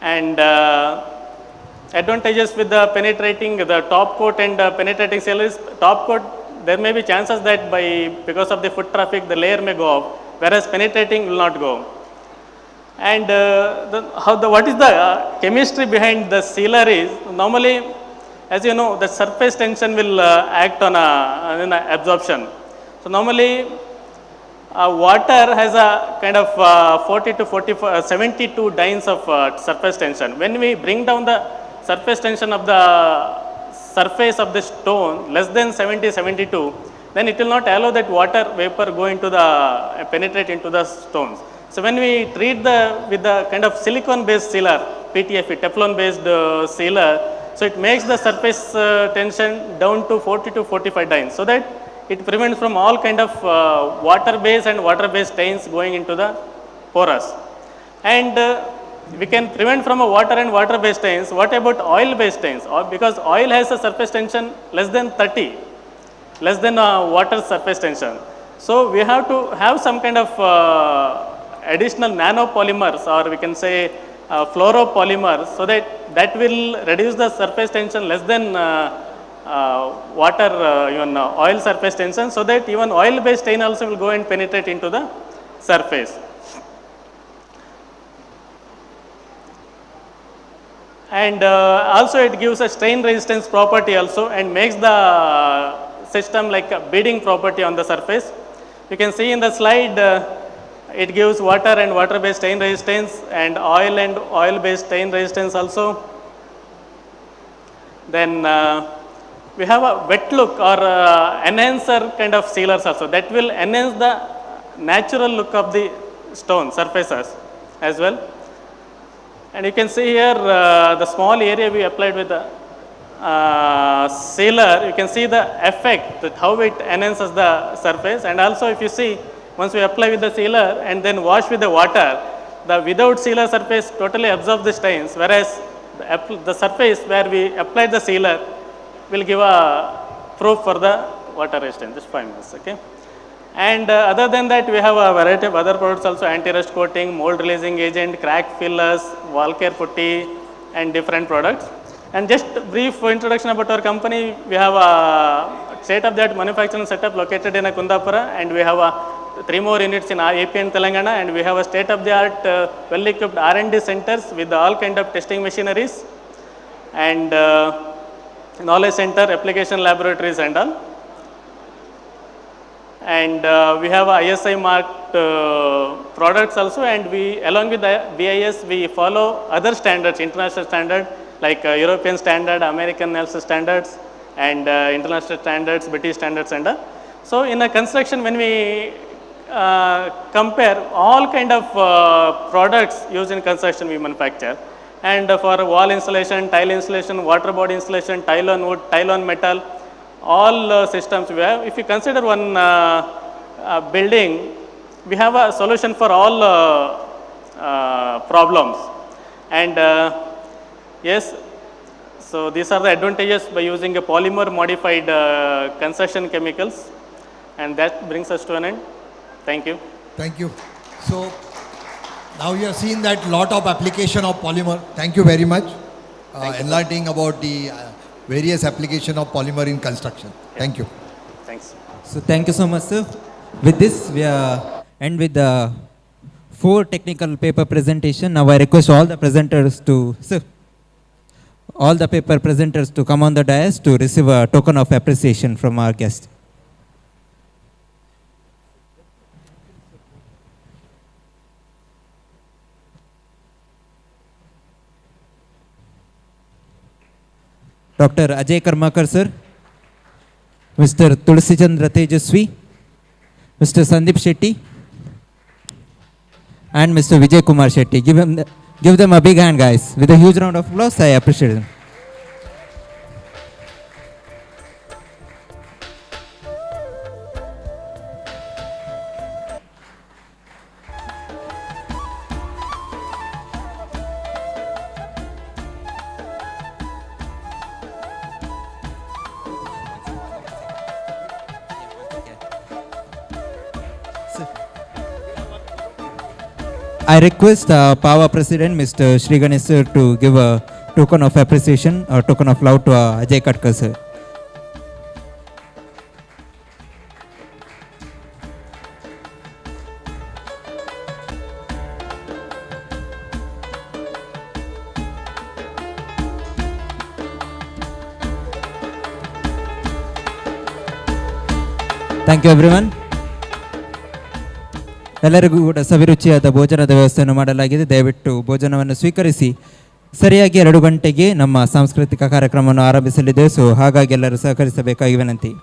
And advantages with the penetrating, the top coat and penetrating sealer is, top coat, there may be chances that because of the foot traffic, the layer may go off, whereas penetrating will not go. And what is the chemistry behind the sealer is, normally, as you know, the surface tension will act on absorption. So normally, water has a kind of 40 to 72 dynes of surface tension. When we bring down the surface tension of the surface of the stone less than 70, 72, then it will not allow that water vapor go into the, penetrate into the stones. So when we treat with the kind of silicone based sealer, PTFE, Teflon based sealer, so it makes the surface tension down to 40 to 45 dynes, so that it prevents from all kind of water based and water based stains going into the porous. And we can prevent from a water and water based stains. What about oil based stains? Because oil has a surface tension less than 30, less than water surface tension. So we have to have some kind of additional nanopolymers, or we can say fluoropolymers, so that will reduce the surface tension less than water, even oil surface tension, so that even oil based stain also will go and penetrate into the surface. And also it gives a stain resistance property also, and makes the system like a beading property on the surface. You can see in the slide, it gives water and water based stain resistance, and oil based stain resistance also. Then we have a wet look or enhancer kind of sealers also, that will enhance the natural look of the stone surfaces as well. And you can see here the small area we applied with the sealer, you can see the effect, that how it enhances the surface. And also if you see, once we apply with the sealer and then wash with the water, the without sealer surface totally absorbs the stains, whereas the surface where we applied the sealer will give a proof for the water resistance. Just 5 minutes, okay? And other than that, we have a variety of other products also, anti-rust coating, mold releasing agent, crack fillers, wall care putty, and different products. And just brief introduction about our company, we have a state-of-the-art manufacturing setup located in Kundapura, and we have 3 more units in AP and Telangana, and we have a state-of-the-art well-equipped R&D centers with all kind of testing machineries, and knowledge center, application laboratories and all. And we have ISI marked products also, and we, along with the BIS, we follow other standards, international standard like European standard, American NELS standards, and international standards, British standards and all. So in a construction, when we compare all kind of products used in construction we manufacture, and for wall insulation, tile insulation, water body insulation, tile on wood, tile on metal, all systems we have. If you consider one building, we have a solution for all problems. And yes, So these are the advantages by using a polymer modified construction chemicals, and that brings us to an end. Thank you. Thank you. So now you have seen that lot of application of polymer. Thank you very much. Enlightening about the various application of polymer in construction. Thank you. Thanks. So thank you so much, sir. With this, we end with the 4 technical paper presentation. Now I request all the presenters to, sir, all the paper presenters to come on the dais to receive a token of appreciation from our guest. Dr. Ajay Karmakar, sir, Mr. Tulsi Chandra Tejaswi, Mr. Sandip Shetty, and Mr. Vijay Kumar Shetty. Give them a big hand, guys. With a huge round of applause, I appreciate them. I request Pawa President Mr. Shri Ganesh sir to give a token of appreciation or token of love to Ajay Katkar sir. Thank you everyone. ಎಲ್ಲರಿಗೂ ಕೂಡ ಸವಿರುಚಿಯಾದ ಭೋಜನದ ವ್ಯವಸ್ಥೆಯನ್ನು ಮಾಡಲಾಗಿದೆ. ದಯವಿಟ್ಟು ಭೋಜನವನ್ನು ಸ್ವೀಕರಿಸಿ ಸರಿಯಾಗಿ 2 ಗಂಟೆಗೆ ನಮ್ಮ ಸಾಂಸ್ಕೃತಿಕ ಕಾರ್ಯಕ್ರಮವನ್ನು ಆರಂಭಿಸಲಿದೆ. ಸೊ ಹಾಗಾಗಿ ಎಲ್ಲರೂ ಸಹಕರಿಸಬೇಕಾಗಿ ವಿನಂತಿ.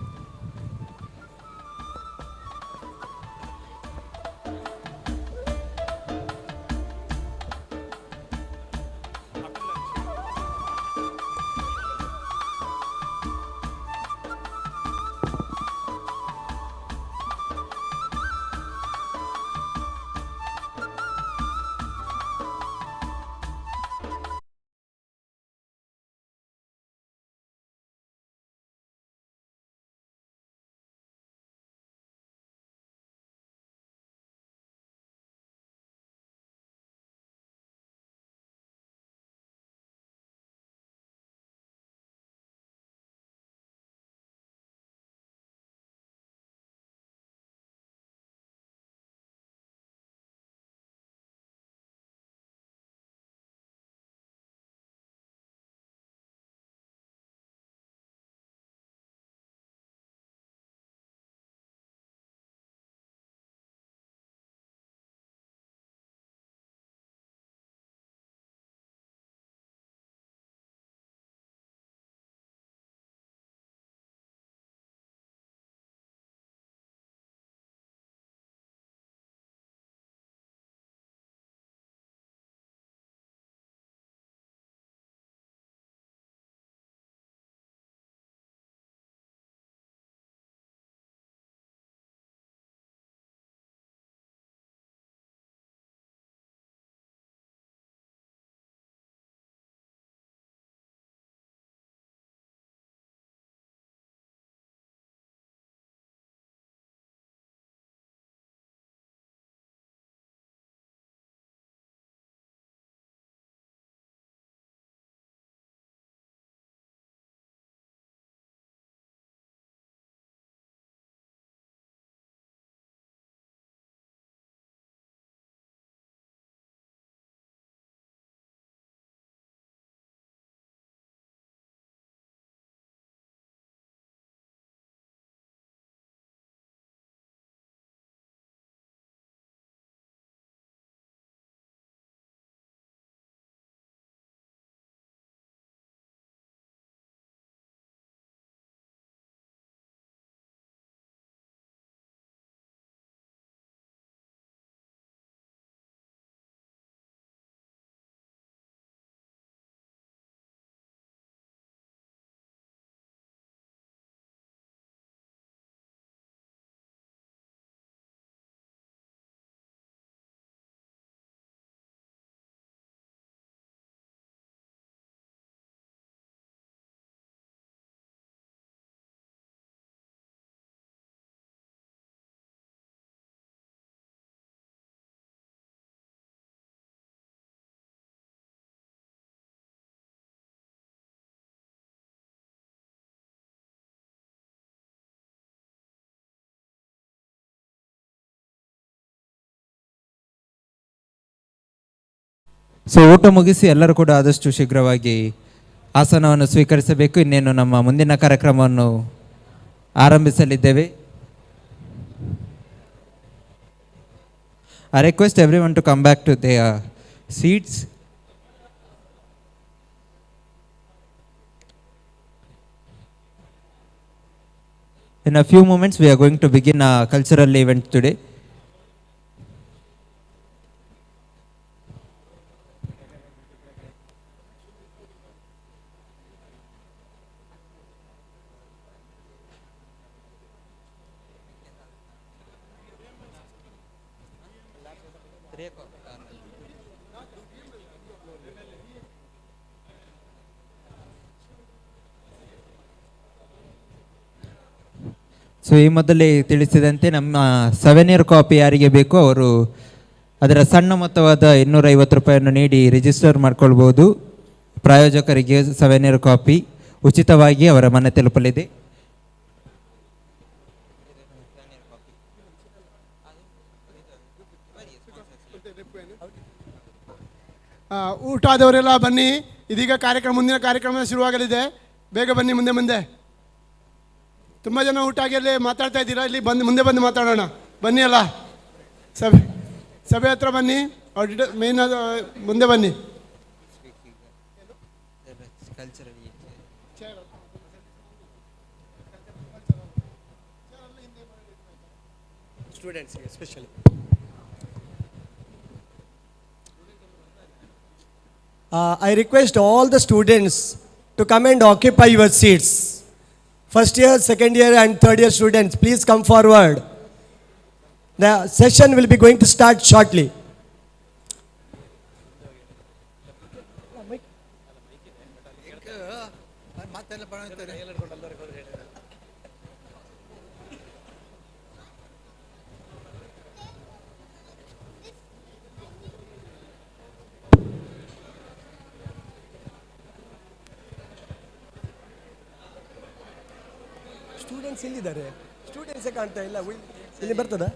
ಸೊ ಊಟ ಮುಗಿಸಿ ಎಲ್ಲರೂ ಕೂಡ ಆದಷ್ಟು ಶೀಘ್ರವಾಗಿ ಆಸನವನ್ನು ಸ್ವೀಕರಿಸಬೇಕು. ಇನ್ನೇನು ನಮ್ಮ ಮುಂದಿನ ಕಾರ್ಯಕ್ರಮವನ್ನು ಆರಂಭಿಸಲಿದ್ದೇವೆ. I request everyone to come back to their seats. In a few moments, we are going to begin a cultural event today. So ಈ ಮೊದಲೇ ತಿಳಿಸಿದಂತೆ ನಮ್ಮ ಸವೆನಿಯರ್ ಕಾಪಿ ಯಾರಿಗೆ ಬೇಕು ಅವರು ಅದರ ಸಣ್ಣ ಮೊತ್ತವಾದ 250 ರೂಪಾಯಿಯನ್ನು ನೀಡಿ ರಿಜಿಸ್ಟರ್ ಮಾಡಿಕೊಳ್ಬೋದು. ಪ್ರಾಯೋಜಕರಿಗೆ ಸವೆನಿಯರ್ ಕಾಪಿ ಉಚಿತವಾಗಿ ಅವರ ಮನೆ ತಲುಪಲಿದೆ. ಊಟ ಆದವರೆಲ್ಲ ಬನ್ನಿ, ಇದೀಗ ಕಾರ್ಯಕ್ರಮ ಮುಂದಿನ ಕಾರ್ಯಕ್ರಮ ಶುರುವಾಗಲಿದೆ. ಬೇಗ ಬನ್ನಿ, ಮುಂದೆ ಮುಂದೆ. ತುಂಬ ಜನ ಊಟ ಆಗಿರಲಿ, ಮಾತಾಡ್ತಾ ಇದ್ದೀರಾ, ಇಲ್ಲಿ ಬಂದು ಮುಂದೆ ಬಂದು ಮಾತಾಡೋಣ. ಬನ್ನಿ ಅಲ್ಲ, ಸಭೆ ಹತ್ರ ಬನ್ನಿ, ಮೇನ್ ಮುಂದೆ ಬನ್ನಿ. Students especially. I request all the students to come and occupy your seats. First year, second year and third year students, please come forward. The session will be going to start shortly. Students ಎಲ್ಲಿದ್ದಾರೆ? ಸ್ಟೂಡೆಂಟ್ಸೇ ಕಾಣ್ತಾ ಇಲ್ಲ. ಇಲ್ಲಿ ಬರ್ತದಾ?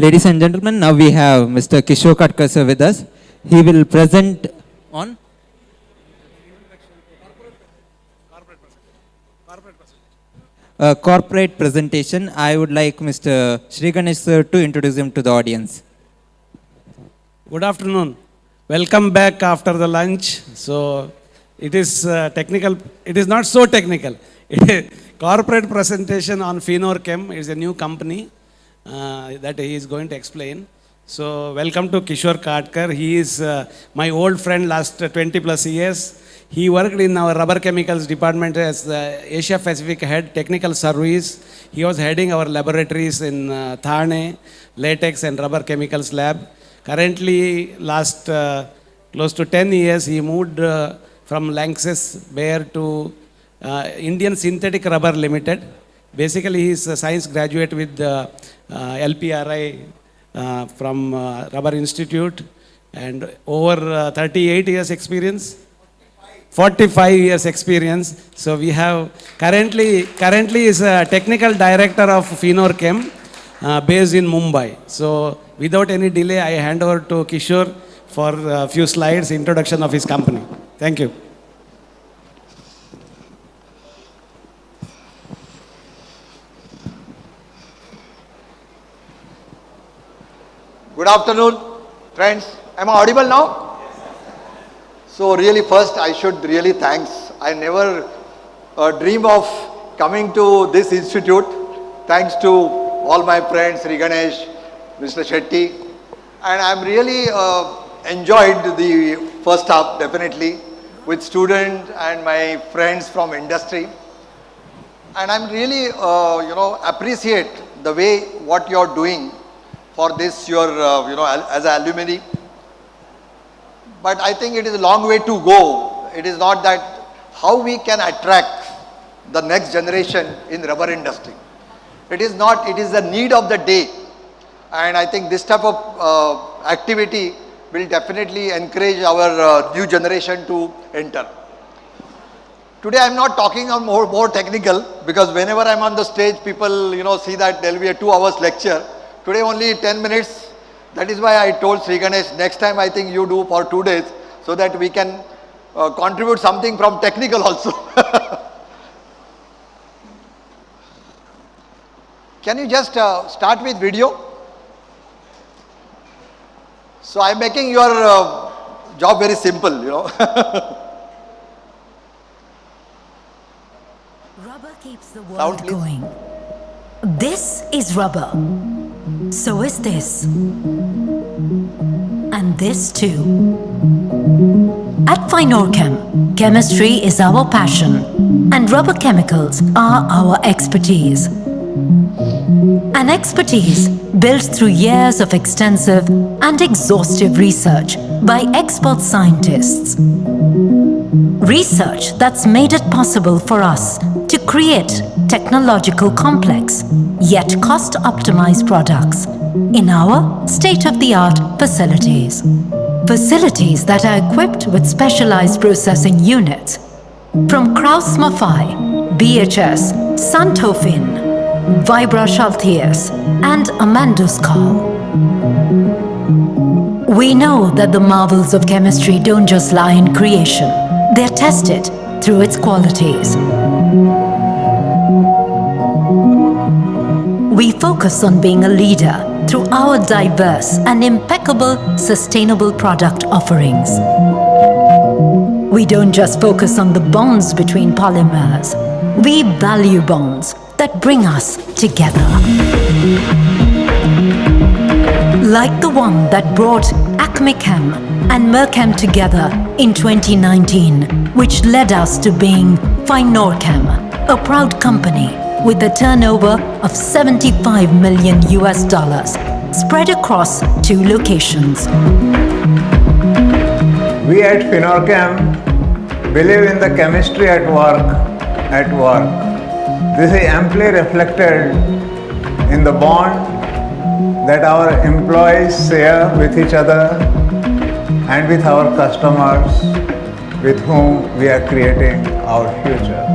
Ladies and gentlemen, now we have Mr. Kishore Katkar sir with us. He will present on corporate presentation. I would like Mr. Sri Ganesh sir to introduce him to the audience. Good afternoon. Welcome back after the lunch. So it is technical. It is not so technical. Corporate presentation on Finorchem is a new company that he is going to explain. So welcome to Kishore Katkar. He is my old friend last 20 plus years. He worked in our rubber chemicals department as the Asia Pacific head technical service. He was heading our laboratories in Thane, latex and rubber chemicals lab. Currently, last close to 10 years, he moved from Lanxess Bayer to Indian Synthetic Rubber Limited. Basically, he is a science graduate with LPRI from Rubber Institute and over 38 years experience. 45 years experience. So we have currently is a technical director of Finorchem based in Mumbai. So without any delay, I hand over to Kishore for a few slides, introduction of his company. Thank you. Good afternoon, friends. Am I audible now? So really first I should really thanks. I never dream of coming to this institute. Thanks to all my friends, Sri Ganesh, Mr. Shetty. And I'm really enjoyed the first half definitely with students and my friends from industry. And I'm really, appreciate the way what you're doing for this, your, as an alumni. But I think it is a long way to go. It is not that how we can attract the next generation in rubber industry. It is not, it is the need of the day. And I think this type of activity will definitely encourage our new generation to enter. Today I am not talking on more technical, because whenever I am on the stage, people see that there will be a 2 hours lecture. Today only 10 minutes. That is why I told Sri Ganesh, next time I think you do for 2 days, so that we can contribute something from technical also. Can you just start with video? So I'm making your job very simple, Rubber keeps the Sound, world please. going. This is rubber. So is this. And this too. At Finorchem, chemistry is our passion and rubber chemicals are our expertise. An expertise built through years of extensive and exhaustive research by expert scientists. Research that's made it possible for us to create technological complex yet cost-optimized products in our state-of-the-art facilities. Facilities that are equipped with specialized processing units from Kraus Maffei, BHS, Santofin, Vibra Schalthius and Amanduskal. We know that the marvels of chemistry don't just lie in creation. They're tested through its qualities. We focus on being a leader through our diverse and impeccable sustainable product offerings. We don't just focus on the bonds between polymers. We value bonds that bring us together. Like the one that brought Acme Chem and Merchem together in 2019, which led us to being Finorchem, a proud company with a turnover of $75 million spread across 2 locations. We at Finorchem believe in the chemistry at work. This is amply reflected in the bond that our employees share with each other and with our customers with whom we are creating our future.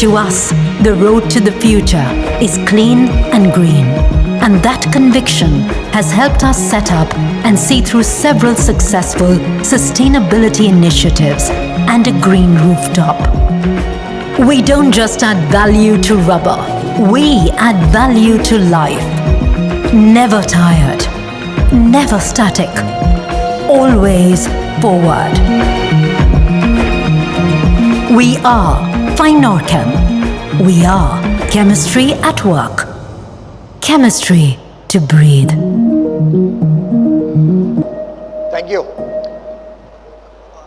To us, the road to the future is clean and green. And that conviction has helped us set up and see through several successful sustainability initiatives and a green rooftop. We don't just add value to rubber, we add value to life. Never tired, never static, always forward. We are Finorchem. We are chemistry at work. Chemistry to breathe. Thank you.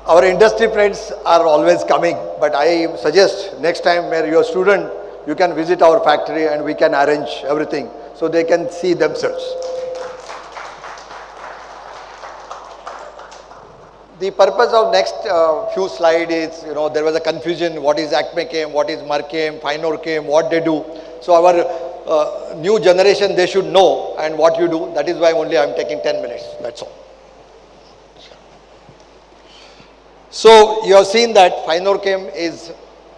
Our industry friends are always coming, but I suggest next time where you're a student, you can visit our factory and we can arrange everything so they can see themselves. The purpose of next few slides is, there was a confusion, what is ACME-Chem, what is Merchem, Finorchem, what they do. So our new generation, they should know and what you do. That is why only I am taking 10 minutes, that's all. So you have seen that Finorchem is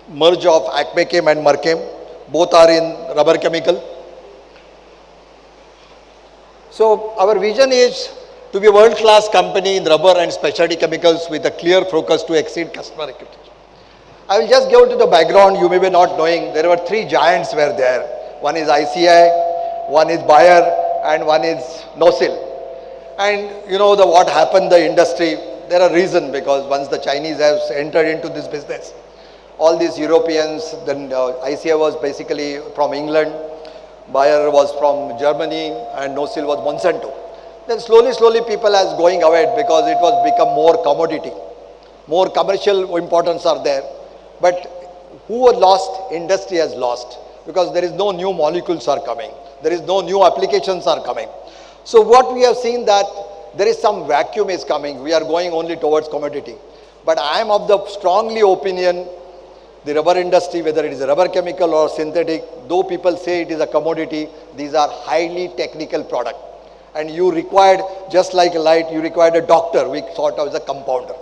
merge of ACME-Chem and Merchem. Both are in rubber chemical. So our vision is to be a world-class company in rubber and specialty chemicals with a clear focus to exceed customer expectations. I will just go to the background. You may be not knowing, there were three giants were there. One is ICI, one is Bayer, and one is Nosil. And what happened the industry, there are reasons, because once the Chinese have entered into this business, all these Europeans, then ICI was basically from England, Bayer was from Germany, and Nosil was Monsanto. Then slowly people as going away because it was become more commodity. More commercial importance are there. But who was lost? Industry has lost, because there is no new molecules are coming. There is no new applications are coming. So what we have seen that there is some vacuum is coming. We are going only towards commodity. But I am of the strongly opinion, the rubber industry, whether it is a rubber chemical or synthetic, though people say it is a commodity, these are highly technical product. And you required, just like a light, you required a doctor, we thought of as a compounder.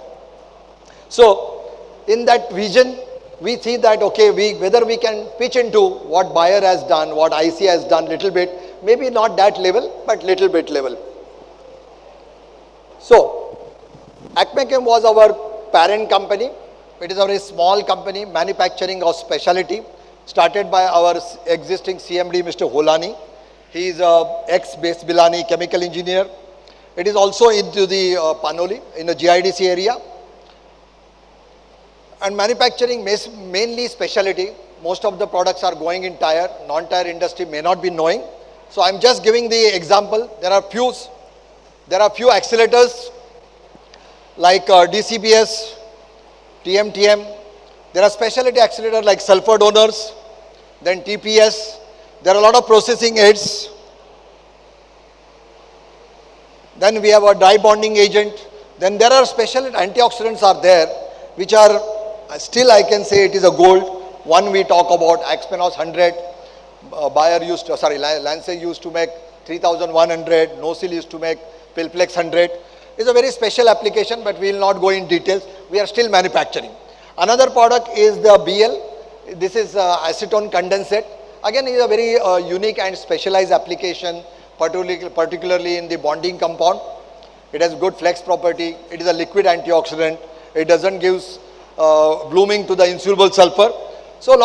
So, in that vision, we see that, okay, whether we can pitch into what Bayer has done, what IC has done little bit, maybe not that level, but little bit level. So, ACME-Chem was our parent company. It is a very small company, manufacturing of specialty, started by our existing CMD, Mr. Holani. He is a ex-Base Bilani chemical engineer. It is also into the Panoli, in the GIDC area. And manufacturing mainly specialty. Most of the products are going in tire. Non-tire industry may not be knowing. So I'm just giving the example. There are few accelerators like DCBS, TMTM. There are specialty accelerators like sulfur donors, then TPS. There are a lot of processing aids. Then we have a dry bonding agent. Then there are special antioxidants are there, which are still I can say it is a gold. One we talk about Axpenos 100. Lancet used to make 3100. Nosil used to make Pilplex 100. It's a very special application, but we will not go in details. We are still manufacturing. Another product is the BL. This is acetone condensate. Again, it is a very unique and specialized application, particularly in the bonding compound. It has good flex property. It is a liquid antioxidant. It doesn't give blooming to the insoluble sulfur. So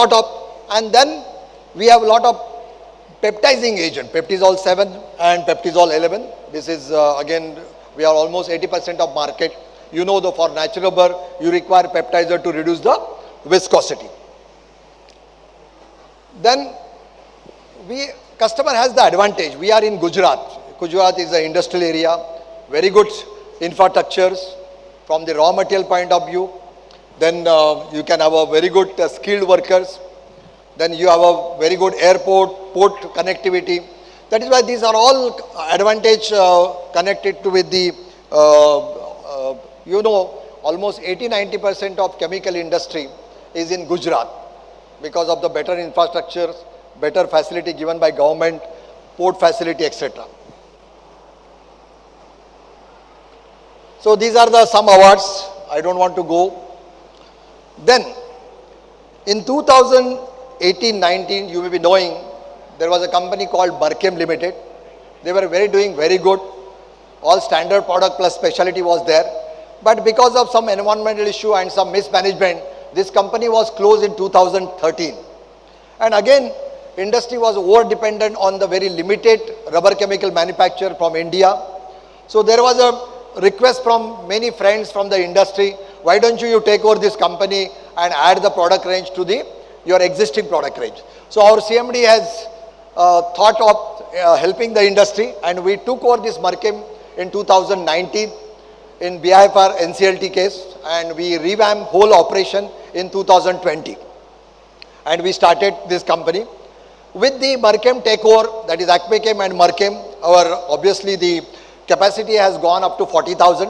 and then we have a lot of peptizing agent, peptizol 7 and peptizol 11. This is again, we are almost 80% of market. For natural rubber, you require peptizer to reduce the viscosity. Then customer has the advantage. We are in Gujarat. Gujarat is an industrial area, very good infrastructures from the raw material point of view. Then you can have a very good skilled workers. Then you have a very good airport, port connectivity. That is why these are all advantage connected to with the, almost 80-90% of chemical industry is in Gujarat because of the better infrastructure, better facility given by government, port facility, etc. So these are the some awards. I don't want to go. Then in 2000, 18, 19, you may be knowing, there was a company called Barchem Limited. They were doing very good. All standard product plus specialty was there. But because of some environmental issue and some mismanagement, this company was closed in 2013. And again, industry was over dependent on the very limited rubber chemical manufacture from India. So there was a request from many friends from the industry, why don't you take over this company and add the product range to your existing product range. So our CMD has thought of helping the industry, and we took over this Barchem in 2019 in behalf of our NCLT case, and we revamped whole operation in 2020. And we started this company. With the Barchem takeover, that is Acmechem and Barchem, obviously the capacity has gone up to 40,000.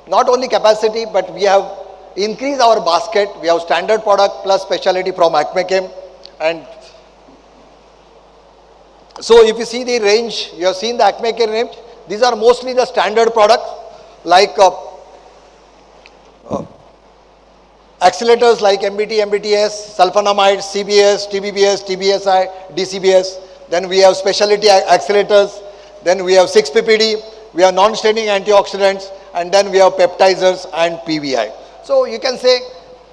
Not only capacity, but we have increased our basket. We have standard product plus specialty from Acmechem. And so if you see the range, you have seen the Acmechem range. These are mostly the standard products like accelerators like MBT, MBTS, sulfonamide, CBS, TBBS, TBSI, DCBS. Then we have specialty accelerators. Then we have 6-PPD. We have non-staining antioxidants. And then we have peptizers and PVI. So you can say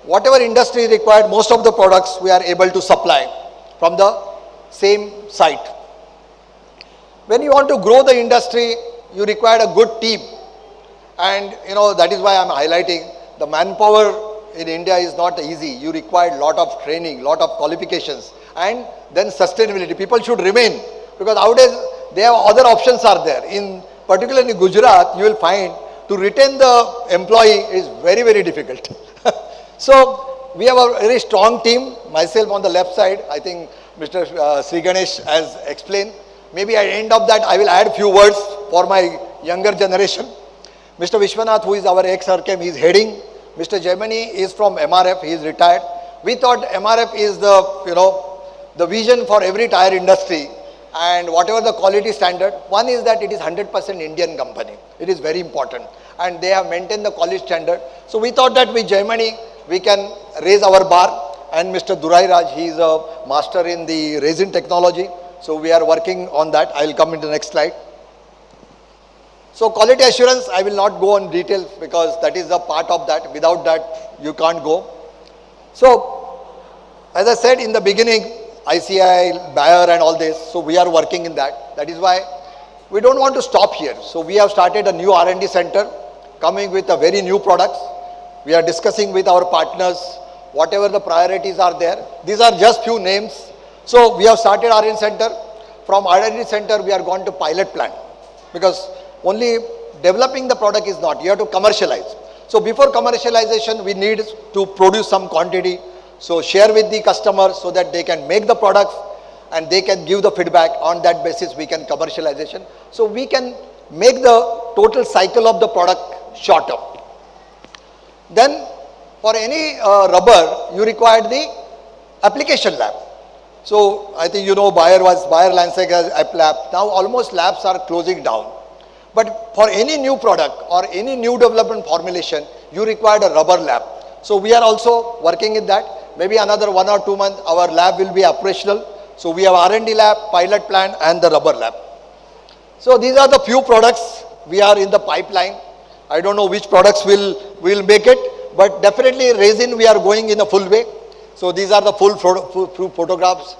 whatever industry required, most of the products we are able to supply from the same site. When you want to grow the industry, you require a good team. And that is why I am highlighting the manpower in India is not easy. You require a lot of training, lot of qualifications, and then sustainability. People should remain, because nowadays they have other options are there. Particularly in Gujarat, you will find to retain the employee is very, very difficult. So we have a very strong team. Myself on the left side, I think Mr. Sri Ganesh has explained. Maybe at the end of that, I will add few words for my younger generation. Mr. Vishwanath, who is our ex-RKM, he is heading. Mr. Jaimani is from MRF, he is retired. We thought MRF is the vision for every tire industry, and whatever the quality standard. One is that it is 100% Indian company. It is very important, and they have maintained the quality standard. So we thought that with Jaimani, we can raise our bar, and Mr. Durai Raj, he is a master in the resin technology. So we are working on that. I will come into the next slide. So quality assurance, I will not go on details because that is a part of that. Without that, you can't go. So, as I said in the beginning, ICI, Bayer and all this, so we are working in that. That is why we don't want to stop here. So we have started a new R&D center, coming with a very new products. We are discussing with our partners, whatever the priorities are there. These are just few names. So we have started R&D center. From R&D center, we are going to pilot plant, because only developing the product is not, you have to commercialize. So before commercialization, we need to produce some quantity. So share with the customer so that they can make the products and they can give the feedback. On that basis, we can commercialization. So we can make the total cycle of the product shorter. Then for any rubber, you require the application lab. So I think Bayer Lancet has app lab. Now almost labs are closing down. But for any new product or any new development formulation, you require a rubber lab. So we are also working in that. Maybe another 1 or 2 months, our lab will be operational. So we have R&D lab, pilot plant and the rubber lab. So these are the few products we are in the pipeline. I don't know which products will make it, but definitely resin we are going in a full way. So these are the full photographs.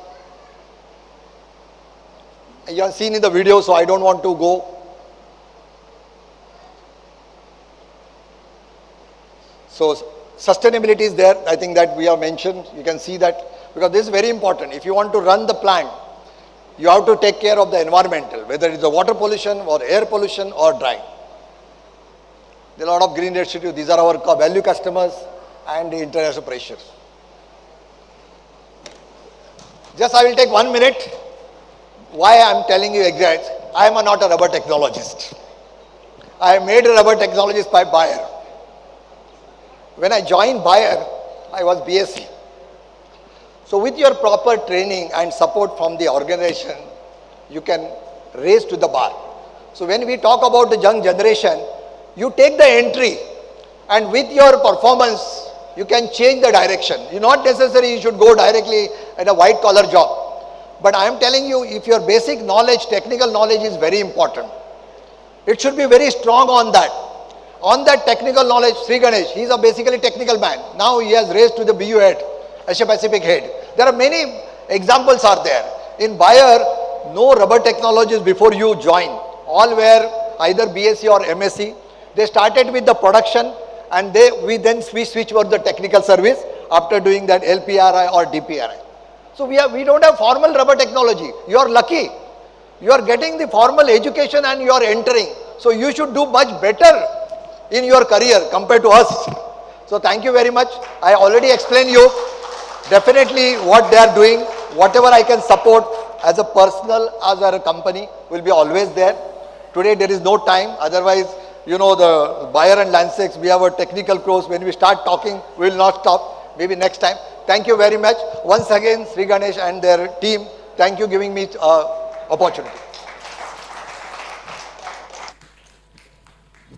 You have seen in the video, so I don't want to go. So sustainability is there. I think that we have mentioned. You can see that, because this is very important. If you want to run the plant, you have to take care of the environmental, whether it's the water pollution or air pollution or dry. There are a lot of green initiatives. These are our value customers and the international pressures. Just I will take 1 minute. Why I am telling you exact. I am not a rubber technologist. I made a rubber technologist by Bayer. When I joined Bayer, I was BSc. So with your proper training and support from the organization, you can raise to the bar. So when we talk about the young generation, you take the entry, and with your performance, you can change the direction. You not necessarily you should go directly and a white collar job. But I am telling you, if your basic knowledge, technical knowledge is very important, it should be very strong on that. On that technical knowledge, Sri Ganesh, he is a basically technical man. Now he has raised to the BU head, Asia Pacific head. There are many examples are there. In Bayer, no rubber technologies before you join. All were either BSc or MSc. They started with the production and we switch over the technical service after doing that LPRI or DPRI. So we don't have formal rubber technology. You are lucky. You are getting the formal education and you are entering. So you should do much better in your career compared to us. So thank you very much. I already explained you definitely what they are doing. Whatever I can support as a personal, as a company will be always there. Today there is no time. Otherwise, you know, the Bayer and Lancex, we have a technical course. When we start talking, we will not stop. Maybe next time. Thank you very much. Once again, Sri Ganesh and their team, thank you giving me opportunity.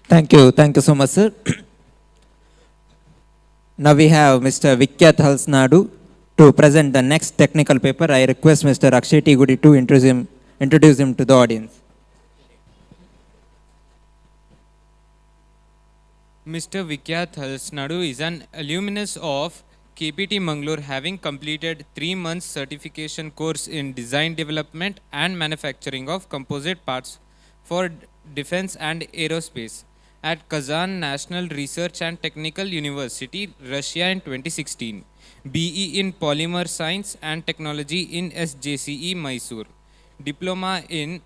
Thank you so much, sir. Now we have Mr. Vikyat Halsnadu to present the next technical paper. I request Mr. Akshay T. Gudi to introduce him to the audience. Mr. Vikyat Halsnadu is an alumnus of KPT Mangalore, having completed 3 months certification course in design development and manufacturing of composite parts for defense and aerospace at Kazan National Research and Technical University, Russia in 2016. BE in Polymer Science and Technology in SJCE, Mysore. Diploma in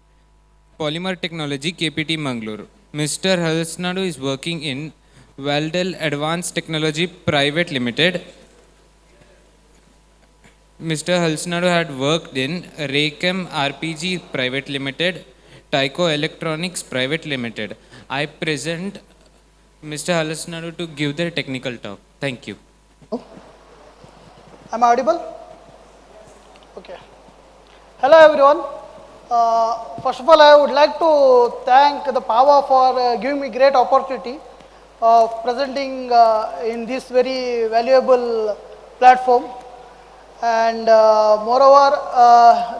Polymer Technology, KPT Mangalore. Mr. Halsnadu is working in Valdel Advanced Technology Private Limited. Mr. Halsnadu had worked in Raychem RPG Private Limited, Tyco Electronics Private Limited. I present Mr. Halsnadu to give their technical talk. Thank you. Am I audible? Okay. Hello everyone. First of all, I would like to thank the Pawa for giving me great opportunity of presenting in this very valuable platform. And moreover,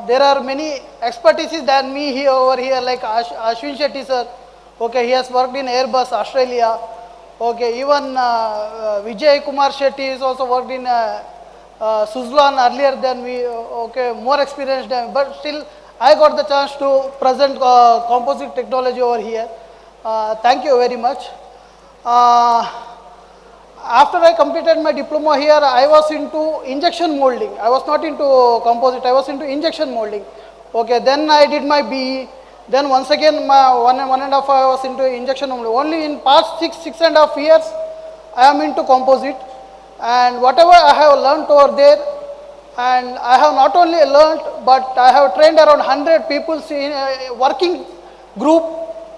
there are many expertises than me here over here, like Ashwin Shetty sir. Okay, he has worked in Airbus, Australia. Okay, even Vijay Kumar Shetty is also worked in Suzlon earlier than me. Okay, more experienced than me. But still, I got the chance to present composite technology over here. Thank you very much. After I completed my diploma here, I was into injection molding. I was not into composite, I was into injection molding. Okay, then I did my BE. Then once again, my one and a half I was into injection molding. Only in past 6.5 years, I am into composite. And whatever I have learnt over there, and I have not only learnt, but I have trained around 100 people in a working group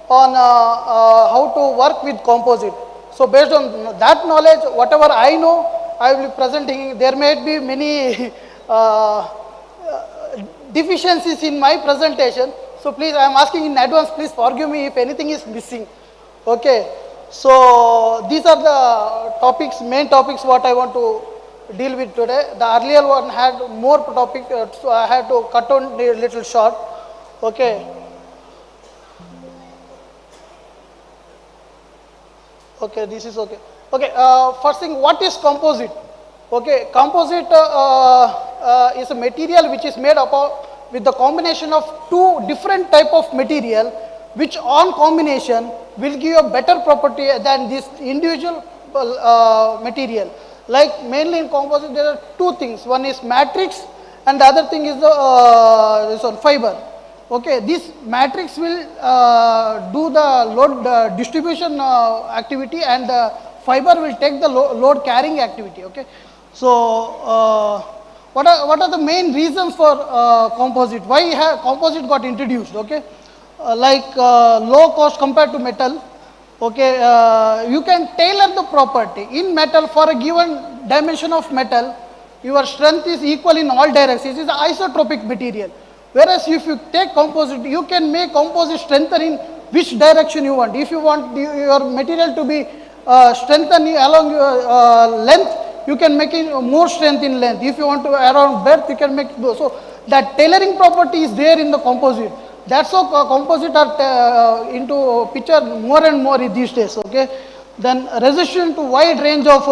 on how to work with composite. So based on that knowledge, whatever I know, I will be presenting. There may be many deficiencies in my presentation. So please, I am asking in advance, please forgive me if anything is missing. Okay. So these are the topics, main topics what I want to deal with today. The earlier one had more topic, so I had to cut on a little short. Okay. Okay, this is okay. Okay, first thing, what is composite? Okay, composite is a material which is made up of, with the combination of two different type of material, which on combination will give a better property than this individual material. Like mainly in composite there are two things. One is matrix and the other thing is the this one, fiber. Okay, this matrix will do the load distribution activity and the fiber will take the load carrying activity. Okay, so what are the main reasons for composite? Why composite got introduced? Okay, like low cost compared to metal. Okay, you can tailor the property in metal for a given dimension of metal. Your strength is equal in all directions. It is an isotropic material. Whereas if you take composite, you can make composite strengthen in which direction you want. If you want your material to be strengthened along your length, you can make it more strength in length. If you want to around breadth, you can make it more. So that tailoring property is there in the composite. That's how composite are into picture more and more these days. Okay. Then resistance to wide range of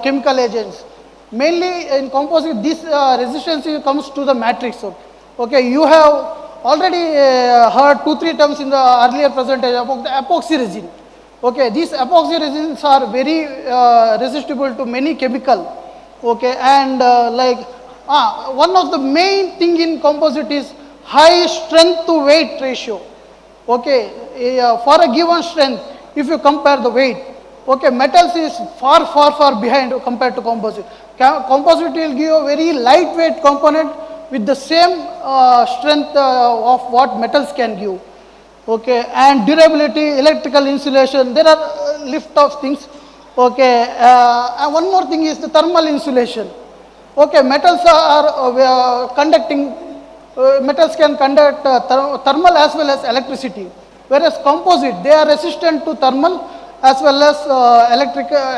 chemical agents. Mainly in composite, this resistance comes to the matrix. Okay, you have already heard 2-3 terms in the earlier presentation about the epoxy resin. Okay, these epoxy resins are very resistible to many chemical. Okay, and one of the main thing in composite is high strength to weight ratio. Okay, for a given strength, if you compare the weight, okay, metals is far behind compared to composite. Composite will give a very lightweight component with the same strength of what metals can give. Okay, and durability, electrical insulation, there are lift of things. Okay, and one more thing is the thermal insulation. Okay, metals are conducting, metals can conduct thermal as well as electricity, whereas composite, they are resistant to thermal as well as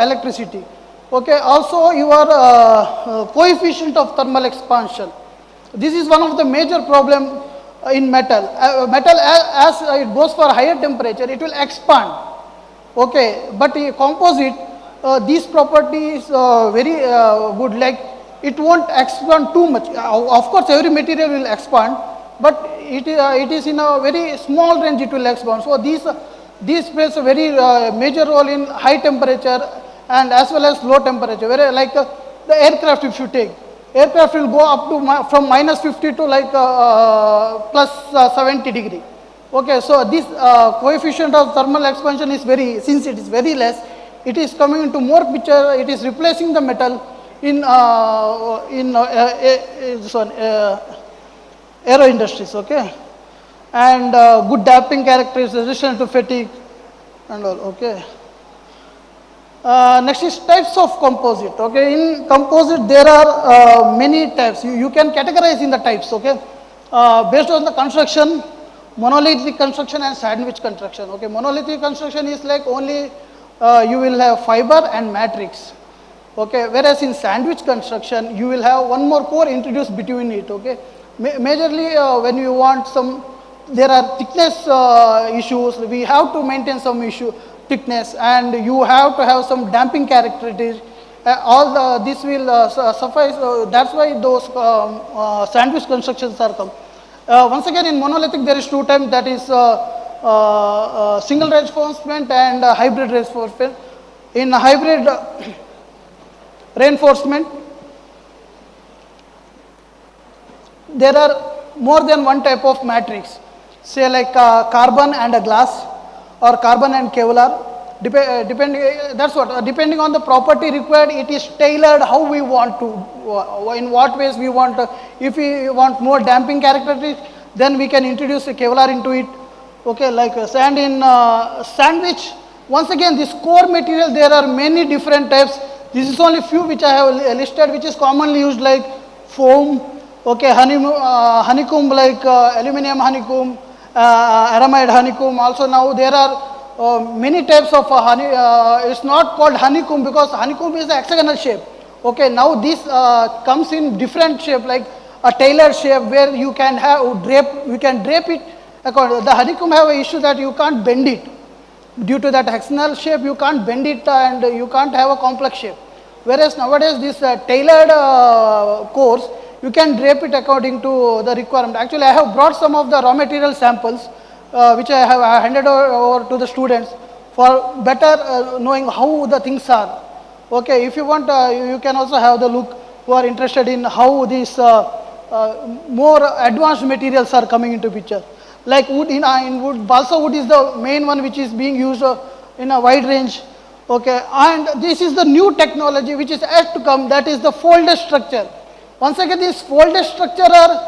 electricity. Okay, also your coefficient of thermal expansion. This is one of the major problem in metal. Metal as it goes for higher temperature, it will expand. Okay, but in composite, these properties very good, like it won't expand too much. Of course, every material will expand, but it is in a very small range it will expand. So these plays a very major role in high temperature and as well as low temperature. Where like the aircraft, if you take, aircraft will go up to from -50 to like plus 70 degree. Okay, so this coefficient of thermal expansion is very, since it is very less, it is coming into more picture. It is replacing the metal in aero industries. Okay, and good damping characteristics, resistant to fatigue, and all. Okay. Next is types of composite. Okay, in composite there are many types. You can categorize in the types. Okay, based on the construction, monolithic construction and sandwich construction. Okay, monolithic construction is like only you will have fiber and matrix. Okay, whereas in sandwich construction you will have one more core introduced between it. Okay, majorly when you want some, there are thickness issues. We have to maintain some thickness, and you have to have some damping characteristics. This will suffice. That's why those sandwich constructions are come. Once again, in monolithic there is two types, that is single reinforcement and hybrid reinforcement. In hybrid reinforcement, there are more than one type of matrix, say like carbon and a glass, or carbon and Kevlar. Depending on the property required, it is tailored how we want to, in what ways we want. If we want more damping characteristics, then we can introduce a Kevlar into it. Okay, like sand in sandwich. Once again, this core material, there are many different types. This is only few which I have listed, which is commonly used, like foam. Okay, honeycomb, like aluminum honeycomb, aramide honeycomb. Also now there are many types of honey. It's not called honeycomb because honeycomb is the hexagonal shape. Okay, now this comes in different shape, like a tailored shape, where you can have drape it. The honeycomb have an issue that you can't bend it. Due to that hexagonal shape, you can't bend it and you can't have a complex shape. Whereas nowadays this tailored cores, you can drape it according to the requirement. Actually, I have brought some of the raw material samples which I have handed over to the students for better knowing how the things are. Okay, if you want, you can also have the look who are interested in how these more advanced materials are coming into picture. Like wood, in wood, balsa wood is the main one which is being used in a wide range. Okay, and this is the new technology which is yet to come, that is the folded structure. Once again, this folded structure are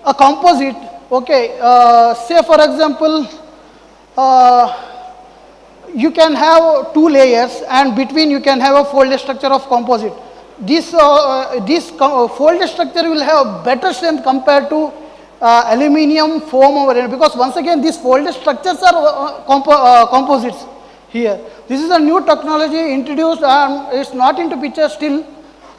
a composite. Okay, say for example, you can have two layers and between you can have a folded structure of composite. This folded structure will have better strength compared to aluminium, foam over here, because once again these folded structures are composites here. This is a new technology introduced and it's not into picture still.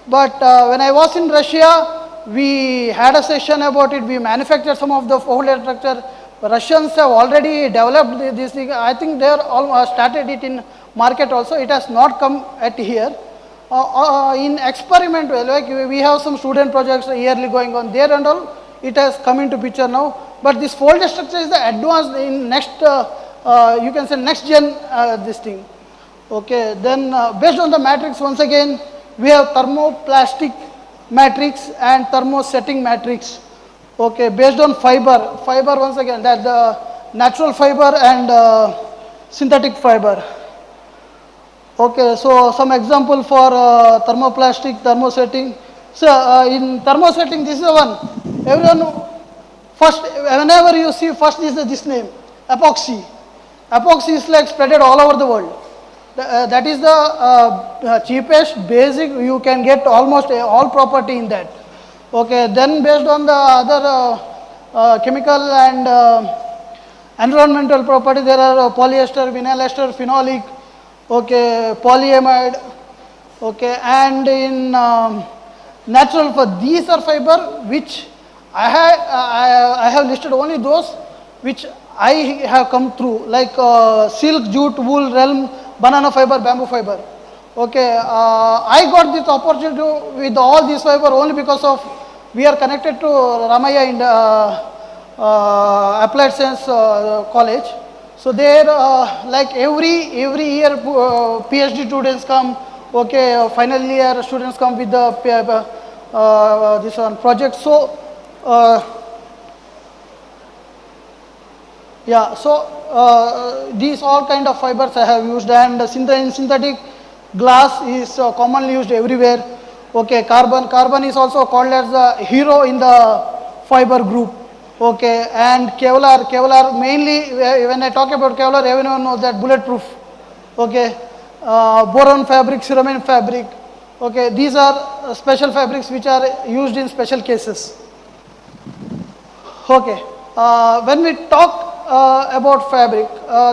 But when I was in Russia, we had a session about it. We manufactured some of the folded structure. Russians have already developed this thing. I think they are almost started it in market also. It has not come at here. In experiment, like we have some student projects yearly going on there and all. It has come into picture now. But this folded structure is the advanced in next, you can say next gen this thing. Okay, then based on the matrix, once again, we have thermoplastic matrix and thermosetting matrix. Okay, based on fiber. Fiber, once again, that the natural fiber and synthetic fiber. Okay, so some example for thermoplastic, thermosetting. So in thermosetting, this is the one. Everyone, first, whenever you see, first is this name, epoxy. Epoxy is like spreaded all over the world. That is the cheapest, basic, you can get almost all property in that. Okay, then based on the other chemical and environmental property, there are polyester, vinyl ester, phenolic, okay, polyamide, okay, and in natural, for these are fiber which I have listed only those which I have come through, like silk, jute, wool, realm, banana fiber, bamboo fiber. Okay, I got this opportunity with all these fiber only because of we are connected to Ramaya in Applied Science College. So there, like every year, PhD students come. Okay, final year students come with the this one project. So yeah, so these all kind of fibers I have used, and synthetic glass is commonly used everywhere. Okay, carbon is also called as the hero in the fiber group. Okay, and Kevlar mainly, when I talk about Kevlar, everyone knows that bulletproof. Okay, boron fabric, ceramic fabric. Okay, these are special fabrics which are used in special cases. Okay, when we talk about fabric,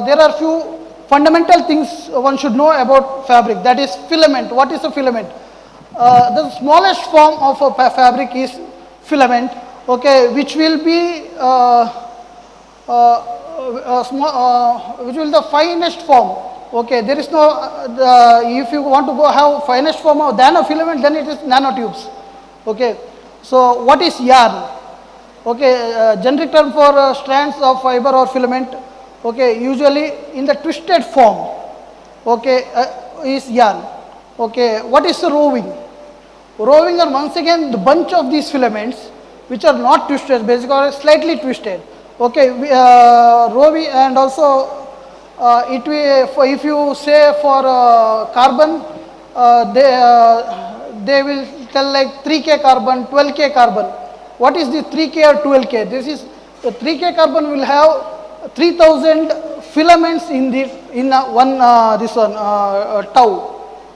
there are few fundamental things one should know about fabric. That is filament. What is a filament? The smallest form of a fabric is filament. Okay, which will be which will the finest form. Okay, there is no, if you want to go have finest form than a filament, then it is nanotubes. Okay, so what is yarn? Okay, generic term for strands of fiber or filament. Okay, usually in the twisted form. Okay, is yarn. Okay, what is the roving? Roving are once again the bunch of these filaments which are not twisted, basically or slightly twisted. Okay, roving, and also it will, if you say for carbon, they will tell like 3K carbon, 12K carbon. What is the 3K or 12K? This is the 3K carbon will have 3000 filaments in the one this one tau.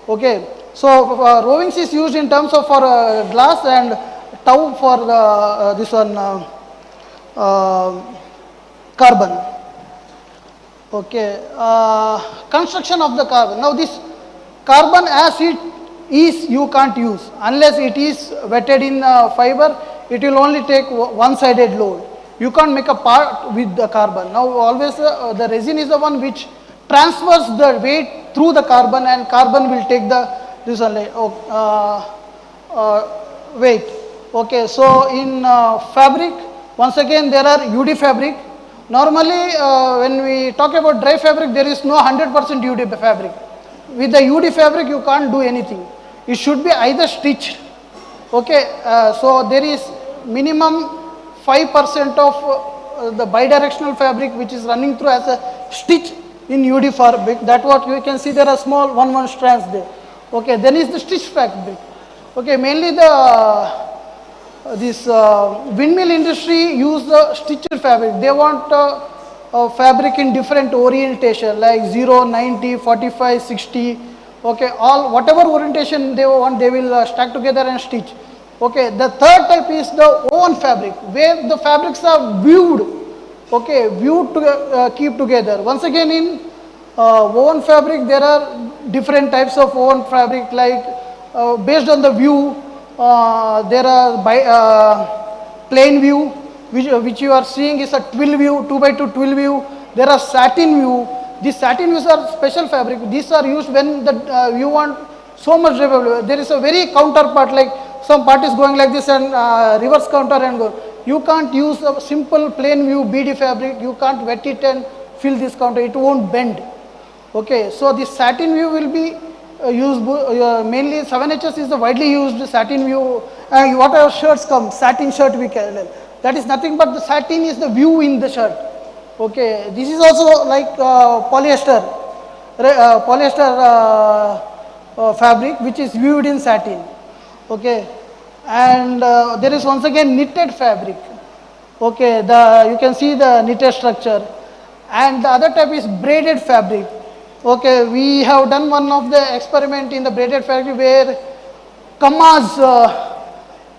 Okay, so rovings is used in terms of for glass, and tau for this one carbon. Okay, construction of the carbon. Now this carbon as it is, you can't use unless it is wetted in fiber. It will only take one-sided load. You can't make a part with the carbon. Now always the resin is the one which transfers the weight through the carbon, and carbon will take the this one weight. Okay, so in fabric, once again there are UD fabric. Normally when we talk about dry fabric, there is no 100% UD fabric. With the UD fabric you can't do anything. It should be either stitched. Okay, so there is minimum 5% of the bidirectional fabric which is running through as a stitch in UD fabric. That what you can see, there are small one strands there. Okay, then is the stitch fabric. Okay, mainly the this windmill industry use the stitched fabric. They want fabric in different orientation like 0, 90, 45, 60. Okay, all whatever orientation they want, they will stack together and stitch. Okay, the third type is the woven fabric, where the fabrics are viewed. Okay, viewed to keep together. Once again, in woven fabric there are different types of woven fabric like based on the view, there are plain view, which you are seeing is a twill view, 2 by 2 twill view. There are satin view. These satin views are special fabric. These are used when the you want so much drapability. There is a very counterpart, like some part is going like this and reverse counter and go. You can't use a simple plain view BD fabric. You can't wet it and fill this counter. It won't bend. Okay, so this satin view will be used mainly 7HS is the widely used satin view. Whatever shirts come, satin shirt we can. That is nothing but the satin is the view in the shirt. Okay, this is also like polyester fabric which is viewed in satin. Okay, and there is once again knitted fabric. Okay, you can see the knitted structure, and the other type is braided fabric. Okay, we have done one of the experiment in the braided fabric where Kamma's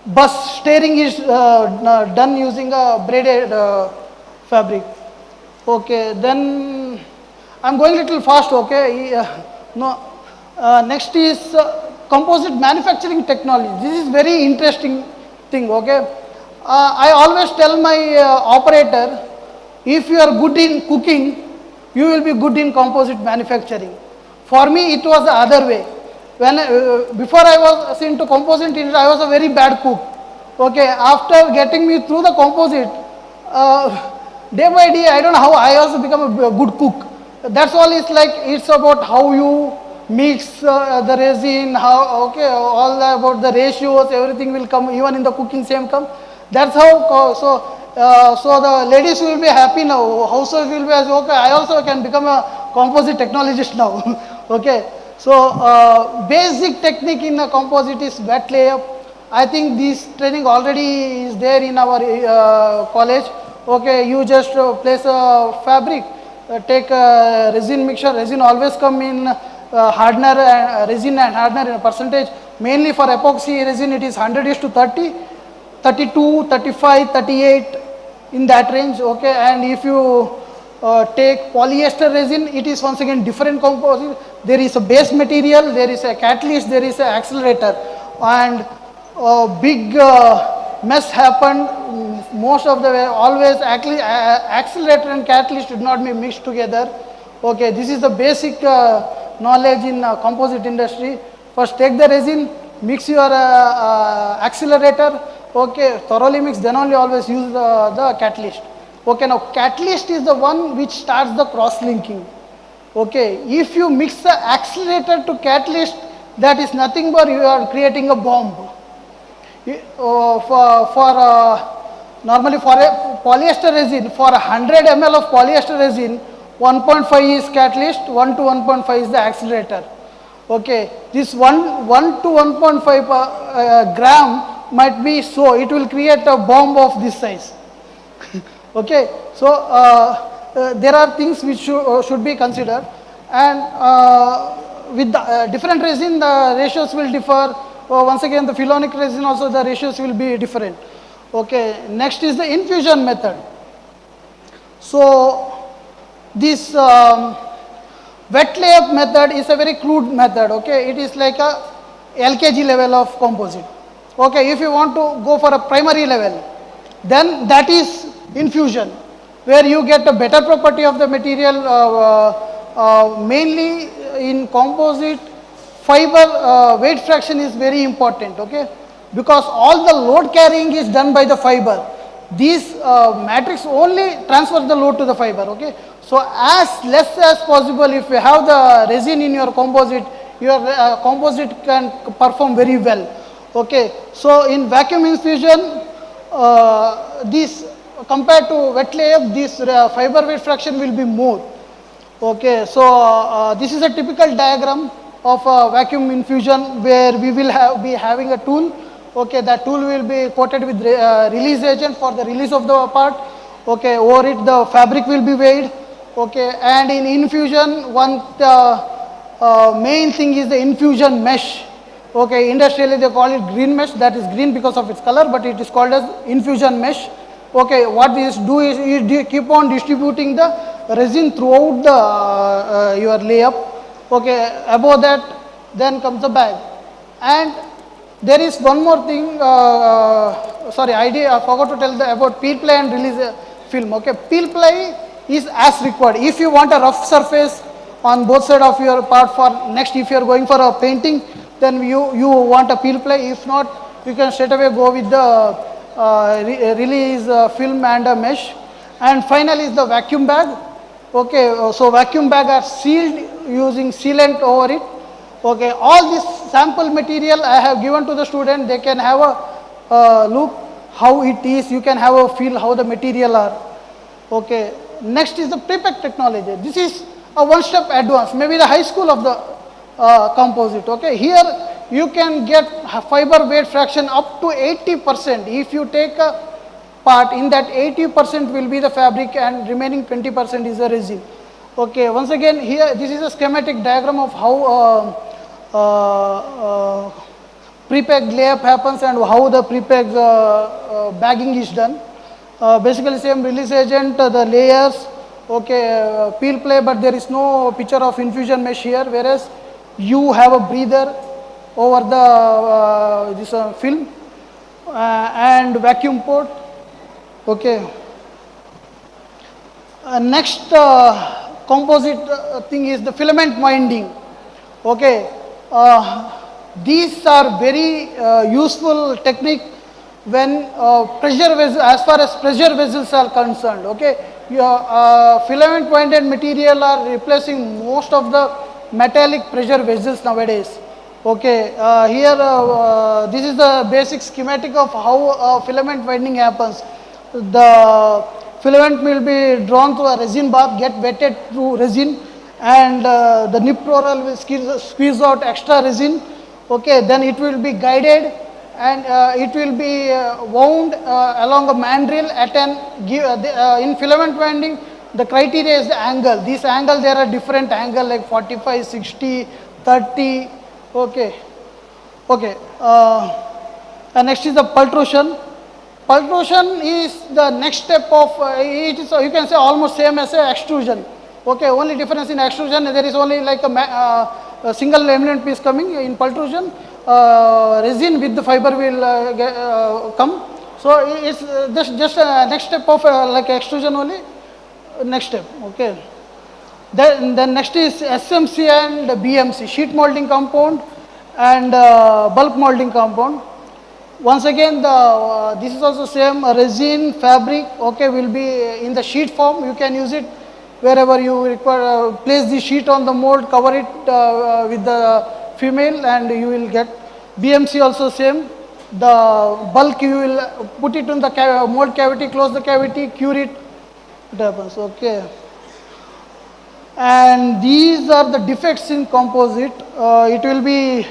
bus steering is done using a braided fabric. Okay, then I'm going a little fast. Okay, next is composite manufacturing technology. This is very interesting thing. Okay, I always tell my operator, if you are good in cooking, you will be good in composite manufacturing. For me, it was the other way. When before I was into composite industry, I was a very bad cook. Okay, after getting me through the composite, day by day, I don't know how I also become a good cook. That's all. It's like it's about how you mix the resin, how all about the ratios, everything will come. Even in the cooking, same come. That's how. So the ladies will be happy now. Housewives will be okay. I also can become a composite technologist now. Okay. So basic technique in a composite is wet layup. I think this training already is there in our college. Okay, you just place a fabric, take a resin mixture. Resin always come in hardener, resin and hardener in a percentage. Mainly for epoxy resin, it is 100:30, 32, 35, 38 in that range. Okay, and if you take polyester resin, it is once again different composite. There is a base material, there is a catalyst, there is an accelerator, and big mess happened. Most of the way, always accelerator and catalyst should not be mixed together. Okay, this is the basic knowledge in composite industry. First take the resin, mix your accelerator. Okay, thoroughly mix, then only always use the catalyst. Okay, now catalyst is the one which starts the cross linking. Okay, if you mix the accelerator to catalyst, that is nothing but you are creating a bomb. Normally for a polyester resin, for 100 ml of polyester resin, 1.5 is catalyst, 1 to 1.5 is the accelerator. Okay, this 1 to 1.5 gram might be, so it will create a bomb of this size. Okay, so there are things which should be considered, and with the different resin the ratios will differ. Once again, the phenolic resin also the ratios will be different. Okay, next is the infusion method. So this wet layup method is a very crude method. Okay, it is like a LKG level of composite. Okay, if you want to go for a primary level, then that is infusion, where you get a better property of the material. Mainly in composite, fiber weight fraction is very important. Okay, because all the load carrying is done by the fiber. These matrix only transfers the load to the fiber. Okay, so as less as possible, if you have the resin in your composite can perform very well. Okay, so in vacuum infusion, this compared to wet layup, this fiber weight fraction will be more. Okay, so this is a typical diagram of vacuum infusion where we will be having a tool. Okay, that tool will be coated with release agent for the release of the part. Okay, over it the fabric will be weighed. Okay, and in infusion, one main thing is the infusion mesh. Okay, industrially they call it green mesh. That is green because of its color, but it is called as infusion mesh. Okay, what this do is you keep on distributing the resin throughout the your layup. Okay, above that then comes the bag. And there is one more thing, sorry, I forgot to tell about peel play and release film. Okay, peel play is as required. If you want a rough surface on both sides of your part for next, if you are going for a painting, then you want a peel play. If not, you can straight away go with the release film and a mesh. And finally is the vacuum bag. Okay, so vacuum bag are sealed using sealant over it. Okay, all this sample material I have given to the student. They can have a look how it is. You can have a feel how the material are. Okay, next is the pre-pack technology. This is a one step advance, maybe the high school of the composite. Okay, here you can get fiber weight fraction up to 80%. If you take a part, in that 80% will be the fabric and remaining 20% is the resin. Okay, once again here this is a schematic diagram of how pre-pack layup happens and how the pre-pack bagging is done. Basically same release agent, the layers, okay, peel play, but there is no picture of infusion mesh here, whereas you have a breather over the this film and vacuum port. Okay. Next composite thing is the filament winding. Okay. These are very useful technique when pressure vessels, as far as pressure vessels are concerned. Okay. Your filament winded material are replacing most of the metallic pressure vessels nowadays. Okay. Here this is the basic schematic of how filament winding happens. The filament will be drawn through a resin bath, get wetted through resin, and the nip roller will squeeze out extra resin. Okay, then it will be guided and it will be wound along a mandrel at an in filament winding. The criteria is the angle. This angle, there are different angle like 45, 60, 30. Okay, okay. And next is the pultrusion. Pultrusion is the next step of it is, you can say, almost same as a extrusion. Okay, only difference in extrusion, there is only like a single laminate piece coming. In pultrusion, resin with the fiber will come. So it's just next step of like extrusion only. Next step. Okay. Then next is SMC and BMC, sheet molding compound and bulk molding compound. Once again, this is also same resin fabric. Okay, will be in the sheet form. You can use it wherever you require. Place the sheet on the mold, cover it with the female, and you will get. BMC also same. The bulk you will put it in the mold cavity, close the cavity, cure it. It happens. Okay. And these are the defects in composite. It will be.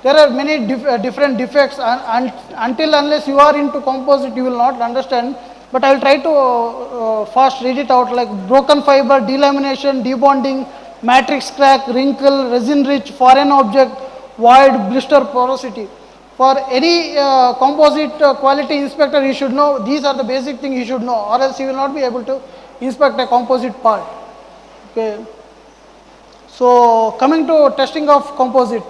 There are many different defects, until unless you are into composite you will not understand, but I will try to fast read it out, like broken fiber, delamination, debonding, matrix crack, wrinkle, resin rich, foreign object, void, blister porosity. For any composite quality inspector, you should know, these are the basic things you should know, or else you will not be able to inspect a composite part. Okay. So coming to testing of composite.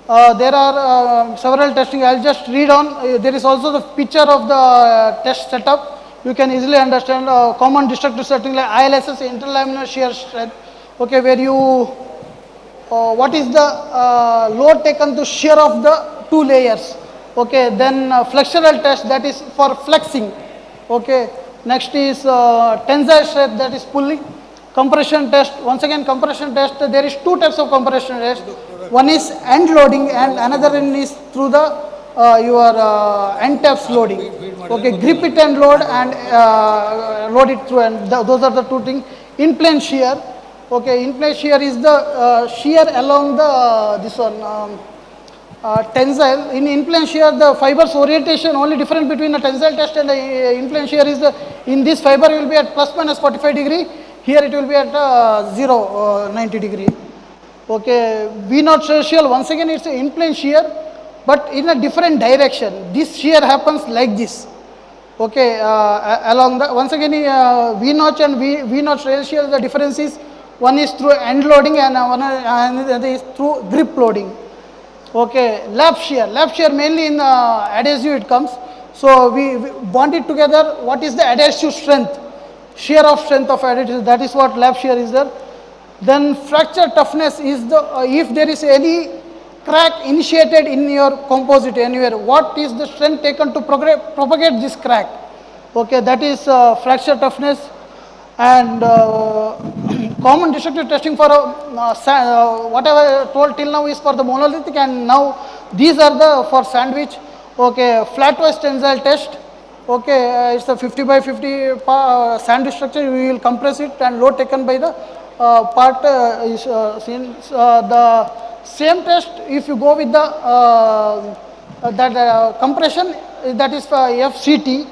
There are several testing. I will just read on. There is also the picture of the test setup. You can easily understand common destructive setting like ILSS, interlaminar shear strength. Okay, where you what is the load taken to shear of the two layers. Okay, then flexural test, that is for flexing. Okay, next is tensile strength, that is pulling. Compression test. Once again, compression test. There is two types of compression test. One is end loading and another one is through the your end taps loading. Okay, grip it and load and load it through, and those are the two things. In plane shear. Okay, in plane shear is the shear along the this one tensile. In plane shear, the fibers orientation, only difference between a tensile test and the in plane shear is the, in this fiber will be at plus minus 45 degree. Here it will be at 90 degree. Okay, V naught ratio, once again it's an in-plane shear, but in a different direction. This shear happens like this. Okay, along the, once again V notch and V notch ratio, the difference is one is through end loading and another is through grip loading. Okay, lap shear mainly in adhesive it comes. So we bond it together. What is the adhesive strength? Shear of strength of adhesive, that is what lap shear is there. Then fracture toughness is the, if there is any crack initiated in your composite anywhere, what is the strength taken to propagate this crack? Okay, that is fracture toughness. And common destructive testing for whatever I told till now is for the monolithic, and now these are the for sandwich. Okay, flat-wise tensile test. Okay, it's a 50 by 50 sandwich structure. We will compress it, and load taken by the part is seen. The same test, if you go with the compression, that is for FCT.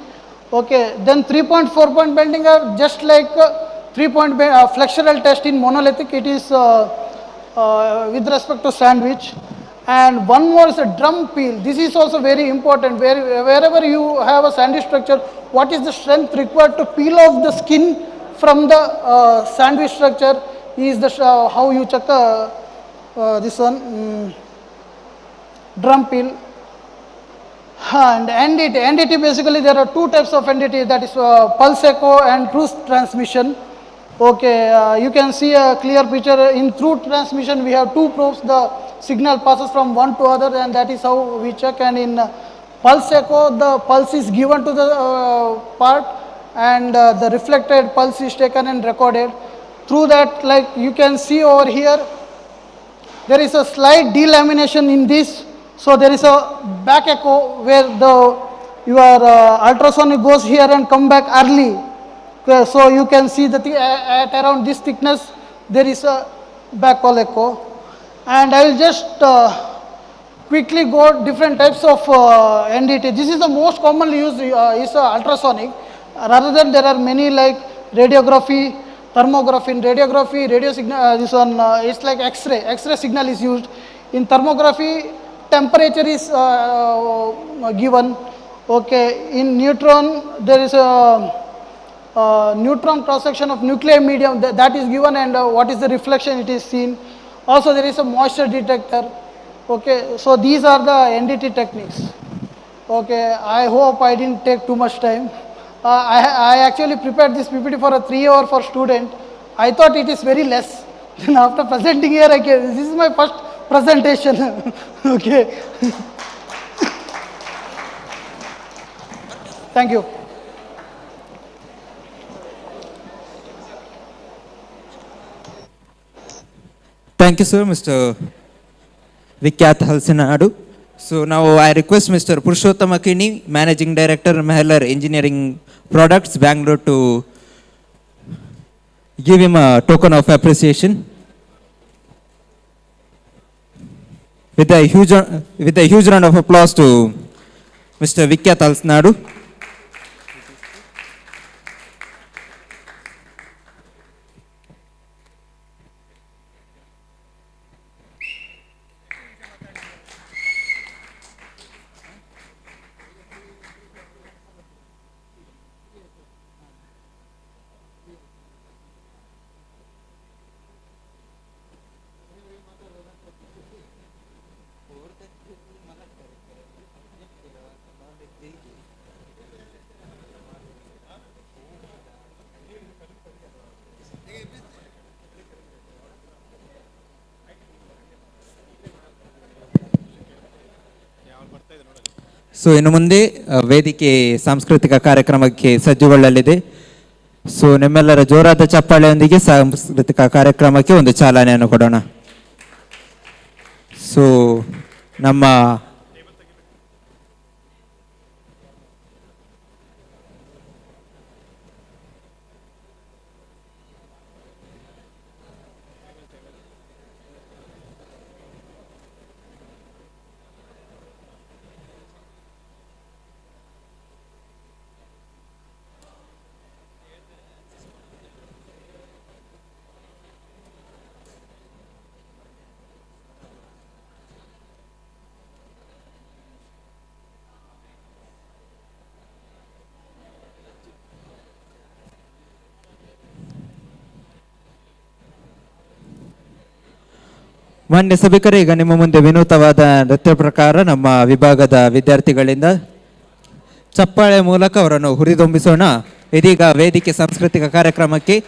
Okay, then 3.4 point bending are just like 3-point flexural test in monolithic. It is with respect to sandwich. And one more is a drum peel. This is also very important. Wherever you have a sandwich structure, what is the strength required to peel off the skin from the sandwich structure is the how you check this one drum peel. And NDT basically there are two types of NDT, that is pulse echo and truth transmission. Okay, you can see a clear picture. In truth transmission we have two probes, the signal passes from one to other, and that is how we check. And in pulse echo the pulse is given to the part, and the reflected pulse is taken and recorded. Through that, like you can see over here, there is a slight delamination in this. So there is a back echo where your ultrasonic goes here and come back early. Okay, so you can see that at around this thickness there is a back wall echo. And I will just quickly go different types of NDT. This is the most commonly used is ultrasonic. Rather than there are many like radiography, thermography. In radiography, radio signal this one it's like X-ray. X-ray signal is used. In thermography, temperature is given. Okay, in neutron there is a neutron cross section of nuclear medium that is given, and what is the reflection it is seen. Also there is a moisture detector. Okay, so these are the NDT techniques. Okay, I hope I didn't take too much time. I actually prepared this PPT for a 3-hour for student. I thought it is very less. Then after presenting here, this is my first presentation. Okay. Thank you. Thank you, sir, Mr. Vikyat Halsinadu. So now I request Mr. Purushottama Kini, Managing Director, Mahalar Engineering Products, Bangalore, to give him a token of appreciation. With a huge round of applause to Mr. Vikyat Halsinadu. So ಇನ್ನು ಮುಂದೆ ವೇದಿಕೆ ಸಾಂಸ್ಕೃತಿಕ ಕಾರ್ಯಕ್ರಮಕ್ಕೆ ಸಜ್ಜುಗೊಳ್ಳಲಿದೆ. So ನಿಮ್ಮೆಲ್ಲರ ಜೋರಾದ ಚಪ್ಪಾಳೆಯೊಂದಿಗೆ ಸಾಂಸ್ಕೃತಿಕ ಕಾರ್ಯಕ್ರಮಕ್ಕೆ ಒಂದು ಚಾಲನೆಯನ್ನು ಕೊಡೋಣ. ಸೊ ನಮ್ಮ ಮಾನ್ಯ ಸಭಿಕರೇ, ಈಗ ನಿಮ್ಮ ಮುಂದೆ ವಿನೂತವಾದ ನೃತ್ಯ ಪ್ರಕಾರ ನಮ್ಮ ವಿಭಾಗದ ವಿದ್ಯಾರ್ಥಿಗಳಿಂದ ಚಪ್ಪಾಳೆ ಮೂಲಕ ಅವರನ್ನು ಹುರಿದುಂಬಿಸೋಣ. ಇದೀಗ ವೇದಿಕೆ ಸಾಂಸ್ಕೃತಿಕ ಕಾರ್ಯಕ್ರಮಕ್ಕೆ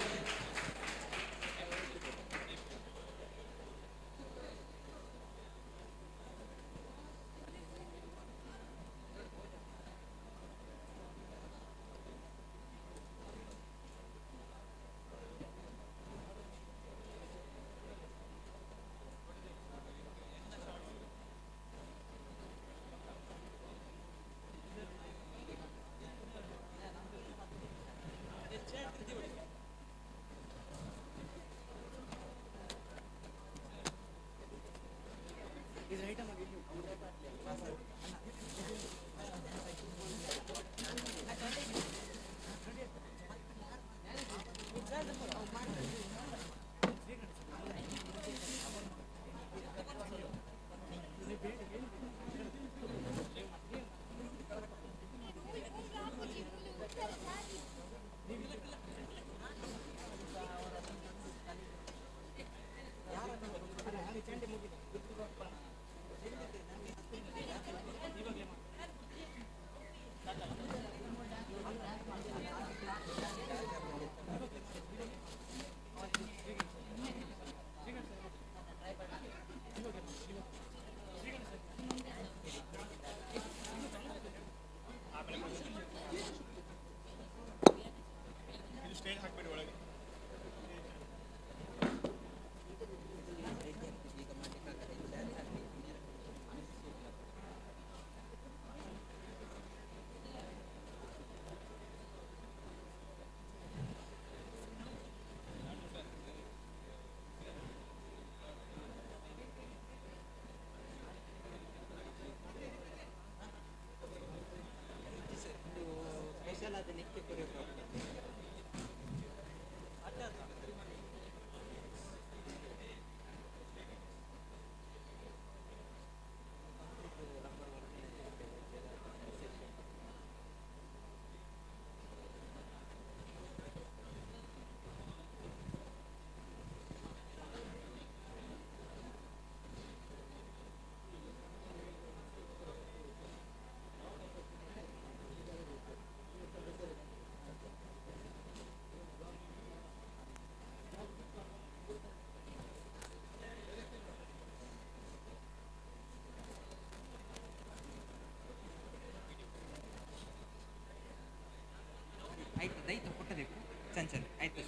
ಆಯ್ತು ಪುಟ್ಟಬೇಕು ಚಂಚಲ್ ಆಯ್ತು.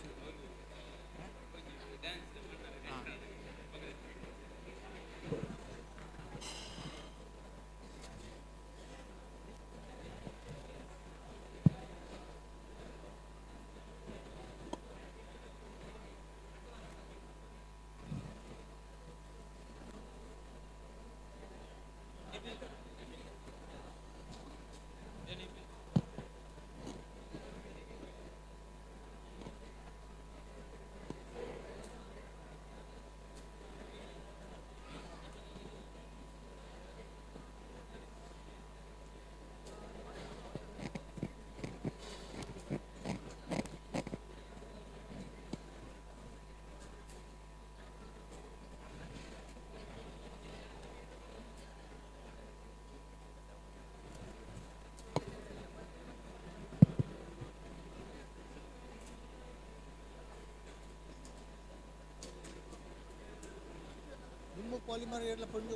ಪಾಲಿಮರ್ ಎಲ್ಲ ಪಂಡು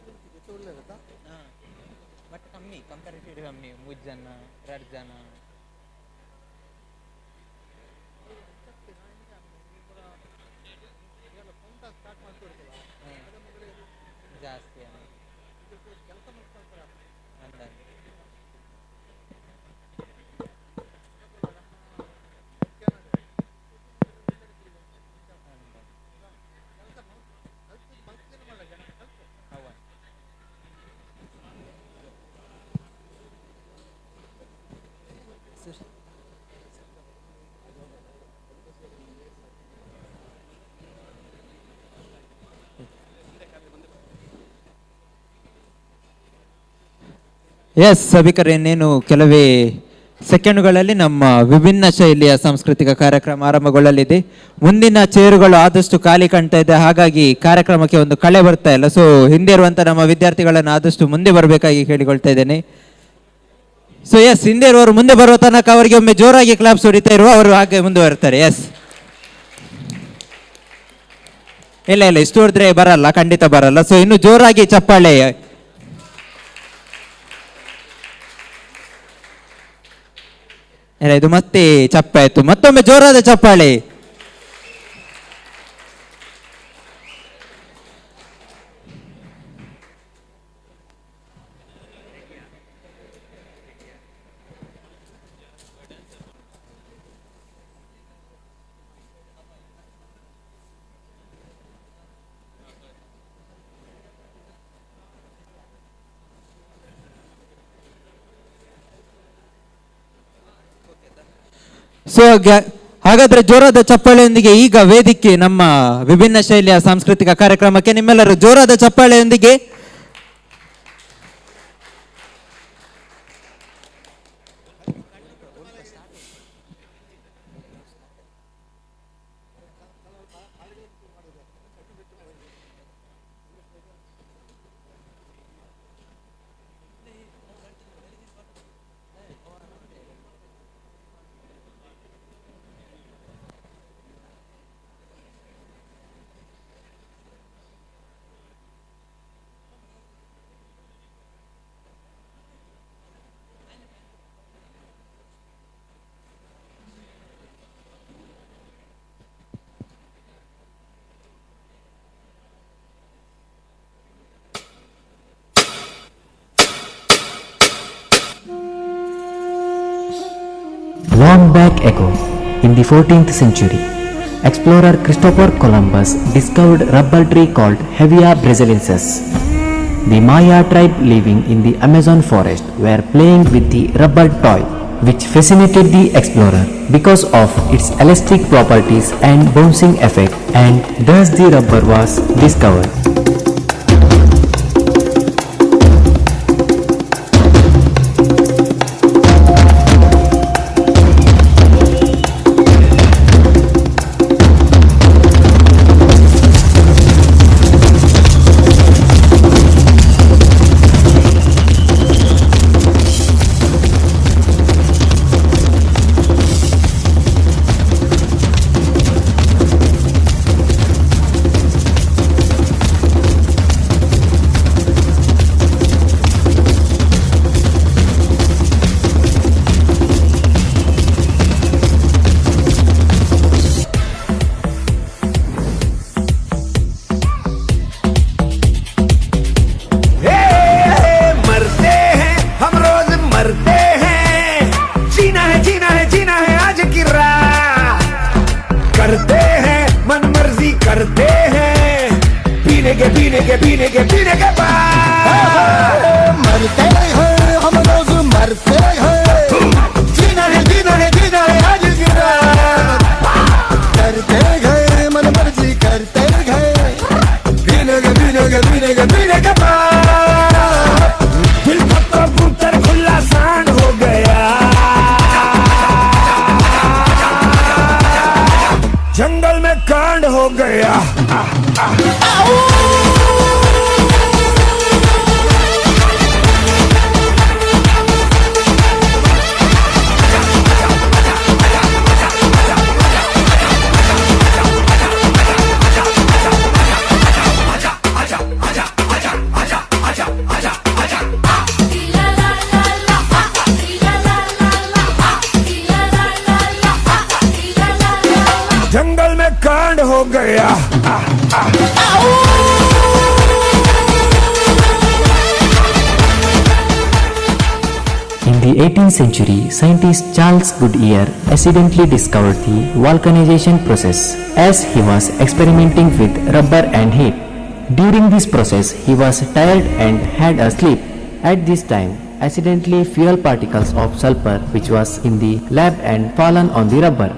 ಒಳ್ಳೆಯದ ಬಟ್ ಕಮ್ಮಿ, ಕಂಪ್ಯಾರಿಟಿವ್ಲಿ ಕಮ್ಮಿ. 3 ಜನ 2 ಜನ ಜಾಸ್ತಿ ಕೆಲಸ ಮಾಡ್ತಾರೆ ಅಂದಾಜು. ಎಸ್ ಸಭಿಕರು, ಇನ್ನೇನು ಕೆಲವೇ ಸೆಕೆಂಡುಗಳಲ್ಲಿ ನಮ್ಮ ವಿಭಿನ್ನ ಶೈಲಿಯ ಸಾಂಸ್ಕೃತಿಕ ಕಾರ್ಯಕ್ರಮ ಆರಂಭಗೊಳ್ಳಲಿದೆ. ಮುಂದಿನ ಚೇರುಗಳು ಆದಷ್ಟು ಖಾಲಿ ಕಾಣ್ತಾ ಇದೆ, ಹಾಗಾಗಿ ಕಾರ್ಯಕ್ರಮಕ್ಕೆ ಒಂದು ಕಳೆ ಬರ್ತಾ ಇಲ್ಲ. ಸೊ ಹಿಂದೆ ಇರುವಂಥ ನಮ್ಮ ವಿದ್ಯಾರ್ಥಿಗಳನ್ನು ಆದಷ್ಟು ಮುಂದೆ ಬರಬೇಕಾಗಿ ಕೇಳಿಕೊಳ್ತಾ ಇದ್ದೇನೆ. ಸೊ ಎಸ್, ಹಿಂದೆ ಇರುವವರು ಮುಂದೆ ಬರುವ ತನಕ ಅವರಿಗೆ ಒಮ್ಮೆ ಜೋರಾಗಿ ಕ್ಲಾಪ್ಸ್ ಹೊಡಿತಾ ಇರುವ ಅವರು ಹಾಗೆ ಮುಂದುವರ್ತಾರೆ. ಎಸ್, ಇಲ್ಲ ಇಷ್ಟು ಹೊಡೆದ್ರೆ ಬರಲ್ಲ, ಖಂಡಿತ ಬರಲ್ಲ. ಸೊ ಇನ್ನು ಜೋರಾಗಿ ಚಪ್ಪಾಳೆ. ಇದು ಮತ್ತೆ ಚಪ್ಪಾಯ್ತು, ಮತ್ತೊಮ್ಮೆ ಜೋರಾದ ಚಪ್ಪಾಳೆ. ಸೊ ಹಾಗಾದ್ರೆ ಜೋರಾದ ಚಪ್ಪಾಳೆಯೊಂದಿಗೆ ಈಗ ವೇದಿಕೆ ನಮ್ಮ ವಿಭಿನ್ನ ಶೈಲಿಯ ಸಾಂಸ್ಕೃತಿಕ ಕಾರ್ಯಕ್ರಮಕ್ಕೆ ನಿಮ್ಮೆಲ್ಲರೂ ಜೋರಾದ ಚಪ್ಪಾಳೆಯೊಂದಿಗೆ Long back ago, in the 14th century, explorer Christopher Columbus discovered rubber tree called Hevea brasiliensis. The Maya tribe living in the Amazon forest were playing with the rubber toy, which fascinated the explorer because of its elastic properties and bouncing effect, and thus the rubber was discovered. जंगल में कांड हो गया। जंगल में कांड हो गया। In the 18th century, scientist Charles Goodyear accidentally discovered the vulcanization process as he was experimenting with rubber and heat. During this process, he was tired and had a sleep. At this time, accidentally fuel particles of sulfur which was in the lab and fallen on the rubber.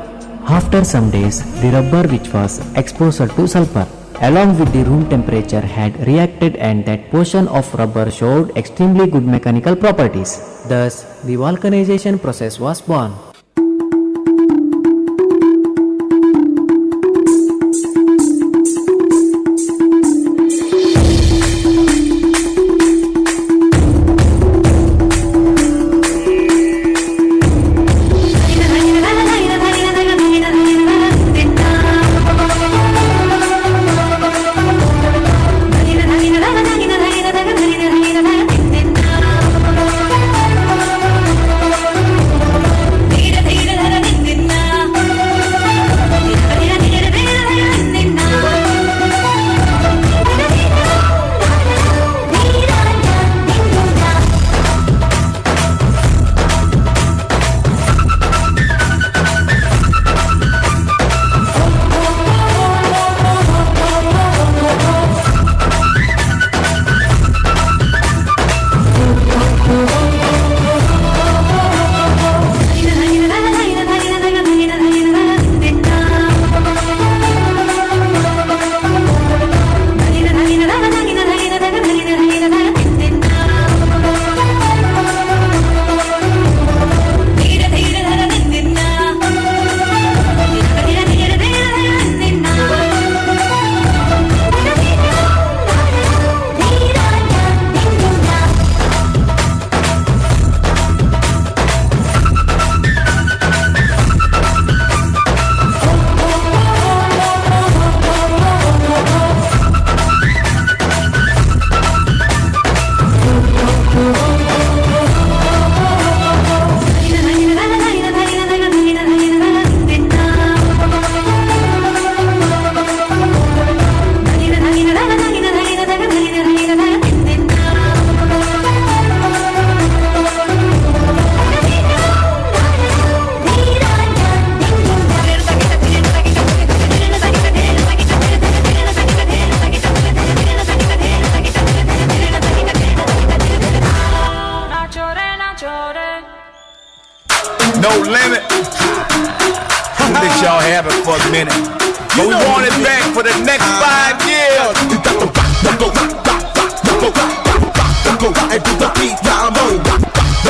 After some days, the rubber which was exposed to sulfur along with the room temperature had reacted, and that portion of rubber showed extremely good mechanical properties. Thus, the vulcanization process was born. No limit. We'll let y'all have it for a minute. But we want it back for the next 5 years. You got the rock, go rock, rock, rock, go rock, rock, rock, go rock, and do the beat down low.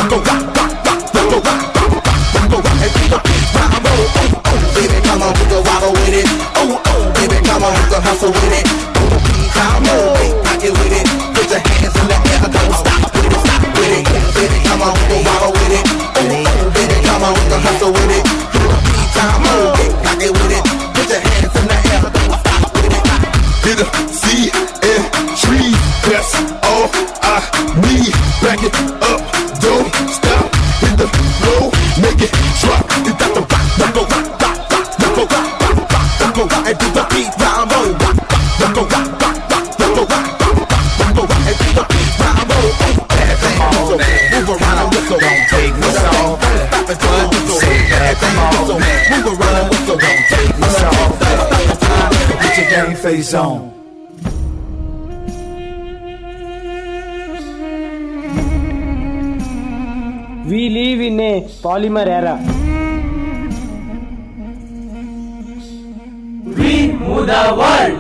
Go rock, rock, rock, go rock, rock, rock, go rock, and do the beat down low. Oh, oh, baby, come on, we can wobble with it. Oh, oh, baby, come on, we can hustle with it. Do the beat down low, pocket with it. Put your hands in the air, don't stop with it, stop with it. Baby, come on, we can wobble with it. Oh, oh, baby, come on, we can hustle with it. Do the beat down low, pocket with it. Put your hands in the air, don't stop with it. Hit a C-N-3, that's all I need. Back it up, don't stop. Hit the flow, make it drop. You got the rock, go rock, rock, rock, go rock, rock, rock, go rock, and do the beat down low. Rock, rock, go rock, rock, rock, go rock, rock, rock, go rock, and do the beat down low. Everything on, move around and whistle, don't take me off. Stop it, don't whistle. Everything on, move around and whistle, don't take me off. Get your game face on. We live in a polymer era. We move the world.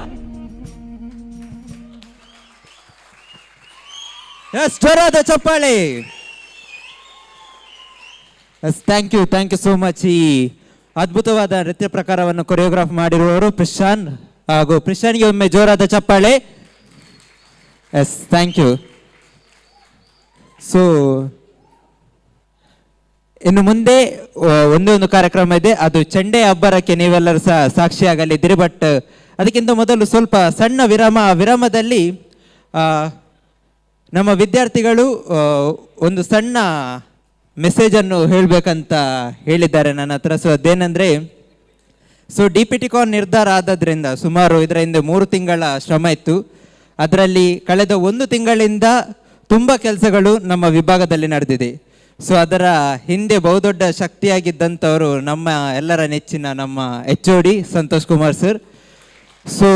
Yes ಜೋರಾದ ಚಪ್ಪಾಳೆ. Yes thank you so much. ಈ ಅದ್ಭುತವಾದ ನೃತ್ಯ ಪ್ರಕಾರವನ್ನು choreograph ಮಾಡಿರುವವರು Prashant, ಹಾಗೂ ಪ್ರಶಾಂತ್ಗೆ ಒಮ್ಮೆ ಜೋರಾದ ಚಪ್ಪಾಳೆ. Yes thank you. ಸೊ ಇನ್ನು ಮುಂದೆ ಒಂದೇ ಒಂದು ಕಾರ್ಯಕ್ರಮ ಇದೆ, ಅದು ಚಂಡೆ ಅಬ್ಬರಕ್ಕೆ ನೀವೆಲ್ಲರೂ ಸಹ ಸಾಕ್ಷಿಯಾಗಲಿದ್ದೀರಿ. ಬಟ್ ಅದಕ್ಕಿಂತ ಮೊದಲು ಸ್ವಲ್ಪ ಸಣ್ಣ ವಿರಾಮ. ಆ ವಿರಾಮದಲ್ಲಿ ನಮ್ಮ ವಿದ್ಯಾರ್ಥಿಗಳು ಒಂದು ಸಣ್ಣ ಮೆಸೇಜನ್ನು ಹೇಳಬೇಕಂತ ಹೇಳಿದ್ದಾರೆ ನನ್ನ ಹತ್ರ. ಸೊ ಅದೇನೆಂದರೆ, ಸೊ DPT-CON ನಿರ್ಧಾರ ಆದದ್ರಿಂದ ಸುಮಾರು ಇದರ ಹಿಂದೆ 3 ತಿಂಗಳ ಶ್ರಮ ಇತ್ತು. ಅದರಲ್ಲಿ ಕಳೆದ 1 ತಿಂಗಳಿಂದ ತುಂಬ ಕೆಲಸಗಳು ನಮ್ಮ ವಿಭಾಗದಲ್ಲಿ ನಡೆದಿದೆ. ಸೊ ಅದರ ಹಿಂದೆ ಬಹುದೊಡ್ಡ ಶಕ್ತಿಯಾಗಿದ್ದಂಥವರು ನಮ್ಮ ಎಲ್ಲರ ನೆಚ್ಚಿನ ನಮ್ಮ HOD Santosh Kumar sir. So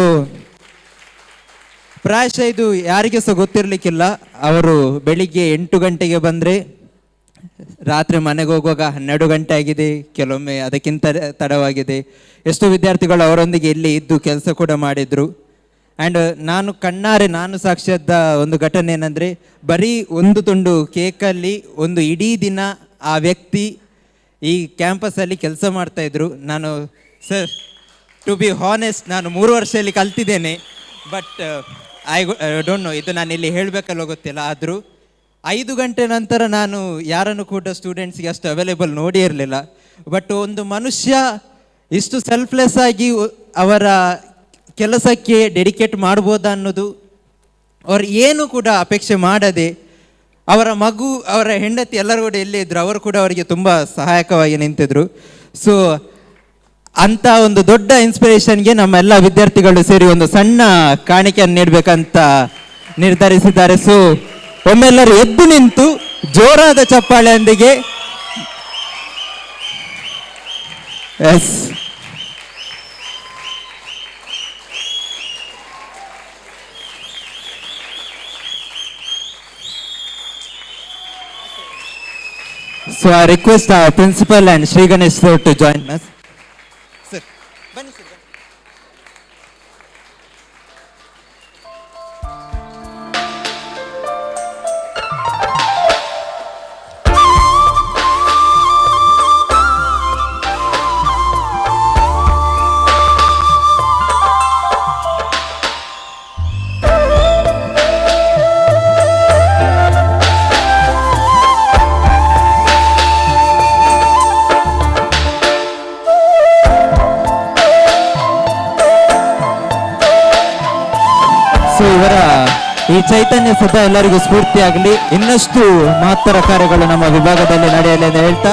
ಪ್ರಾಯಶಃ ಇದು ಯಾರಿಗೆ ಸಹ ಗೊತ್ತಿರಲಿಕ್ಕಿಲ್ಲ. ಅವರು ಬೆಳಿಗ್ಗೆ 8 ಗಂಟೆಗೆ ಬಂದರೆ ರಾತ್ರಿ ಮನೆಗೆ ಹೋಗುವಾಗ 12 ಗಂಟೆ ಆಗಿದೆ, ಕೆಲವೊಮ್ಮೆ ಅದಕ್ಕಿಂತ ತಡವಾಗಿದೆ. ಎಷ್ಟೋ ವಿದ್ಯಾರ್ಥಿಗಳು ಅವರೊಂದಿಗೆ ಇಲ್ಲಿ ಇದ್ದು ಕೆಲಸ ಕೂಡ ಮಾಡಿದರು. ಆ್ಯಂಡ್ ನಾನು ಸಾಕ್ಷಿಯಾದ ಒಂದು ಘಟನೆ ಏನಂದರೆ, ಬರೀ ಒಂದು ತುಂಡು ಕೇಕಲ್ಲಿ ಒಂದು ಇಡೀ ದಿನ ಆ ವ್ಯಕ್ತಿ ಈ ಕ್ಯಾಂಪಸಲ್ಲಿ ಕೆಲಸ ಮಾಡ್ತಾಯಿದ್ರು. ನಾನು ಸರ್, ಟು ಬಿ ಹಾನೆಸ್ಟ್, ನಾನು 3 ವರ್ಷದಲ್ಲಿ ಕಲ್ತಿದ್ದೇನೆ. ಬಟ್ ಐ ಡೋಂಟ್ ನೋ, ಇದು ನಾನು ಇಲ್ಲಿ ಹೇಳಬೇಕಲ್ಲ ಗೊತ್ತಿಲ್ಲ. ಆದರೂ 5 ಗಂಟೆ ನಂತರ ನಾನು ಯಾರನ್ನು ಕೂಡ ಸ್ಟೂಡೆಂಟ್ಸ್ಗೆ ಅಷ್ಟು ಅವೈಲೇಬಲ್ ನೋಡಿ ಇರಲಿಲ್ಲ. ಬಟ್ ಒಂದು ಮನುಷ್ಯ ಇಷ್ಟು ಸೆಲ್ಫ್ಲೆಸ್ ಆಗಿ ಅವರ ಕೆಲಸಕ್ಕೆ ಡೆಡಿಕೇಟ್ ಮಾಡ್ಬೋದಾ ಅನ್ನೋದು, ಅವ್ರು ಏನು ಕೂಡ ಅಪೇಕ್ಷೆ ಮಾಡದೆ, ಅವರ ಮಗು, ಅವರ ಹೆಂಡತಿ ಎಲ್ಲರೂ ಕೂಡ ಎಲ್ಲೇ ಇದ್ದರು, ಅವರು ಕೂಡ ಅವರಿಗೆ ತುಂಬ ಸಹಾಯಕವಾಗಿ ನಿಂತಿದ್ರು. ಸೊ ಅಂಥ ಒಂದು ದೊಡ್ಡ ಇನ್ಸ್ಪಿರೇಷನ್ಗೆ ನಮ್ಮೆಲ್ಲ ವಿದ್ಯಾರ್ಥಿಗಳು ಸೇರಿ ಒಂದು ಸಣ್ಣ ಕಾಣಿಕೆಯನ್ನು ನೀಡಬೇಕಂತ ನಿರ್ಧರಿಸಿದ್ದಾರೆ. ಸೊ ಒಮ್ಮೆಲ್ಲರೂ ಎದ್ದು ನಿಂತು ಜೋರಾದ ಚಪ್ಪಾಳೆಯೊಂದಿಗೆ S So I request our principal and Sri Ganesh sir to join us. Sir, bani sir. ಇವರ ಈ ಚೈತನ್ಯ ಸದಾ ಎಲ್ಲರಿಗೂ ಸ್ಫೂರ್ತಿಯಾಗಲಿ. ಇನ್ನಷ್ಟು ಮಹತ್ತರ ಕಾರ್ಯಗಳು ನಮ್ಮ ವಿಭಾಗದಲ್ಲಿ ನಡೆಯಲಿ ಎಂದು ಹೇಳ್ತಾ,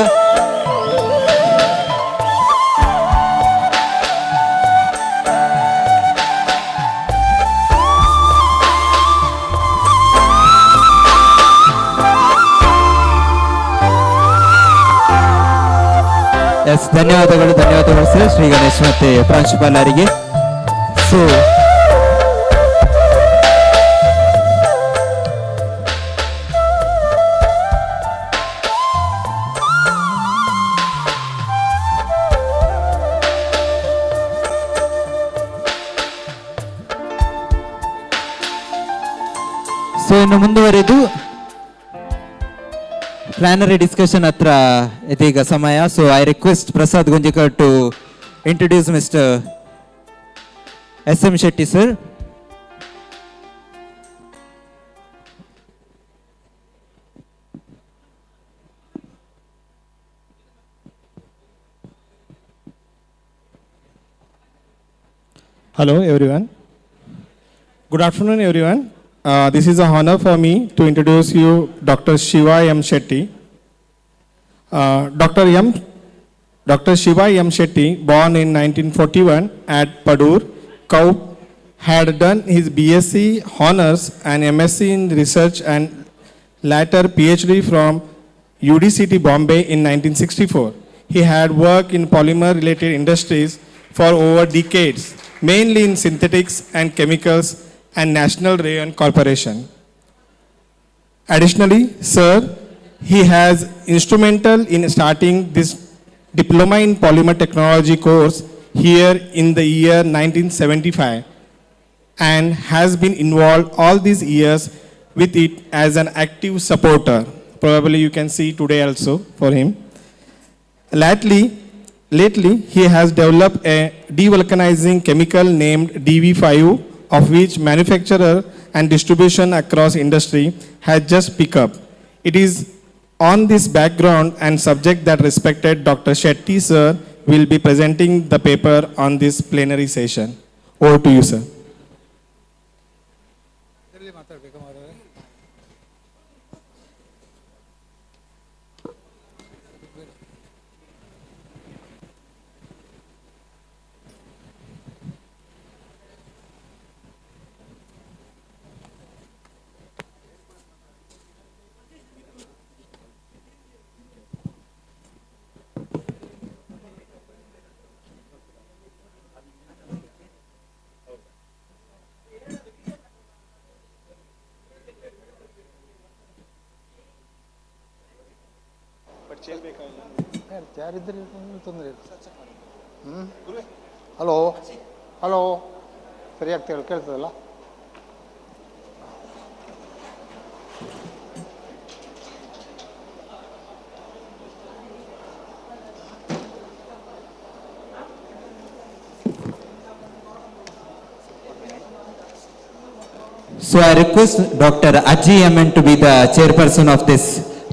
ಎಸ್ ಧನ್ಯವಾದಗಳು ಸರ್, ಶ್ರೀ ಗಣೇಶ್ ಮತ್ತೆ ಪ್ರಾಂಶುಪಾಲರಿಗೆ. ಸೊ ಇನ್ನು ಮುಂದುವರೆದು ಪ್ಲಾನರಿ ಡಿಸ್ಕಷನ್ ಹತ್ರ ಇದೀಗ ಸಮಯ. So I request Prasad Gunjikar to introduce mister SM Shetty sir. Hello everyone. Good afternoon everyone. This is an honor for me to introduce you Dr. Shiva M. Shetty. Dr. Shiva M. Shetty, born in 1941 at Puttur, Kavu, had done his BSc Honors and MSc in Research and later PhD from UDCT Bombay in 1964. He had worked in polymer related industries for over decades, mainly in synthetics and chemicals and National Rayon Corporation. Additionally, sir, he has instrumental in starting this diploma in polymer technology course here in the year 1975 and has been involved all these years with it as an active supporter. Probably you can see today also for him. Lately, he has developed a devulcanizing chemical named DV5, of which manufacturer and distribution across industry has just picked up. It is on this background and subject that respected Dr. Shetty sir will be presenting the paper on this plenary session. Over to you, sir. Hello. ಸರಿಯಾಗಿ ಕೇಳ್ತದಲ್ಲ? So I request Dr. Aji MN to be the chairperson of this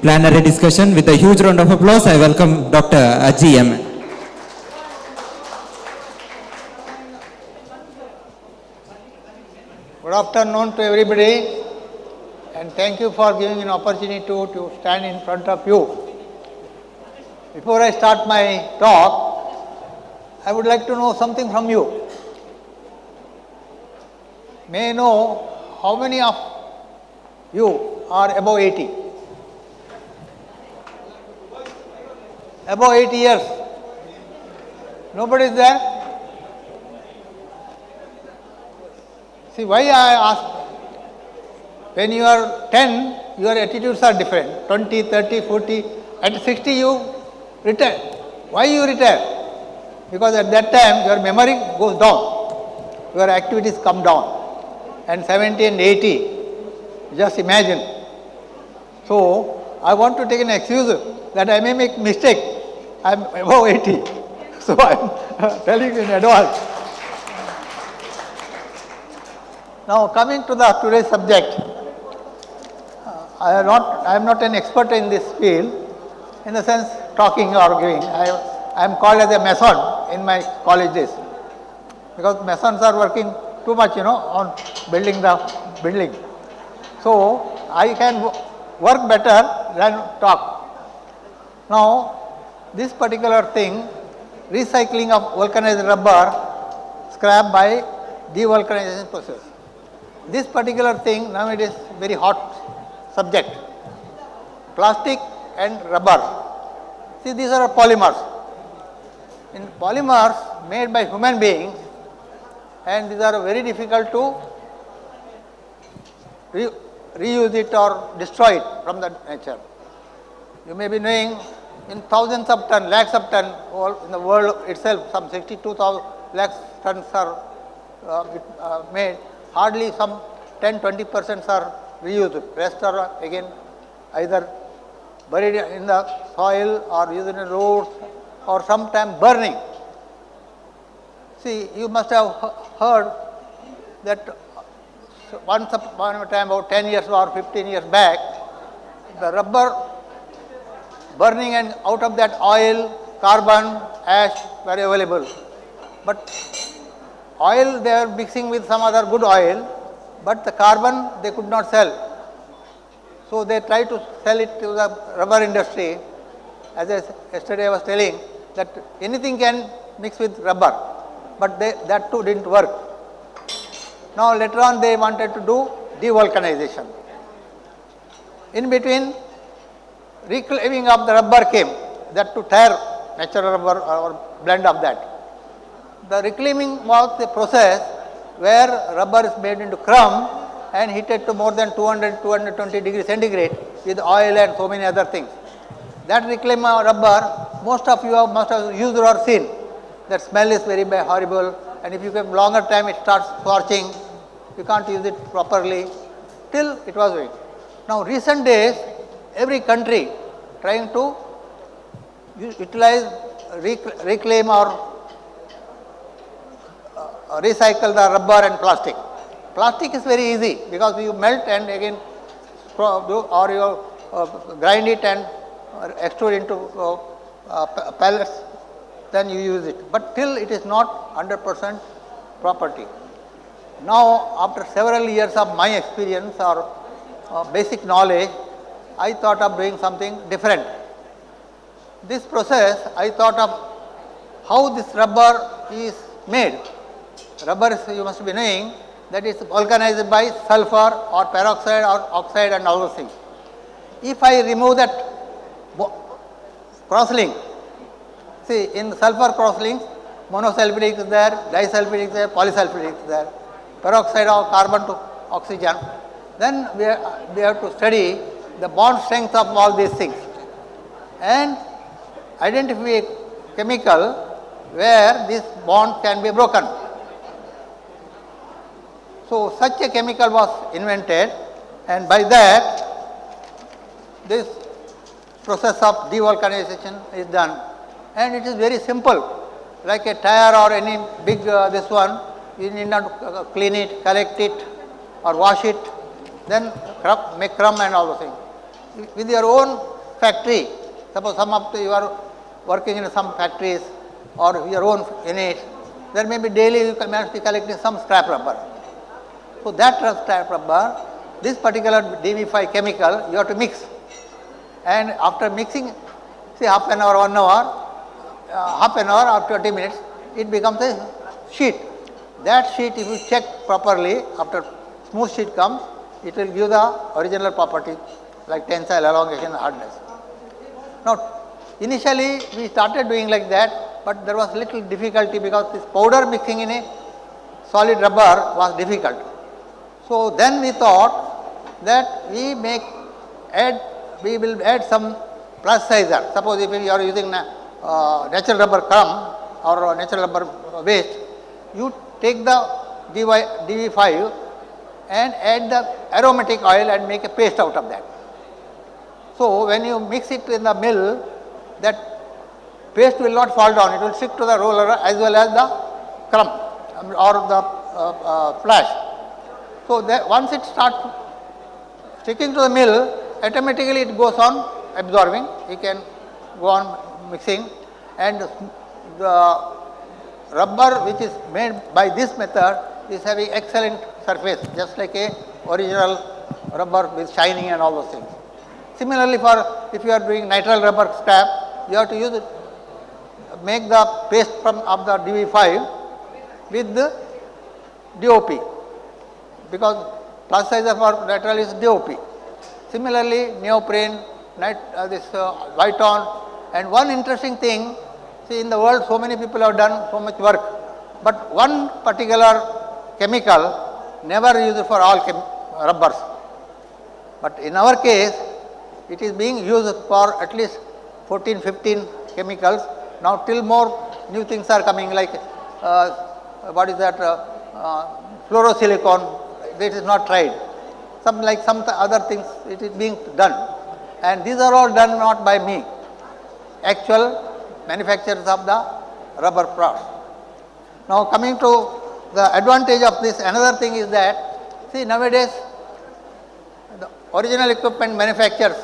plenary discussion. With a huge round of applause, I welcome Dr. Aji MN. Good afternoon to everybody, and thank you for giving an opportunity to stand in front of you. Before I start my talk, I would like to know something from you. May I know how many of you are above 80? Above 80 years? Nobody is there? See, why I ask? When you are 10, your attitudes are different. 20, 30, 40. At 60, you retire. Why you retire? Because at that time, your memory goes down. Your activities come down. And 70 and 80, just imagine. So, I want to take an excuse that I may make mistake. I am above 80. So, I am telling you in advance. Now, coming to the today's subject, I am not an expert in this field, in the sense talking or giving. I am called as a mason in my college days, because masons are working too much, on building the building. So, I can work better than talk. Now, this particular thing, recycling of vulcanized rubber scrap by devulcanization process. This particular thing nowadays very hot subject. Plastic and rubber. See, these are polymers. In polymers made by human beings, and these are very difficult to reuse it or destroy it from the nature. You may be knowing in thousands of tons, lakhs of tons, in the world itself, some 62,000 lakhs tons are made. Hardly some 10-20% are reused. Rest are again either buried in the soil or used in roads or sometimes burning. See, you must have heard that once upon a time, about 10 years or 15 years back, the rubber burning, and out of that oil, carbon, ash were available. But oil they are mixing with some other good oil, but the carbon they could not sell. So they tried to sell it to the rubber industry. As yesterday I was telling, that anything can mix with rubber, but that too didn't work. Now later on they wanted to do devulcanization. In between, reclaiming of the rubber came, that to tire natural rubber or blend of that. The reclaiming was the process where rubber is made into crumb and heated to more than 200-220 degrees centigrade with oil and so many other things. That reclaimed rubber, most of you must have used or seen. That smell is very horrible, and if you give longer time it starts scorching. You can't use it properly. Till it was doing. Now recent days, every country trying to utilize, reclaim or recycle the rubber and plastic. Plastic is very easy because you melt and again or you grind it and extrude into pellets, then you use it. But till it is not 100% property. Now, after several years of my experience or basic knowledge, I thought of doing something different. This process, I thought of how this rubber is made. Rubber is, you must be knowing, that is vulcanized by sulfur or peroxide or oxide and all those things. If I remove that crosslink, see, in sulfur crosslinks, monosulfidic is there, disulfidic is there, polysulfidic is there, peroxide or carbon to oxygen. Then we have to study the bond strength of all these things and identify a chemical where this bond can be broken. So such a chemical was invented, and by that this process of devulcanization is done, and it is very simple. Like a tire or any big this one, you need not clean it, correct it or wash it, then make crumb and all those things. With your own factory, suppose some of you are working in some factories or your own units, there may be daily you must be collecting some scrap rubber. So that scrap rubber, this particular DV5 chemical you have to mix, and after mixing, say half an hour, 1 hour, half an hour or 20 minutes, it becomes a sheet. That sheet, if you check properly, after smooth sheet comes, it will give the original property like tensile, elongation, hardness. Now, initially we started doing like that, but there was little difficulty because this powder mixing in a solid rubber was difficult. So then we thought that we will add some plasticizer. Suppose if you are using natural rubber crumb or natural rubber waste, you take the DV5 and add the aromatic oil and make a paste out of that. So when you mix it in the mill, that paste will not fall down, it will stick to the roller as well as the crumb or the flash. So that once it starts sticking to the mill, automatically it goes on absorbing, you can go on mixing, and the rubber which is made by this method is having excellent surface, just like a original rubber with shining and all those things. Similarly, for if you are doing nitrile rubber scrap, you have to use it, make the paste of the DV5 with the DOP, because plasticizer for nitrile is DOP. Similarly, neoprene, white on, and one interesting thing, see in the world so many people have done so much work, but one particular chemical never used for all rubbers. But in our case, it is being used for at least 14, 15 chemicals. Now till more new things are coming, like what is that, fluorosilicon, this is not tried. Some other things it is being done, and these are all done not by me, actual manufacturers of the rubber products. Now coming to the advantage of this, another thing is that, see nowadays the original equipment manufacturers,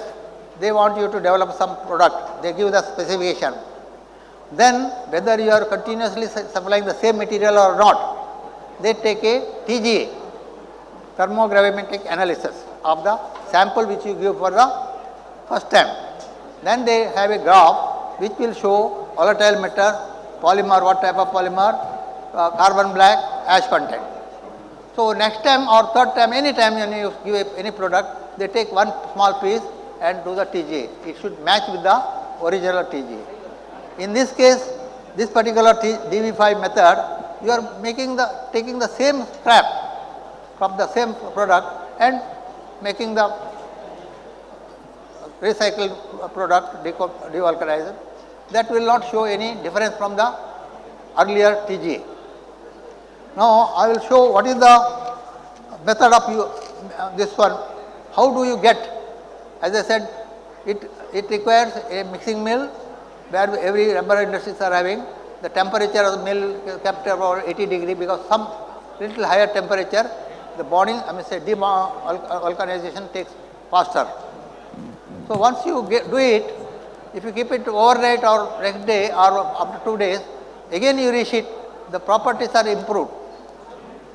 they want you to develop some product, they give the specification. Then whether you are continuously supplying the same material or not, they take a TGA, thermogravimetric analysis of the sample which you give for the first time. Then they have a graph which will show volatile matter, polymer, what type of polymer, carbon black, ash content. So next time or third time, any time when you give any product, they take one small piece and do the TGA. It should match with the original TGA. In this case, this particular DV5 method, you are taking the same scrap from the same product and making the recycled product, devulcanized. That will not show any difference from the earlier TGA. Now I will show what is the method of this one. How do you get? As I said, it requires a mixing mill where every rubber industries are having. The temperature of the mill is kept about 80 degree, because some little higher temperature, the bonding, devulcanization takes faster. So once you do it, if you keep it overnight or next day or after 2 days, again you resheet, the properties are improved,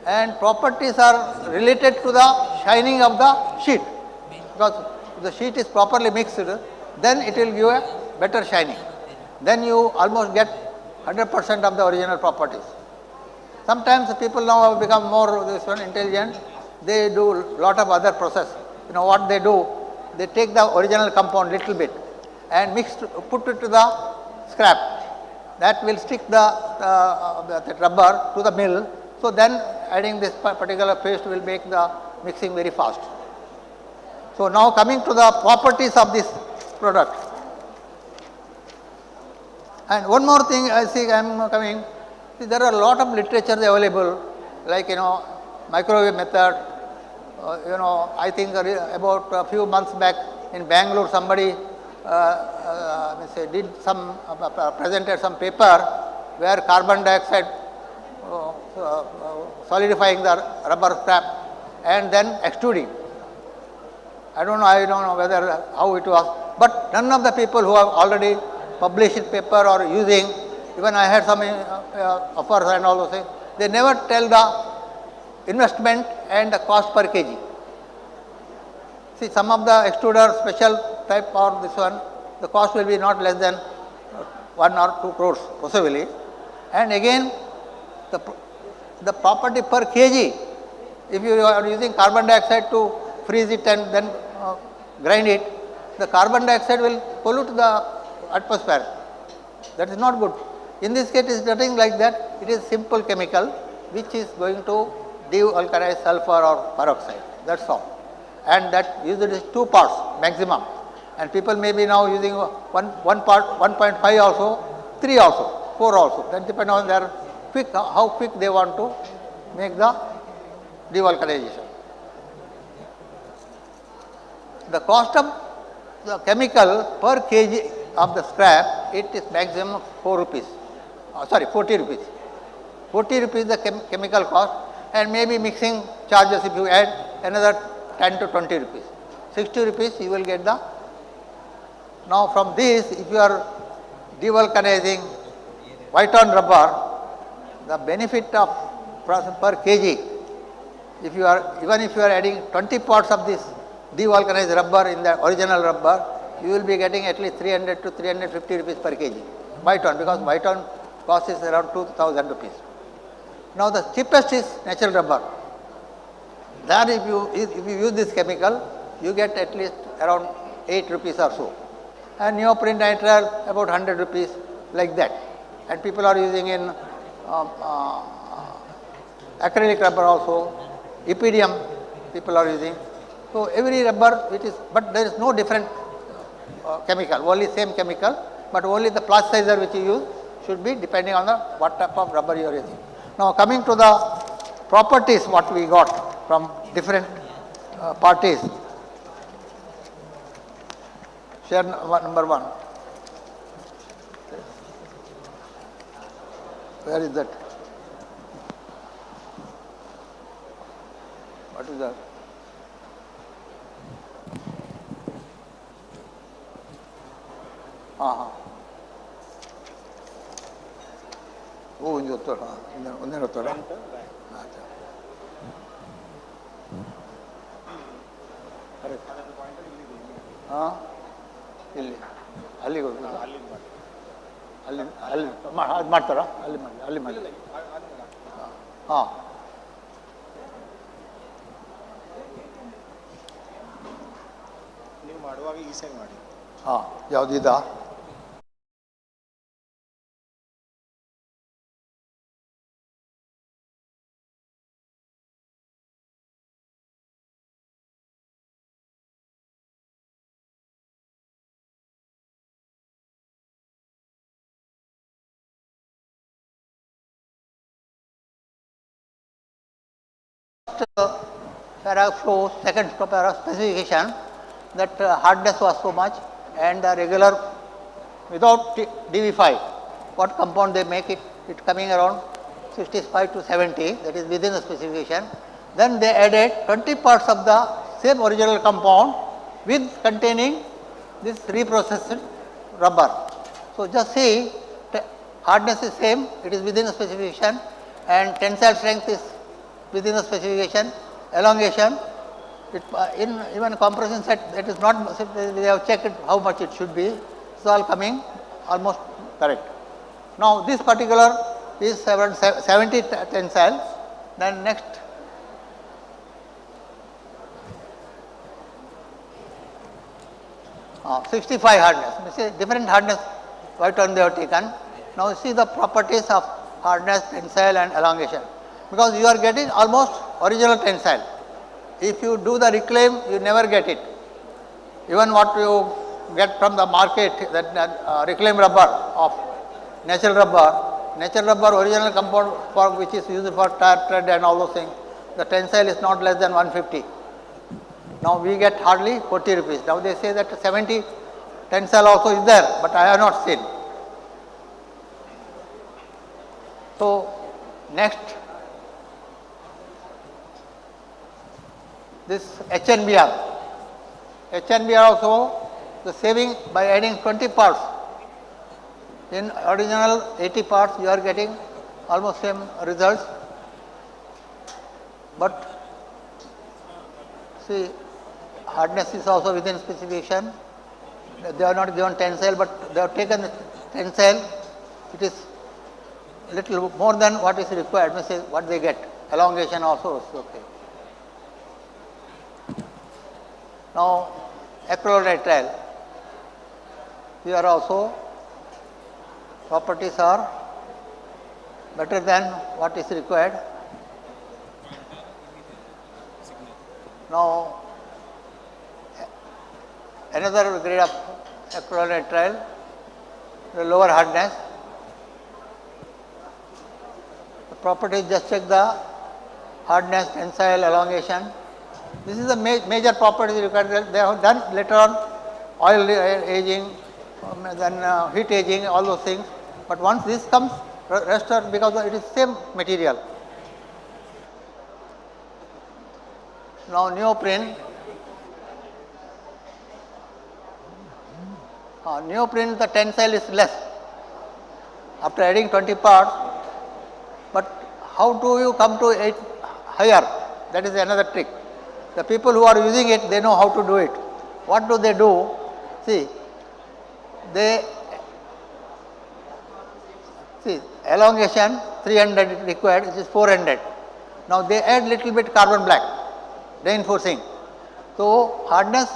and properties are related to the shining of the sheet, because if the sheet is properly mixed, then it will give a better shining. Then you almost get 100% of the original properties. Sometimes people now have become more intelligent, they do lot of other process. You know what they do? They take the original compound little bit and put it to the scrap. That will stick the rubber to the mill. So then adding this particular paste will make the mixing very fast. So now coming to the properties of this product. And one more thing I see I am coming, see there are a lot of literature available, like microwave method. I think about a few months back in Bangalore, somebody presented some paper where carbon dioxide solidifying the rubber scrap and then extruding. I don't know whether how it was, but none of the people who have already published paper or using, even I had some offers and all those things, they never tell the investment and the cost per kg. See, some of the extruder special type or this one, the cost will be not less than 1 or 2 crores possibly. And again, the property per kg, if you are using carbon dioxide to freeze it and then grind it, the carbon dioxide will pollute the atmosphere. That is not good. In this case, it is nothing like that. It is simple chemical which is going to devulcanize sulfur or peroxide. That's all. And that usually is 2 parts maximum. And people may be now using one part, 1.5 also, 3 also, 4 also. That depends on their quick, how quick they want to make the devulcanization. The cost of the chemical per kg of the scrap, it is maximum 4 rupees. 40 rupees. 40 rupees the chemical cost, and maybe mixing charges if you add another 10 to 20 rupees. 60 rupees you will get the. Now from this, if you are devulcanizing white on rubber, the benefit of per kg, if you are, even if you are adding 20 parts of this devulcanized rubber in the original rubber, you will be getting at least 300 to 350 rupees per kg. White on, because white on cost is around 2000 rupees. Now the cheapest is natural rubber. That if you use this chemical, you get at least around 8 rupees or so. And neoprene nitrile about 100 rupees, like that. And people are using in acrylic rubber also, EPDM people are using. So every rubber which is, but there is no different chemical, only same chemical, but only the plasticizer which you use should be depending on the what type of rubber you are using. Now coming to the properties what we got from different parties. Share number 1. Where is that? What is that? Oh, in the ಇಲ್ಲಿ ಅಲ್ಲಿಗೆ ಹೋಗಿ ಅಲ್ಲಿ ಅದು ಮಾಡ್ತಾರಾ ಅಲ್ಲಿ ಮಾಡಿ ಹಾಂ ನೀವು ಮಾಡುವಾಗ ಈ ಸೈಡ್ ಮಾಡಿ ಹಾಂ ಯಾವುದಿದಾ paragraph shows, second paragraph specification, that hardness was so much and the regular without DV5, what compound they make it coming around 65 to 70, that is within the specification. Then they added 20 parts of the same original compound with containing this reprocessed rubber. So just see, hardness is same, it is within the specification, and tensile strength is within the specification, elongation, in even compression set, that is not, we have checked how much it should be, it's all coming almost correct. Now this particular is around 70 tensile, then next uh, 65 hardness, you see different hardness white on they have taken. Now you see the properties of hardness, tensile and elongation, because you are getting almost original tensile. If you do the reclaim, you never get it. Even what you get from the market, that reclaim rubber of natural rubber original compound for which is used for tire tread and all those things, the tensile is not less than 150. Now we get hardly 40 rupees. Now they say that 70 tensile also is there, but I have not seen. So next, this HNBR. HNBR also, the saving by adding 20 parts. In original 80 parts, you are getting almost same results. But see, hardness is also within specification. They are not given tensile, but they have taken the tensile. It is little more than what is required, means what they get. Elongation also is okay. Now, acrylonitrile. Here also properties are better than what is required. Now, another grade of acrylonitrile, the lower hardness. The properties, just check the hardness, tensile, elongation. This is the major properties required. They have done later on oil aging, then heat aging, all those things. But once this comes, rest are because it is same material. Now neoprene. Neoprene, the tensile is less after adding 20 parts, but how do you come to it higher? That is another trick. The people who are using it, they know how to do it. What do they do? See, elongation 300 required, it is 400. Now they add little bit carbon black, reinforcing. So hardness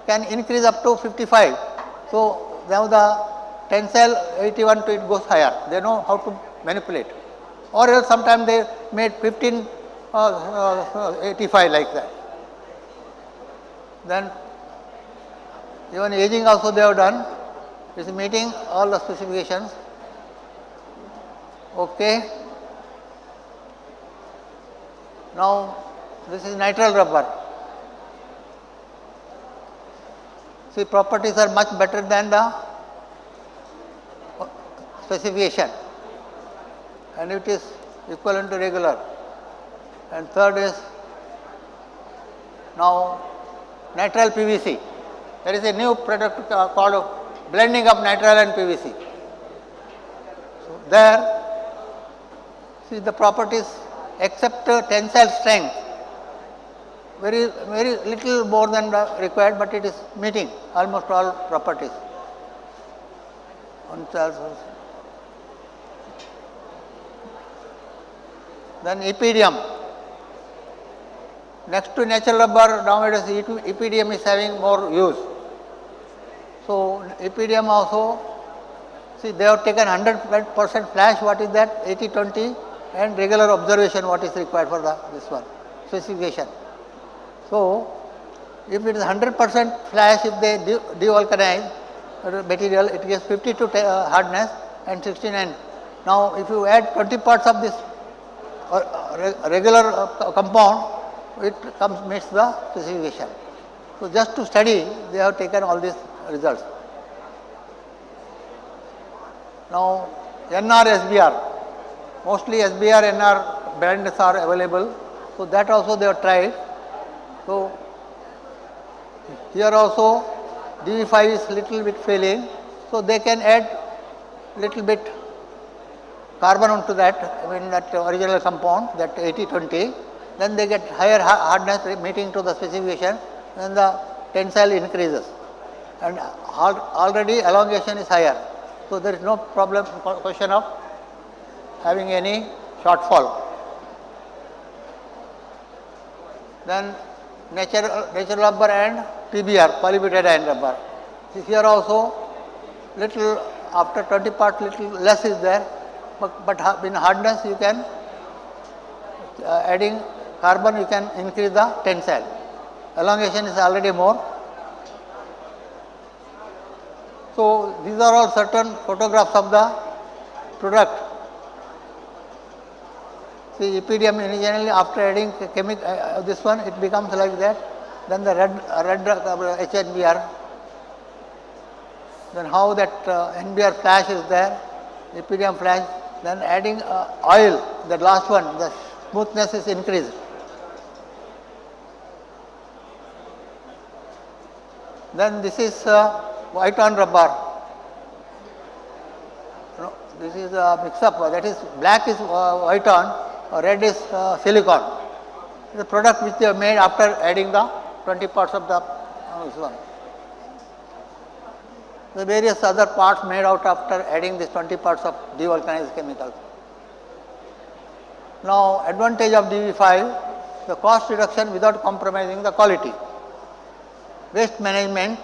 can increase up to 55. So now the tensile 81 to it goes higher. They know how to manipulate. Or else sometimes they made 15 85 like that. Then even aging also they have done. It is meeting all the specifications. Okay. Now this is nitrile rubber. See, properties are much better than the specification, and it is equivalent to regular. And third is now nitrile PVC. There is a new product called blending of nitrile and PVC. So there, see the properties except tensile strength, very little more than the required, but it is meeting almost all properties. Then EPDM. Next to natural rubber, nowadays EPDM is having more use. So EPDM also, see they have taken 100% flash, what is that, 80-20, and regular observation, what is required for this one, specification. So if it is 100% flash, if they devulcanize material, it gives 52 hardness and 69. Now if you add 20 parts of this regular compound, it meets the specification. So just to study, they have taken all these results. Now NR, SBR, mostly SBR, NR brands are available. So that also they have tried. So here also DV5 is little bit failing. So they can add little bit carbon onto that, I mean that original compound, that 80-20. Then they get higher hardness meeting to the specification, then the tensile increases, and already elongation is higher. So there is no problem, question of having any shortfall. Then natural rubber and PBR, polybutadiene rubber. Here also little after 20 parts little less is there, but in hardness you can adding carbon, you can increase the tensile. Elongation is already more. So these are all certain photographs of the product. See, EPDM originally after adding this one, it becomes like that. Then the red HNBR. Then how that NBR flash is there, EPDM flash. Then adding oil, the last one, the smoothness is increased. Then this is white on rubber. No, this is a mix up. That is black is white on, red is silicon. The product which they have made after adding the 20 parts of the this one. The various other parts made out after adding this 20 parts of devulcanized chemicals. Now, advantage of DV5, the cost reduction without compromising the quality. Waste management,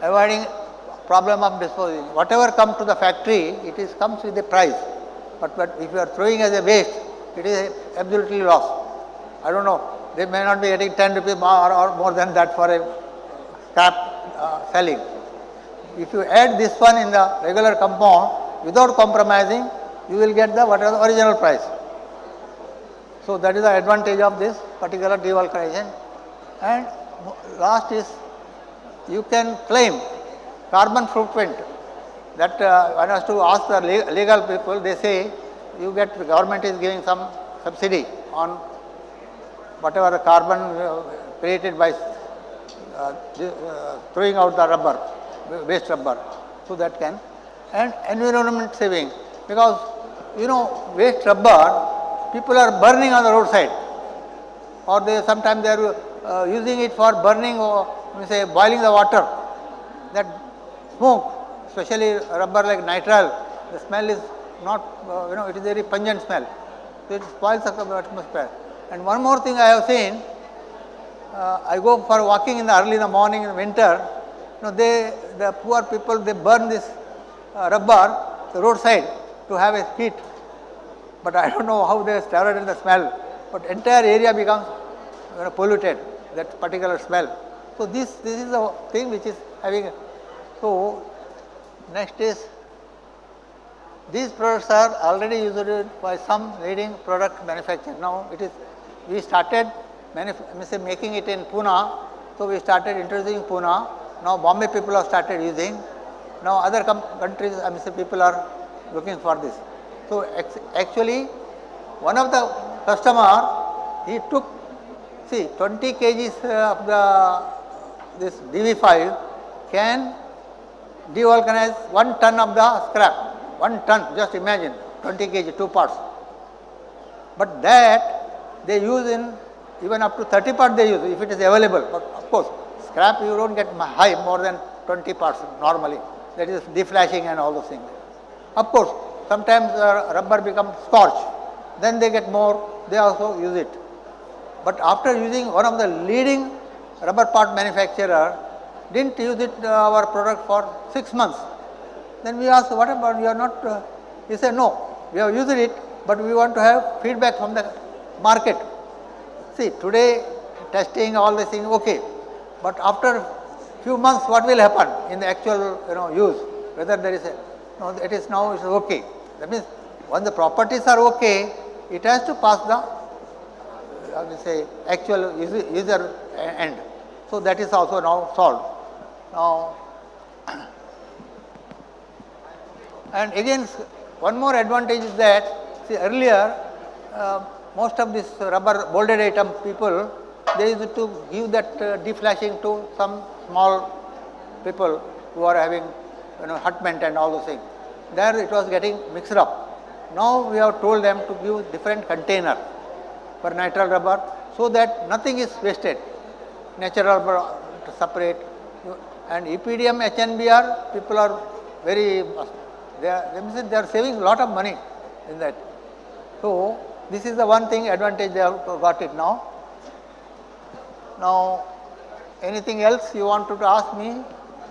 avoiding problem of disposing. Whatever comes to the factory, it comes with a price. But if you are throwing as a waste, it is absolutely loss. I don't know, they may not be getting 10 rupees or more than that for a scrap selling. If you add this one in the regular compound without compromising, you will get the whatever the original price. So that is the advantage of this particular devulcanization. And last is you can claim carbon footprint. That one has to ask the legal people. They say you get, the government is giving some subsidy on whatever the carbon created by throwing out the rubber, waste rubber. So that can, and environment saving, because you know waste rubber people are burning on the roadside, or they sometimes they are using it for burning or say boiling the water. That smoke, especially rubber like nitrile, the smell is not it is very pungent smell. So it spoils the atmosphere. And one more thing I have seen, I go for walking in the early in the morning in the winter. The poor people, they burn this rubber the roadside to have a heat. But I don't know how they tolerate the smell. But entire area becomes polluted, that particular smell. So this is the thing which is having. So next is, these products are already used by some leading product manufacturers. Now it is, we started making it in Pune, so we started introducing Pune. Now Bombay people have started using. Now other countries, people are looking for this. So actually, one of the customer, he took, 20 kgs of this DV5 can devulcanize 1 ton of the scrap. 1 ton, just imagine, 20 kg, 2 parts. But that they use in even up to 30 parts they use if it is available. But of course, scrap you don't get high more than 20 parts normally. That is deflashing and all those things. Of course, sometimes rubber becomes scorched. Then they get more, they also use it. But after using one of the leading rubber part manufacturer, didn't use it our product for 6 months. Then we asked, what about you are not, he said no, we have used it, but we want to have feedback from the market. See, today testing all these things, okay, but after few months what will happen in the actual use, whether there is it is now it's okay. That means when the properties are okay, it has to pass the actual user end. So that is also now solved. Now, and again one more advantage is that, see, earlier most of this rubber molded item people, they used to give that deflashing to some small people who are having hutment and all those things. There it was getting mixed up. Now we have told them to give different container for nitrile rubber so that nothing is wasted. Natural rubber separate, and EPDM, HNBR, people are very, they are saving a lot of money in that. So this is the one thing advantage they have got it now. Now anything else you wanted to ask me?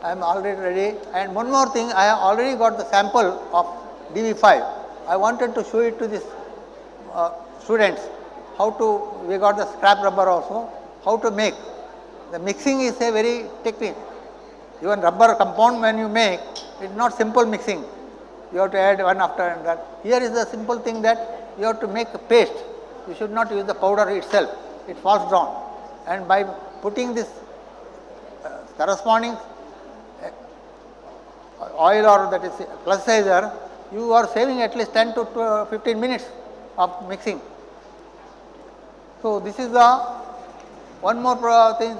I am already ready. And one more thing, I have already got the sample of DV5. I wanted to show it to these students, how to, we got the scrap rubber also, how to make. The mixing is a very technique. Even rubber compound when you make, it is not simple mixing. You have to add one after another. Here is the simple thing that you have to make a paste you should not use the powder itself, it falls down. And by putting this corresponding oil or that is plasticizer, you are saving at least 10 to 15 minutes of mixing. So this is the one more thing.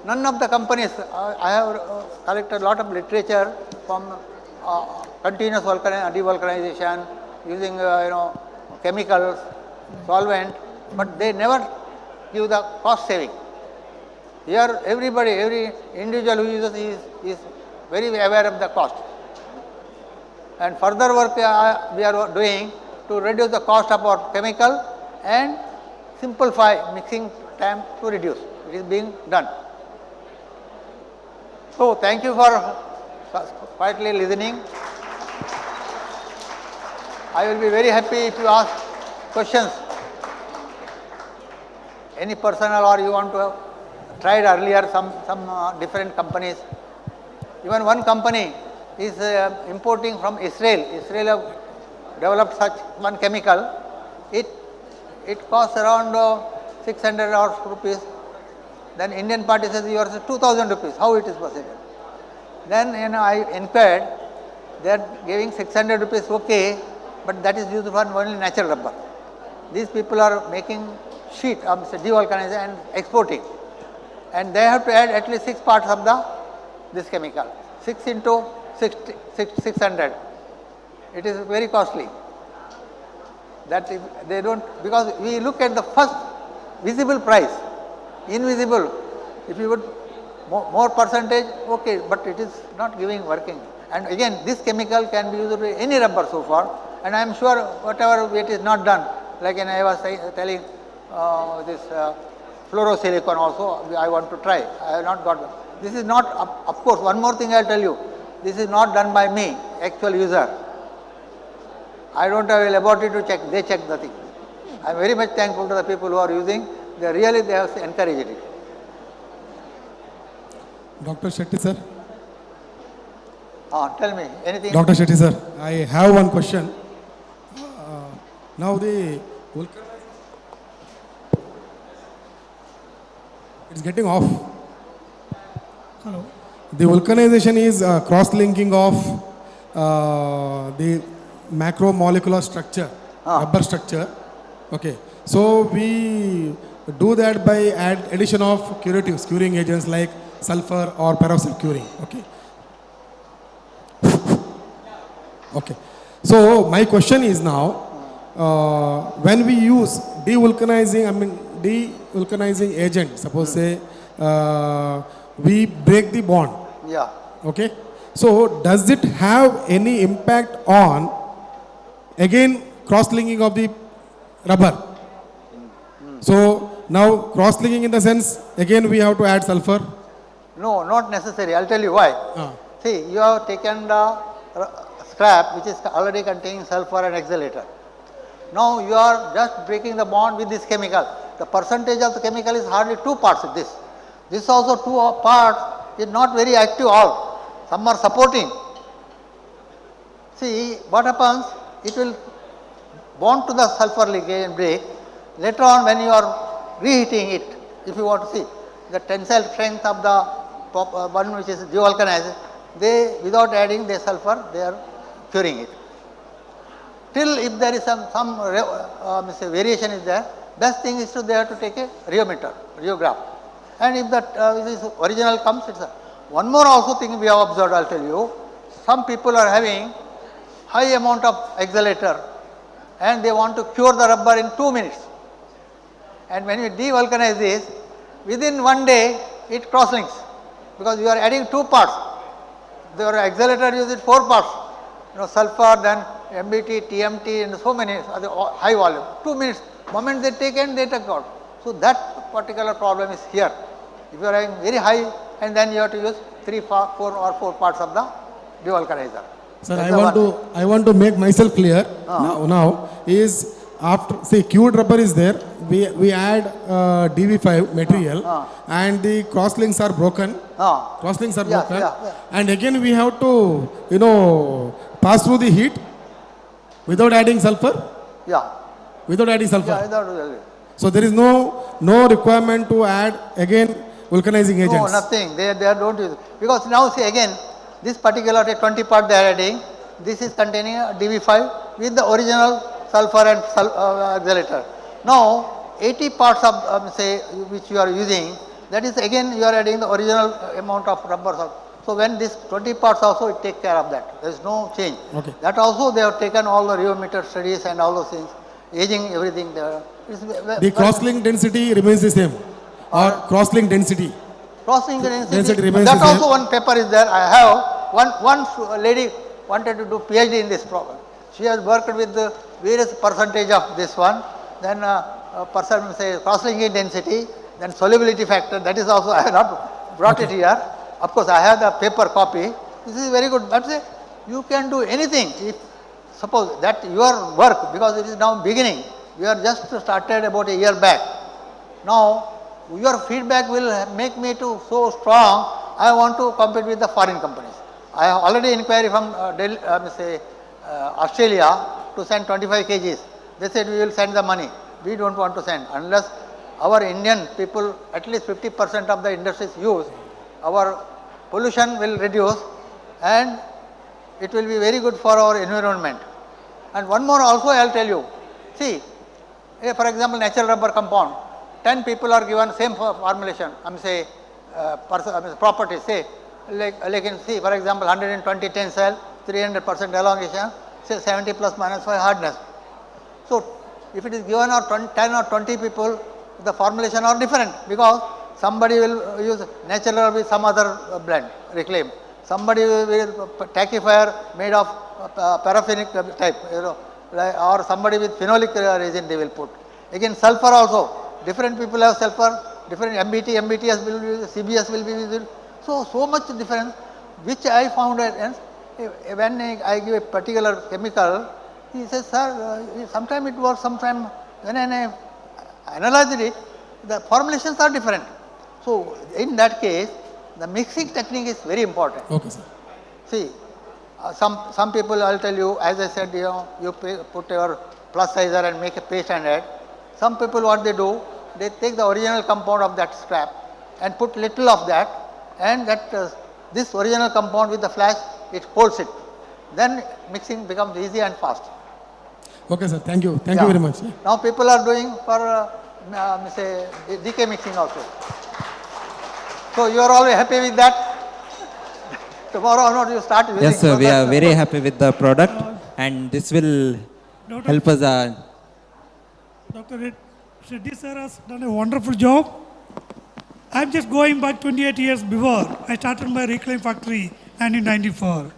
None of the companies, I have collected a lot of literature from continuous devulcanization using chemicals, solvent, but they never give the cost saving. Here everybody, every individual who uses is very aware of the cost. And further work we are doing to reduce the cost of our chemical and simplify mixing time to reduce. It is being done. So thank you for quietly listening. I will be very happy if you ask questions. Any personal or you want to have tried earlier some different companies. Even one company is importing from Israel. Israel have developed such one chemical. It costs around 600 rupees. Then Indian party says yours is 2000 rupees. How it is possible? Then I inquired. They are giving 600 rupees, okay, but that is used for only natural rubber. These people are making sheet of devulcanization and exporting, and they have to add at least 6 parts of this chemical. 6 into 600. It is very costly. That if they don't, because we look at the first visible price, invisible. If you would more percentage, okay, but it is not giving working. And again, this chemical can be used with any rubber so far, and I am sure whatever it is not done, like I was telling this fluorosilicon also, I want to try. I have not got one. This is not, of course, one more thing I will tell you. This is not done by me, actual user. I don't have a laboratory to check, they check the thing. I am very much thankful to the people who are using, they have encouraged it. Dr. Shetty sir. Tell me, anything? Dr. Shetty sir, I have one question. Now the it's getting off. Hello. The vulcanization is cross-linking of the macromolecular structure, rubber structure. Okay. So we do that by addition of curatives, curing agents like sulfur or peroxide curing. Okay. Okay. So my question is now, when we use devulcanizing agent, suppose say we break the bond. Yeah. Okay. So does it have any impact on again cross-linking of the rubber? So now cross-linking in the sense again we have to add sulfur? No, not necessary. I will tell you why. See, you have taken the scrap which is already containing sulfur and exhalator. Now you are just breaking the bond with this chemical. The percentage of the chemical is hardly 2 parts of this. This also 2 parts is not very active all. Some are supporting. See, what happens, it will bond to the sulfur linkage and break. Later on when you are reheating it, if you want to see the tensile strength of the one which is devulcanized, they without adding the sulfur, they are curing it. Till if there is some variation is there, best thing is they have to take a rheograph. And if that this original comes, it's one more also thing we have observed, I will tell you. Some people are having high amount of exhalator and they want to cure the rubber in 2 minutes. And when you devulcanize this, within 1 day it cross-links because you are adding 2 parts. Your exhalator uses 4 parts, sulfur, then MBT, TMT and so many high volume. 2 minutes, moment they take and they take out. So that particular problem is here. If you are having very high and then you have to use 3, 4 or 4 parts of the devulcanizer. Sir, I want to make myself clear now is after say cured rubber is there, we add DV5 material and the cross links are broken. Cross links are broken, and again we have to pass through the heat without adding sulfur. Yeah. Without adding sulfur. Yeah, without adding. So there is no requirement to add again vulcanizing agents. No, nothing. They don't use. Because now see again, this particular 20 part they are adding, this is containing a DV5 with the original sulfur and accelerator. Now 80 parts of say which you are using, that is again you are adding the original amount of rubber. So when this 20 parts also it take care of that. There is no change. Okay. That also they have taken all the rheometer studies and all those things, aging everything there. The cross-link density remains the same. Or cross-link density. Cross-link density remains that the same. also one paper is there. I have one lady wanted to do PhD in this problem. She has worked with the various percentage of this one. Then person say cross-linking density, then solubility factor. That is also I have not brought it here. Of course, I have the paper copy. This is very good. But say you can do anything. If suppose that your work, because it is now beginning, we are just started about a year back. Now your feedback will make me to so strong. I want to compete with the foreign companies. I have already inquired from Australia to send 25 kgs. They said we will send the money. We don't want to send unless our Indian people, at least 50% of the industries use, our pollution will reduce and it will be very good for our environment. And one more also I will tell you. See, for example, natural rubber compound, 10 people are given same formulation, properties, say, like in see, for example, 120 tensile, 300% elongation, say 70 plus minus 5 hardness. So, if it is given or 10 or 20 people, the formulation are different because somebody will use natural with some other blend, reclaim. Somebody will tackifier made of paraffinic type, or somebody with phenolic resin they will put. Again, sulfur also. Different people have sulfur, different MBTS will be, CBS will be used. So much difference, which I found when I give a particular chemical, he says, sir, sometimes it works, sometimes when I analyze it, the formulations are different. So in that case, the mixing technique is very important. Okay, sir. See, some people I will tell you, as I said, you put your plus sizer and make a paste and add. Some people what they do, they take the original compound of that scrap and put little of that, and that this original compound with the flash, it holds it. Then mixing becomes easy and fast. Okay, sir. Thank you. Thank you very much. Now people are doing for say decay mixing also. So you are all happy with that? Tomorrow or not you start using. Yes, sir. We are very happy with the product, and this will help us. Dr. Shetty sir has done a wonderful job. I am just going back 28 years before. I started my reclaim factory in 1994.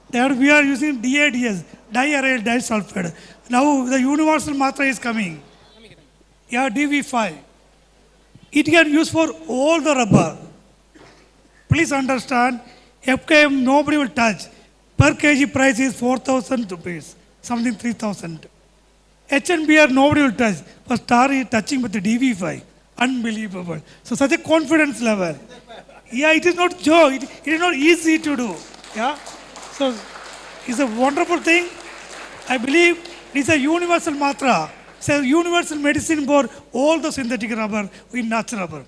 There we are using DADS, diaryl disulfide. Now the universal matra is coming. Yeah, DV5. It can use for all the rubber. Please understand, FKM nobody will touch. Per kg price is 4,000 rupees, something 3,000. HNBR nobody will touch, but Star is touching with the DV5. Unbelievable. So such a confidence level. Yeah, it is not joke. It is not easy to do. Yeah. So it's a wonderful thing. I believe it is a universal matra. It's a universal medicine for all the synthetic rubber in natural rubber.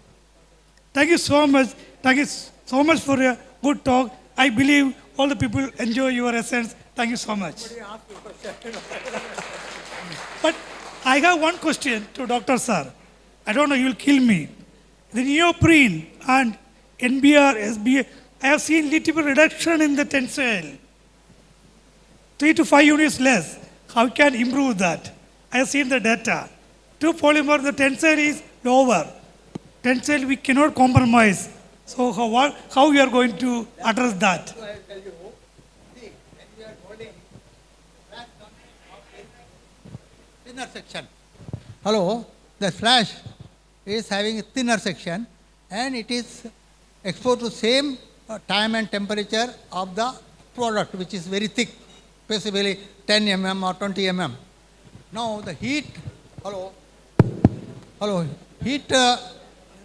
Thank you so much. Thank you so much for a good talk. I believe all the people enjoy your essence. Thank you so much. But I have one question to Dr. Sir. I don't know, you will kill me. The neoprene and NBR, SBA, I have seen little bit reduction in the tensile. 3 to 5 units less. How can improve that? I have seen the data. To polymer, the tensile is lower. Tensile we cannot compromise. So how we are going to address that? So I will tell you, see, when we are holding flash thinner section. Hello, the flash is having a thinner section and it is exposed to same time and temperature of the product, which is very thick, basically 10 mm or 20 mm. Now the heat, heat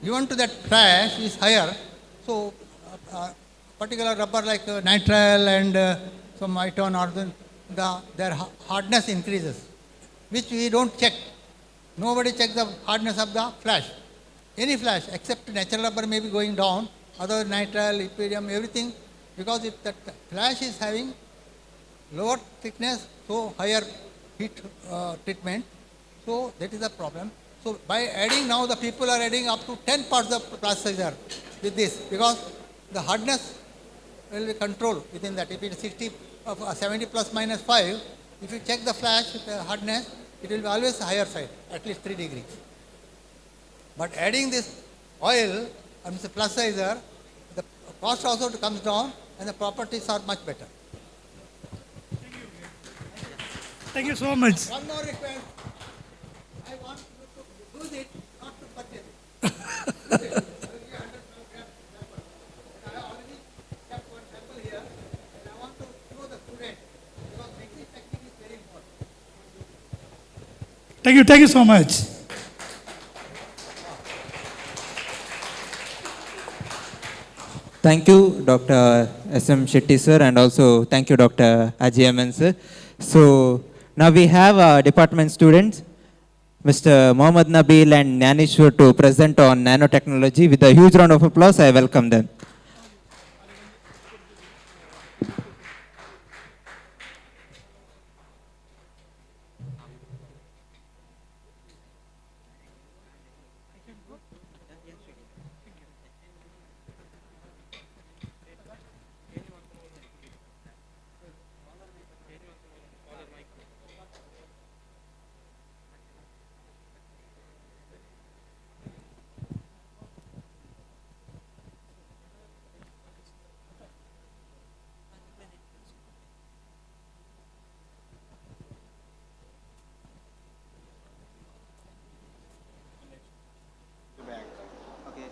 given to that flash is higher. So particular rubber like nitrile and some iton or their hardness increases, which we don't check. Nobody checks the hardness of the flash. Any flash except natural rubber may be going down, other nitrile, epidemium, everything, because if that flash is having lower thickness, so higher heat treatment, so that is the problem. So by adding now, the people are adding up to 10 parts of plasticizer with this, because the hardness will be controlled within that. If it is 60, 70 plus minus 5, if you check the flash, the hardness, it will be always higher side, at least 3 degrees. But adding this oil, the plasticizer, the cost also comes down and the properties are much better. Thank you so much. One more request. I want you to use it, not to purchase it. I already kept one sample here and I want to show the student because mixing technique is very important. Thank you so much. Thank you, Dr. S.M. Shetty sir, and also thank you, Dr. Ajay sir. So now we have our department students, Mr. Mohammad Nabil and Nyanishwar, to present on nanotechnology. With a huge round of applause, I welcome them.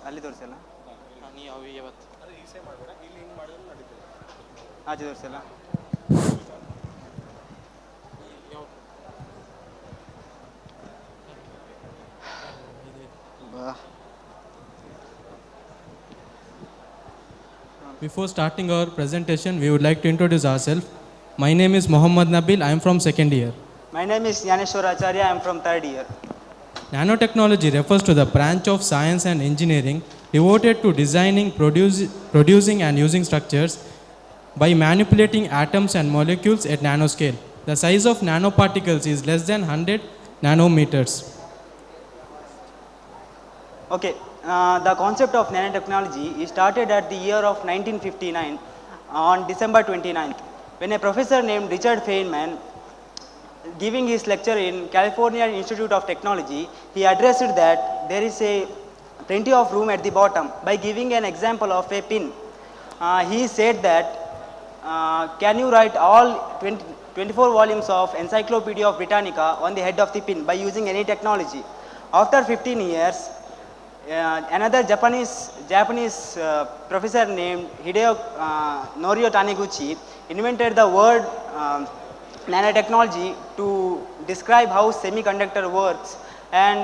ಅಲ್ಲಿ ತೋರಿಸಲ್ಲ ನೀವು ಯಾವತ್ತು ಆಚೆ ತೋರಿಸಲ್ಲ Before starting our presentation, we would like to introduce ourselves. My name is Mohammad Nabil. I am from second year. My name is Yaneshwar Acharya. I am from third year. Nanotechnology refers to the branch of science and engineering devoted to designing, producing and using structures by manipulating atoms and molecules at nanoscale. The size of nanoparticles is less than 100 nanometers. Okay, the concept of nanotechnology is started at the year of 1959 on December 29th, when a professor named Richard Feynman, giving his lecture in California Institute of Technology, he addressed that there is plenty of room at the bottom by giving an example of a pin. He said that, can you write all 24 volumes of Encyclopedia of Britannica on the head of the pin by using any technology? After 15 years, another Japanese professor named Hideo Norio Taniguchi invented the word nanotechnology to describe how semiconductor works, and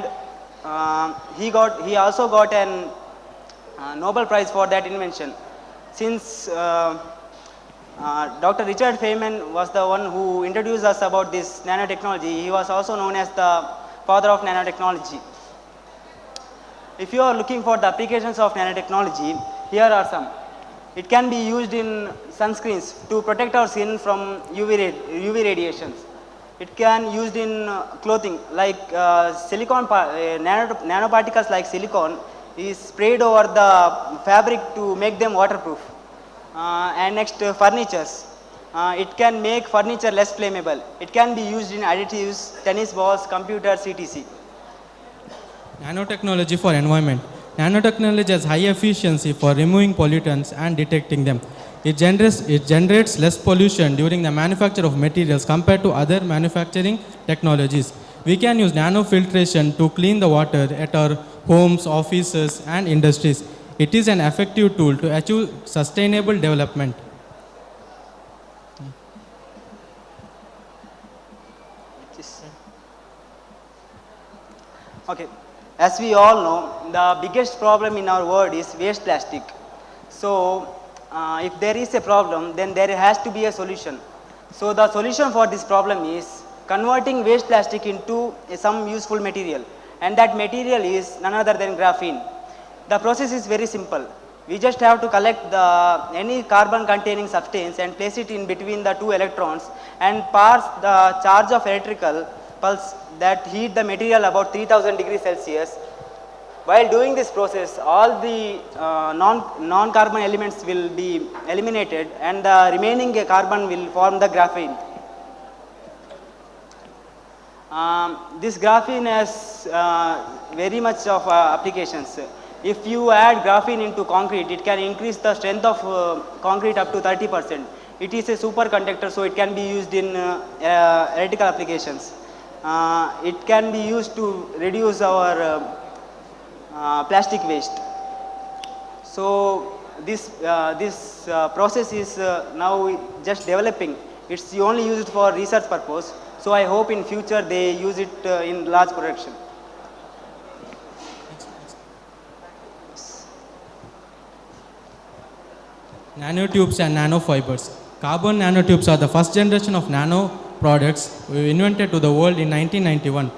he also got an Nobel Prize for that invention. Since Dr. Richard Feynman was the one who introduced us about this nanotechnology, he was also known as the father of nanotechnology. If you are looking for the applications of nanotechnology, here are some. It can be used in sunscreens to protect our skin from UV radiations. It can be used in clothing, like nanoparticles like silicone is sprayed over the fabric to make them waterproof. And next, furnitures. It can make furniture less flammable. It can be used in additives, tennis balls, computers, etc. Nanotechnology for environment. Nanotechnology has high efficiency for removing pollutants and detecting them. It generates less pollution during the manufacture of materials compared to other manufacturing technologies. We can use nanofiltration to clean the water at our homes, offices and industries. It is an effective tool to achieve sustainable development. Okay. As we all know, the biggest problem in our world is waste plastic. So, if there is a problem, then there has to be a solution. So, the solution for this problem is converting waste plastic into some useful material. and that material is none other than graphene. The process is very simple. We just have to collect any carbon containing substance and place it in between the two electrons and pass the charge of electrical pulse that heat the material about 3000 degrees Celsius. While doing this process, all the non-carbon elements will be eliminated and the remaining carbon will form the graphene. This graphene has very much of applications. If you add graphene into concrete, it can increase the strength of concrete up to 30%. It is a superconductor, so it can be used in electrical applications. It can be used to reduce our plastic waste. So this process is now just developing. It's only used for research purpose. So I hope in future they use it in large production. Nanotubes and nanofibers. Carbon nanotubes are the first generation of nano products invented to the world in 1991.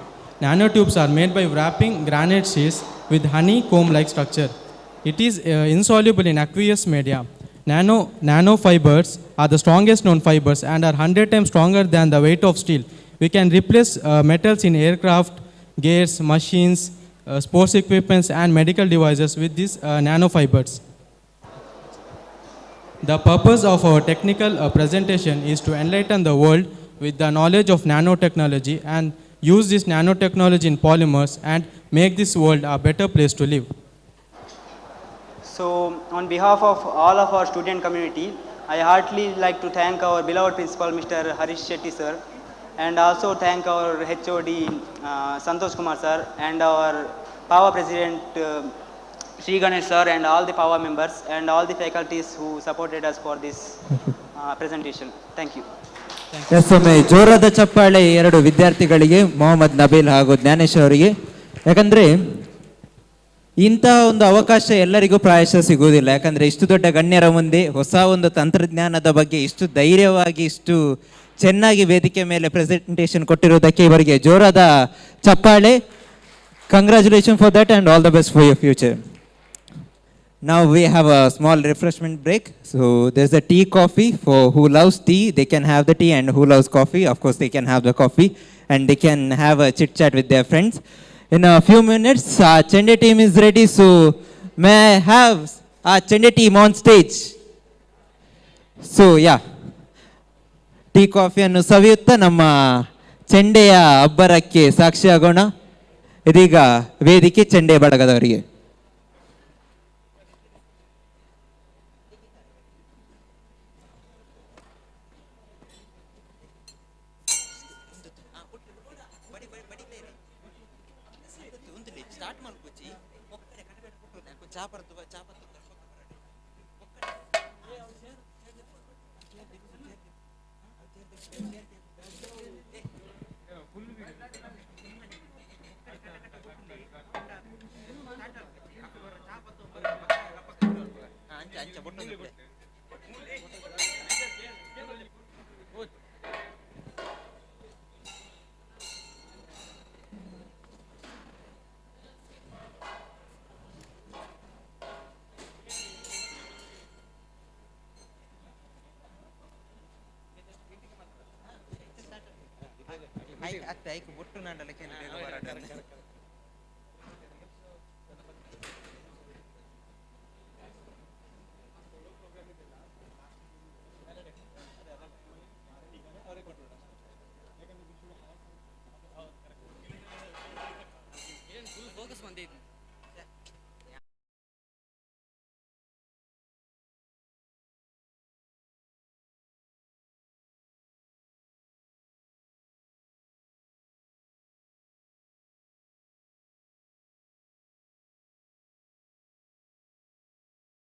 Nanotubes are made by wrapping granite sheets with honeycomb-like structure. It is insoluble in aqueous media. Nanofibers are the strongest known fibers and are 100 times stronger than the weight of steel. We can replace metals in aircraft, gears, machines, sports equipments and medical devices with these nanofibers. The purpose of our technical presentation is to enlighten the world with the knowledge of nanotechnology and use this nanotechnology in polymers and make this world a better place to live. So on behalf of all of our student community, I heartily like to thank our beloved principal Mr. Harish Shetty sir, and also thank our HOD Santosh Kumar sir and our Pawa president Sri Ganesh sir and all the Pawa members and all the faculties who supported us for this presentation. Thank you. ಒಮ್ಮೆ ಜೋರಾದ ಚಪ್ಪಾಳೆ ಎರಡು ವಿದ್ಯಾರ್ಥಿಗಳಿಗೆ ಮೊಹಮ್ಮದ್ ನಬೀಲ್ ಹಾಗೂ ಜ್ಞಾನೇಶ್ ಅವರಿಗೆ. ಯಾಕಂದರೆ ಇಂಥ ಒಂದು ಅವಕಾಶ ಎಲ್ಲರಿಗೂ ಪ್ರಾಯಶಃ ಸಿಗುವುದಿಲ್ಲ. ಯಾಕಂದರೆ ಇಷ್ಟು ದೊಡ್ಡ ಗಣ್ಯರ ಮುಂದೆ ಹೊಸ ಒಂದು ತಂತ್ರಜ್ಞಾನದ ಬಗ್ಗೆ ಇಷ್ಟು ಧೈರ್ಯವಾಗಿ ಇಷ್ಟು ಚೆನ್ನಾಗಿ ವೇದಿಕೆ ಮೇಲೆ ಪ್ರೆಸೆಂಟೇಷನ್ ಕೊಟ್ಟಿರುವುದಕ್ಕೆ ಇವರಿಗೆ ಜೋರಾದ ಚಪ್ಪಾಳೆ. Congratulation for that and all the best for your future. Now we have a small refreshment break. So there's a tea coffee for who loves tea. They can have the tea, and who loves coffee, of course, they can have the coffee, and they can have a chit chat with their friends. In a few minutes, our Chende team is ready. So may I have our Chende team on stage? So yeah, tea coffee ಅನ್ನು ಸವಿಯುತ್ತಾ ನಮ್ಮ ಚೆಂಡೆಯ ಅಬ್ಬರಕ್ಕೆ ಸಾಕ್ಷಿಯಾಗೋಣ. ಇದೀಗ ವೇದಿಕೆ ಚೆಂಡೆ ಬಳಗದವರಿಗೆ.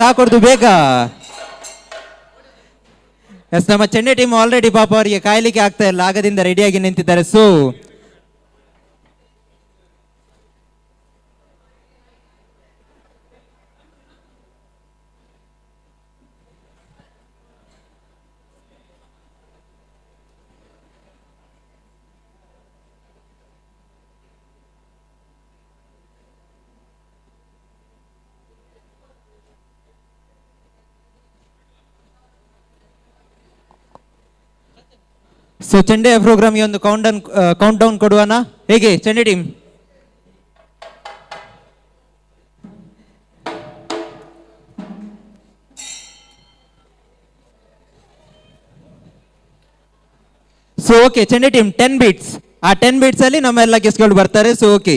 ಹಾಕೊಡ್ದು ಬೇಗ. S, ನಮ್ಮ Chennai team already ಪಾಪ ಅವರಿಗೆ ಕಾಯ್ಲಿಕ್ಕೆ ಆಗ್ತಾ ಇಲ್ಲ, ಆಗದಿಂದ ರೆಡಿಯಾಗಿ ನಿಂತಿದ್ದಾರೆ. ಸೊ ಸೊ ಚೆಂಡೆಯ ಪ್ರೋಗ್ರಾಮ್ಗೆ ಒಂದು ಕೌಂಟ್ ಡೌನ್ ಕೊಡುವನಾ? ಹೇಗೆ ಚೆಂಡೆ team? So okay, chende team 10 beats. ಆ 10 ಬೀಟ್ಸ್ ಅಲ್ಲಿ ನಮ್ಮ ಎಲ್ಲ ಗೆಸ್ಟ್ಗಳು ಬರ್ತಾರೆ. So okay,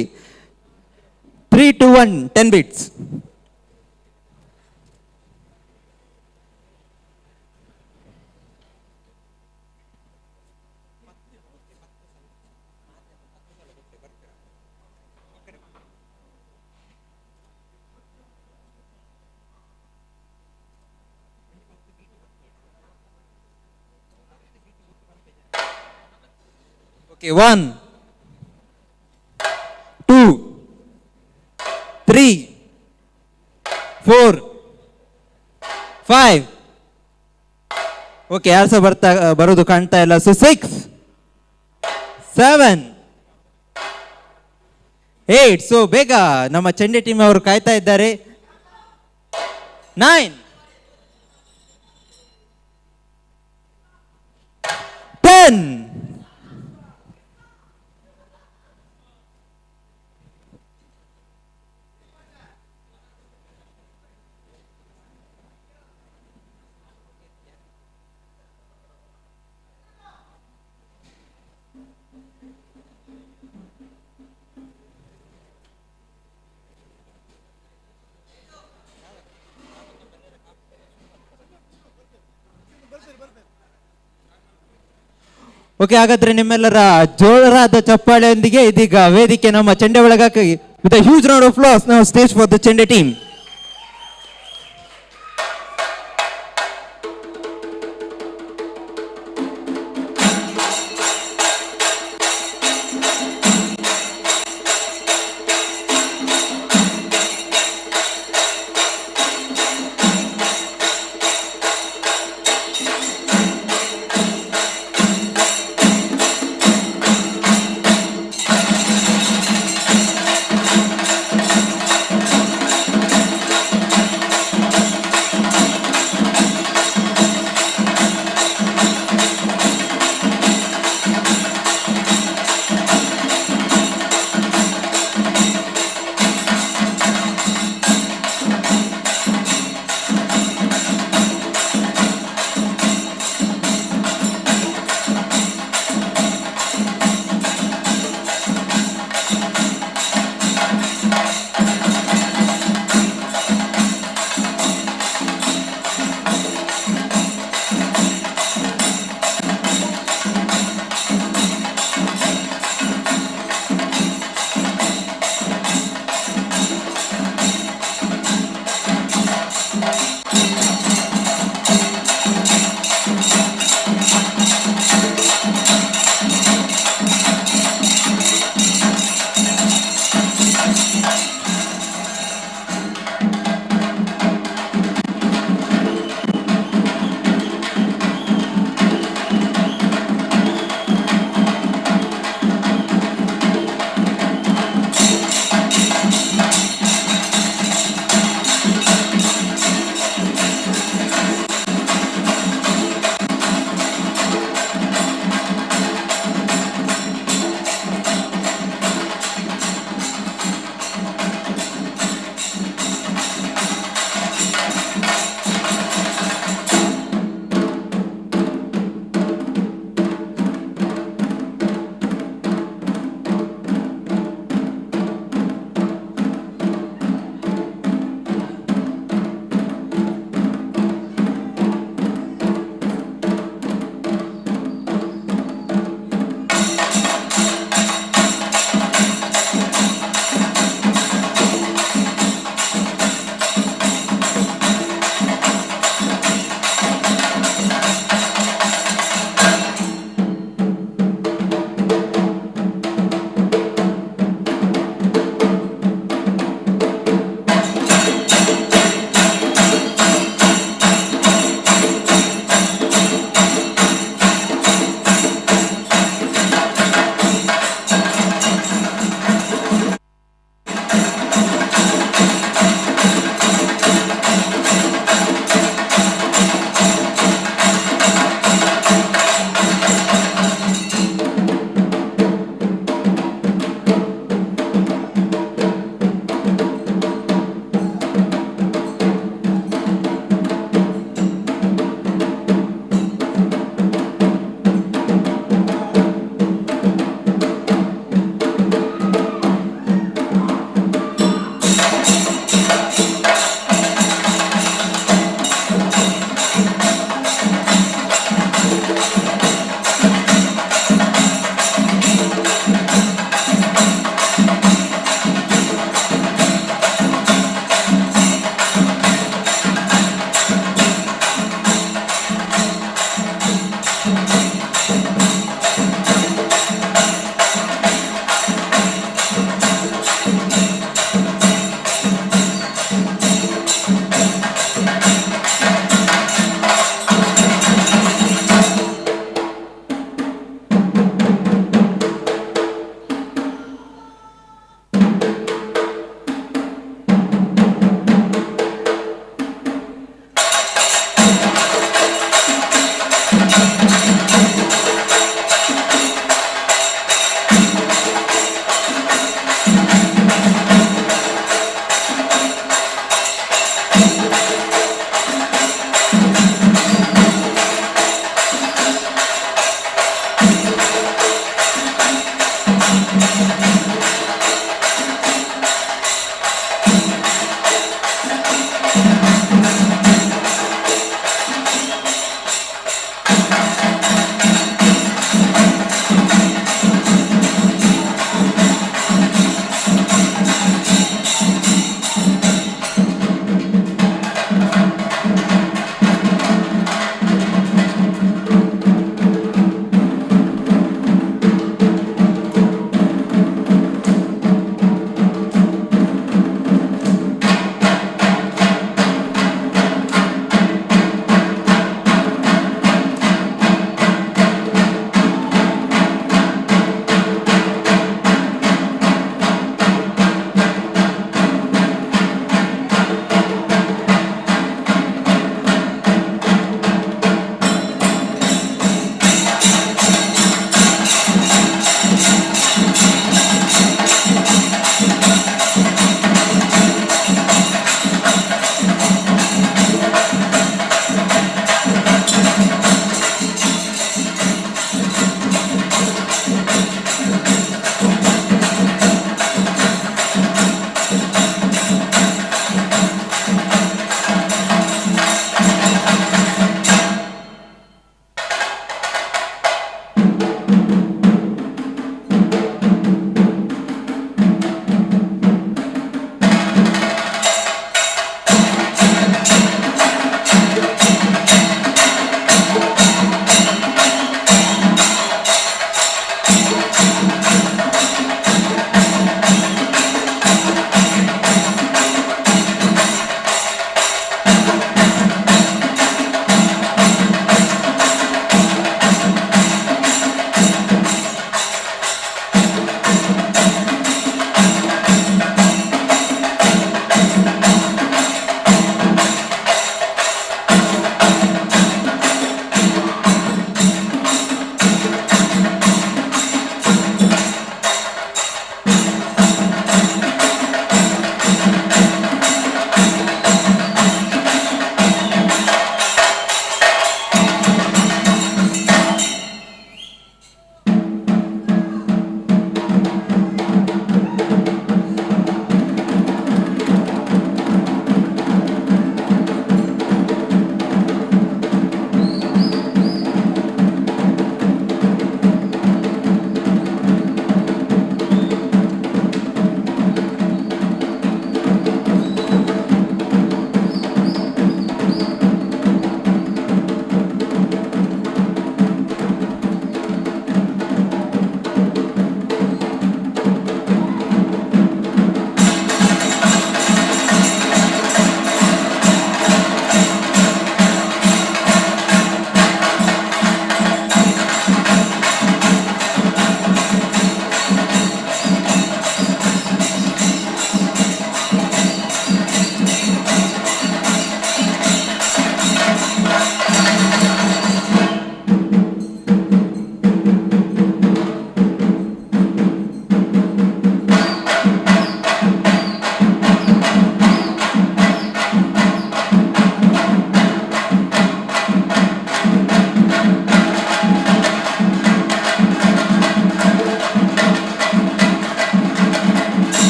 3, 2, 1, 10 beats. Okay, 1, 2, 3, 4, 5. Okay, ಯಾರು ಸಹ ಬರೋದು ಕಾಣ್ತಾ ಇಲ್ಲ. ಸೊ 6, 7, 8. ಸೊ ಬೇಗ ನಮ್ಮ ಚೆಂಡೆ ಟೀಮ್ ಅವರು ಕಾಯ್ತಾ ಇದ್ದಾರೆ. 9, 10. ಓಕೆ, ಹಾಗಾದ್ರೆ ನಿಮ್ಮೆಲ್ಲರ ಜೋರಾದ ಚಪ್ಪಾಳೆಯೊಂದಿಗೆ ಇದೀಗ ವೇದಿಕೆ ನಮ್ಮ ಚೆಂಡೆ ಒಳಗಾಗಿ with a huge round of applause now stage for the chende team.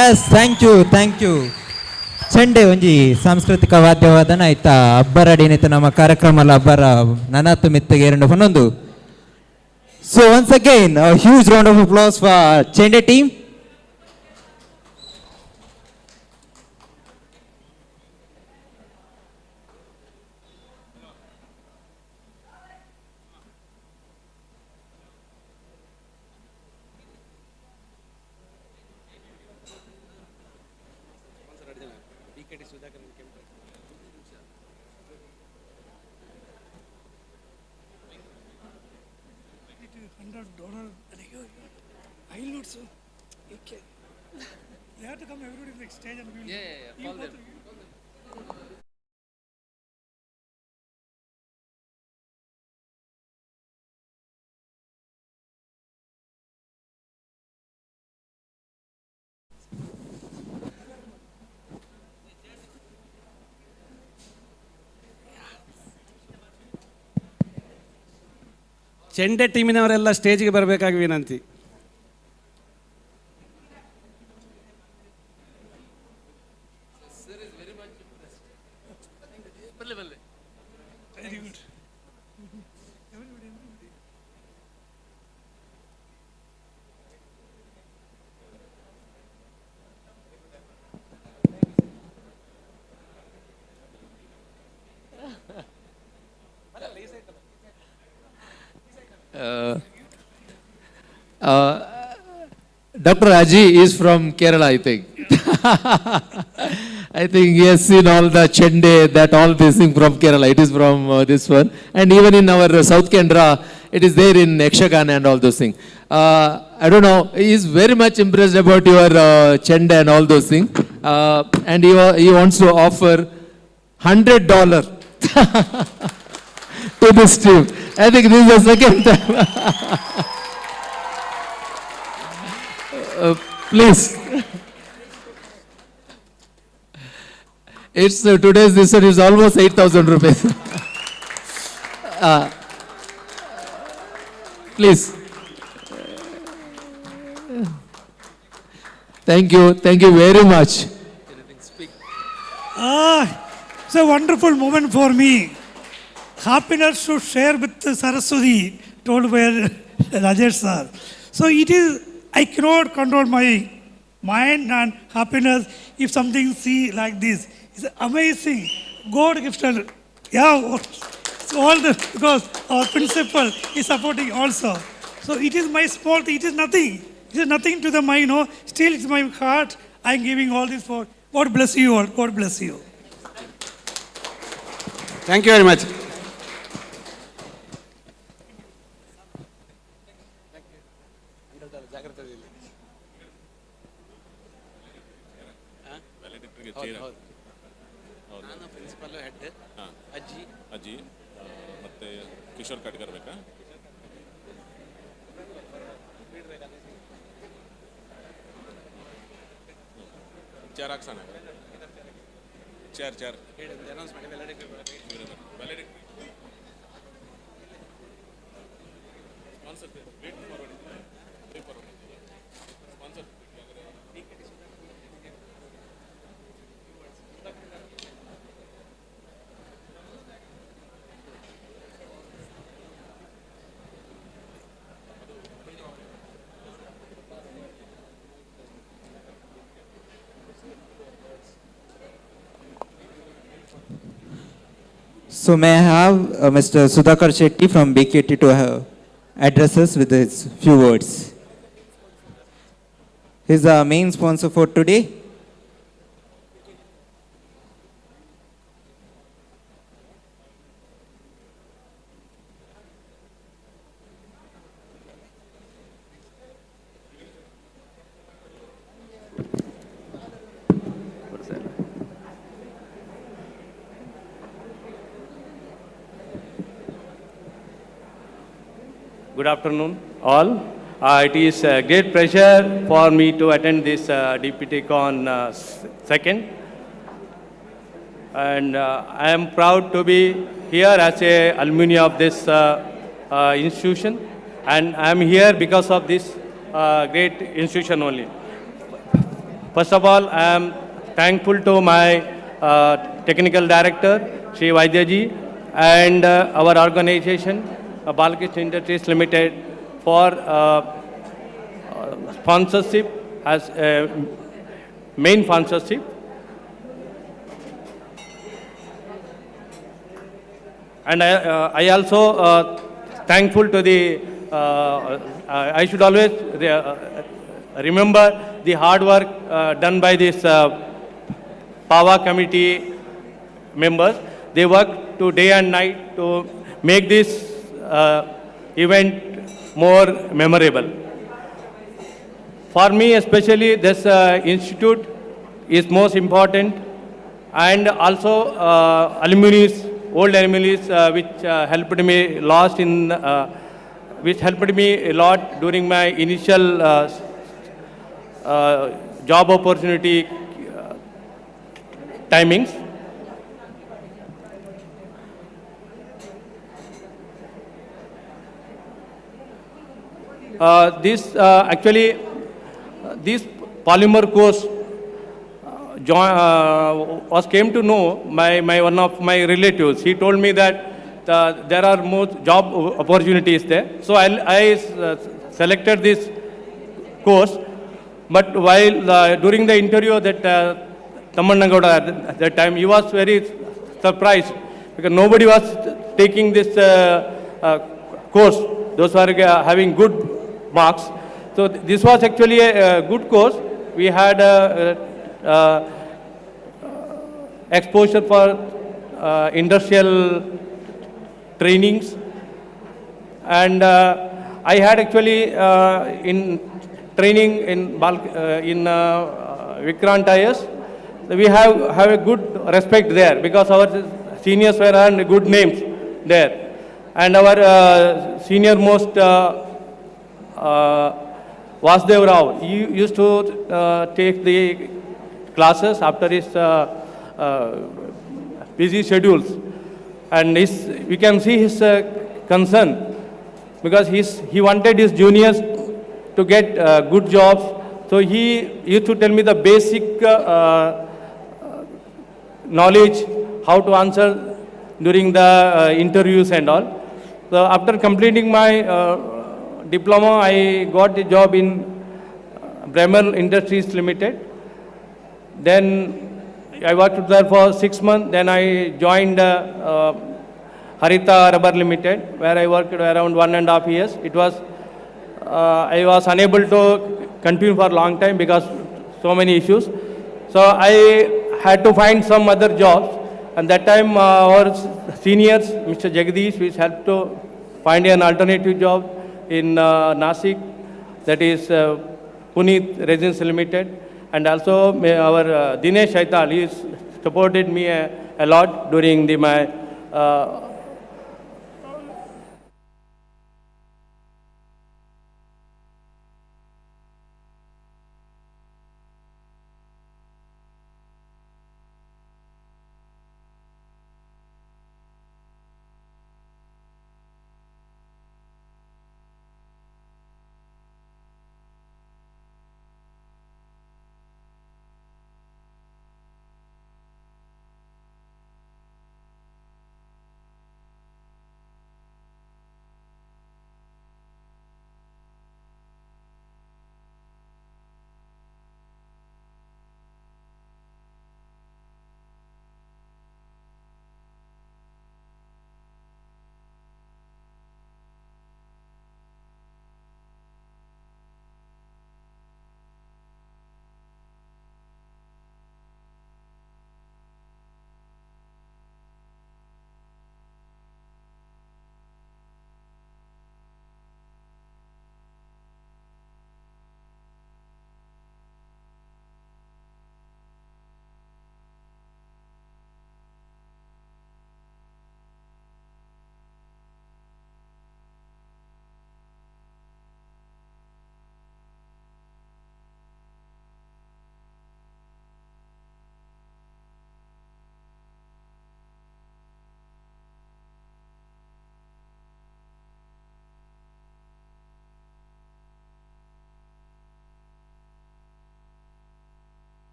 Yes thank you ಚೆಂಡೆ ಒಂಜಿ ಸಾಂಸ್ಕೃತಿಕ ವಾದ್ಯವಾದನ ಐತ ಅಬ್ಬರಡಿನಿತ ನಮ್ಮ ಕಾರ್ಯಕ್ರಮಲ ಅಬ್ಬರ ನನತ್ತು ಮಿತ್ತಿಗೆ ಎರಡು ಹೊನ್ನೊಂದು. So once again huge round of applause for chende team. $100. I'll not so. Okay. They have to come everybody next stage and we'll. Call them. ಚೆಂಡೆ ಟೀಮಿನವರೆಲ್ಲ ಸ್ಟೇಜಿಗೆ ಬರಬೇಕಾಗಿ ವಿನಂತಿ. Dr. Aji is from Kerala, I think. I think he has seen all the chende, that all this thing from Kerala. It is from this one. And even in our South Kendra, it is there in Ekshagana and all those things. I don't know, he is very much impressed about your chende and all those things. And he wants to offer $100 to this team. I think this is the second time. Please. It's today's this one is almost 8,000 rupees. Please. Thank you very much. It's a wonderful moment for me. Happiness to share with Saraswati, told by Rajesh sir. So it is, I cannot control my mind and happiness if something see like this. It's amazing. God gifted. Yeah, so all the, because our principal is supporting also. So it is my small thing, it is nothing. It is nothing to the mind, no. Still it's my heart. I am giving all this for, God bless you all. God bless you. Thank you very much. ನಾನು principal head ಅಜ್ಜಿ ಮತ್ತೆ ಕಿಶೋರ್ ಕಟ್ಕರ್ ಬೇಕಾ? Chair ಹಾಕ್ಸೋಣ. Chair announce ಮಾಡಿ validity sponsor wait forward sponsor So may I have Mr. Sudhakar Shetty from BKT to address us with his few words. He is the main sponsor for today. Good afternoon, all. It is a great pleasure for me to attend this DPTCon second. And I am proud to be here as a alumni of this institution. And I am here because of this great institution only. First of all, I am thankful to my technical director, Sri Vaidyaji, and our organization, Balkis Industries Limited, for sponsorship as main sponsorship. And I also thankful to the, I should always remember the hard work done by this Pawa committee members. They work to day and night to make this event more memorable. For me especially, this institute is most important, and also alumni, old alumni which helped me which helped me a lot during my initial job opportunity timings. Actually, this polymer course came to know one of my relatives. He told me that there are more job opportunities there. So I selected this course. But while during the interview that Nagara at that time, he was very surprised because nobody was taking this course. Those were having good marks. So this was actually a good course. We had exposure for industrial trainings, and I had actually in training in Vikrant tires. We have a good respect there because our seniors were and good names there, and our senior most Vasudev Rao, he used to take the classes after his busy schedules, and we can see his concern because he wanted his juniors to get good jobs. So he used to tell me the basic knowledge, how to answer during the interviews and all. So after completing my diploma, I got a job in Bremer Industries Limited. Then I worked there for 6 months. Then I joined Harita Rubber Limited, where I worked around 1.5 years. It was I was unable to continue for a long time because so many issues. So I had to find some other jobs. And that time our seniors, Mr. Jagdish, which helped to find an alternative job in Nasik, that is Puneet Resins Limited. And also our Dinesh Shaital, he supported me a lot during my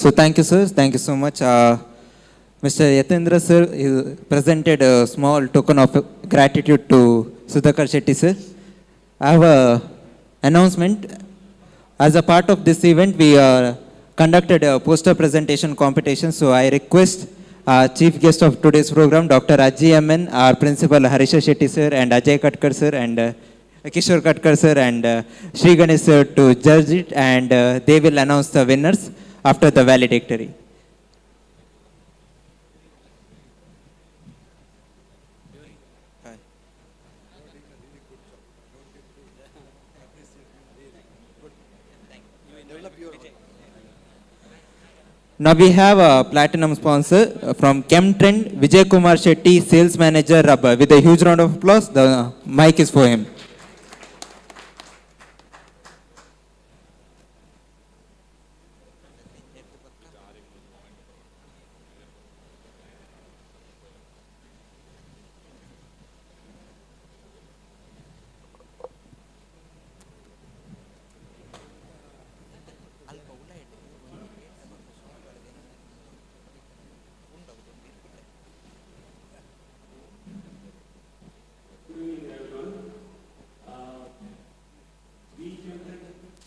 So thank you, sir. Thank you so much. Mr. Yatendra sir presented a small token of gratitude to Sudhakar Shetty sir. I have a announcement. As a part of this event, we conducted a poster presentation competition. So I request our chief guest of today's program, Dr. Ajji MN, our principal Harisha Shetty sir, and Ajay Katkar sir, and Kishore Katkar sir, and Sri Ganesh sir to judge it, and they will announce the winners after the valedictory. Now we have a platinum sponsor from ChemTrend, Vijay Kumar Shetty, sales manager, Rubber. With a huge round of applause, the mic is for him.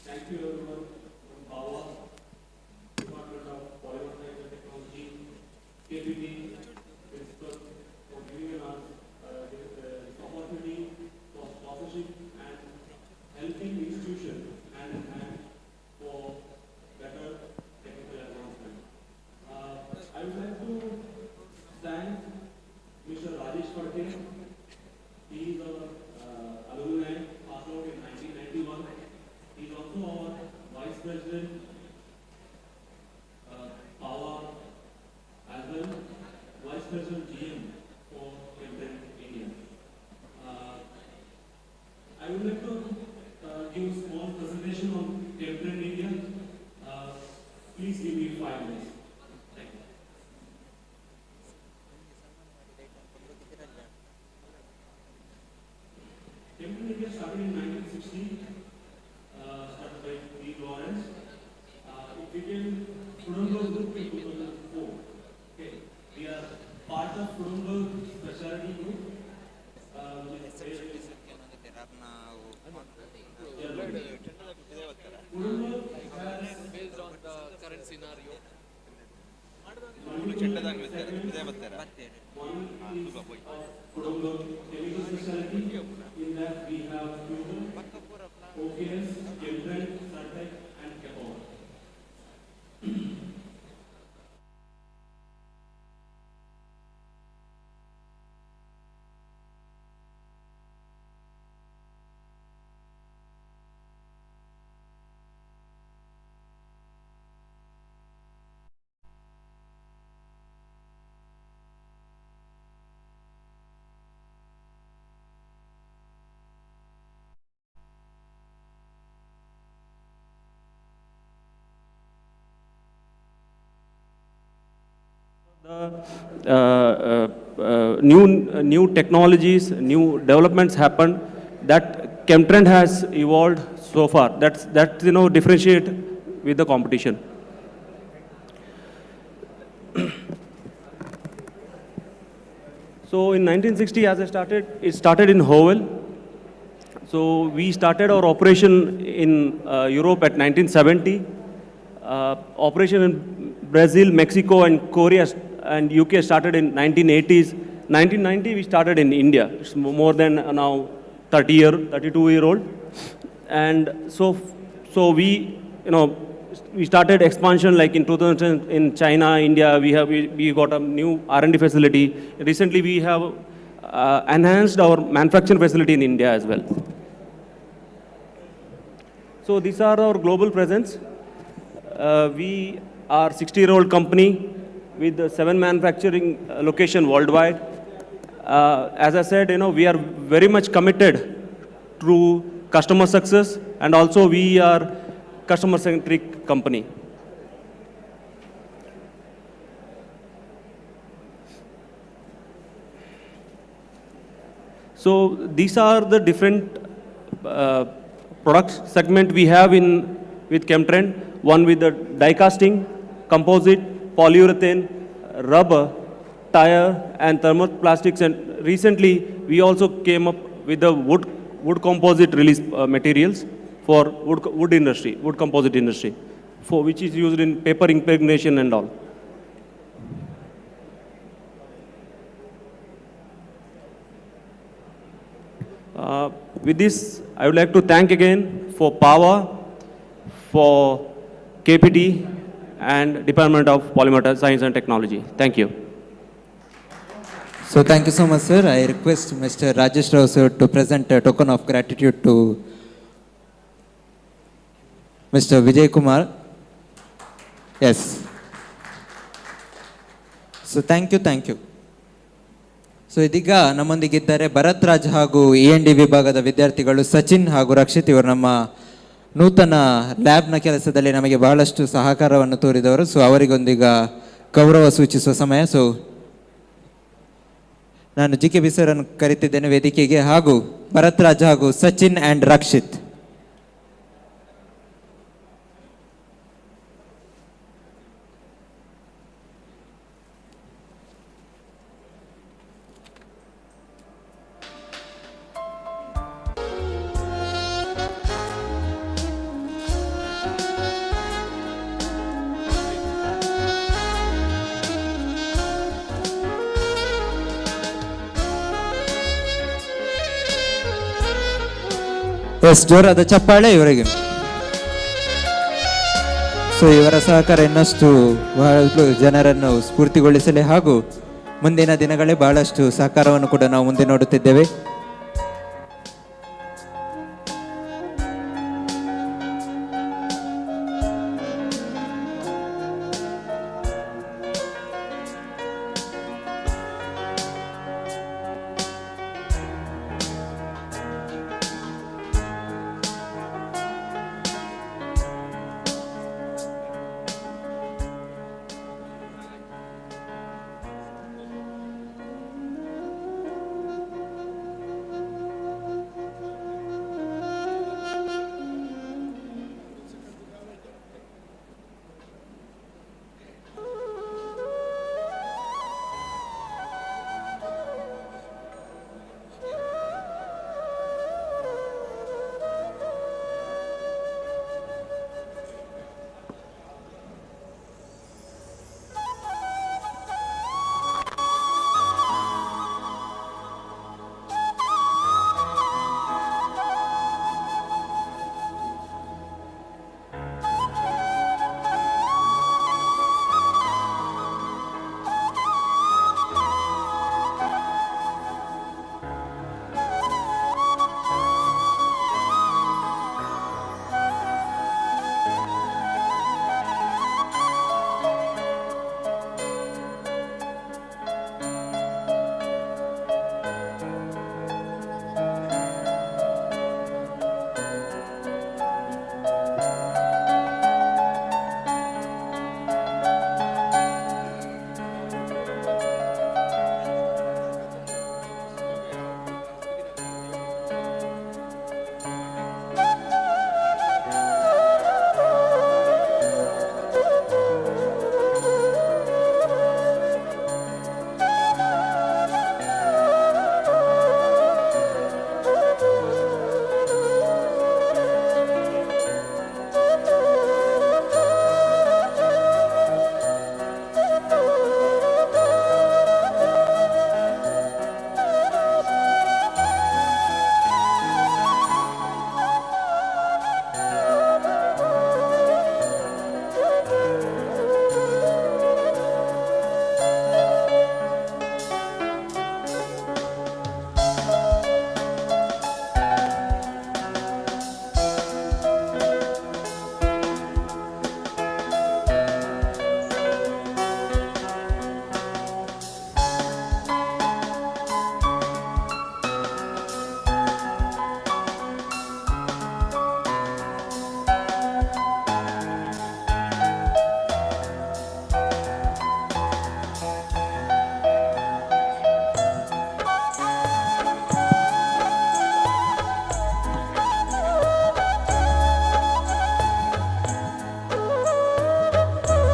Thank you everyone from Pawa, Department of Polymer and Technology, KBT, Principal, for giving us this opportunity for sponsorship and helping institution and for better technical advancement. I would like to thank Mr. Rajesh Patel. He is our alumni, passed out in 1991. He is also our Vice President, Pawa, as well Vice President GM for ChemTrend India. I would like to give a small presentation on ChemTrend India. Please give me 5 minutes. Thank you. ChemTrend India started in 1960. Started by D. Lawrence. It became Suddinewsputtur Group in 2004. Okay. We are part of Suddinewsputtur Specialty Group. Based on the current scenario. Chemical specialty. In that we have OKS, ChemTrend, Sartec, and Kabaka. New technologies, new developments happen that ChemTrend has evolved so far. That's differentiate with the competition. So in 1960, as I started, it started in Howell. So we started our operation in Europe at 1970. Operation in Brazil, Mexico, and Korea and UK started in 1980s. 1990 we started in India. It's more than now 32-year-old. And so we started expansion like in 2000 in China, India. We got a new R&D facility. Recently we have enhanced our manufacturing facility in India as well. So these are our global presence. We are 60-year-old company with 7 manufacturing locations worldwide. As I said, we are very much committed to customer success, and also we are customer-centric company. So these are the different product segment we have with ChemTrend. One with the die casting, composite, polyurethane, rubber, tire, and thermoplastics. And recently, we also came up with the wood composite release materials for wood industry, wood composite industry, for which is used in paper impregnation and all. With this, I would like to thank again for Pawa, for KPT, and Department of Polymer Science and Technology. Thank you. So thank you so much, sir. I request Mr. Rajesh Rao sir to present a token of gratitude to Mr. Vijay Kumar. Yes. So thank you. So ಇದೀಗ ನಮ್ಮೊಂದಿಗಿದ್ದಾರೆ ಭರತ್ ರಾಜ್ ಹಾಗೂ END ವಿಭಾಗದ ವಿದ್ಯಾರ್ಥಿಗಳು ಸಚಿನ್ ಹಾಗೂ ರಕ್ಷಿತ್. ಇವರು ನಮ್ಮ ನೂತನ ಲ್ಯಾಬ್ನ ಕೆಲಸದಲ್ಲಿ ನಮಗೆ ಬಹಳಷ್ಟು ಸಹಕಾರವನ್ನು ತೋರಿದವರು. ಸೊ ಅವರಿಗೊಂದೀಗ ಗೌರವ ಸೂಚಿಸುವ ಸಮಯ. ಸೊ ನಾನು JKB ಸರ್ ಅನ್ನು ಕರೀತಿದ್ದೇನೆ ವೇದಿಕೆಗೆ, ಹಾಗೂ ಭರತ್ ರಾಜ್ ಹಾಗೂ ಸಚಿನ್ ಆ್ಯಂಡ್ ರಕ್ಷಿತ್. ಎಸ್, ಜೋರಾದ ಚಪ್ಪಾಳೆ ಇವರಿಗೆ. ಸೊ ಇವರ ಸಹಕಾರ ಇನ್ನಷ್ಟು ಬಹಳ ಜನರನ್ನು ಸ್ಫೂರ್ತಿಗೊಳಿಸಲಿ, ಹಾಗೂ ಮುಂದಿನ ದಿನಗಳೇ ಬಹಳಷ್ಟು ಸಹಕಾರವನ್ನು ಕೂಡ ನಾವು ಮುಂದೆ ನೋಡುತ್ತಿದ್ದೇವೆ.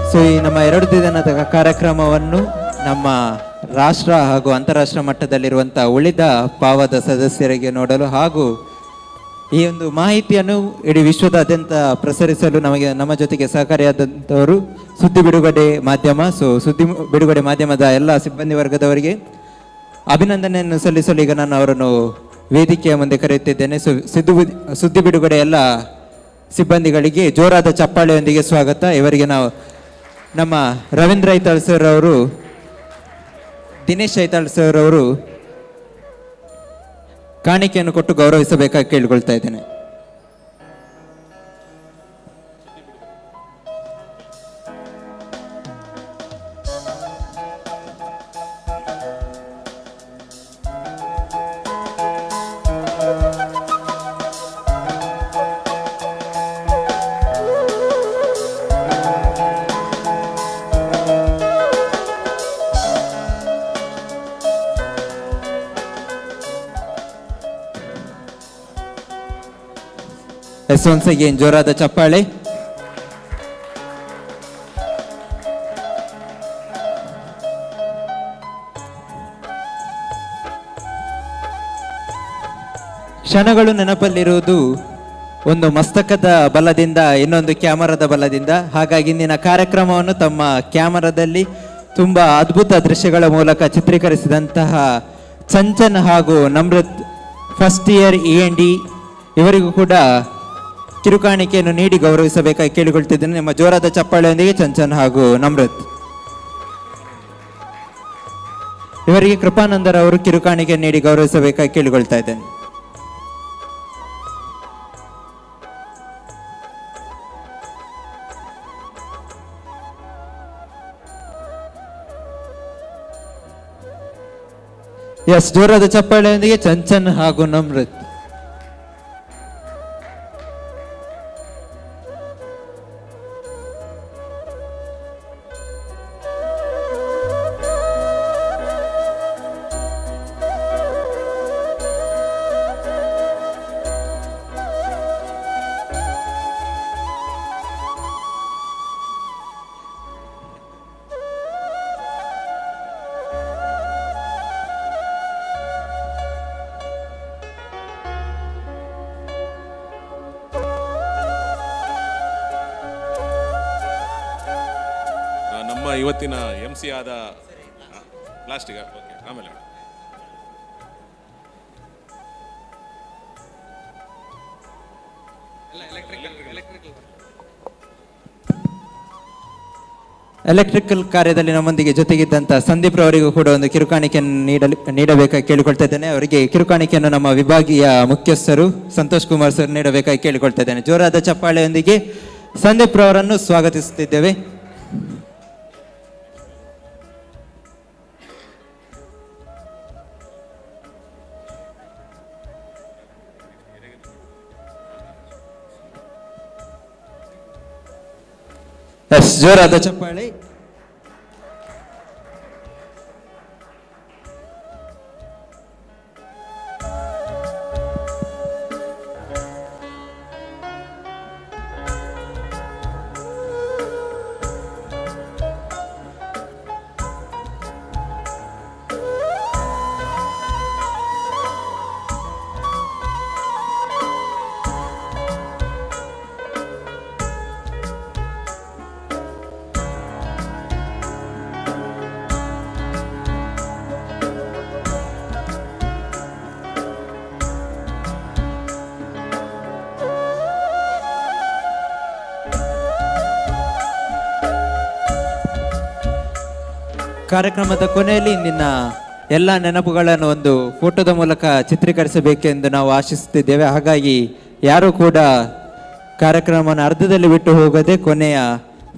ಸೊ ಈ ನಮ್ಮ 2 ದಿನದ ಕಾರ್ಯಕ್ರಮವನ್ನು ನಮ್ಮ ರಾಷ್ಟ್ರ ಹಾಗೂ ಅಂತಾರಾಷ್ಟ್ರ ಮಟ್ಟದಲ್ಲಿರುವಂಥ ಉಳಿದ ಪಾವದ ಸದಸ್ಯರಿಗೆ ನೋಡಲು ಹಾಗೂ ಈ ಒಂದು ಮಾಹಿತಿಯನ್ನು ಇಡೀ ವಿಶ್ವದಾದ್ಯಂತ ಪ್ರಸರಿಸಲು ನಮ್ಮ ಜೊತೆಗೆ ಸಹಕಾರಿಯಾದಂಥವರು ಸುದ್ದಿ ಬಿಡುಗಡೆ ಮಾಧ್ಯಮ. ಸುದ್ದಿ ಬಿಡುಗಡೆ ಮಾಧ್ಯಮದ ಎಲ್ಲ ಸಿಬ್ಬಂದಿ ವರ್ಗದವರಿಗೆ ಅಭಿನಂದನೆಯನ್ನು ಸಲ್ಲಿಸಲು ಈಗ ನಾನು ಅವರನ್ನು ವೇದಿಕೆಯ ಮುಂದೆ ಕರೆಯುತ್ತಿದ್ದೇನೆ. ಸುದ್ದಿ ಬಿಡುಗಡೆ ಎಲ್ಲ ಸಿಬ್ಬಂದಿಗಳಿಗೆ ಜೋರಾದ ಚಪ್ಪಾಳೆಯೊಂದಿಗೆ ಸ್ವಾಗತ. ಇವರಿಗೆ ನಾವು ನಮ್ಮ ರವೀಂದ್ರ ಐತಾಳ್ ಸರ್ ಅವರು, ದಿನೇಶ್ ಐತಾಳ್ ಸರ್ ಅವರು ಕಾಣಿಕೆಯನ್ನು ಕೊಟ್ಟು ಗೌರವಿಸಬೇಕಾಗಿ ಕೇಳಿಕೊಳ್ತಾ ಇದ್ದೇನೆ. once again ಜೋರಾದ ಚಪ್ಪಾಳೆ. ಕ್ಷಣಗಳು ನೆನಪಲ್ಲಿರುವುದು ಒಂದು ಮಸ್ತಕದ ಬಲದಿಂದ, ಇನ್ನೊಂದು ಕ್ಯಾಮರಾದ ಬಲದಿಂದ. ಹಾಗಾಗಿ ಇಂದಿನ ಕಾರ್ಯಕ್ರಮವನ್ನು ತಮ್ಮ ಕ್ಯಾಮರಾದಲ್ಲಿ ತುಂಬ ಅದ್ಭುತ ದೃಶ್ಯಗಳ ಮೂಲಕ ಚಿತ್ರೀಕರಿಸಿದಂತಹ ಚಂಚನ್ ಹಾಗೂ ನಮ್ರತ್ ಫಸ್ಟ್ ಇಯರ್ END ಇವರಿಗೂ ಕೂಡ ಕಿರುಕಾಣಿಕೆಯನ್ನು ನೀಡಿ ಗೌರವಿಸಬೇಕಾಗಿ ಕೇಳಿಕೊಳ್ತಿದ್ದೇನೆ. ನಿಮ್ಮ ಜೋರಾದ ಚಪ್ಪಾಳೆಯೊಂದಿಗೆ ಚಂಚನ್ ಹಾಗೂ ನಮ್ರತ್. ಇವರಿಗೆ ಕೃಪಾನಂದರ್ ಅವರು ಕಿರುಕಾಣಿಕೆ ನೀಡಿ ಗೌರವಿಸಬೇಕಾಗಿ ಕೇಳಿಕೊಳ್ತಾ ಇದ್ದೇನೆ. ಎಸ್, ಜೋರಾದ ಚಪ್ಪಾಳೆಯೊಂದಿಗೆ ಚಂಚನ್ ಹಾಗೂ ನಮ್ರತ್. ಇವತ್ತಿನ MC ಆದ ಪ್ಲಾಸ್ಟಿಕ್ ಆಮೇಲೆ ಎಲೆಕ್ಟ್ರಿಕಲ್ ಕಾರ್ಯದಲ್ಲಿ ನಮ್ಮೊಂದಿಗೆ ಜೊತೆಗಿದ್ದಂಥ ಸಂದೀಪ್ ಅವರಿಗೂ ಕೂಡ ಒಂದು ಕಿರುಕಾಣಿಕೆಯನ್ನು ನೀಡಬೇಕಾಗಿ ಕೇಳಿಕೊಳ್ತಾ ಇದ್ದೇನೆ. ಅವರಿಗೆ ಕಿರುಕಾಣಿಕೆಯನ್ನು ನಮ್ಮ ವಿಭಾಗೀಯ ಮುಖ್ಯಸ್ಥರು ಸಂತೋಷ್ ಕುಮಾರ್ ಸರ್ ನೀಡಬೇಕಾಗಿ ಕೇಳಿಕೊಳ್ತಾ ಇದ್ದೇನೆ. ಜೋರಾದ ಚಪ್ಪಾಳೆಯೊಂದಿಗೆ ಸಂದೀಪ್ ಅವರನ್ನು ಸ್ವಾಗತಿಸುತ್ತಿದ್ದೇವೆ. ಜೋರಾದ ಚಪ್ಪಾಳೆ. ಕಾರ್ಯಕ್ರಮದ ಕೊನೆಯಲ್ಲಿ ಇಂದಿನ ಎಲ್ಲ ನೆನಪುಗಳನ್ನು ಒಂದು ಫೋಟೋದ ಮೂಲಕ ಚಿತ್ರೀಕರಿಸಬೇಕೆಂದು ನಾವು ಆಶಿಸುತ್ತಿದ್ದೇವೆ. ಹಾಗಾಗಿ ಯಾರೂ ಕೂಡ ಕಾರ್ಯಕ್ರಮವನ್ನು ಅರ್ಧದಲ್ಲಿ ಬಿಟ್ಟು ಹೋಗದೆ ಕೊನೆಯ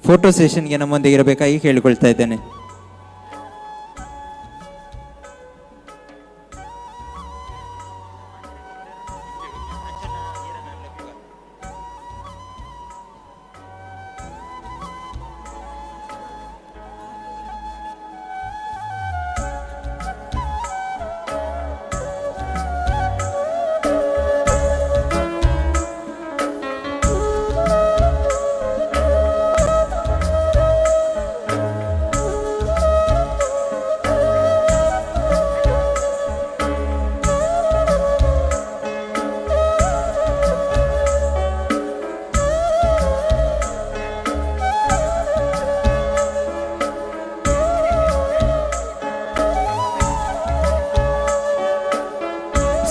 ಫೋಟೋ ಸೆಷನ್ಗೆ ನಮ್ಮೊಂದಿಗೆ ಇರಬೇಕಾಗಿ ಕೇಳಿಕೊಳ್ತಾ ಇದ್ದೇನೆ.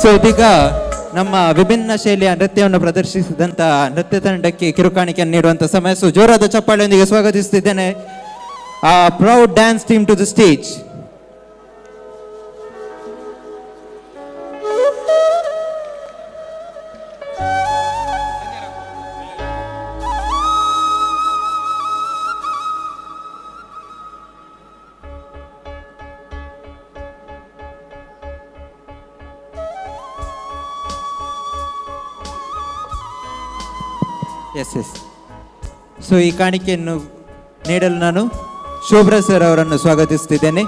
ಸೊ ಇದೀಗ ನಮ್ಮ ವಿಭಿನ್ನ ಶೈಲಿಯ ನೃತ್ಯವನ್ನು ಪ್ರದರ್ಶಿಸಿದಂಥ ನೃತ್ಯ ತಂಡಕ್ಕೆ ಕಿರುಕಾಣಿಕೆಯನ್ನು ನೀಡುವಂಥ ಸಮಯ. ಸೊ ಜೋರಾದ ಚಪ್ಪಾಳೆಯೊಂದಿಗೆ ಸ್ವಾಗತಿಸುತ್ತಿದ್ದೇನೆ ಆ proud dance team to the stage. Yes. So ಈ ಕಾಣಿಕೆಯನ್ನು ನೀಡಲು ನಾನು ಶೋಭ್ರಾ ಸರ್ ಅವರನ್ನು ಸ್ವಾಗತಿಸುತ್ತಿದ್ದೇನೆ.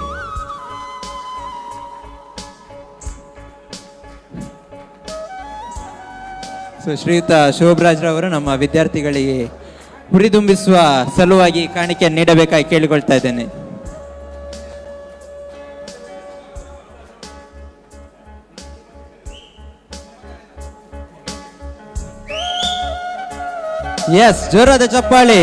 ಸೊ ಶ್ರೀಯುತ ಶೋಭರಾಜ್ ರವರು ನಮ್ಮ ವಿದ್ಯಾರ್ಥಿಗಳಿಗೆ ಹುರಿದುಂಬಿಸುವ ಸಲುವಾಗಿ ಕಾಣಿಕೆಯನ್ನು ನೀಡಬೇಕಾಗಿ ಕೇಳಿಕೊಳ್ತಾ ಇದ್ದೇನೆ. ಎಸ್, ಜೋರಾದ ಚಪ್ಪಾಳೆ.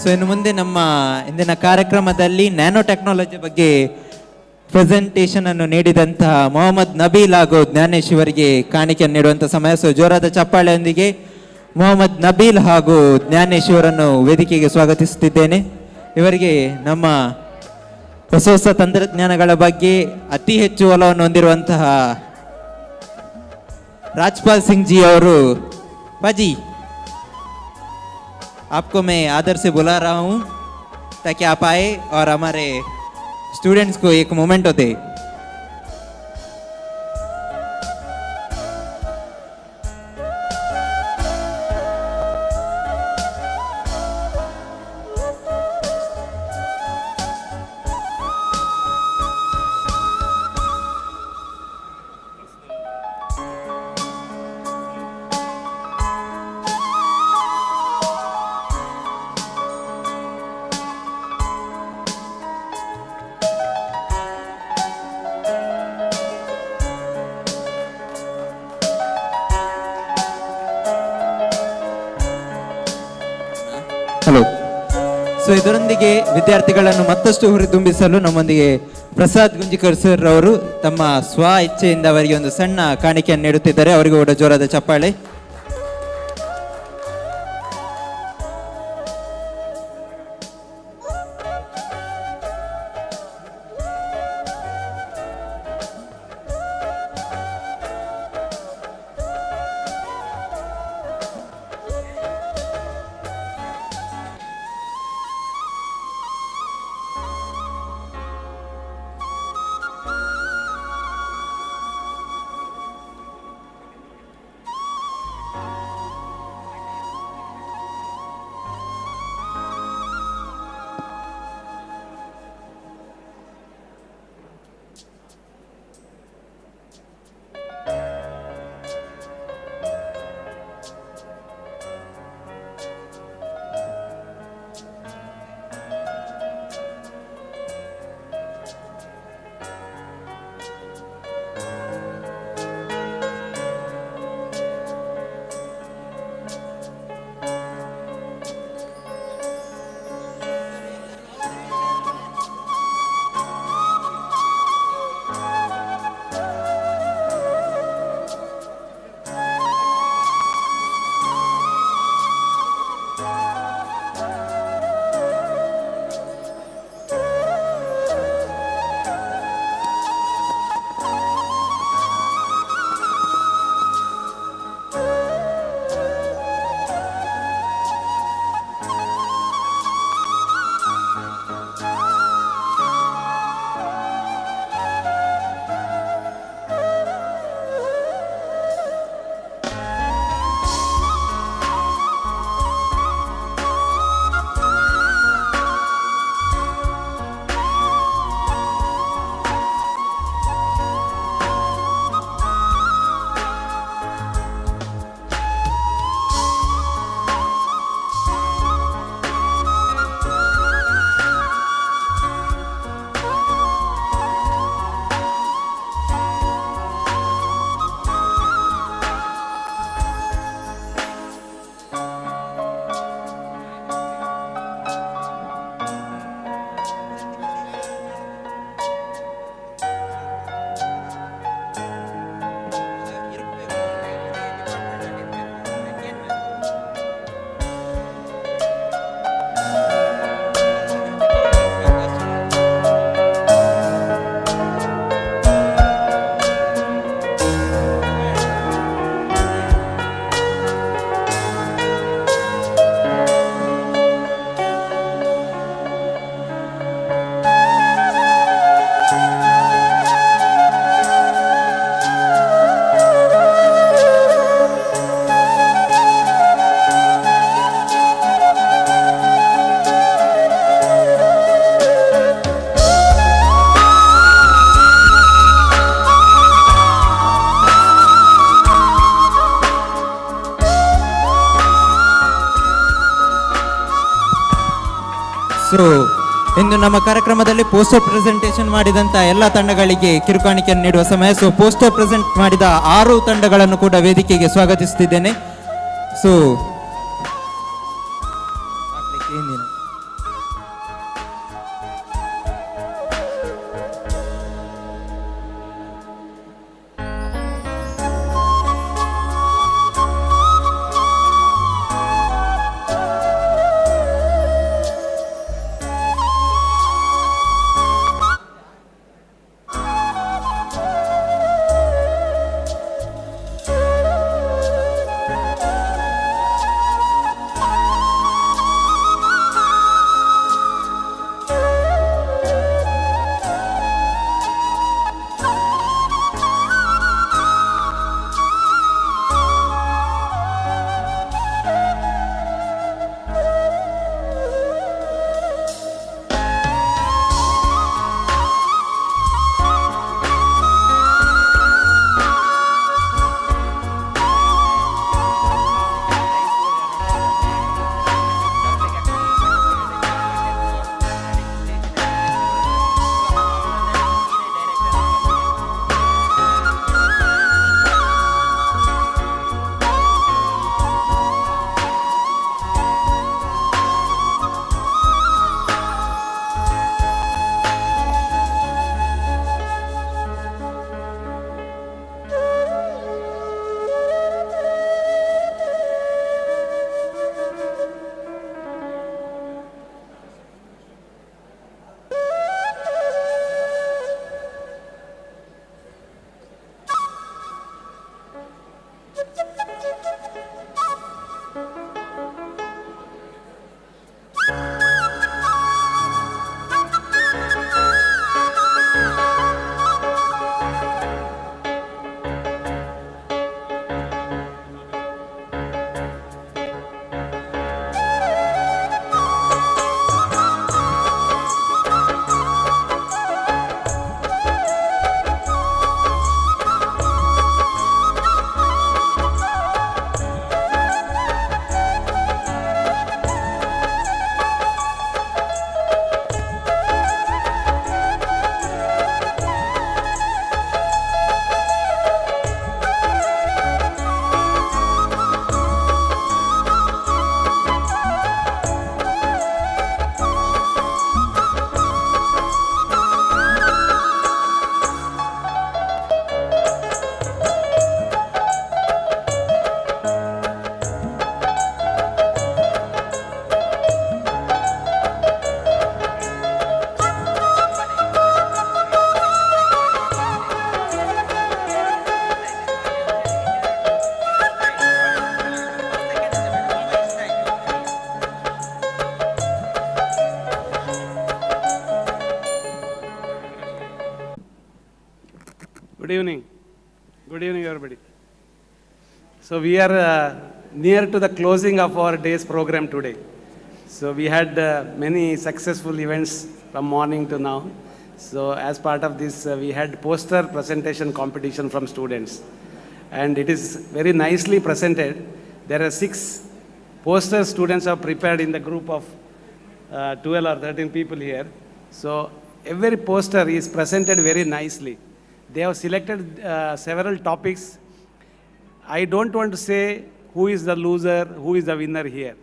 ಸೊ ಇನ್ನು ಮುಂದೆ ನಮ್ಮ ಇಂದಿನ ಕಾರ್ಯಕ್ರಮದಲ್ಲಿ ನ್ಯಾನೋ ಟೆಕ್ನಾಲಜಿ ಬಗ್ಗೆ ಪ್ರೆಸೆಂಟೇಷನ್ ಅನ್ನು ನೀಡಿದಂತಹ ಮೊಹಮ್ಮದ್ ನಬೀಲ್ ಹಾಗೂ ಜ್ಞಾನೇಶ್ ಇವರಿಗೆ ಕಾಣಿಕೆಯನ್ನು ನೀಡುವಂಥ ಸಮಯ. ಸೊ ಜೋರಾದ ಚಪ್ಪಾಳೆಯೊಂದಿಗೆ ಮೊಹಮ್ಮದ್ ನಬೀಲ್ ಹಾಗೂ ಜ್ಞಾನೇಶ್ ಇವರನ್ನು ವೇದಿಕೆಗೆ ಸ್ವಾಗತಿಸುತ್ತಿದ್ದೇನೆ. ಇವರಿಗೆ ನಮ್ಮ ಹೊಸ ಹೊಸ ತಂತ್ರಜ್ಞಾನಗಳ ಬಗ್ಗೆ ಅತಿ ಹೆಚ್ಚು ಒಲವನ್ನು ಹೊಂದಿರುವಂತಹ ರಾಜ್ಪಾಲ್ ಸಿಂಗ್ ಜಿ ಅವರು, ಪಾಜಿ आपको मैं आदर से बुला रहा हूँ ताकि आप आए और हमारे स्टूडेंट्स को एक मोमेंट होते. ಹಲೋ. ಸೊ ಇದರೊಂದಿಗೆ ವಿದ್ಯಾರ್ಥಿಗಳನ್ನು ಮತ್ತಷ್ಟು ಹುರಿದುಂಬಿಸಲು ನಮ್ಮೊಂದಿಗೆ ಪ್ರಸಾದ್ ಗುಂಜಿಕರ್ ಸರ್ ಅವರು ತಮ್ಮ ಸ್ವ ಇಚ್ಛೆಯಿಂದ ಅವರಿಗೆ ಒಂದು ಸಣ್ಣ ಕಾಣಿಕೆಯನ್ನು ನೀಡುತ್ತಿದ್ದಾರೆ. ಅವರಿಗೂ ಕೂಡ ಜೋರಾದ ಚಪ್ಪಾಳೆ. ಸೊ ಇಂದು ನಮ್ಮ ಕಾರ್ಯಕ್ರಮದಲ್ಲಿ ಪೋಸ್ಟರ್ ಪ್ರೆಸೆಂಟೇಷನ್ ಮಾಡಿದಂಥ ಎಲ್ಲ ತಂಡಗಳಿಗೆ ಕಿರುಕಾಣಿಕೆಯನ್ನು ನೀಡುವ ಸಮಯ. ಸೊ ಪೋಸ್ಟರ್ ಪ್ರೆಸೆಂಟ್ ಮಾಡಿದ 6 ತಂಡಗಳನ್ನು ಕೂಡ ವೇದಿಕೆಗೆ ಸ್ವಾಗತಿಸುತ್ತಿದ್ದೇನೆ. So Good evening. Good evening, everybody. So we are near to the closing of our day's program today. So we had many successful events from morning to now. So as part of this, we had poster presentation competition from students. And it is very nicely presented. There are 6 posters students have prepared in the group of 12 or 13 people here. So every poster is presented very nicely. They have selected several topics. I don't want to say who is the loser, who is the winner here.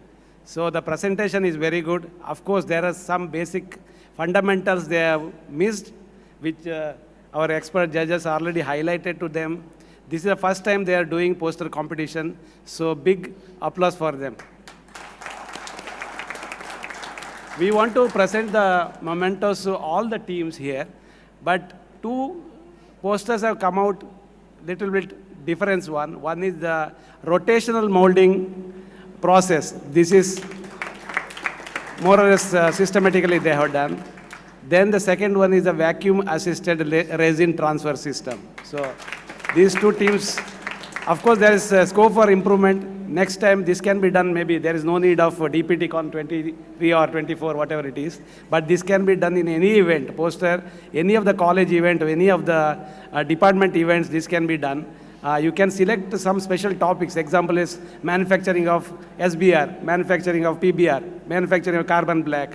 So the presentation is very good. Of course, there are some basic fundamentals they have missed, which our expert judges already highlighted to them. This is the first time they are doing poster competition, so big applause for them. We want to present the mementos to all the teams here, but 2 posters have come out little bit different one. One is the rotational molding process. This is more or less systematically they have done. Then the second one is the vacuum assisted resin transfer system. So these 2 teams, of course there is scope for improvement. Next time this can be done, maybe there is no need of DPTCon 23 or 24, whatever it is. But this can be done in any event, poster, any of the college event, or any of the department events, this can be done. You can select some special topics. Example is manufacturing of SBR, manufacturing of PBR, manufacturing of carbon black,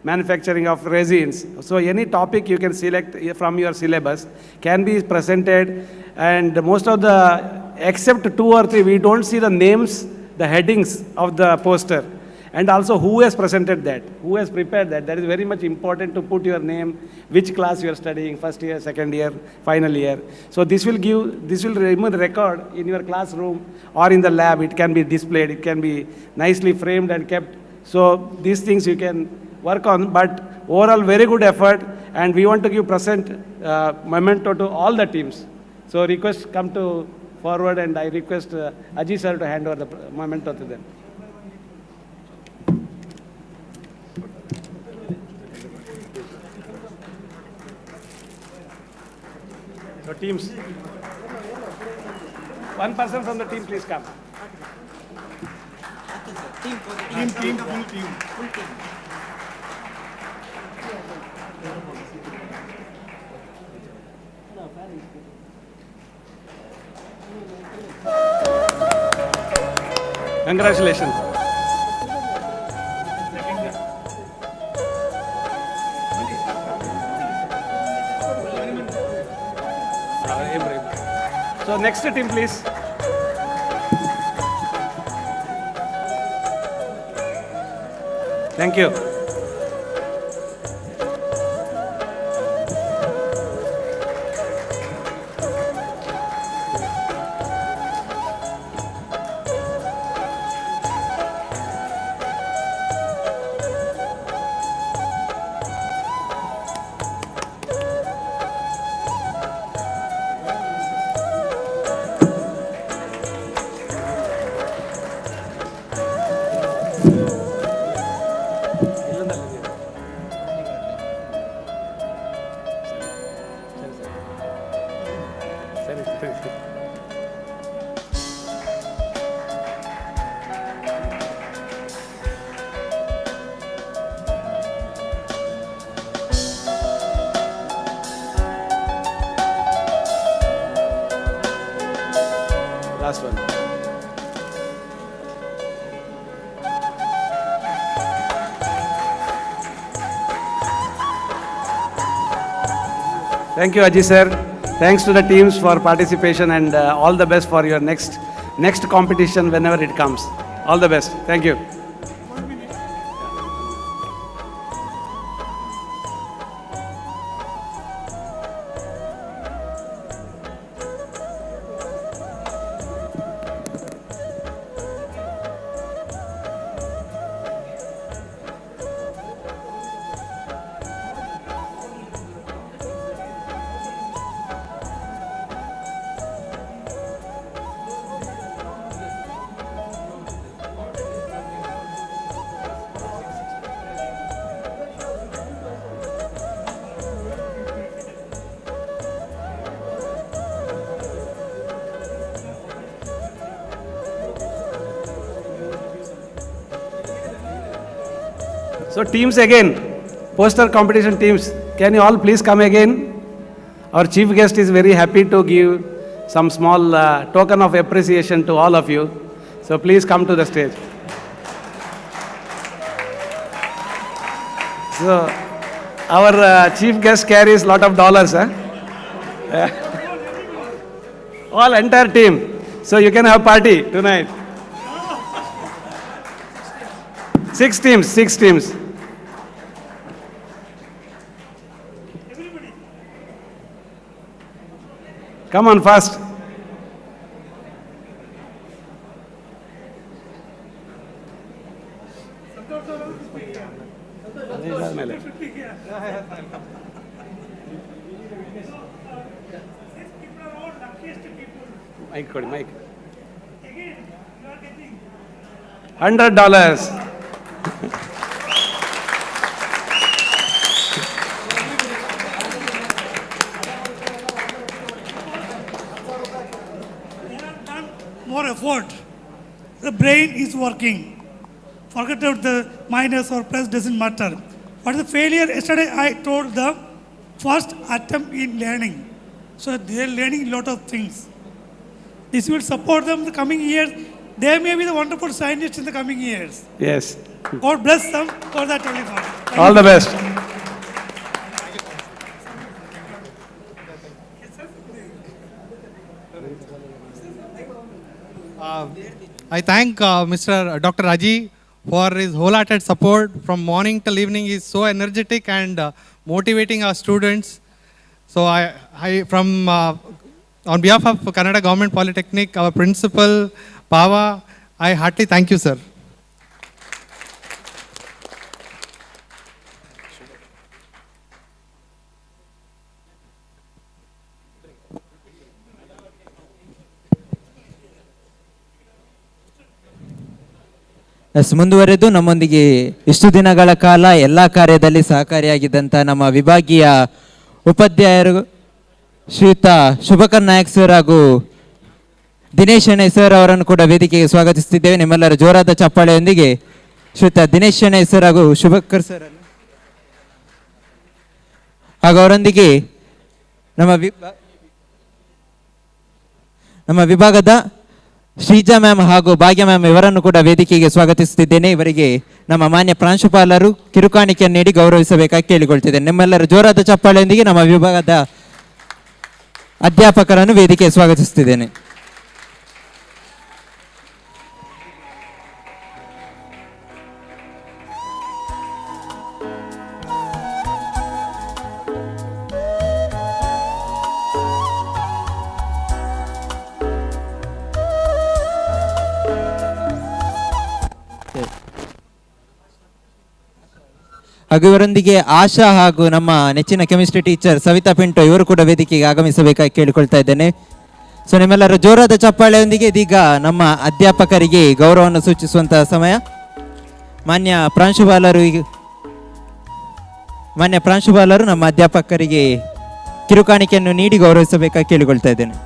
manufacturing of resins. So any topic you can select from your syllabus can be presented, and most of the, except 2 or 3, we don't see the names, the headings of the poster. And also who has presented that, who has prepared that. That is very much important to put your name, which class you are studying, first year, second year, final year. So this will remove the record in your classroom or in the lab. It can be displayed, it can be nicely framed and kept. So these things you can work on, but overall very good effort, and we want to give present memento to all the teams. So request come to forward, and I request Ajit sir to hand over the memento to them. So teams, one person from the team, please come. Team, full team. Congratulations. So next team, please. Thank you. Last one. Thank you, Ajit sir. Thanks to the teams for participation, and all the best for your next competition whenever it comes. All the best. Thank you. So teams again, poster competition teams, can you all please come again? Our chief guest is very happy to give some small token of appreciation to all of you. So please come to the stage. So our chief guest carries lot of dollars, huh? All entire team. So you can have party tonight. 6 teams. Come on fast. Mike, Mike. $100. More effort. The brain is working. Forget about the minus or plus, doesn't matter. What is the failure? Yesterday I told the first attempt in learning. So they are learning a lot of things. This will support them in the coming years. They may be the wonderful scientists in the coming years. Yes. God bless them for that only. All the best. I thank Mr. Dr. Aji for his wholehearted support from morning till evening. He is so energetic and motivating our students. So on behalf of Kannada Government Polytechnic, our principal, Pawa, I heartily thank you, sir. ಮುಂದುವರೆದು ನಮ್ಮೊಂದಿಗೆ ಇಷ್ಟು ದಿನಗಳ ಕಾಲ ಎಲ್ಲ ಕಾರ್ಯದಲ್ಲಿ ಸಹಕಾರಿಯಾಗಿದ್ದಂಥ ನಮ್ಮ ವಿಭಾಗೀಯ ಉಪಾಧ್ಯಾಯರು ಶ್ರೀಯುತ ಶುಭಕರ್ ನಾಯಕ್ ಸರ್ ಹಾಗೂ ದಿನೇಶ್ ಶೆಣೈ ಸರ್ ಅವರನ್ನು ಕೂಡ ವೇದಿಕೆಗೆ ಸ್ವಾಗತಿಸುತ್ತಿದ್ದೇವೆ. ನಿಮ್ಮೆಲ್ಲರ ಜೋರಾದ ಚಪ್ಪಾಳೆಯೊಂದಿಗೆ ಶ್ರೀಯುತ ದಿನೇಶ್ ಶೆಣೈ ಸರ್ ಹಾಗೂ ಶುಭಕರ್ ಸರ್ ಹಾಗೂ ಅವರೊಂದಿಗೆ ನಮ್ಮ ವಿಭಾಗದ ಶ್ರೀಜಾ ಮ್ಯಾಮ್ ಹಾಗೂ ಭಾಗ್ಯ ಮ್ಯಾಮ್ ಇವರನ್ನು ಕೂಡ ವೇದಿಕೆಗೆ ಸ್ವಾಗತಿಸುತ್ತಿದ್ದೇನೆ. ಇವರಿಗೆ ನಮ್ಮ ಮಾನ್ಯ ಪ್ರಾಂಶುಪಾಲರು ಕಿರುಕಾಣಿಕೆಯನ್ನು ನೀಡಿ ಗೌರವಿಸಬೇಕಾಗಿ ಕೇಳಿಕೊಳ್ತಿದ್ದೇನೆ. ನಿಮ್ಮೆಲ್ಲರ ಜೋರಾದ ಚಪ್ಪಾಳೆಯೊಂದಿಗೆ ನಮ್ಮ ವಿಭಾಗದ ಅಧ್ಯಾಪಕರನ್ನು ವೇದಿಕೆಗೆ ಸ್ವಾಗತಿಸುತ್ತಿದ್ದೇನೆ. ಹಾಗೂ ಇವರೊಂದಿಗೆ ಆಶಾ ಹಾಗೂ ನಮ್ಮ ನೆಚ್ಚಿನ ಕೆಮಿಸ್ಟ್ರಿ ಟೀಚರ್ ಸವಿತಾ ಪಿಂಟೋ ಇವರು ಕೂಡ ವೇದಿಕೆಗೆ ಆಗಮಿಸಬೇಕಾಗಿ ಕೇಳಿಕೊಳ್ತಾ ಇದ್ದೇನೆ. ಸೊ ನಿಮ್ಮೆಲ್ಲರ ಜೋರಾದ ಚಪ್ಪಾಳೆಯೊಂದಿಗೆ ಇದೀಗ ನಮ್ಮ ಅಧ್ಯಾಪಕರಿಗೆ ಗೌರವವನ್ನು ಸೂಚಿಸುವಂತಹ ಸಮಯ. ಮಾನ್ಯ ಪ್ರಾಂಶುಪಾಲರು ನಮ್ಮ ಅಧ್ಯಾಪಕರಿಗೆ ಕಿರುಕಾಣಿಕೆಯನ್ನು ನೀಡಿ ಗೌರವಿಸಬೇಕಾಗಿ ಕೇಳಿಕೊಳ್ತಾ ಇದ್ದೇನೆ.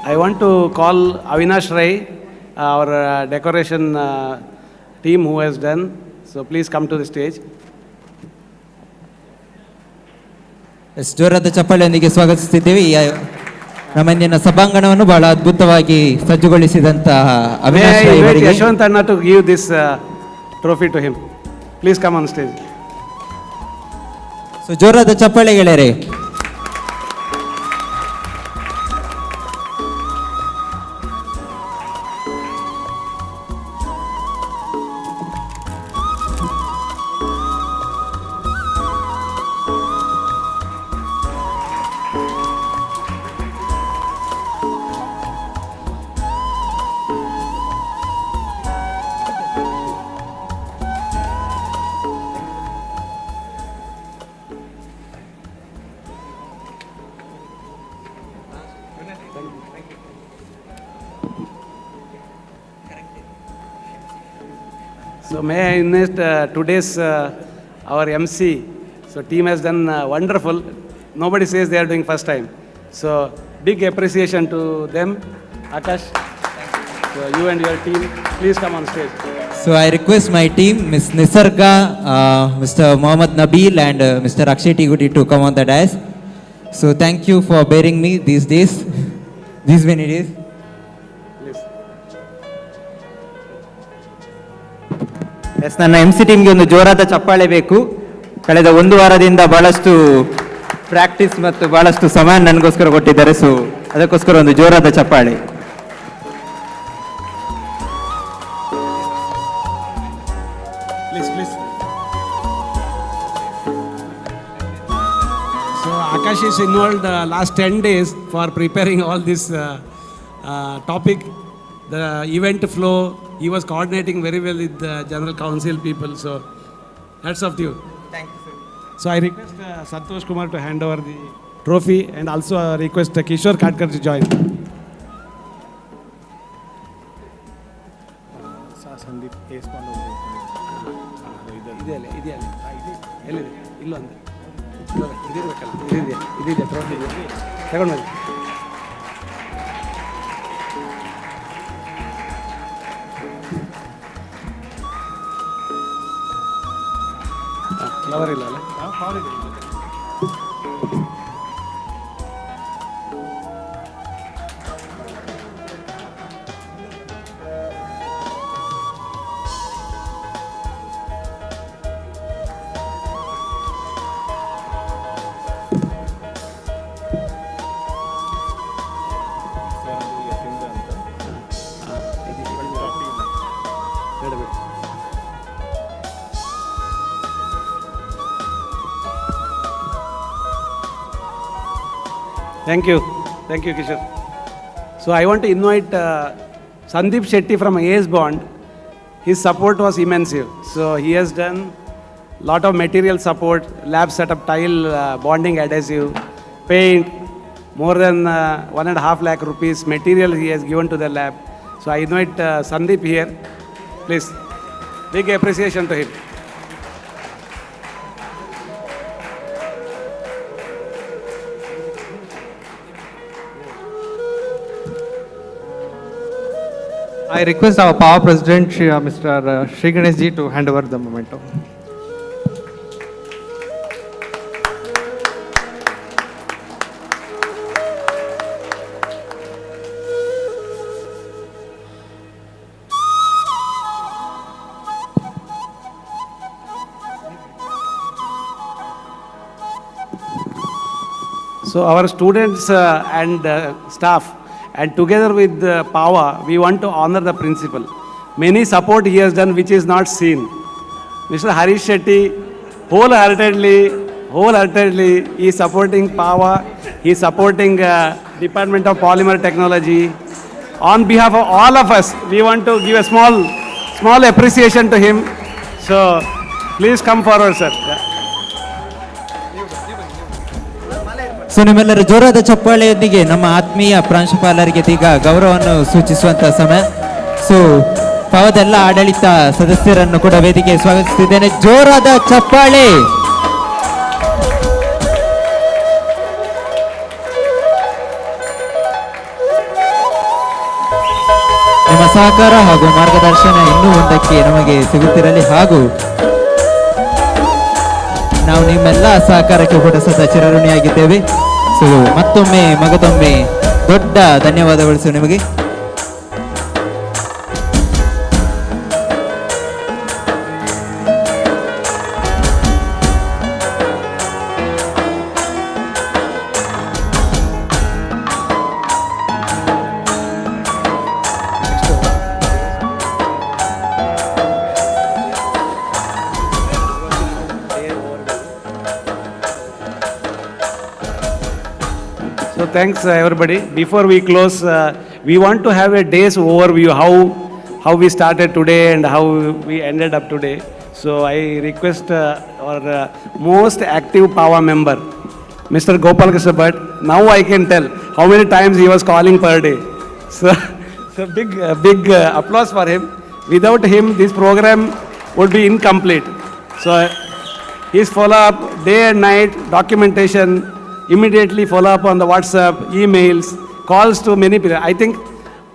I want to call Avinash Rai, our decoration team who has done. So please come to the stage. ಜೋರಾದ ಚಪ್ಪಾಳೆಯೊಂದಿಗೆ ಸ್ವಾಗತಿಸುತ್ತಿದ್ದೇವೆ. ನಮ್ಮ ಇಂದಿನ ಸಭಾಂಗಣವನ್ನು ಬಹಳ ಅದ್ಭುತವಾಗಿ ಸಜ್ಜುಗೊಳಿಸಿದಂತಹ ಅವಿನಾಶ್ ರೈ ಅವರಿಗೆ ಯಶವಂತ್ ಅಣ್ಣ to give this trophy to him. Please come on stage. So ಜೋರಾದ ಚಪ್ಪಾಳೆ ಗೆಳೆಯರೆ. So may I invite today's our MC. So team has done wonderful. Nobody says they are doing first time. So big appreciation to them. Akash, so you and your team, please come on stage. So I request my team, Ms. Nisarga, Mr. Mohammad Nabil and Mr. Akshay Tigudi to come on the dais. So thank you for bearing me these days, these many days. Yes, ನನ್ನ M C ಟೀಮ್ಗೆ ಒಂದು ಜೋರಾದ ಚಪ್ಪಾಳೆ ಬೇಕು. ಕಳೆದ ಒಂದು ವಾರದಿಂದ ಬಹಳಷ್ಟು ಪ್ರಾಕ್ಟೀಸ್ ಮತ್ತು ಬಹಳಷ್ಟು ಸಮಯ ನನಗೋಸ್ಕರ ಕೊಟ್ಟಿದ್ದಾರೆ. ಸೊ ಅದಕ್ಕೋಸ್ಕರ ಒಂದು ಜೋರಾದ ಚಪ್ಪಾಳೆ. So Akash Akash is involved last 10 days for preparing all this topic, the event flow. He was coordinating very well with the General Council people. So, hats off to you. Thank you, sir. So, I request Santosh Kumar to hand over the trophy, and also request Kishore Kadkar to join. Sandeep ಏಸ್ಕೊಂಡು ಇಲ್ಲೊಂದು ಇದಿರ್ಬೇಕಲ್ಲ, ಇದಿದೆ trophy ಇದೆ. ತಗೊಂಡು ಬನ್ನಿ. Flower ಇಲ್ಲ ಅಲ್ಲ? Flower ಇದೆ. Thank you, Kishore. So I want to invite Sandeep Shetty from AS Bond. His support was immense. So he has done lot of material support, lab setup, tile, bonding adhesive, paint, more than 1.5 lakh rupees material he has given to the lab. So I invite Sandeep here. Please, big appreciation to him. I request our Pawa President, Mr. Sri Ganesh ji, to hand over the memento. So our students and staff, and together with Pawa, we want to honor the principal. Many support he has done which is not seen. Mr. Harish Shetty wholeheartedly he is supporting Pawa, he is supporting Department of Polymer Technology. On behalf of all of us, we want to give a small appreciation to him. So please come forward, sir. Yeah. So ನಿಮ್ಮೆಲ್ಲರ ಜೋರಾದ ಚಪ್ಪಾಳೆಯೊಂದಿಗೆ ನಮ್ಮ ಆತ್ಮೀಯ ಪ್ರಾಂಶುಪಾಲರಿಗೆ ಈಗ ಗೌರವವನ್ನು ಸೂಚಿಸುವಂತಹ ಸಮಯ. So ಪಾವದೆಲ್ಲ ಆಡಳಿತ ಸದಸ್ಯರನ್ನು ಕೂಡ ವೇದಿಕೆಗೆ ಸ್ವಾಗತಿಸುತ್ತಿದ್ದೇನೆ. ಜೋರಾದ ಚಪ್ಪಾಳೆ. ನಿಮ್ಮ ಸಹಕಾರ ಹಾಗೂ ಮಾರ್ಗದರ್ಶನ ಇನ್ನೂ ಮುಂದಕ್ಕೆ ನಮಗೆ ಸಿಗುತ್ತಿರಲಿ, ಹಾಗೂ ನಾವು ನಿಮ್ಮೆಲ್ಲ ಸಹಕಾರಕ್ಕೆ ಕೂಡ ಸದಾ ಚಿರಋಣಿಯಾಗಿದ್ದೇವೆ. ಸೊ ಮತ್ತೊಮ್ಮೆ ಮಗದೊಮ್ಮೆ ದೊಡ್ಡ ಧನ್ಯವಾದಗಳು ಸರ್ ನಿಮಗೆ. So thanks everybody. Before we close, we want to have a day's overview how we started today and how we ended up today. So I request our most active Pawa member, Mr. Gopal Krishna Bhatt. Now I can tell how many times he was calling per day. So big applause for him. Without him, this program would be incomplete. So his follow-up day and night, documentation, immediately follow up on the WhatsApp, emails, calls to many people. I think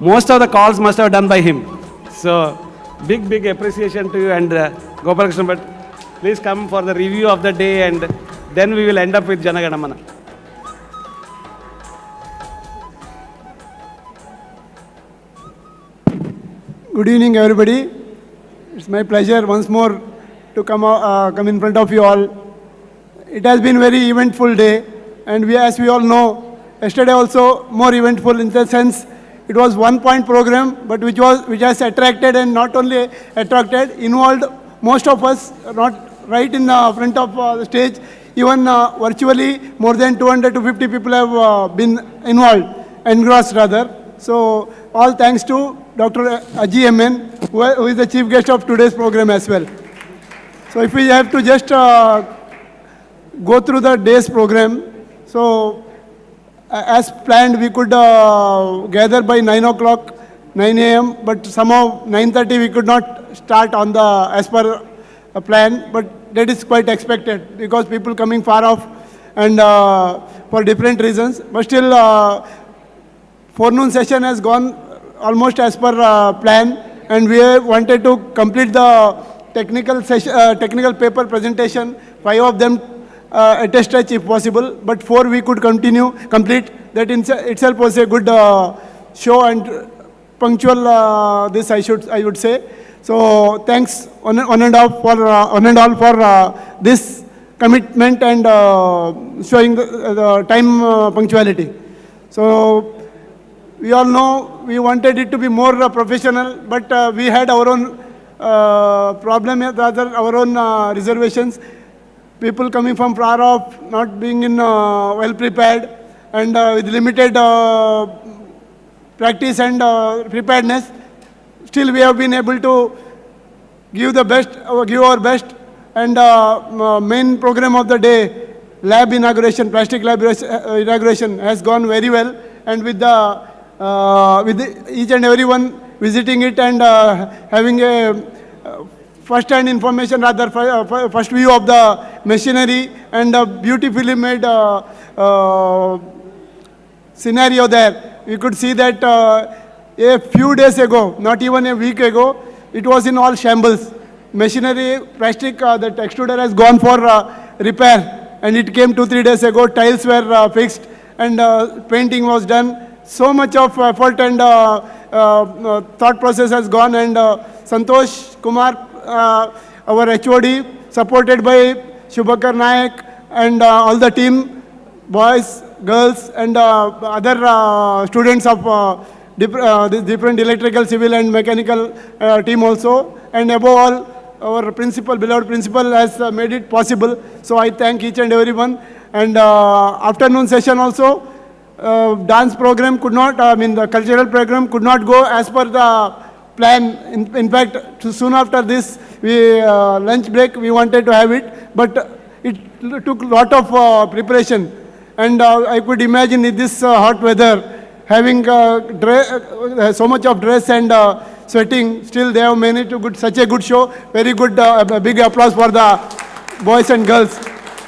most of the calls must have done by him. So big appreciation to you, and Gopal Krishna Bhatt, please come for the review of the day, and then we will end up with Janaganamana. Good evening, everybody. It's my pleasure once more to come in front of you all. It has been very eventful day. And as we all know, yesterday also more eventful in the sense it was 1-point program, but which has attracted, and not only attracted, involved most of us, not right in the front of the stage. Even virtually, more than 200 to 50 people have been involved, engrossed rather. So all thanks to Dr. Aji MN, who is the chief guest of today's program as well. So if we have to just go through the day's program, so as planned, we could gather by 9 o'clock, 9 a.m., but somehow 9:30 we could not start on the as per plan, but that is quite expected because people coming far off and for different reasons. But still, forenoon session has gone almost as per plan, and we wanted to complete the technical session, technical paper presentation, 5 of them at a stretch if possible, but 4 we could complete. That in itself was a good show and punctual this I would say. So thanks one and all for this commitment and showing the time punctuality. So we all know we wanted it to be more professional, but we had our own problem, rather our own reservations. People coming from far off, not being in well prepared, and with limited practice and preparedness. Still, we have been able to give the best, give our best, and main program of the day, lab inauguration, plastic lab inauguration, has gone very well, and with each and everyone visiting it and having a first-hand information, rather first view of the machinery and a beautifully made scenario there. We could see that a few days ago, not even a week ago, it was in all shambles. Machinery, plastic, that extruder has gone for repair, and it came 2-3 days ago. Tiles were fixed and painting was done. So much of effort and thought process has gone, and Santosh Kumar, our HOD, supported by Shubhakar Nayak and all the team, boys, girls, and other students of different electrical, civil and mechanical team also, and above all, our principal, beloved principal, has made it possible. So I thank each and everyone. And afternoon session also, dance program could not, the cultural program could not go as per the plan. In fact, soon after this, lunch break, we wanted to have it, but it took a lot of preparation. And I could imagine in this hot weather, having so much of dress and sweating, still they have managed to such a good show. Very good, big applause for the boys and girls.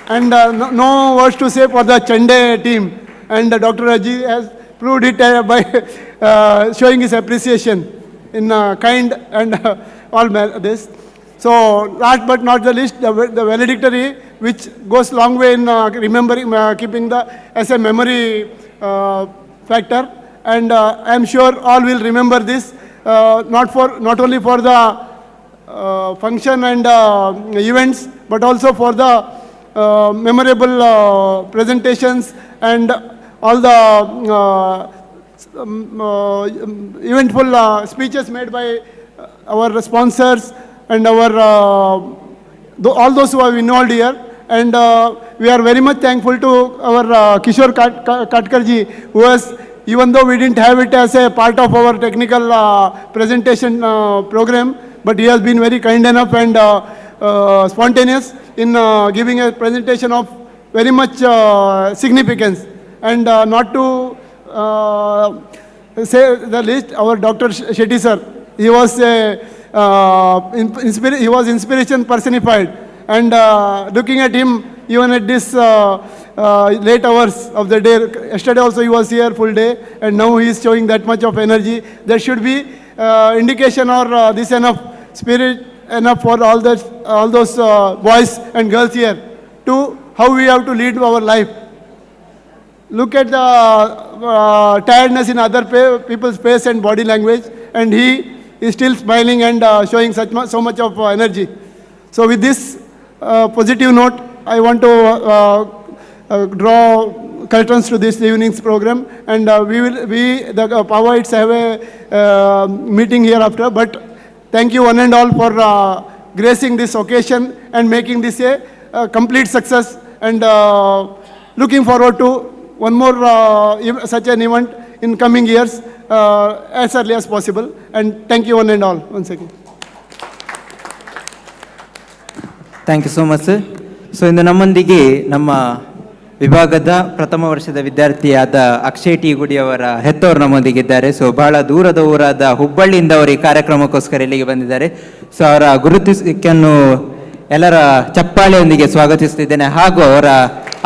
And no words to say for the Chande team. And Dr. Aji has proved it by showing his appreciation in kind and all this. So last but not the least, the valedictory, which goes long way in remembering, keeping as a memory factor. And I am sure all will remember this, not only for the function and events, but also for the memorable presentations and all the eventful speeches made by our sponsors and our all those who are involved here. And we are very much thankful to our Kishore Katkarji, who has, even though we didn't have it as a part of our technical presentation program, but he has been very kind enough and spontaneous in giving a presentation of very much significance. And not to say the least, our Dr. Shetty sir, he was he was inspiration personified. And looking at him, even at this late hours of the day, yesterday also he was here full day, and now he is showing that much of energy. There should be indication or this enough spirit enough for all those boys and girls here to how we have to lead our life. Look at the tiredness in other people's face and body language, and he is still smiling and showing so much of energy. So with this positive note, I want to draw curtains to this evening's program, and the Pawa have a meeting hereafter. But thank you one and all for gracing this occasion and making this a complete success. and looking forward to one more such an event in coming years as early as possible. And thank you one and all once again. Thank you so much sir. So ಇಂದು ನಮ್ಮೊಂದಿಗೆ ನಮ್ಮ ವಿಭಾಗದ ಪ್ರಥಮ ವರ್ಷದ ವಿದ್ಯಾರ್ಥಿಯಾದ Akshay T ಗುಡಿಯವರ ಹೆತ್ತವರು ನಮ್ಮೊಂದಿಗಿದ್ದಾರೆ. So ಬಹಳ ದೂರದ ಊರಾದ ಹುಬ್ಬಳ್ಳಿಯಿಂದ ಅವರು ಈ ಕಾರ್ಯಕ್ರಮಕ್ಕೋಸ್ಕರ ಇಲ್ಲಿಗೆ ಬಂದಿದ್ದಾರೆ. ಸೊ ಅವರ ಗುರುತಿಸಿಕೆಯನ್ನು ಎಲ್ಲರ ಚಪ್ಪಾಳೆಯೊಂದಿಗೆ ಸ್ವಾಗತಿಸುತ್ತಿದ್ದೇನೆ. ಹಾಗೂ ಅವರ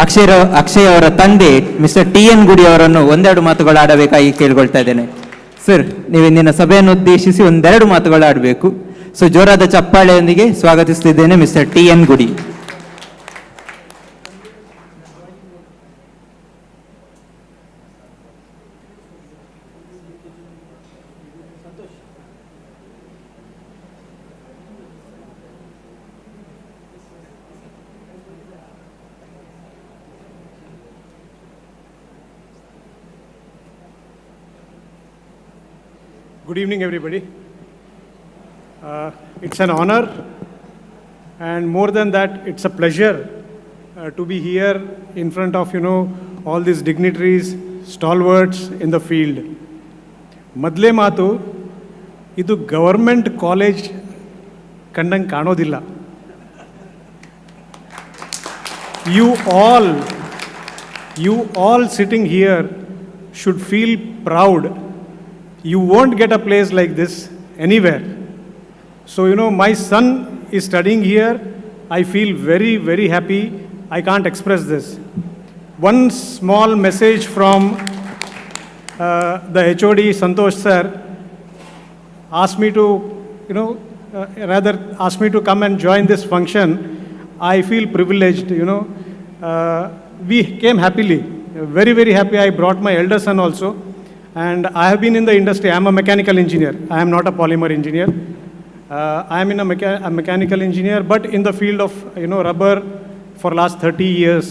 ಅಕ್ಷಯ್ ಅವರ ತಂದೆ ಮಿಸ್ಟರ್ ಟಿ ಎನ್ ಗುಡಿ ಅವರನ್ನು ಒಂದೆರಡು ಮಾತುಗಳು ಆಡಬೇಕಾಗಿ ಕೇಳ್ಕೊಳ್ತಾ ಇದ್ದೇನೆ. ಸರ್, ನೀವು ಇಂದಿನ ಸಭೆಯನ್ನು ಉದ್ದೇಶಿಸಿ ಒಂದೆರಡು ಮಾತುಗಳು ಆಡಬೇಕು. ಸೊ ಜೋರಾದ ಚಪ್ಪಾಳೆಯೊಂದಿಗೆ ಸ್ವಾಗತಿಸುತ್ತಿದ್ದೇನೆ ಮಿಸ್ಟರ್ ಟಿ ಎನ್ ಗುಡಿ. Good evening, everybody. It's an honor, and more than that, it's a pleasure to be here in front of, all these dignitaries, stalwarts in the field. Madle maatu, idu government college kandang kanodilla. You all sitting here should feel proud. You won't get a place like this anywhere. So, my son is studying here. I feel very, very happy. I can't express this. One small message from the HOD, Santosh sir, asked me to, asked me to come and join this function. I feel privileged, We came happily, very, very happy. I brought my elder son also. And I have been in the industry. I am a mechanical engineer. I am not a polymer engineer. I am in a mechanical engineer, but in the field of rubber for last 30 years.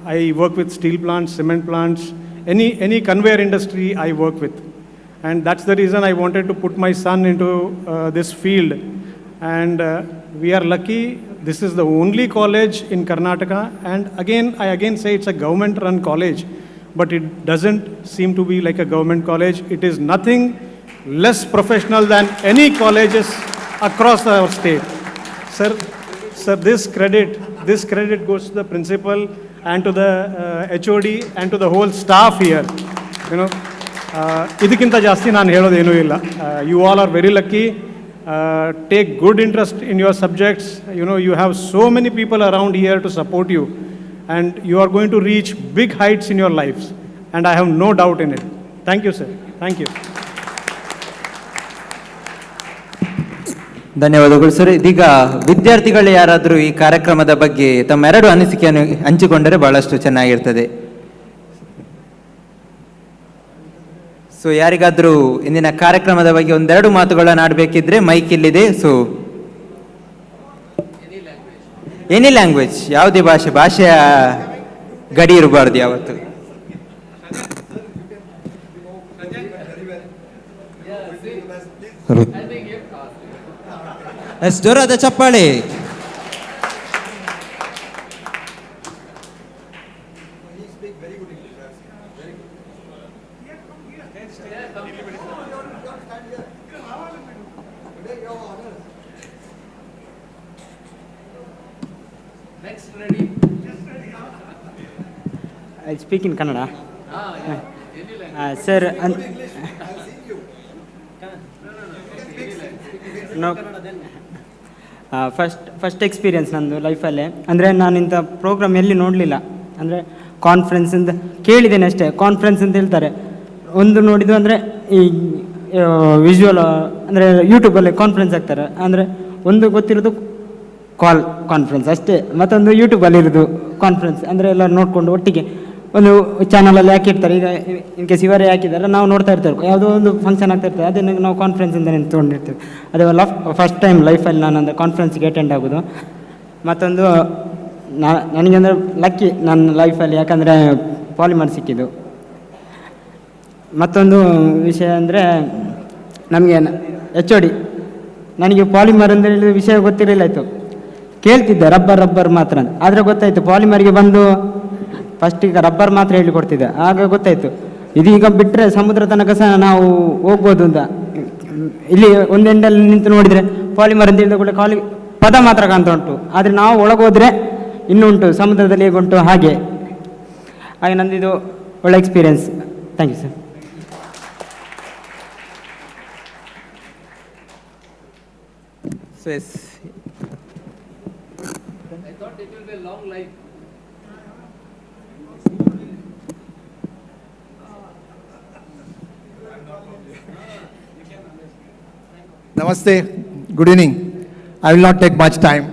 I work with steel plants, cement plants, any conveyor industry I work with. And that's the reason I wanted to put my son into this field. And we are lucky. This is the only college in Karnataka. And I again say it's a government-run college. But it doesn't seem to be like a government college. It is nothing less professional than any colleges across our state. Sir, this credit goes to the principal and to the HOD and to the whole staff here. Idikinta jasti naan helodenu illa. You all are very lucky. Take good interest in your subjects. You have so many people around here to support you. And you are going to reach big heights in your lives. And I have no doubt in it. Thank you, sir. Thank you. ಧನ್ಯವಾದಗಳು sir. ಇದೀಗ ವಿದ್ಯಾರ್ಥಿಗಳು ಯಾರಾದರೂ ಈ ಕಾರ್ಯಕ್ರಮದ ಬಗ್ಗೆ ತಮ್ಮ ಎರಡು ಅನಿಸಿಕೆಯನ್ನು ಹಂಚಿಕೊಂಡರೆ ಬಹಳಷ್ಟು ಚೆನ್ನಾಗಿರ್ತದೆ. ಸೊ ಯಾರಿಗಾದರೂ ಇಂದಿನ ಕಾರ್ಯಕ್ರಮದ ಬಗ್ಗೆ ಒಂದೆರಡು ಮಾತುಗಳನ್ನು ಆಡಬೇಕಿದ್ರೆ ಮೈಕ್ ಇಲ್ಲಿದೆ. ಸೊ ಎನಿ ಲ್ಯಾಂಗ್ವೇಜ್, ಯಾವುದೇ ಭಾಷೆಯ ಗಡಿ ಇರಬಾರ್ದು ಯಾವತ್ತು. ಜೋರಾದ ಚಪ್ಪಾಳೆ. I'll speak in Kannada. Sir, no. First experience ನಂದು ಲೈಫಲ್ಲೇ. ಅಂದರೆ ನಾನು ಇಂಥ ಪ್ರೋಗ್ರಾಮ್ ಎಲ್ಲಿ ನೋಡಲಿಲ್ಲ. ಅಂದರೆ ಕಾನ್ಫರೆನ್ಸ್ ಅಂತ ಕೇಳಿದ್ದೇನೆ ಅಷ್ಟೇ. ಕಾನ್ಫರೆನ್ಸ್ ಅಂತ ಹೇಳ್ತಾರೆ, ಒಂದು ನೋಡಿದ್ದು ಅಂದರೆ ಈ ವಿಜುವಲ್ ಅಂದರೆ ಯೂಟ್ಯೂಬಲ್ಲಿ ಕಾನ್ಫರೆನ್ಸ್ ಆಗ್ತಾರೆ. ಅಂದರೆ ಒಂದು ಗೊತ್ತಿರೋದು ಕಾನ್ಫರೆನ್ಸ್ ಅಷ್ಟೇ, ಮತ್ತೊಂದು ಯೂಟ್ಯೂಬಲ್ಲಿರೋದು ಕಾನ್ಫರೆನ್ಸ್. ಅಂದರೆ ಎಲ್ಲ ನೋಡಿಕೊಂಡು ಒಟ್ಟಿಗೆ ಒಂದು ಚಾನಲಲ್ಲಿ ಹಾಕಿರ್ತಾರೆ. ಈಗ ಇನ್ ಕೇಸ್ ಇವರೇ ಹಾಕಿದ್ದಾರೆ, ನಾವು ನೋಡ್ತಾ ಇರ್ತೇವೆ. ಯಾವುದೋ ಒಂದು ಫಂಕ್ಷನ್ ಆಗ್ತಾ ಇರ್ತದೆ, ಅದನ್ನು ನಾವು ಕಾನ್ಫರೆನ್ಸ್ ಅಂತ ತೊಗೊಂಡಿರ್ತೀವಿ. ಅದು ಫಸ್ಟ್ ಟೈಮ್ ಲೈಫಲ್ಲಿ ನಾನು ಅಂದರೆ ಕಾನ್ಫರೆನ್ಸ್ಗೆ ಅಟೆಂಡ್ ಆಗೋದು. ಮತ್ತೊಂದು ನನಗೆ ಅಂದರೆ ಲಕ್ಕಿ ನನ್ನ ಲೈಫಲ್ಲಿ, ಯಾಕಂದರೆ ಪಾಲಿಮರ್ ಸಿಕ್ಕಿದ್ದು. ಮತ್ತೊಂದು ವಿಷಯ ಅಂದರೆ ನಮಗೆ HOD ನನಗೆ ಪಾಲಿಮರ್ ಅಂದರೆ ವಿಷಯ ಗೊತ್ತಿರಲಿಲ್ಲ. ಆಯಿತು, ಕೇಳ್ತಿದ್ದೆ ರಬ್ಬರ್ ಮಾತ್ರ ಅಂತ. ಆದರೆ ಗೊತ್ತಾಯಿತು ಪಾಲಿಮರ್ಗೆ ಬಂದು ಫಸ್ಟಿಗೆ ರಬ್ಬರ್ ಮಾತ್ರ ಹೇಳಿಕೊಡ್ತಿದ್ದೆ. ಆಗ ಗೊತ್ತಾಯಿತು ಇದೀಗ ಬಿಟ್ಟರೆ ಸಮುದ್ರ ತನಕ ಸಹ ನಾವು ಹೋಗ್ಬೋದು ಅಂತ. ಇಲ್ಲಿ ಒಂದೆಂಡಲ್ಲಿ ನಿಂತು ನೋಡಿದರೆ ಪಾಲಿಮರ್ ಅಂತ ಹೇಳಿದ ಕೂಡ ಪದ ಮಾತ್ರ ಕಾಣ್ತಾ ಉಂಟು. ಆದರೆ ನಾವು ಒಳಗೋದ್ರೆ ಇನ್ನೂ ಉಂಟು, ಸಮುದ್ರದಲ್ಲಿ ಹೇಗುಂಟು ಹಾಗೆ. ಹಾಗೆ ನಂದಿದು ಒಳ್ಳೆ experience. Thank you sir. Yes. I thought it will be a long life. Namaste, good evening. I will not take much time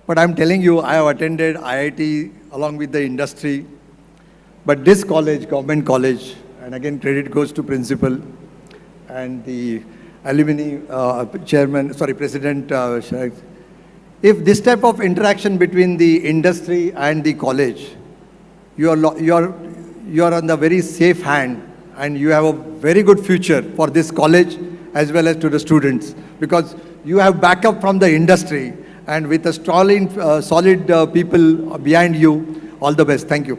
but I'm telling you, I have attended IIT along with the industry. But this college, government college, and again credit goes to principal and the alumni president. If this type of interaction between the industry and the college, you are on the very safe hand, and you have a very good future for this college as well as to the students, because you have backup from the industry, and with a solid people behind you. All the best. Thank you.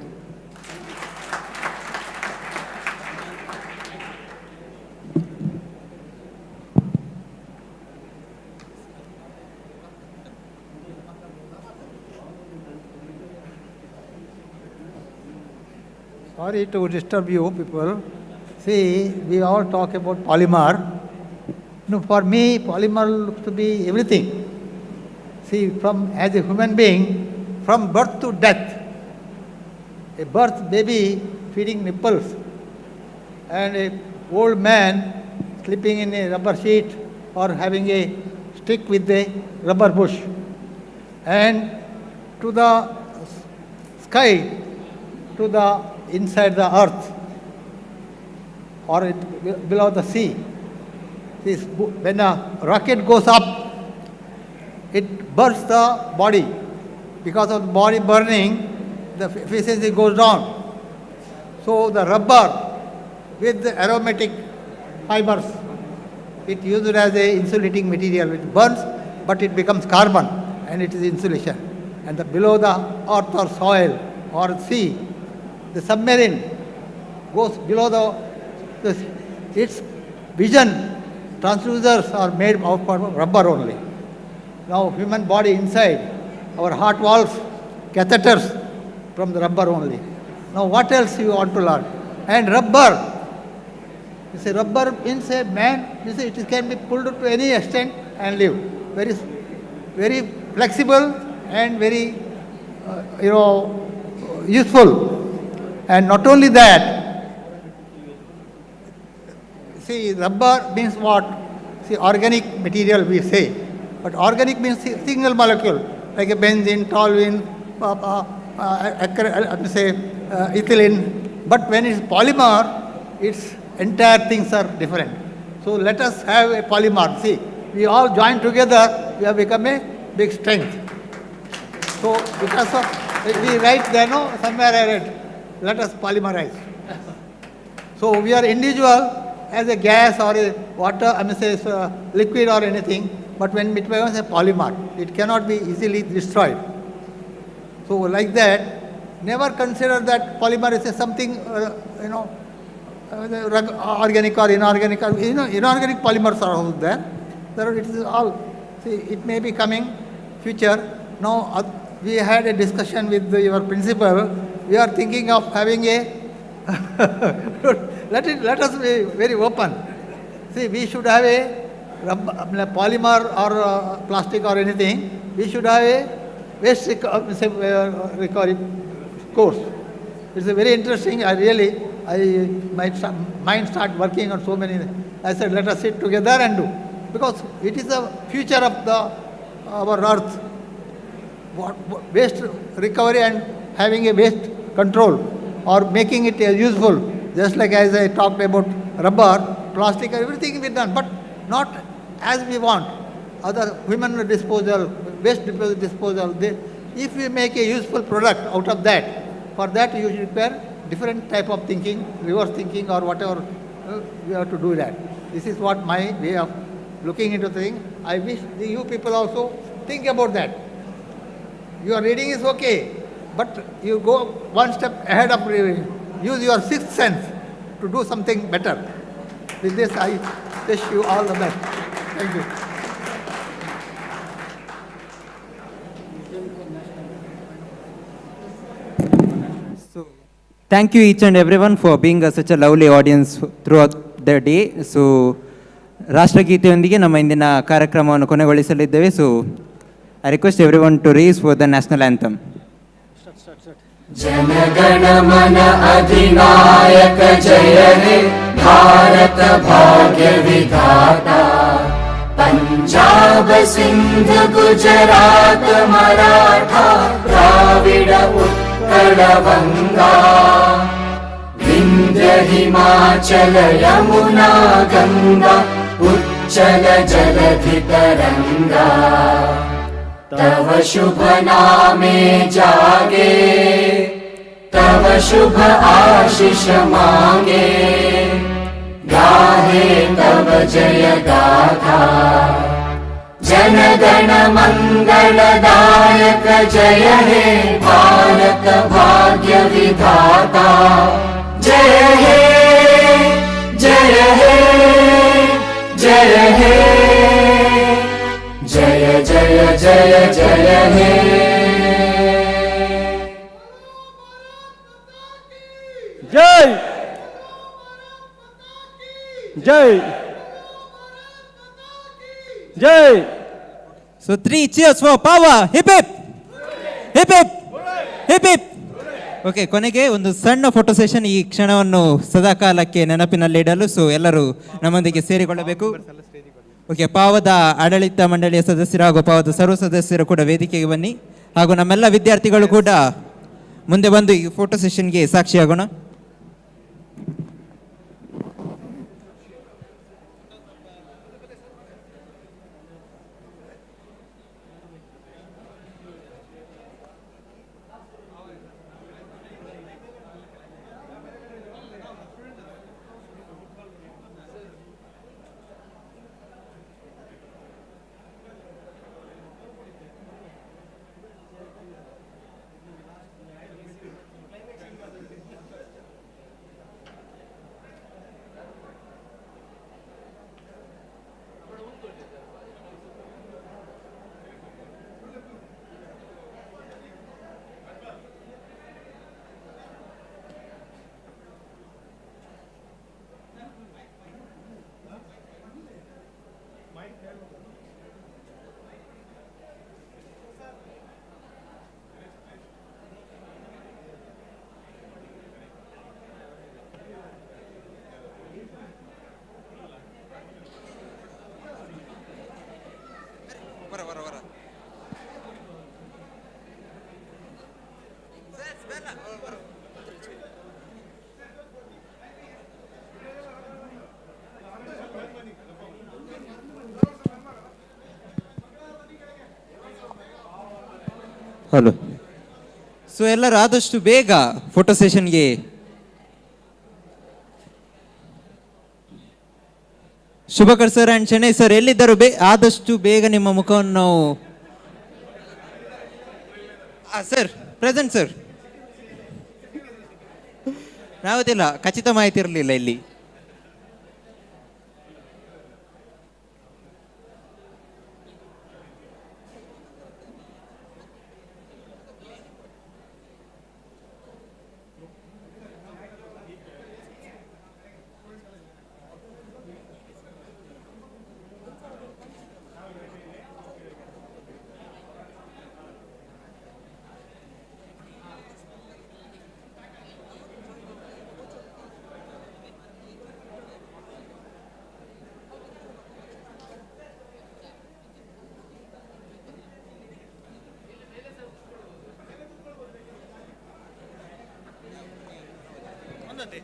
Sorry to disturb you people. See, we all talk about polymer. No, for me, polymer looks to be everything. See, as a human being, from birth to death, a birth baby feeding nipples, and a old man sleeping in a rubber sheet or having a stick with a rubber bush, and to the sky, to the inside the earth, or below the sea. When a rocket goes up, it burns the body. Because of the body burning, the efficiency goes down. So the rubber with the aromatic fibers, it used as a insulating material. It burns, but it becomes carbon, and it is insulation. And below the earth or soil or sea, the submarine goes below its vision transducers are made of rubber only. Now human body inside, our heart valves, catheters from the rubber only. Now what else you want to learn? And rubber, you say rubber means a man, you say it can be pulled to any extent and live. Very, very flexible and very, useful. And not only that, see, rubber means what? See, organic material we say. But organic means single molecule, like a benzene, toluene, ethylene. But when it's polymer, its entire things are different. So let us have a polymer. See, we all join together, we have become a big strength. So because of, we write there, somewhere I read, let us polymerize. So we are individual as a gas or a water, liquid or anything, but when it becomes a polymer, it cannot be easily destroyed. So like that, never consider that polymer is something, organic or inorganic. Inorganic polymers are also there. It is all, see, it may be coming future. Now we had a discussion with your principal. We are thinking of having a let us be very open. See, we should have a polymer or plastic or anything. We should have a waste recovery course. It's a very interesting. My mind start working on so many. I said, let us sit together and do, because it is the future of our earth. Waste recovery and having a waste control or making it useful, just like as I talked about rubber, plastic, everything will be done, but not as we want. Other human disposal, waste disposal, if we make a useful product out of that, for that you should require different type of thinking, reverse thinking or whatever, we have to do that. This is what my way of looking into things. I wish you people also Think about that. Your reading is okay, but you go one step ahead of reading. Use your sixth sense to do something better. With this, I wish you all the best. Thank you. Thank you each and everyone for being such a lovely audience throughout the day. So, ರಾಷ್ಟ್ರಗೀತೆಯೊಂದಿಗೆ ನಮ್ಮ ಇಂದಿನ ಕಾರ್ಯಕ್ರಮವನ್ನು ಕೊನೆಗೊಳಿಸಲಿದ್ದೇವೆ. So I request everyone to raise for the national anthem. ಜನಗಣ ಮನ ಅಧಿನಾಯಕ ಜಯ ಹೇ ಭಾರತ ಭಾಗ್ಯ ವಿಧಾತ ಪಂಜಾಬ ಸಿಂಧ ಗುಜರಾತ ಮರಾಠ ದ್ರಾವಿಡ ಉತ್ಕಳ ಬಂಗಾ ವಿಂಧ್ಯ ಹಿಮಾಚಲ ಯಮುನಾ ಗಂಗಾ ಉಚ್ಚಲ ಜಲಧಿ ತರಂಗಾ तव शुभ नामे जागे तव शुभ आशीष मांगे गाहे तव जय गाथा जनगण मंगलदायक जय हे भारत भाग्य विधाता जय हे जय हे जय हे जय जय जय जय हे जय जय जय. So 3 cheers for Pawa. Hip hip hip hip hip hip. Okay, ಕೊನೆಗೆ ಒಂದು ಸಣ್ಣ ಫೋಟೋ ಸೆಷನ್ ಈ ಕ್ಷಣವನ್ನು ಸದಾಕಾಲಕ್ಕೆ ನೆನಪಿನಲ್ಲಿಡಲು ಸೊ ಎಲ್ಲರೂ ನಮ್ಮೊಂದಿಗೆ ಸೇರಿಕೊಳ್ಳಬೇಕು. ಓಕೆ, ಪಾವದ ಆಡಳಿತ ಮಂಡಳಿಯ ಸದಸ್ಯರು ಹಾಗೂ ಪಾವದ ಸರ್ವ ಸದಸ್ಯರು ಕೂಡ ವೇದಿಕೆಗೆ ಬನ್ನಿ, ಹಾಗೂ ನಮ್ಮೆಲ್ಲ ವಿದ್ಯಾರ್ಥಿಗಳು ಕೂಡ ಮುಂದೆ ಬಂದು ಈ ಫೋಟೋ ಸೆಷನ್ಗೆ ಸಾಕ್ಷಿಯಾಗೋಣ. ಹಲೋ. ಸೊ ಎಲ್ಲರೂ ಆದಷ್ಟು ಬೇಗ ಫೋಟೋ ಸೆಷನ್ಗೆ Shubhakar sir and Chennai sir ಎಲ್ಲಿದ್ದರು? ಆದಷ್ಟು ಬೇಗ ನಿಮ್ಮ ಮುಖವನ್ನು ನಾವು ಸರ್ ಪ್ರೆಸೆಂಟ್ ಸರ್. ನಾವದಿಲ್ಲ, ಖಚಿತ ಮಾಹಿತಿ ಇರಲಿಲ್ಲ ಇಲ್ಲಿ. ಒಂದೊಂದೇ